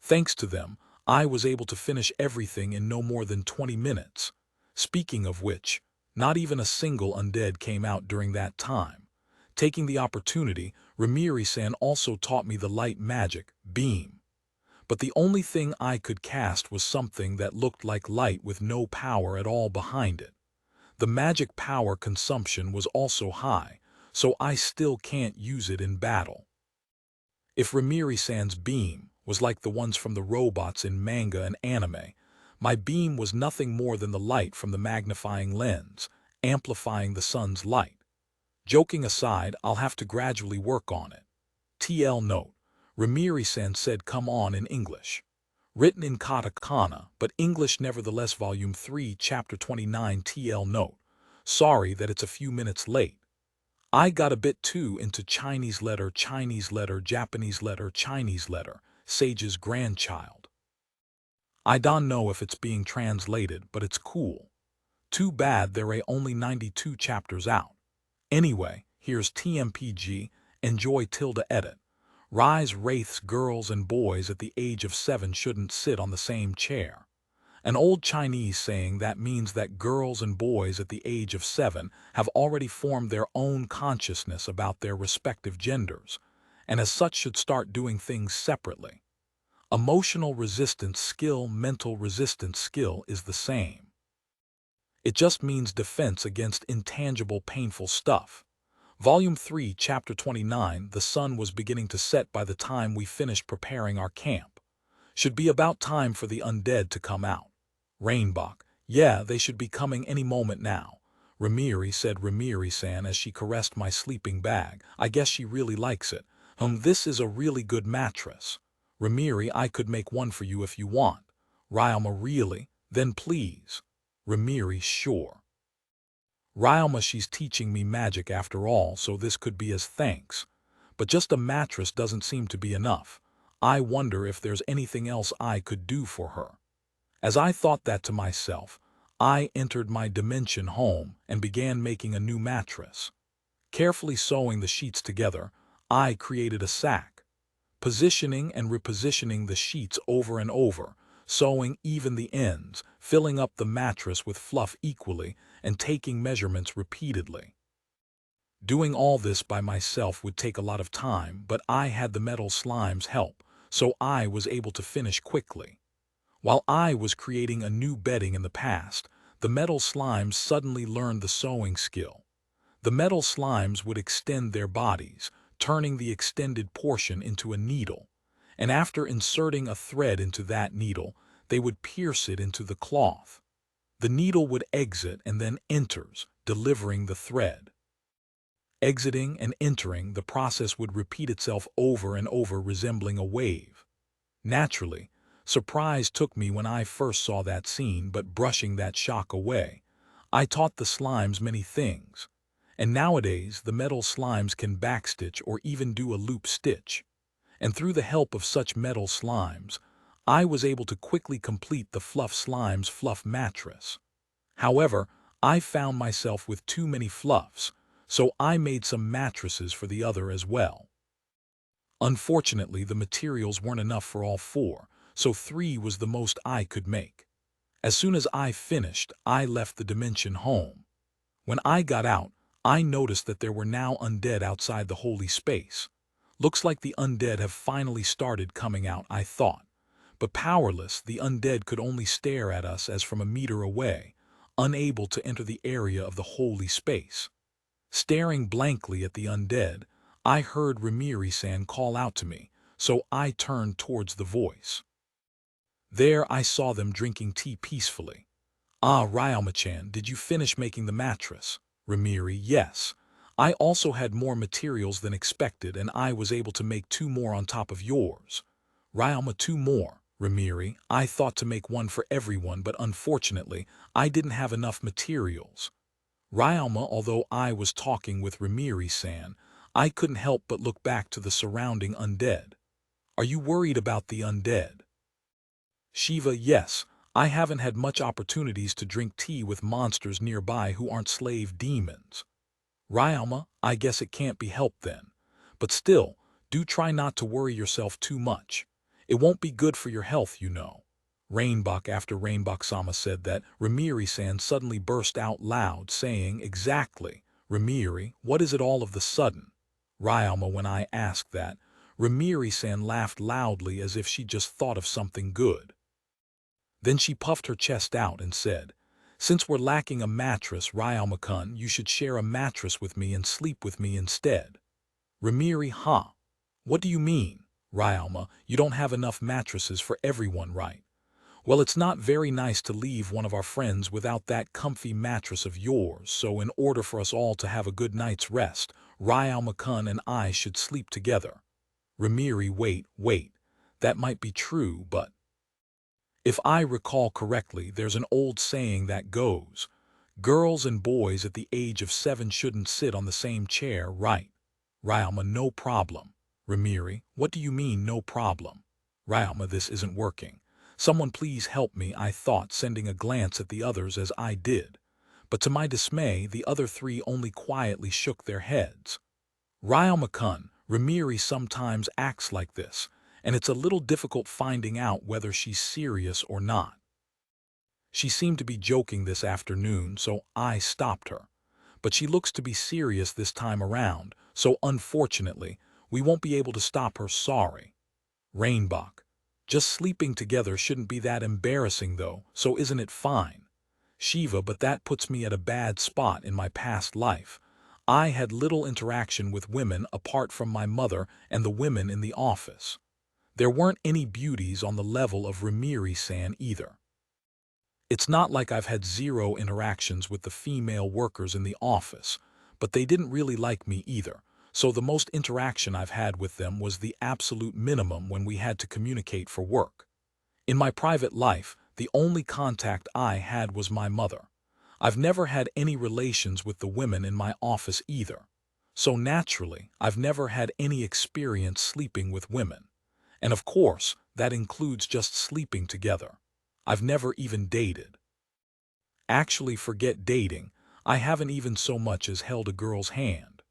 Thanks to them, I was able to finish everything in no more than 20 minutes. Speaking of which, not even a single undead came out during that time. Taking the opportunity, Rimiri-san also taught me the light magic, beam. But the only thing I could cast was something that looked like light with no power at all behind it. The magic power consumption was also high, so I still can't use it in battle. If Rimiri-san's beam was like the ones from the robots in manga and anime, my beam was nothing more than the light from the magnifying lens, amplifying the sun's light. Joking aside, I'll have to gradually work on it. TL note. Rimiri-san said come on in English. Written in katakana, but English nevertheless Volume 3, Chapter 29 TL note. Sorry that it's a few minutes late. I got a bit too into Chinese letter, Japanese letter, Chinese letter, Sage's grandchild. I don't know if it's being translated, but it's cool. Too bad there are only 92 chapters out. Anyway, here's TMPG, enjoy tilde edit. Rise wraiths girls and boys at the age of 7 shouldn't sit on the same chair. An old Chinese saying that means that girls and boys at the age of 7 have already formed their own consciousness about their respective genders, and as such should start doing things separately. Emotional resistance skill, mental resistance skill is the same. It just means defense against intangible painful stuff. Volume 3, Chapter 29, the sun was beginning to set by the time we finished preparing our camp. Should be about time for the undead to come out. Rainbach, yeah, they should be coming any moment now. Rimiri said Rimiri-san as she caressed my sleeping bag. I guess she really likes it. This is a really good mattress. Rimiri, I could make one for you if you want. Ryoma, really? Then please. Rimiri, sure. Ryoma, she's teaching me magic after all, so this could be as thanks. But just a mattress doesn't seem to be enough. I wonder if there's anything else I could do for her. As I thought that to myself, I entered my dimension home and began making a new mattress. Carefully sewing the sheets together, I created a sack. Positioning and repositioning the sheets over and over, sewing even the ends, filling up the mattress with fluff equally, and taking measurements repeatedly. Doing all this by myself would take a lot of time, but I had the metal slime's help, so I was able to finish quickly. While I was creating a new bedding in the past, the metal slimes suddenly learned the sewing skill. The metal slimes would extend their bodies, turning the extended portion into a needle, and after inserting a thread into that needle, they would pierce it into the cloth. The needle would exit and then enters, delivering the thread. Exiting and entering, the process would repeat itself over and over, resembling a wave. Naturally, surprise took me when I first saw that scene, but brushing that shock away, I taught the slimes many things. And nowadays, the metal slimes can backstitch or even do a loop stitch. And through the help of such metal slimes, I was able to quickly complete the Fluff Slime's fluff mattress. However, I found myself with too many fluffs, so I made some mattresses for the other as well. Unfortunately, the materials weren't enough for all 4, so 3 was the most I could make. As soon as I finished, I left the dimension home. When I got out, I noticed that there were now undead outside the holy space. Looks like the undead have finally started coming out, I thought. But powerless, the undead could only stare at us as from a meter away, unable to enter the area of the holy space. Staring blankly at the undead, I heard Rimiri-san call out to me, so I turned towards the voice. There I saw them drinking tea peacefully. Ah, Ryoma-chan, did you finish making the mattress? Rimiri, yes. I also had more materials than expected, and I was able to make 2 more on top of yours. Ryoma, 2 more. Rimiri, I thought to make one for everyone, but unfortunately, I didn't have enough materials. Ryoma, although I was talking with Rimiri-san, I couldn't help but look back to the surrounding undead. Are you worried about the undead? Shiva, yes. I haven't had much opportunities to drink tea with monsters nearby who aren't slave demons. Ryalma, I guess it can't be helped then. But still, do try not to worry yourself too much. It won't be good for your health, you know. Rainbok after Rainbok-sama said that, Ramiri-san suddenly burst out loud, saying, exactly, Ramiri, what is it all of the sudden? Ryalma, when I asked that, Ramiri-san laughed loudly as if she just thought of something good. Then she puffed her chest out and said, since we're lacking a mattress, Ryalma-kun, you should share a mattress with me and sleep with me instead. Ramiri, huh? What do you mean? Ryalma, you don't have enough mattresses for everyone, right? Well, it's not very nice to leave one of our friends without that comfy mattress of yours, so in order for us all to have a good night's rest, Ryalma-kun and I should sleep together. Ramiri, wait. That might be true, but if I recall correctly, there's an old saying that goes, girls and boys at the age of 7 shouldn't sit on the same chair, right? Ryalma, no problem. Ramiri, what do you mean, no problem? Ryalma, this isn't working. Someone please help me, I thought, sending a glance at the others as I did. But to my dismay, the other three only quietly shook their heads. Ryalma-kun, Ramiri sometimes acts like this, and it's a little difficult finding out whether she's serious or not. She seemed to be joking this afternoon, so I stopped her. But she looks to be serious this time around, so unfortunately, we won't be able to stop her, sorry. Rainbok, just sleeping together shouldn't be that embarrassing though, so isn't it fine? Shiva, but that puts me at a bad spot in my past life. I had little interaction with women apart from my mother and the women in the office. There weren't any beauties on the level of Ramiri-san either. It's not like I've had zero interactions with the female workers in the office, but they didn't really like me either, so the most interaction I've had with them was the absolute minimum when we had to communicate for work. In my private life, the only contact I had was my mother. I've never had any relations with the women in my office either. So naturally, I've never had any experience sleeping with women. And of course, that includes just sleeping together. I've never even dated. Actually, forget dating. I haven't even so much as held a girl's hand.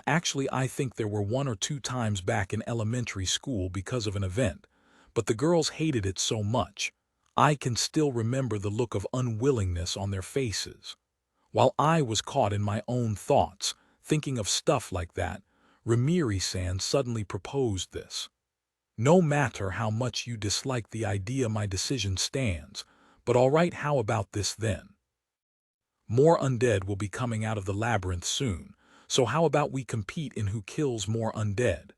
Actually, I think there were 1 or 2 times back in elementary school because of an event, but the girls hated it so much. I can still remember the look of unwillingness on their faces. While I was caught in my own thoughts, thinking of stuff like that, Ramiri-san suddenly proposed this. No matter how much you dislike the idea, my decision stands, but alright, how about this then? More undead will be coming out of the labyrinth soon, so how about we compete in who kills more undead?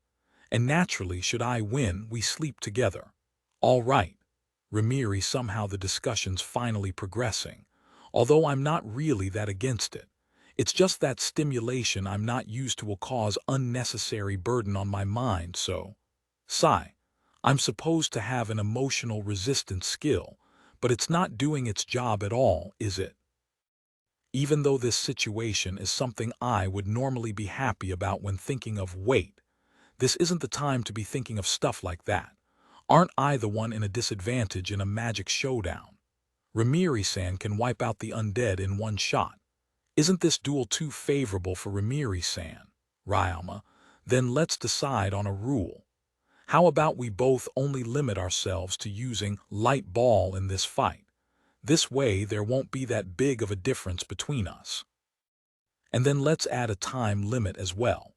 And naturally, should I win, we sleep together. All right. Ramiri, somehow the discussion's finally progressing, although I'm not really that against it. It's just that stimulation I'm not used to will cause unnecessary burden on my mind, so. Sigh. I'm supposed to have an emotional resistance skill, but it's not doing its job at all, is it? Even though this situation is something I would normally be happy about when thinking of wait, this isn't the time to be thinking of stuff like that. Aren't I the one in a disadvantage in a magic showdown? Ramiri-san can wipe out the undead in one shot. Isn't this duel too favorable for Ramiri-san? Ryalma, then let's decide on a rule. How about we both only limit ourselves to using light ball in this fight? This way there won't be that big of a difference between us. And then let's add a time limit as well.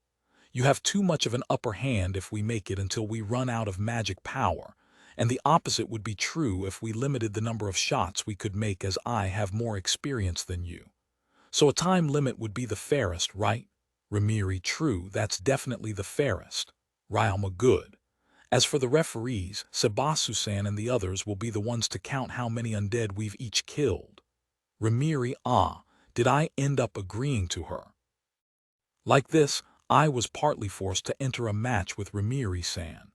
You have too much of an upper hand if we make it until we run out of magic power, and the opposite would be true if we limited the number of shots we could make, as I have more experience than you. So a time limit would be the fairest, right? Ramiri, true, that's definitely the fairest. Ryalma, good. As for the referees, Sabasu-san and the others will be the ones to count how many undead we've each killed. Ramiri, did I end up agreeing to her? Like this, I was partly forced to enter a match with Ramiri-san.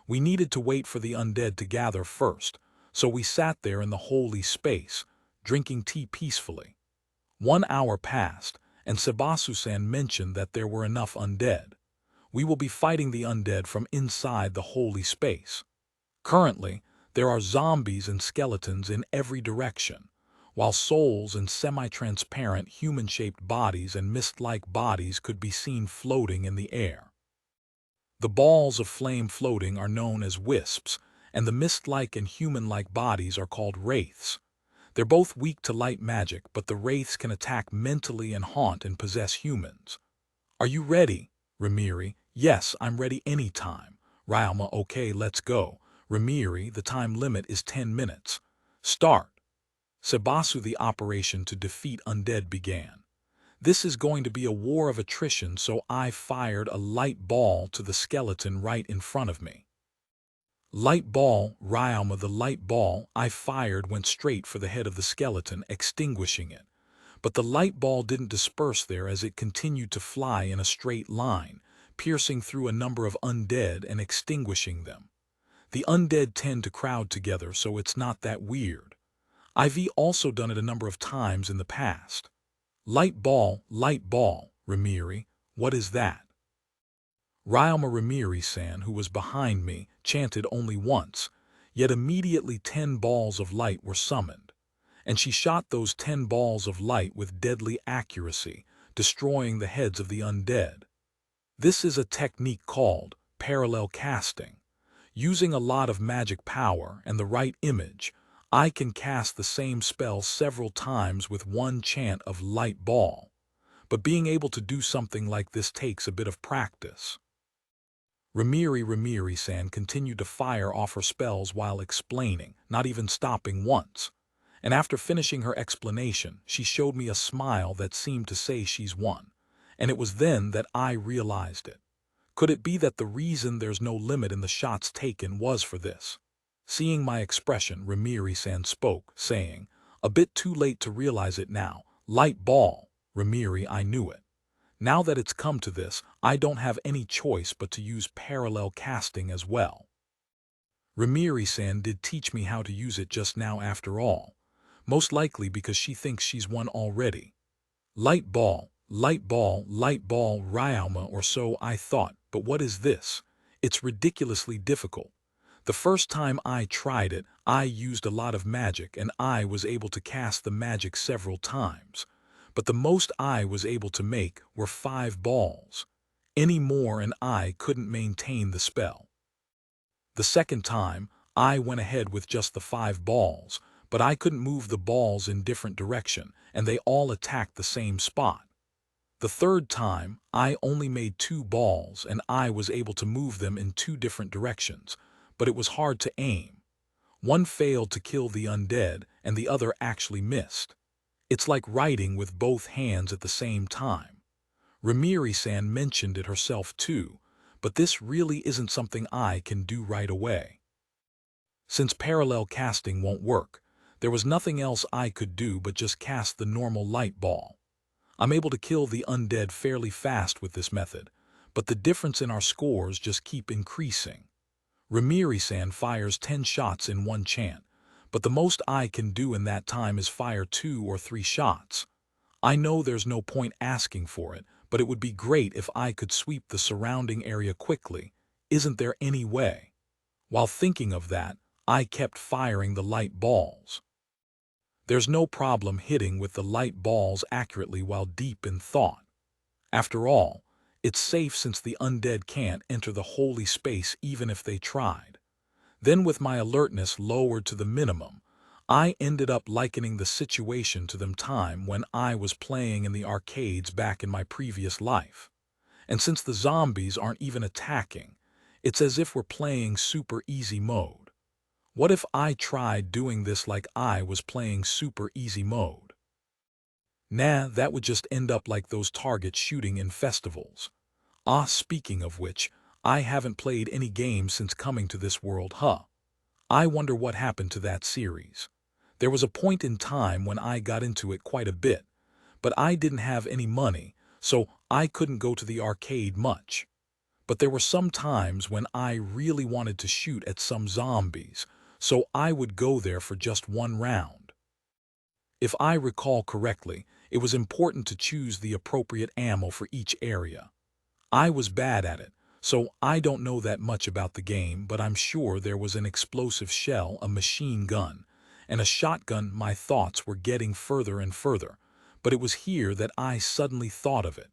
We needed to wait for the undead to gather first, so we sat there in the holy space, drinking tea peacefully. 1 hour passed, and Sabasu-san mentioned that there were enough undead. We will be fighting the undead from inside the holy space. Currently, there are zombies and skeletons in every direction, while souls and semi-transparent human-shaped bodies and mist-like bodies could be seen floating in the air. The balls of flame floating are known as wisps, and the mist-like and human-like bodies are called wraiths. They're both weak to light magic, but the wraiths can attack mentally and haunt and possess humans. Are you ready, Ramiri? Yes, I'm ready anytime. Ryalma, okay, let's go. Ramiri, the time limit is 10 minutes. Start. Sebasu, the operation to defeat undead began. This is going to be a war of attrition, so I fired a light ball to the skeleton right in front of me. Light ball, Ryalma, the light ball I fired went straight for the head of the skeleton, extinguishing it. But the light ball didn't disperse there as it continued to fly in a straight line, piercing through a number of undead and extinguishing them. The undead tend to crowd together, so it's not that weird. I've also done it a number of times in the past. Light ball, Ramiri, what is that? Ryalma Ramiri-san, who was behind me, chanted only once, yet immediately 10 balls of light were summoned, and she shot those 10 balls of light with deadly accuracy, destroying the heads of the undead. This is a technique called parallel casting. Using a lot of magic power and the right image, I can cast the same spell several times with one chant of light ball. But being able to do something like this takes a bit of practice. Ramiri-san continued to fire off her spells while explaining, not even stopping once. And after finishing her explanation, she showed me a smile that seemed to say she's won. And it was then that I realized it. Could it be that the reason there's no limit in the shots taken was for this? Seeing my expression, Ramiri-san spoke, saying, "A bit too late to realize it now. Light ball, Ramiri, I knew it. Now that it's come to this, I don't have any choice but to use parallel casting as well." Ramiri-san did teach me how to use it just now after all. Most likely because she thinks she's won already. Light ball, Ryalma, or so I thought, but what is this? It's ridiculously difficult. The first time I tried it, I used a lot of magic and I was able to cast the magic several times. But the most I was able to make were 5 balls. Any more and I couldn't maintain the spell. The second time, I went ahead with just the 5 balls, but I couldn't move the balls in different direction, and they all attacked the same spot. The third time, I only made 2 balls and I was able to move them in 2 different directions, but it was hard to aim. One failed to kill the undead and the other actually missed. It's like writing with both hands at the same time. Ramiri-san mentioned it herself too, but this really isn't something I can do right away. Since parallel casting won't work, there was nothing else I could do but just cast the normal light ball. I'm able to kill the undead fairly fast with this method, but the difference in our scores just keep increasing. Ramiri-san fires 10 shots in one chant, but the most I can do in that time is fire 2 or 3 shots. I know there's no point asking for it, but it would be great if I could sweep the surrounding area quickly. Isn't there any way? While thinking of that, I kept firing the light balls. There's no problem hitting with the light balls accurately while deep in thought. After all, it's safe since the undead can't enter the holy space even if they tried. Then with my alertness lowered to the minimum, I ended up likening the situation to them time when I was playing in the arcades back in my previous life. And since the zombies aren't even attacking, it's as if we're playing super easy mode. What if I tried doing this like I was playing super easy mode? Nah, that would just end up like those target shooting in festivals. Speaking of which, I haven't played any games since coming to this world, I wonder what happened to that series. There was a point in time when I got into it quite a bit, but I didn't have any money, so I couldn't go to the arcade much. But there were some times when I really wanted to shoot at some zombies, so I would go there for just one round. If I recall correctly, it was important to choose the appropriate ammo for each area. I was bad at it, So I don't know that much about the game, but I'm sure there was an explosive shell, a machine gun, and a shotgun. My thoughts were getting further and further, but it was here that I suddenly thought of it.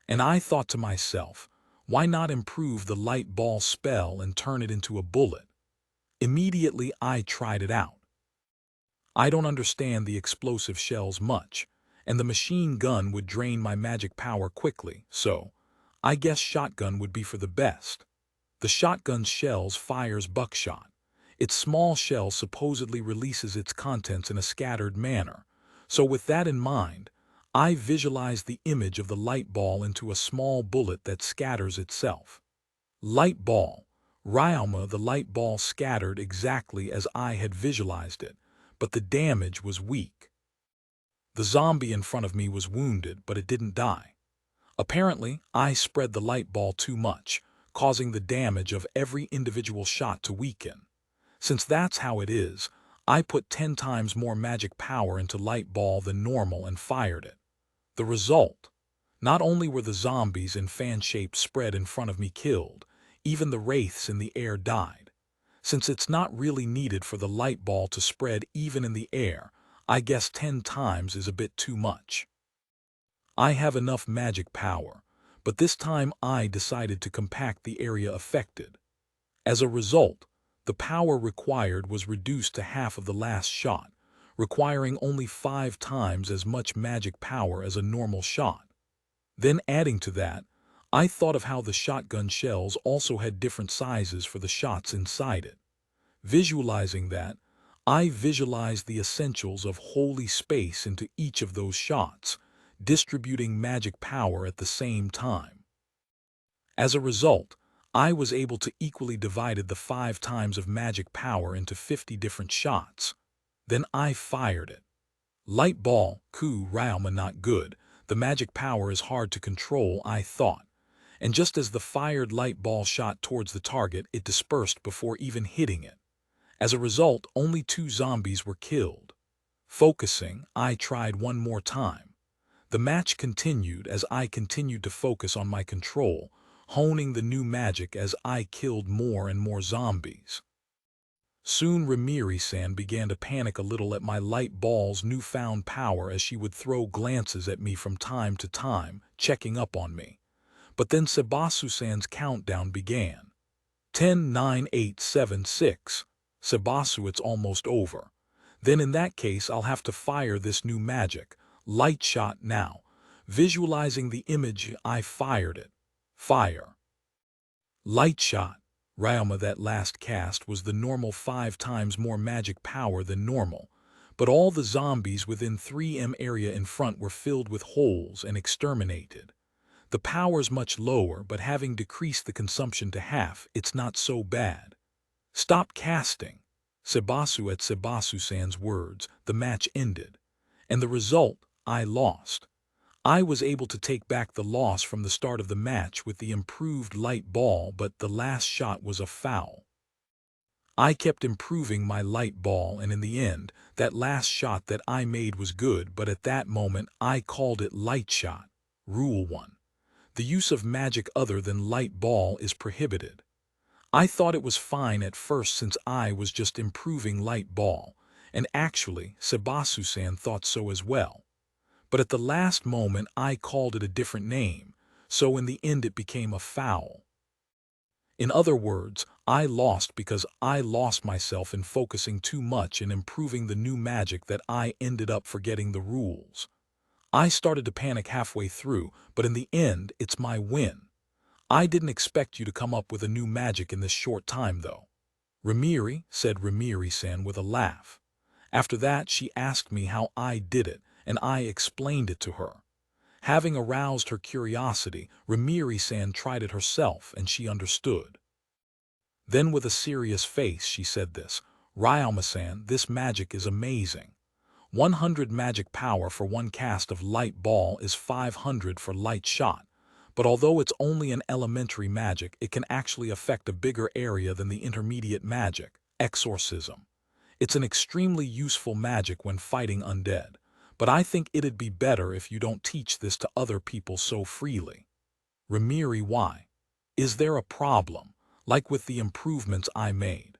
And I thought to myself, why not improve the light ball spell and turn it into a bullet? Immediately I tried it out. I don't understand the explosive shells much, and the machine gun would drain my magic power quickly, so I guess shotgun would be for the best. The shotgun's shells fires buckshot. Its small shell supposedly releases its contents in a scattered manner. So with that in mind, I visualized the image of the light ball into a small bullet that scatters itself. Light ball. Ryalma, the light ball scattered exactly as I had visualized it, but the damage was weak. The zombie in front of me was wounded, but it didn't die. Apparently, I spread the light ball too much, causing the damage of every individual shot to weaken. Since that's how it is, I put 10 times more magic power into light ball than normal and fired it. The result? Not only were the zombies in fan-shaped spread in front of me killed, even the wraiths in the air died. Since it's not really needed for the light ball to spread even in the air, I guess 10 times is a bit too much. I have enough magic power, but this time I decided to compact the area affected. As a result, the power required was reduced to half of the last shot, requiring only 5 times as much magic power as a normal shot. Then adding to that, I thought of how the shotgun shells also had different sizes for the shots inside it. Visualizing that, I visualized the essentials of holy space into each of those shots, distributing magic power at the same time. As a result, I was able to equally divide the 5 times of magic power into 50 different shots. Then I fired it. Light ball, Ryalma not good. The magic power is hard to control, I thought. And just as the fired light ball shot towards the target, it dispersed before even hitting it. As a result, only 2 zombies were killed. Focusing, I tried one more time. The match continued as I continued to focus on my control, honing the new magic as I killed more and more zombies. Soon Ramiri-san began to panic a little at my light ball's newfound power as she would throw glances at me from time to time, checking up on me. But then Sebasu-san's countdown began. 10, 9, 8, 7, 6. Sebasu, it's almost over. Then in that case I'll have to fire this new magic. Light shot now. Visualizing the image, I fired it. Fire. Light shot. Ryalma, that last cast was the normal 5 times more magic power than normal, but all the zombies within 3M area in front were filled with holes and exterminated. The power's much lower, but having decreased the consumption to half, it's not so bad. Stop casting. Sebasu, at Sebasu-san's words, the match ended. And the result, I lost. I was able to take back the loss from the start of the match with the improved light ball, but the last shot was a foul. I kept improving my light ball, and in the end, that last shot that I made was good, but at that moment I called it light shot. Rule 1. The use of magic other than light ball is prohibited. I thought it was fine at first since I was just improving light ball, and actually Sebasu-san thought so as well. But at the last moment I called it a different name, so in the end it became a foul. In other words, I lost because I lost myself in focusing too much and improving the new magic that I ended up forgetting the rules. I started to panic halfway through, but in the end it's my win. I didn't expect you to come up with a new magic in this short time though. Ramiri, said Ramiri-san with a laugh. After that she asked me how I did it, and I explained it to her. Having aroused her curiosity, Ramiri-san tried it herself, and she understood. Then with a serious face she said this, Ryalma-san, this magic is amazing. 100 magic power for one cast of light ball is 500 for light shot, but although it's only an elementary magic, it can actually affect a bigger area than the intermediate magic, exorcism. It's an extremely useful magic when fighting undead. But I think it'd be better if you don't teach this to other people so freely. Ramiri, why? Is there a problem, like with the improvements I made?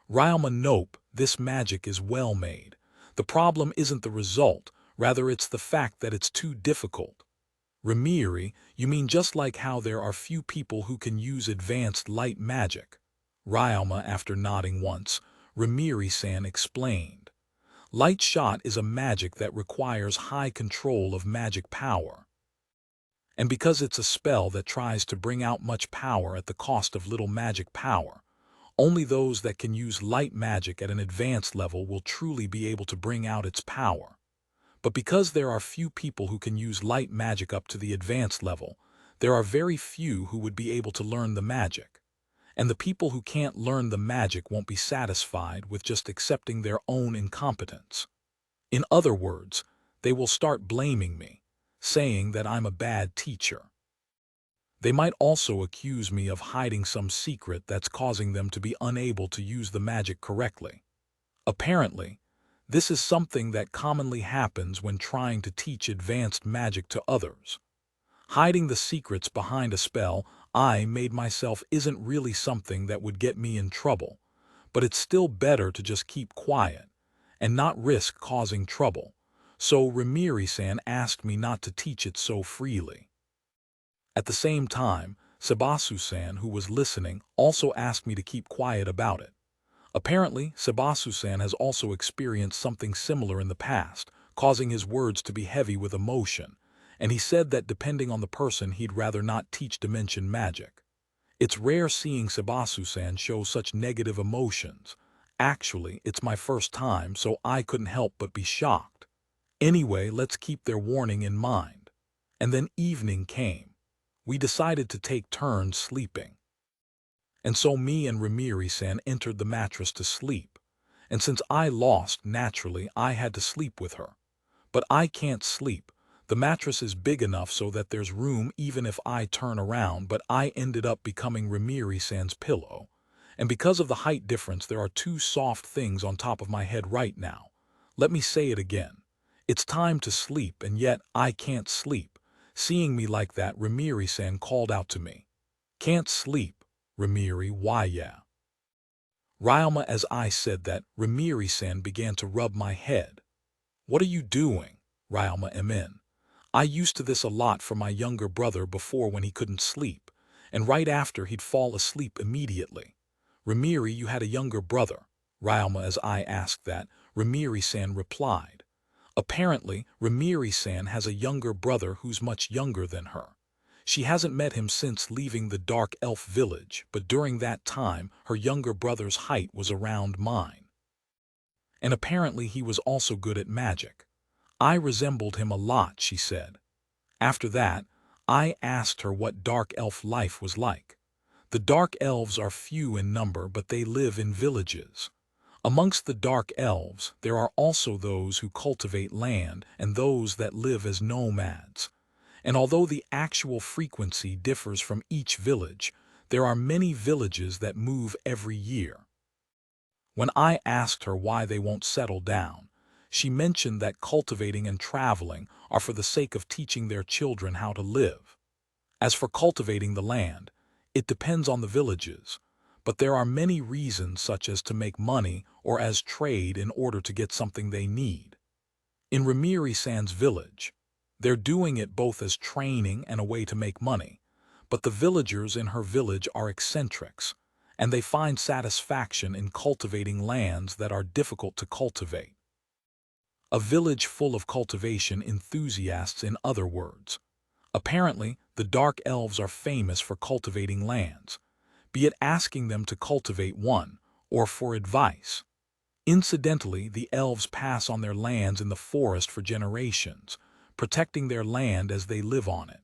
Ryoma, nope, this magic is well made. The problem isn't the result, rather it's the fact that it's too difficult. Rimiri, you mean just like how there are few people who can use advanced light magic? Ryoma, after nodding once, Rimiri-san explained. Light shot is a magic that requires high control of magic power. And because it's a spell that tries to bring out much power at the cost of little magic power, only those that can use light magic at an advanced level will truly be able to bring out its power. But because there are few people who can use light magic up to the advanced level, there are very few who would be able to learn the magic. And the people who can't learn the magic won't be satisfied with just accepting their own incompetence. In other words, they will start blaming me, saying that I'm a bad teacher. They might also accuse me of hiding some secret that's causing them to be unable to use the magic correctly. Apparently, this is something that commonly happens when trying to teach advanced magic to others. Hiding the secrets behind a spell I made myself isn't really something that would get me in trouble, but it's still better to just keep quiet and not risk causing trouble, so Rimiri-san asked me not to teach it so freely. At the same time, Sabasu-san, who was listening, also asked me to keep quiet about it. Apparently, Sabasu-san has also experienced something similar in the past, causing his words to be heavy with emotion, and he said that depending on the person he'd rather not teach dimension magic. It's rare seeing Sabasu-san show such negative emotions. Actually, it's my first time, so I couldn't help but be shocked. Anyway, let's keep their warning in mind. And then evening came. We decided to take turns sleeping. And so me and Rimiri-san entered the mattress to sleep. And since I lost, naturally, I had to sleep with her. But I can't sleep. The mattress is big enough so that there's room even if I turn around, but I ended up becoming Rimiri-san's pillow. And because of the height difference, there are two soft things on top of my head right now. Let me say it again. It's time to sleep, and yet I can't sleep. Seeing me like that, Rimiri-san called out to me. Can't sleep, Rimiri, why yeah? Ryoma, as I said that, Rimiri-san began to rub my head. What are you doing? Ryoma MN. I used to this a lot for my younger brother before when he couldn't sleep, and right after he'd fall asleep immediately. Rimiri, you had a younger brother. Ryoma, as I asked that, Rimiri-san replied. Apparently, Rimiri-san has a younger brother who's much younger than her. She hasn't met him since leaving the Dark Elf village, but during that time, her younger brother's height was around mine. And apparently he was also good at magic. I resembled him a lot, she said. After that, I asked her what Dark Elf life was like. The Dark Elves are few in number, but they live in villages. Amongst the Dark Elves, there are also those who cultivate land and those that live as nomads. And although the actual frequency differs from each village, there are many villages that move every year. When I asked her why they won't settle down, she mentioned that cultivating and traveling are for the sake of teaching their children how to live. As for cultivating the land, it depends on the villages, but there are many reasons such as to make money or as trade in order to get something they need. In Rimiri-san's village, they're doing it both as training and a way to make money, but the villagers in her village are eccentrics, and they find satisfaction in cultivating lands that are difficult to cultivate. A village full of cultivation enthusiasts, in other words. Apparently, the Dark Elves are famous for cultivating lands, be it asking them to cultivate one, or for advice. Incidentally, the elves pass on their lands in the forest for generations, protecting their land as they live on it.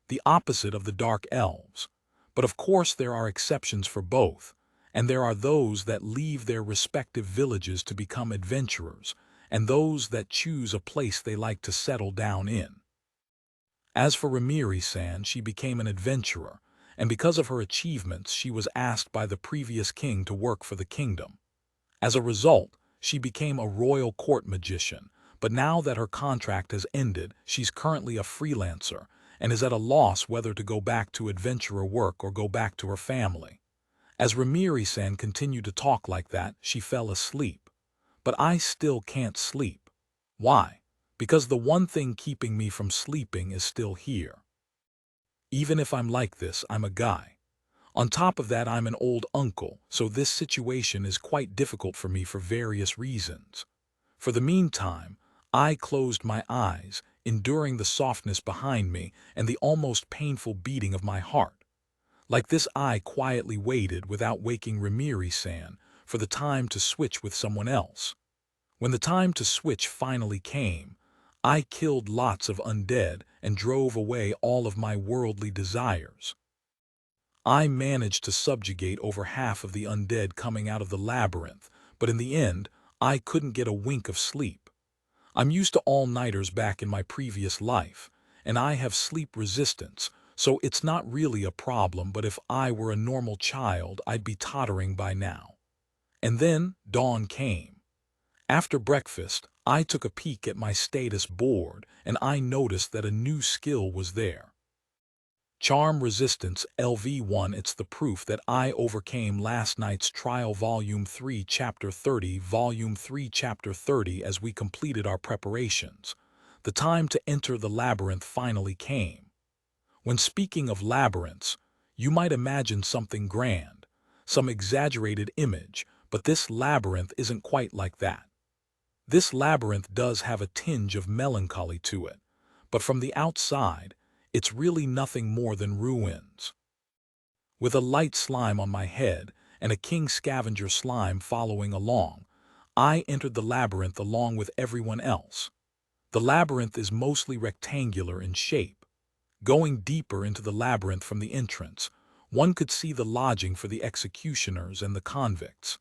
The opposite of the Dark Elves. But of course there are exceptions for both, and there are those that leave their respective villages to become adventurers, and those that choose a place they like to settle down in. As for Rimiri-san, she became an adventurer, and because of her achievements she was asked by the previous king to work for the kingdom. As a result, she became a royal court magician, but now that her contract has ended, she's currently a freelancer, and is at a loss whether to go back to adventurer work or go back to her family. As Ramiri-san continued to talk like that, she fell asleep. But I still can't sleep. Why? Because the one thing keeping me from sleeping is still here. Even if I'm like this, I'm a guy. On top of that, I'm an old uncle, so this situation is quite difficult for me for various reasons. For the meantime, I closed my eyes, enduring the softness behind me and the almost painful beating of my heart. Like this, I quietly waited without waking Ramiri-san for the time to switch with someone else. When the time to switch finally came, I killed lots of undead and drove away all of my worldly desires. I managed to subjugate over half of the undead coming out of the labyrinth, but in the end, I couldn't get a wink of sleep. I'm used to all-nighters back in my previous life, and I have sleep resistance, so it's not really a problem, but if I were a normal child, I'd be tottering by now. And then dawn came. After breakfast, I took a peek at my status board, and I noticed that a new skill was there. Charm Resistance LV1. It's the proof that I overcame last night's trial. Volume 3 Chapter 30. Volume 3 Chapter 30. As we completed our preparations, the time to enter the labyrinth finally came. When speaking of labyrinths, you might imagine something grand, some exaggerated image, but this labyrinth isn't quite like that. This labyrinth does have a tinge of melancholy to it, but from the outside, it's really nothing more than ruins. With a light slime on my head and a king scavenger slime following along, I entered the labyrinth along with everyone else. The labyrinth is mostly rectangular in shape. Going deeper into the labyrinth from the entrance, one could see the lodging for the executioners and the convicts.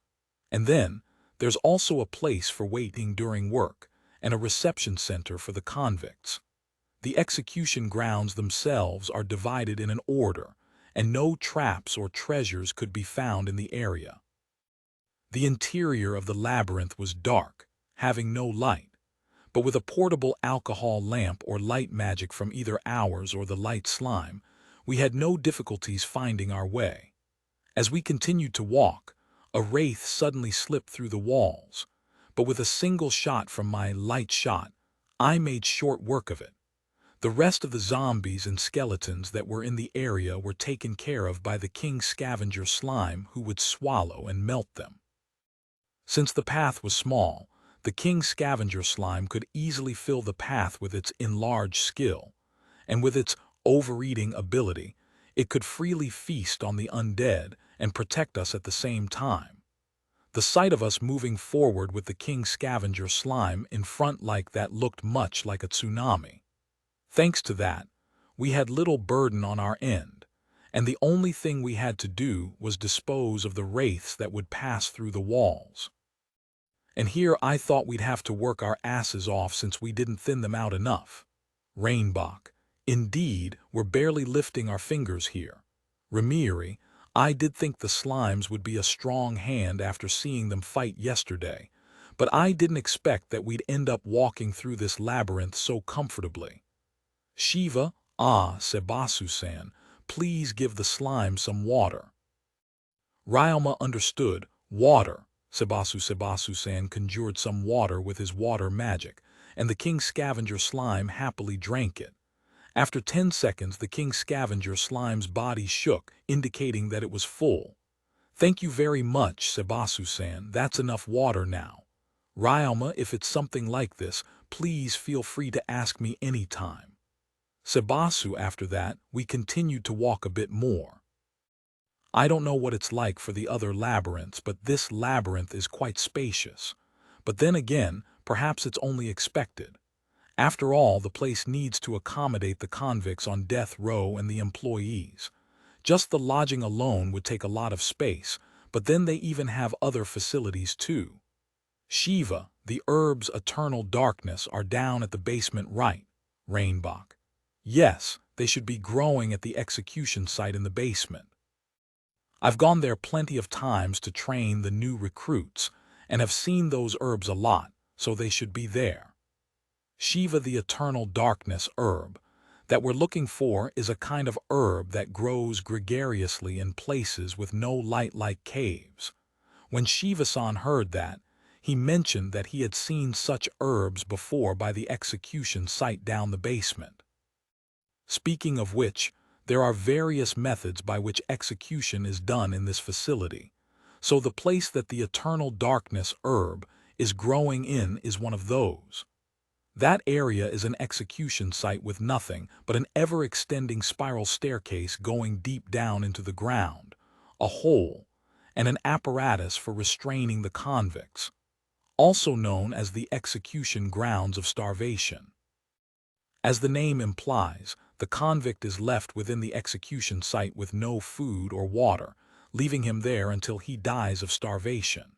And then, there's also a place for waiting during work and a reception center for the convicts. The execution grounds themselves are divided in an order, and no traps or treasures could be found in the area. The interior of the labyrinth was dark, having no light, but with a portable alcohol lamp or light magic from either ours or the light slime, we had no difficulties finding our way. As we continued to walk, a wraith suddenly slipped through the walls, but with a single shot from my light shot, I made short work of it. The rest of the zombies and skeletons that were in the area were taken care of by the king scavenger slime, who would swallow and melt them. Since the path was small, the king scavenger slime could easily fill the path with its enlarged skill, and with its overeating ability, it could freely feast on the undead and protect us at the same time. The sight of us moving forward with the king scavenger slime in front like that looked much like a tsunami. Thanks to that, we had little burden on our end, and the only thing we had to do was dispose of the wraiths that would pass through the walls. And here I thought we'd have to work our asses off since we didn't thin them out enough. Rainbach. Indeed, we're barely lifting our fingers here. Ramiri, I did think the slimes would be a strong hand after seeing them fight yesterday, but I didn't expect that we'd end up walking through this labyrinth so comfortably. Shiva, Sebasu-san, please give the slime some water. Ryoma understood. Water. Sebasu-san conjured some water with his water magic, and the king scavenger slime happily drank it. After 10 seconds, the king scavenger slime's body shook, indicating that it was full. Thank you very much, Sebasu-san. That's enough water now. Ryoma, if it's something like this, please feel free to ask me anytime. Sebasu. After that, we continued to walk a bit more. I don't know what it's like for the other labyrinths, but this labyrinth is quite spacious. But then again, perhaps it's only expected. After all, the place needs to accommodate the convicts on death row and the employees. Just the lodging alone would take a lot of space, but then they even have other facilities too. Shiva, the herbs Eternal Darkness are down at the basement right. Rainbach. Yes, they should be growing at the execution site in the basement. I've gone there plenty of times to train the new recruits, and have seen those herbs a lot, so they should be there. Shiva, the Eternal Darkness herb. that we're looking for is a kind of herb that grows gregariously in places with no light like caves. When Shiva-san heard that, he mentioned that he had seen such herbs before by the execution site down the basement. Speaking of which, there are various methods by which execution is done in this facility, so the place that the eternal darkness herb is growing in is one of those. That area is an execution site with nothing but an ever-extending spiral staircase going deep down into the ground, a hole, and an apparatus for restraining the convicts, also known as the execution grounds of starvation. As the name implies, the convict is left within the execution site with no food or water, leaving him there until he dies of starvation.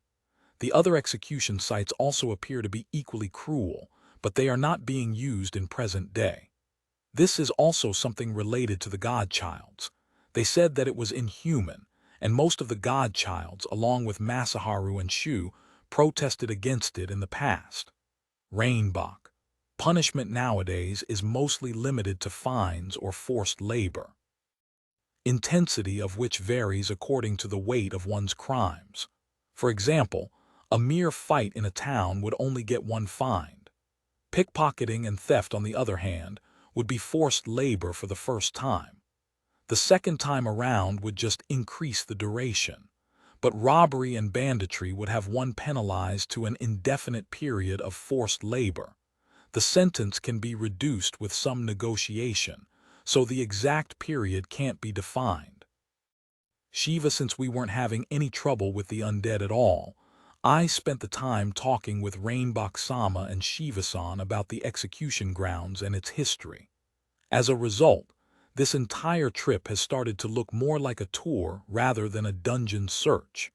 The other execution sites also appear to be equally cruel, but they are not being used in present day. This is also something related to the godchilds. They said that it was inhuman, and most of the godchilds, along with Masaharu and Shu, protested against it in the past. Rainbach. Punishment nowadays is mostly limited to fines or forced labor, intensity of which varies according to the weight of one's crimes. For example, a mere fight in a town would only get one fined. Pickpocketing and theft, on the other hand, would be forced labor for the first time. The second time around would just increase the duration. But robbery and banditry would have one penalized to an indefinite period of forced labor. The sentence can be reduced with some negotiation, so the exact period can't be defined. Shiva, since we weren't having any trouble with the undead at all, I spent the time talking with Rainbach-sama and Shiva-san about the execution grounds and its history. As a result, this entire trip has started to look more like a tour rather than a dungeon search.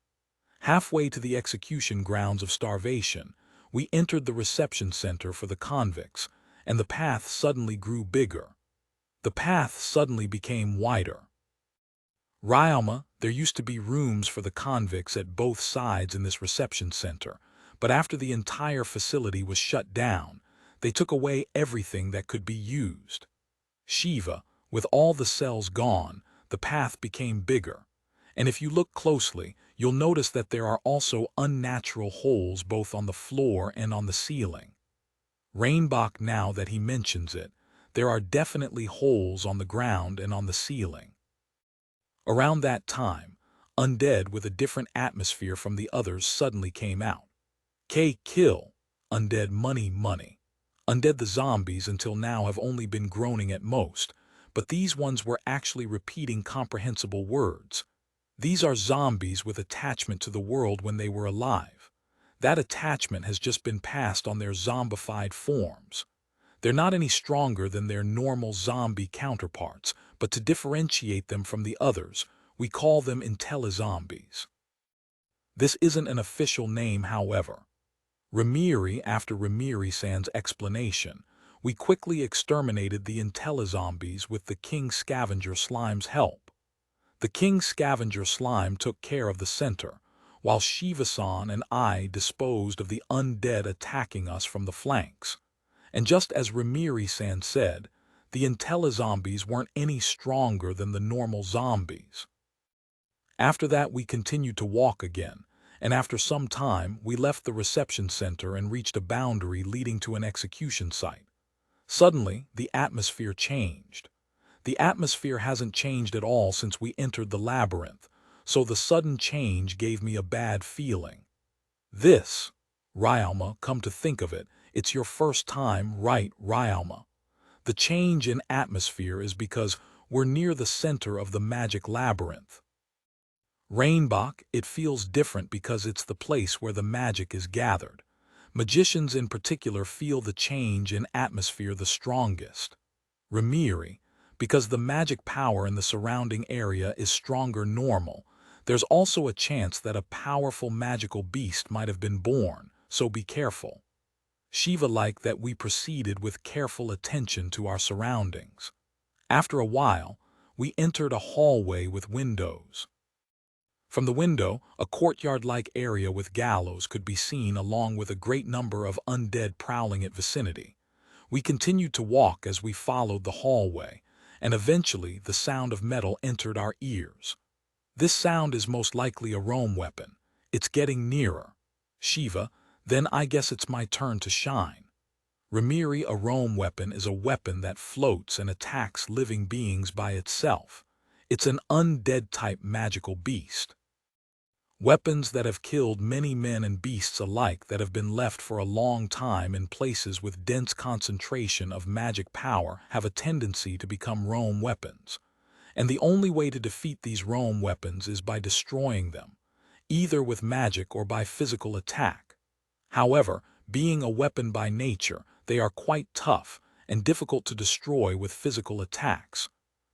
Halfway to the execution grounds of starvation, we entered the reception center for the convicts, and the path suddenly grew bigger. The path suddenly became wider. Ryoma, there used to be rooms for the convicts at both sides in this reception center, but after the entire facility was shut down, they took away everything that could be used. Shiva, with all the cells gone, the path became bigger. And if you look closely, you'll notice that there are also unnatural holes both on the floor and on the ceiling. Rainbach, now that he mentions it, there are definitely holes on the ground and on the ceiling. Around that time, undead with a different atmosphere from the others suddenly came out. Kill, undead money. Undead the zombies until now have only been groaning at most, but these ones were actually repeating comprehensible words. These are zombies with attachment to the world when they were alive. That attachment has just been passed on their zombified forms. They're not any stronger than their normal zombie counterparts, but to differentiate them from the others, we call them intellizombies. This isn't an official name, however. After Ramiri-san's explanation, we quickly exterminated the intellizombies with the King Scavenger Slime's help. The King Scavenger Slime took care of the center, while Shiva-san and I disposed of the undead attacking us from the flanks. And just as Ramiri-san said, the intellizombies weren't any stronger than the normal zombies. After that, we continued to walk again, and after some time, we left the reception center and reached a boundary leading to an execution site. Suddenly, the atmosphere changed. The atmosphere hasn't changed at all since we entered the labyrinth, so the sudden change gave me a bad feeling. This, Ryoma, come to think of it, it's your first time, right, Ryoma? The change in atmosphere is because we're near the center of the magic labyrinth. Rainbach, it feels different because it's the place where the magic is gathered. Magicians in particular feel the change in atmosphere the strongest. Ramiri, because the magic power in the surrounding area is stronger normal, there's also a chance that a powerful magical beast might have been born, so be careful. Shiva-like that we proceeded with careful attention to our surroundings. After a while, we entered a hallway with windows. From the window, a courtyard-like area with gallows could be seen along with a great number of undead prowling at vicinity. We continued to walk as we followed the hallway, and eventually the sound of metal entered our ears. This sound is most likely a roam weapon. It's getting nearer. Shiva, then I guess it's my turn to shine. Ramiri, a roam weapon is a weapon that floats and attacks living beings by itself. It's an undead-type magical beast. Weapons that have killed many men and beasts alike that have been left for a long time in places with dense concentration of magic power have a tendency to become roam weapons. And the only way to defeat these roam weapons is by destroying them, either with magic or by physical attack. However, being a weapon by nature, they are quite tough and difficult to destroy with physical attacks.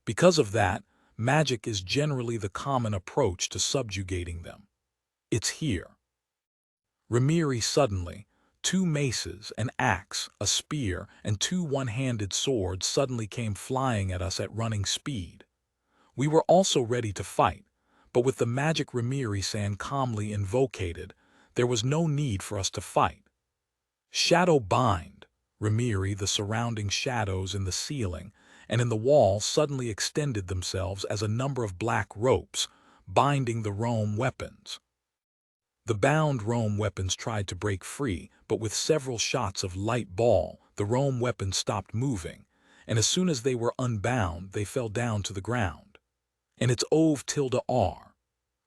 Because of that, magic is generally the common approach to subjugating them. It's here. Ramiri suddenly, 2 maces, an axe, a spear, and 2 one-handed swords suddenly came flying at us at running speed. We were also ready to fight, but with the magic Ramiri-san calmly invocated, there was no need for us to fight. Shadow bind. Ramiri, the surrounding shadows in the ceiling and in the wall suddenly extended themselves as a number of black ropes, binding the roam weapons. The bound roam weapons tried to break free, but with several shots of light ball, the roam weapons stopped moving, and as soon as they were unbound, they fell down to the ground. And it's Ov-R.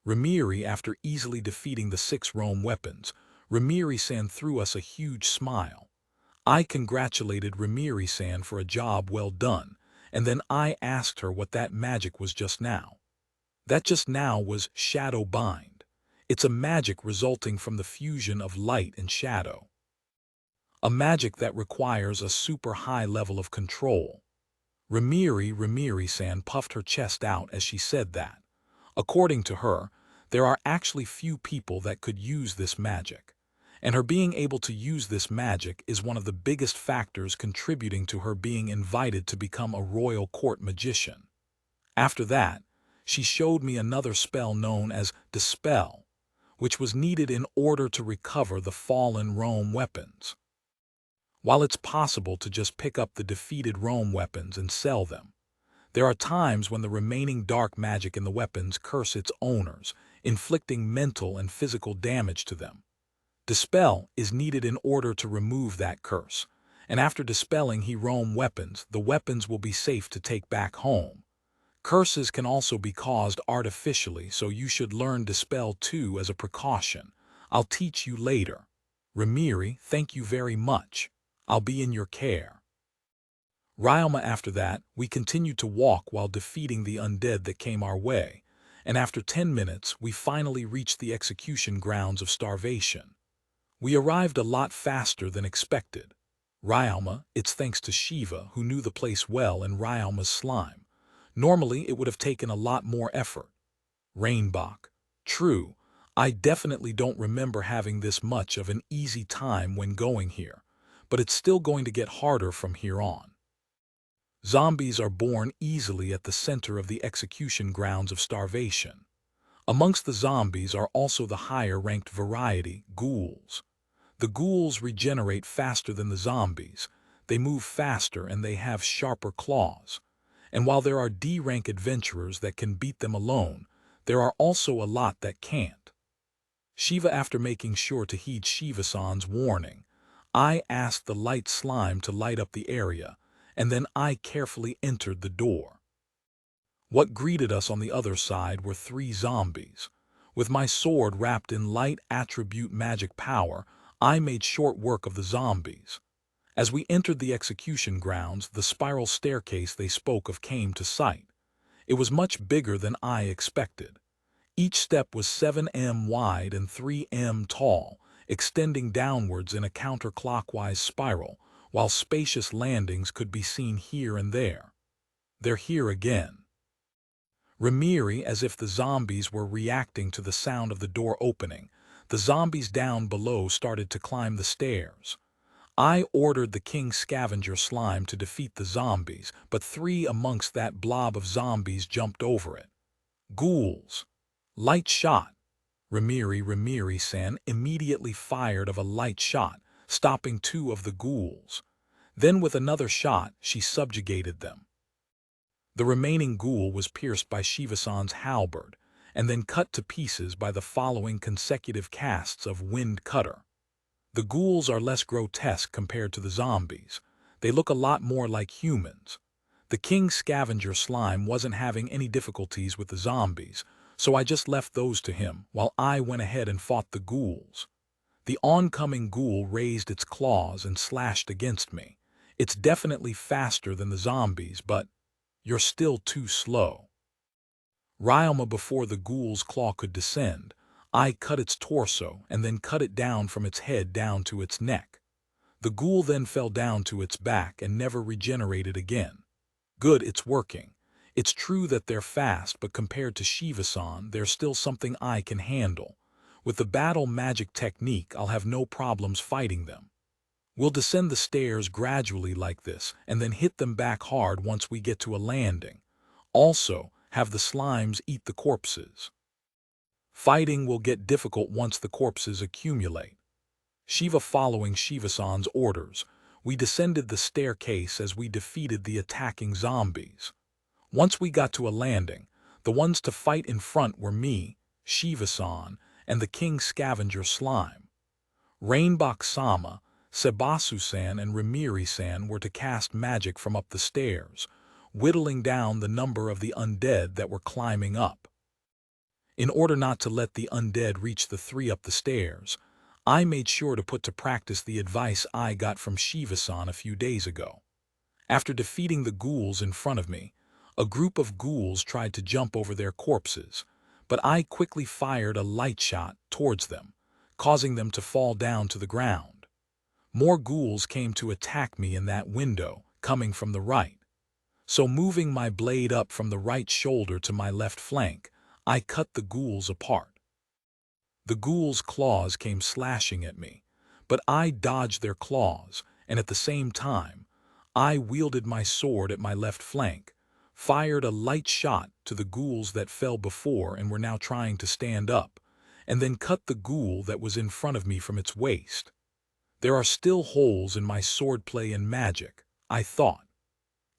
Ramiri, after easily defeating the 6 roam weapons, Ramiri-san threw us a huge smile. I congratulated Ramiri-san for a job well done, and then I asked her what that magic was just now. That just now was shadow bind. It's a magic resulting from the fusion of light and shadow. A magic that requires a super high level of control. Ramiri-san puffed her chest out as she said that. According to her, there are actually few people that could use this magic. And her being able to use this magic is one of the biggest factors contributing to her being invited to become a royal court magician. After that, she showed me another spell known as Dispel, which was needed in order to recover the fallen roam weapons. While it's possible to just pick up the defeated roam weapons and sell them, there are times when the remaining dark magic in the weapons curse its owners, inflicting mental and physical damage to them. Dispel is needed in order to remove that curse, and after dispelling roam weapons, the weapons will be safe to take back home. Curses can also be caused artificially, so you should learn Dispel too as a precaution. I'll teach you later. Ramiri, thank you very much. I'll be in your care. Ryoma, after that, we continued to walk while defeating the undead that came our way, and after 10 minutes, we finally reached the execution grounds of starvation. We arrived a lot faster than expected. Ryoma, it's thanks to Shiva, who knew the place well, and Ryoma's slime. Normally, it would have taken a lot more effort. Rainbach. True, I definitely don't remember having this much of an easy time when going here, but it's still going to get harder from here on. Zombies are born easily at the center of the execution grounds of starvation. Amongst the zombies are also the higher-ranked variety, ghouls. The ghouls regenerate faster than the zombies, they move faster, and they have sharper claws. And while there are D-rank adventurers that can beat them alone, there are also a lot that can't. Shiva, after making sure to heed Shiva-san's warning, I asked the light slime to light up the area, and then I carefully entered the door. What greeted us on the other side were 3 zombies. With my sword wrapped in light attribute magic power, I made short work of the zombies. As we entered the execution grounds, the spiral staircase they spoke of came to sight. It was much bigger than I expected. Each step was 7 m wide and 3 m tall, extending downwards in a counterclockwise spiral, while spacious landings could be seen here and there. They're here again. Ramiri, as if the zombies were reacting to the sound of the door opening, the zombies down below started to climb the stairs. I ordered the King Scavenger Slime to defeat the zombies, but 3 amongst that blob of zombies jumped over it. Ghouls. Light shot. Ramiri-san immediately fired of a light shot, stopping 2 of the ghouls. Then with another shot, she subjugated them. The remaining ghoul was pierced by Shiva-san's halberd, and then cut to pieces by the following consecutive casts of Wind Cutter. The ghouls are less grotesque compared to the zombies. They look a lot more like humans. The king scavenger slime wasn't having any difficulties with the zombies, so I just left those to him while I went ahead and fought the ghouls. The oncoming ghoul raised its claws and slashed against me. It's definitely faster than the zombies, but you're still too slow. Ryoma, before the ghoul's claw could descend, I cut its torso and then cut it down from its head down to its neck. The ghoul then fell down to its back and never regenerated again. Good, it's working. It's true that they're fast, but compared to Shiva-san, there's still something I can handle. With the battle magic technique, I'll have no problems fighting them. We'll descend the stairs gradually like this, and then hit them back hard once we get to a landing. Also, have the slimes eat the corpses. Fighting will get difficult once the corpses accumulate. Shiva following Shiva-san's orders, we descended the staircase as we defeated the attacking zombies. Once we got to a landing, the ones to fight in front were me, Shiva-san, and the king scavenger slime. Rainbox-sama, Sebasu-san, and Rimiri-san were to cast magic from up the stairs, whittling down the number of the undead that were climbing up. In order not to let the undead reach the three up the stairs, I made sure to put to practice the advice I got from Shiva-san a few days ago. After defeating the ghouls in front of me, a group of ghouls tried to jump over their corpses, but I quickly fired a light shot towards them, causing them to fall down to the ground. More ghouls came to attack me in that window, coming from the right. So moving my blade up from the right shoulder to my left flank, I cut the ghouls apart. The ghouls' claws came slashing at me, but I dodged their claws, and at the same time, I wielded my sword at my left flank, fired a light shot to the ghouls that fell before and were now trying to stand up, and then cut the ghoul that was in front of me from its waist. There are still holes in my swordplay and magic, I thought.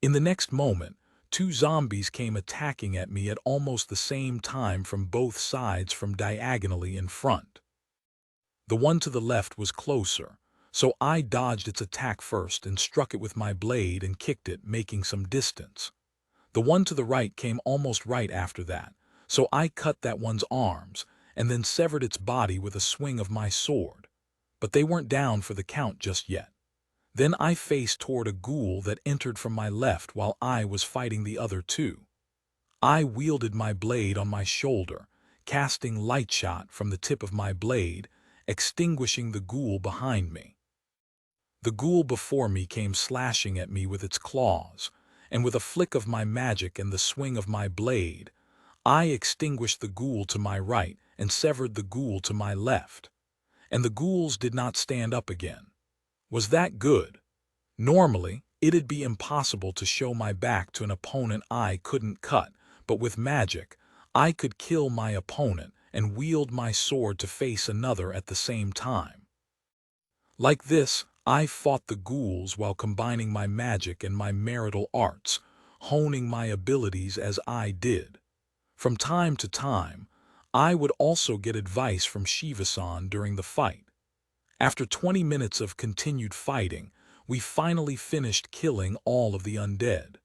In the next moment, two zombies came attacking at me at almost the same time from both sides from diagonally in front. The one to the left was closer, so I dodged its attack first and struck it with my blade and kicked it, making some distance. The one to the right came almost right after that, so I cut that one's arms and then severed its body with a swing of my sword. But they weren't down for the count just yet. Then I faced toward a ghoul that entered from my left while I was fighting the other two. I wielded my blade on my shoulder, casting light shot from the tip of my blade, extinguishing the ghoul behind me. The ghoul before me came slashing at me with its claws, and with a flick of my magic and the swing of my blade, I extinguished the ghoul to my right and severed the ghoul to my left. And the ghouls did not stand up again. Was that good? Normally, it'd be impossible to show my back to an opponent I couldn't cut, but with magic, I could kill my opponent and wield my sword to face another at the same time. Like this, I fought the ghouls while combining my magic and my marital arts, honing my abilities as I did. From time to time, I would also get advice from Shiva-san during the fight. After 20 minutes of continued fighting, we finally finished killing all of the undead.